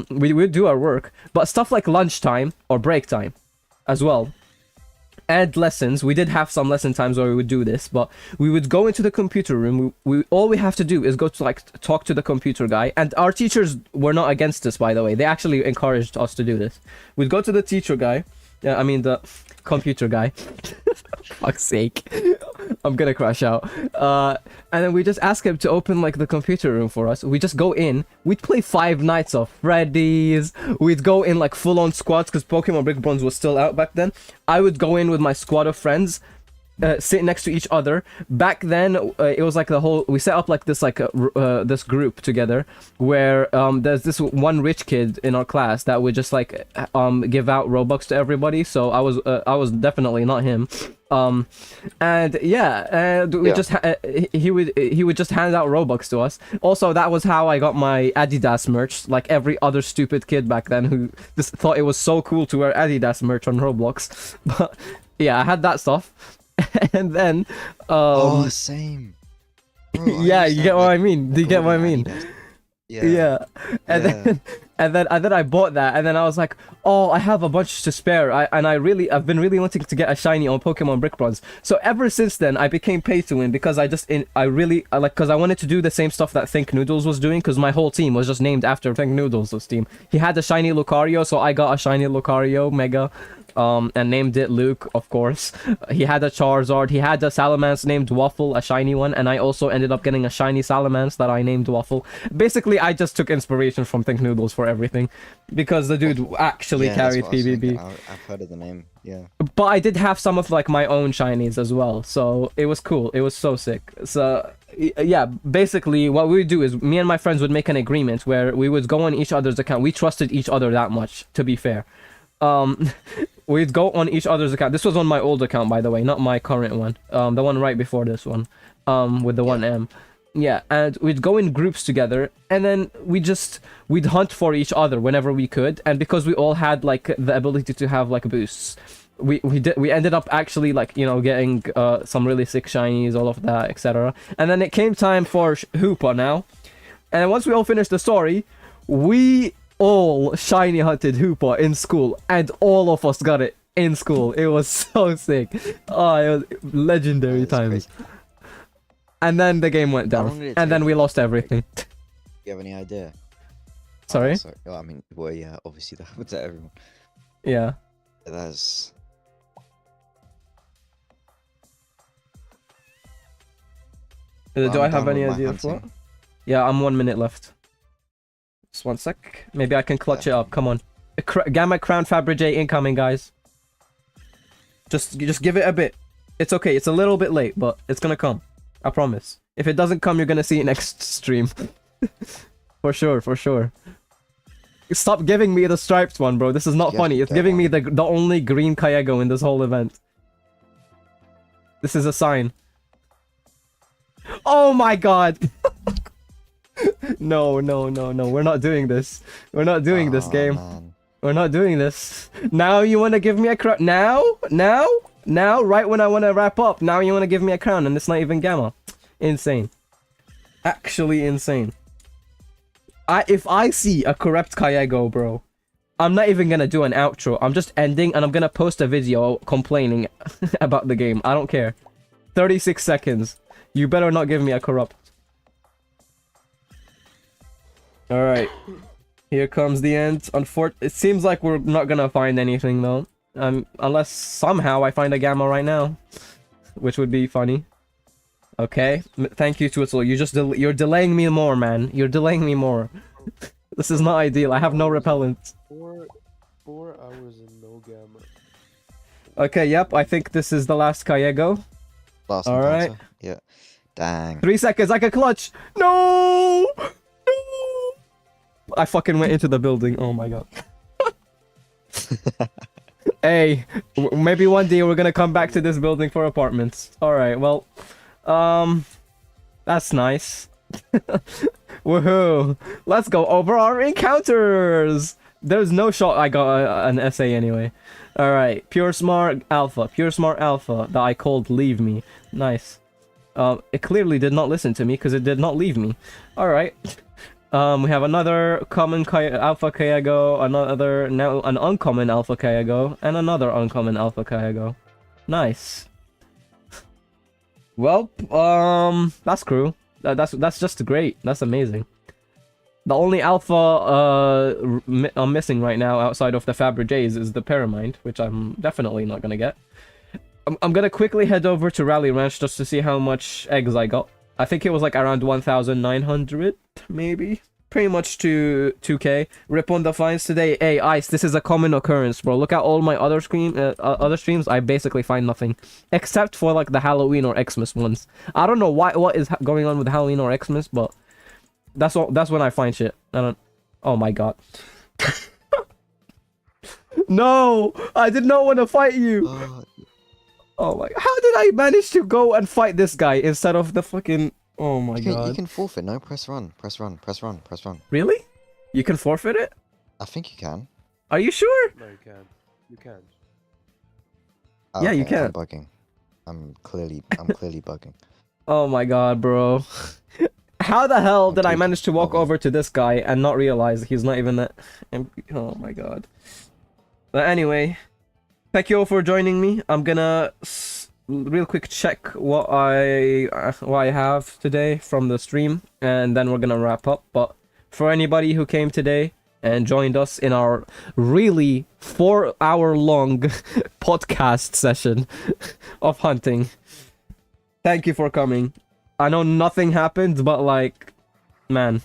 we would do our work, but stuff like lunchtime or break time as well, and lessons. We did have some lesson times where we would do this, but we would go into the computer room. All we have to do is go to like talk to the computer guy, and our teachers were not against this, by the way. They actually encouraged us to do this. We'd go to the teacher guy, the computer guy. Fuck's sake, I'm gonna crash out. And then we just ask him to open like the computer room for us. We just go in. We'd play 5 Nights of Freddy's. We'd go in like full-on squads because Pokemon Brick Bronze was still out back then. I would go in with my squad of friends, sit next to each other. Back then, it was like we set up like this this group together where there's this one rich kid in our class that would just like give out Robux to everybody. So I was definitely not him. And yeah, and we just he would just hand out Robux to us. Also, that was how I got my Adidas merch, like every other stupid kid back then who just thought it was so cool to wear Adidas merch on Roblox. But yeah, I had that stuff. And then oh, same. Bro, yeah, you get what I mean. Do you get what I mean? Yeah. And then I bought that, and then I was like, oh, I have a bunch to spare. I've been really wanting to get a shiny on Pokemon Brick Bronze. So ever since then, I became pay to win because because I wanted to do the same stuff that Think Noodles was doing, because my whole team was just named after Think Noodles' team. He had a shiny Lucario, so I got a shiny Lucario Mega. And named it Luke, of course. He had a Charizard, he had a Salamence named Waffle, a shiny one, and I also ended up getting a shiny Salamence that I named Waffle. Basically, I just took inspiration from Think Noodles for everything, because the dude actually carried PvP. I've heard of the name, yeah. But I did have some of like my own shinies as well, so it was cool. It was so sick. So yeah, basically what we would do is me and my friends would make an agreement where we would go on each other's account. We trusted each other that much, to be fair. We'd go on each other's account. This was on my old account, by the way, not my current one. The one right before this one, with the 1M. Yeah, and we'd go in groups together, and then we'd hunt for each other whenever we could. And because we all had like the ability to have like boosts, we ended up actually like, you know, getting some really sick shinies, all of that, etc. And then it came time for Hoopa now, and once we all finished the story, we all shiny hunted Hoopa in school, and all of us got it in school. It was so sick. Oh, it was legendary times. Crazy. And then the game went down, and then we lost everything. Do you have any idea? Sorry? Oh, sorry. Oh, I mean, well, yeah, obviously that happens to everyone. Yeah. That's... Do I have any idea for? Yeah, I'm 1 minute left. Just 1 sec. Maybe I can clutch it up. Come on. Gamma Crown Fabergé incoming, guys. Just give it a bit. It's okay. It's a little bit late, but it's gonna come. I promise. If it doesn't come, you're gonna see it next stream. For sure, for sure. Stop giving me the striped one, bro. This is not funny. It's giving me the only green KYEGGO in this whole event. This is a sign. Oh my god! No, we're not doing this. We're not doing this game. Man. We're not doing this. Now you want to give me a crown? Now, right when I want to wrap up, now you want to give me a crown, and it's not even Gamma. Insane. Actually insane. If I see a corrupt KYEGGO, bro, I'm not even gonna do an outro. I'm just ending, and I'm gonna post a video complaining about the game. I don't care. 36 seconds. You better not give me a corrupt. Alright. Here comes the end. It seems like we're not gonna find anything, though. Unless somehow I find a Gamma right now. Which would be funny. Okay. Thank you, Twizzle. You're delaying me more, man. You're delaying me more. This is not ideal. I have no repellent. 4 hours and no Gamma. Okay, yep. I think this is the last KYEGGO. Last Alright. Yeah. Dang. 3 seconds. I can clutch. No! I fucking went into the building. Oh my god. Hey, maybe one day we're gonna come back to this building for apartments. Alright, well, that's nice. Woohoo! Let's go over our encounters! There's no shot I got an essay anyway. Alright, Pure Smart Alpha that I called Leave Me. Nice. It clearly did not listen to me because it did not leave me. Alright. We have another common Alpha KYEGGO, an uncommon Alpha KYEGGO, and another uncommon Alpha KYEGGO. Nice. Well, that's cool. That's just great. That's amazing. The only Alpha I'm missing right now outside of the Fabergés is the Paramind, which I'm definitely not gonna get. I'm gonna quickly head over to Rally Ranch just to see how much eggs I got. I think it was like around 1,900, maybe. pretty much to 2K. Rip on the finds today. Hey, Ice, this is a common occurrence, bro. Look at all my other streams. I basically find nothing, except for like the Halloween or Xmas ones. I don't know what is going on with Halloween or Xmas, but that's all. That's when I find shit. I don't. Oh my god. No, I did not want to fight you. Oh my! How did I manage to go and fight this guy instead of the fucking? Oh my god! You can forfeit. No, press run. Press run. Press run. Press run. Really? You can forfeit it? I think you can. Are you sure? No, you can't. You can't. Yeah, you Okay, can. I'm bugging. I'm clearly bugging. Oh my god, bro! How the hell did I Okay, manage to walk okay. over to this guy and not realize he's not even that? Oh my god! But anyway, thank you all for joining me. I'm gonna real quick check what I have today from the stream, and then we're gonna wrap up. But for anybody who came today and joined us in our really 4-hour-long podcast session of hunting, thank you for coming. I know nothing happened, but like, man,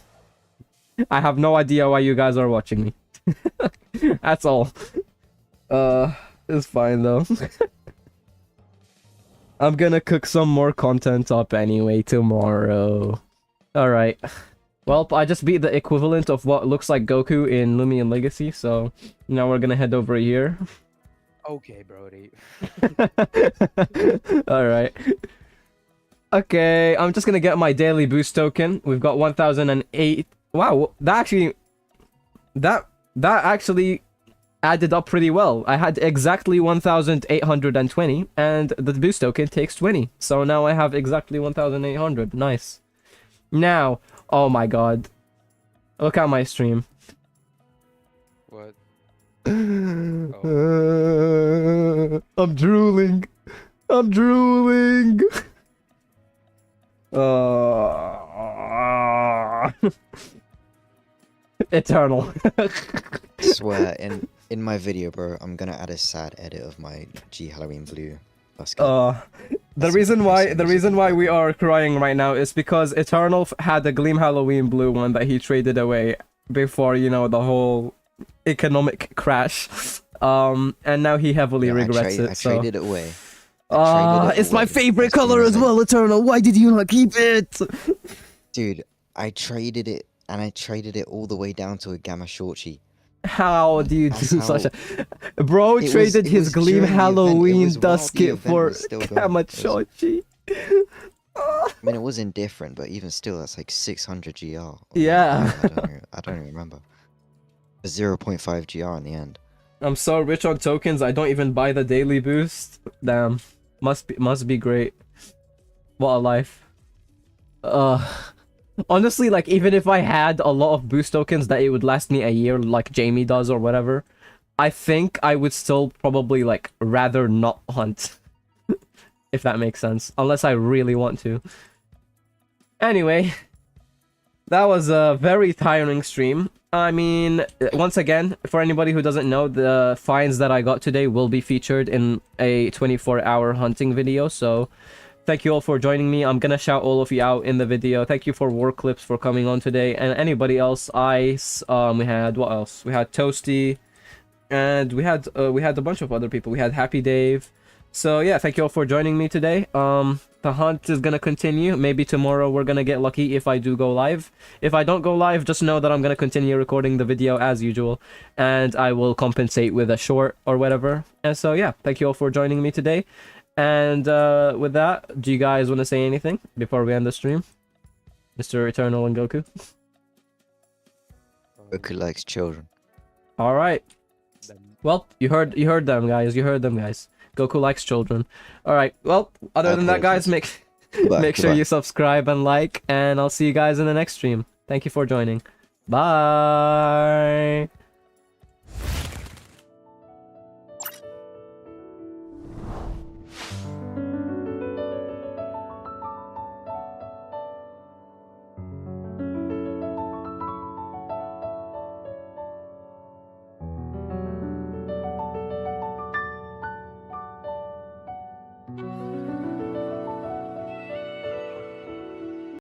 I have no idea why you guys are watching me. That's all. It's fine though. I'm gonna cook some more content up anyway tomorrow. Alright. Well, I just beat the equivalent of what looks like Goku in Loomian Legacy, so now we're gonna head over here. Okay, Brody. Alright. Okay, I'm just gonna get my daily boost token. We've got 1008. Wow, that actually added up pretty well. I had exactly 1820, and the boost token takes 20. So now I have exactly 1800. Nice. Now, oh my god. Look at my stream. What? I'm drooling. I'm drooling. Eternal. Swear, in my video, bro, I'm gonna add a sad edit of my G Halloween blue. The reason why we are crying right now is because Eternal had a Gleam Halloween blue one that he traded away before, you know, the whole economic crash. And now he heavily regrets it. I traded it away. It's my favorite color as well, Eternal. Why did you not keep it? Dude, I traded it, and I traded it all the way down to a Gamma Shorty. How do you do such a... Bro traded his Gleam Halloween dust kit for Gamma Shorty. I mean, it was indifferent, but even still, that's like 600 GR. Yeah. I don't even remember. 0.5 GR in the end. I'm so rich on tokens, I don't even buy the daily boost. Damn. Must be great. What a life. Honestly, like, even if I had a lot of boost tokens that it would last me a year, like Jamie does or whatever, I think I would still probably, like, rather not hunt. If that makes sense. Unless I really want to. Anyway. That was a very tiring stream. I mean, once again, for anybody who doesn't know, the finds that I got today will be featured in a 24-hour hunting video, so... Thank you all for joining me. I'm gonna shout all of you out in the video. Thank you for War Clips for coming on today. And anybody else, Ice, we had, what else? We had Toasty, and we had a bunch of other people. We had Happy Dave. So yeah, thank you all for joining me today. The hunt is gonna continue. Maybe tomorrow we're gonna get lucky if I do go live. If I don't go live, just know that I'm gonna continue recording the video as usual, and I will compensate with a short or whatever. And so yeah, thank you all for joining me today. And with that, do you guys want to say anything before we end the stream? Mr. Eternal and Goku? Goku likes children. Alright. Well, you heard them, guys. You heard them, guys. Goku likes children. Alright, well, other than that, guys, make sure you subscribe and like, and I'll see you guys in the next stream. Thank you for joining. Bye!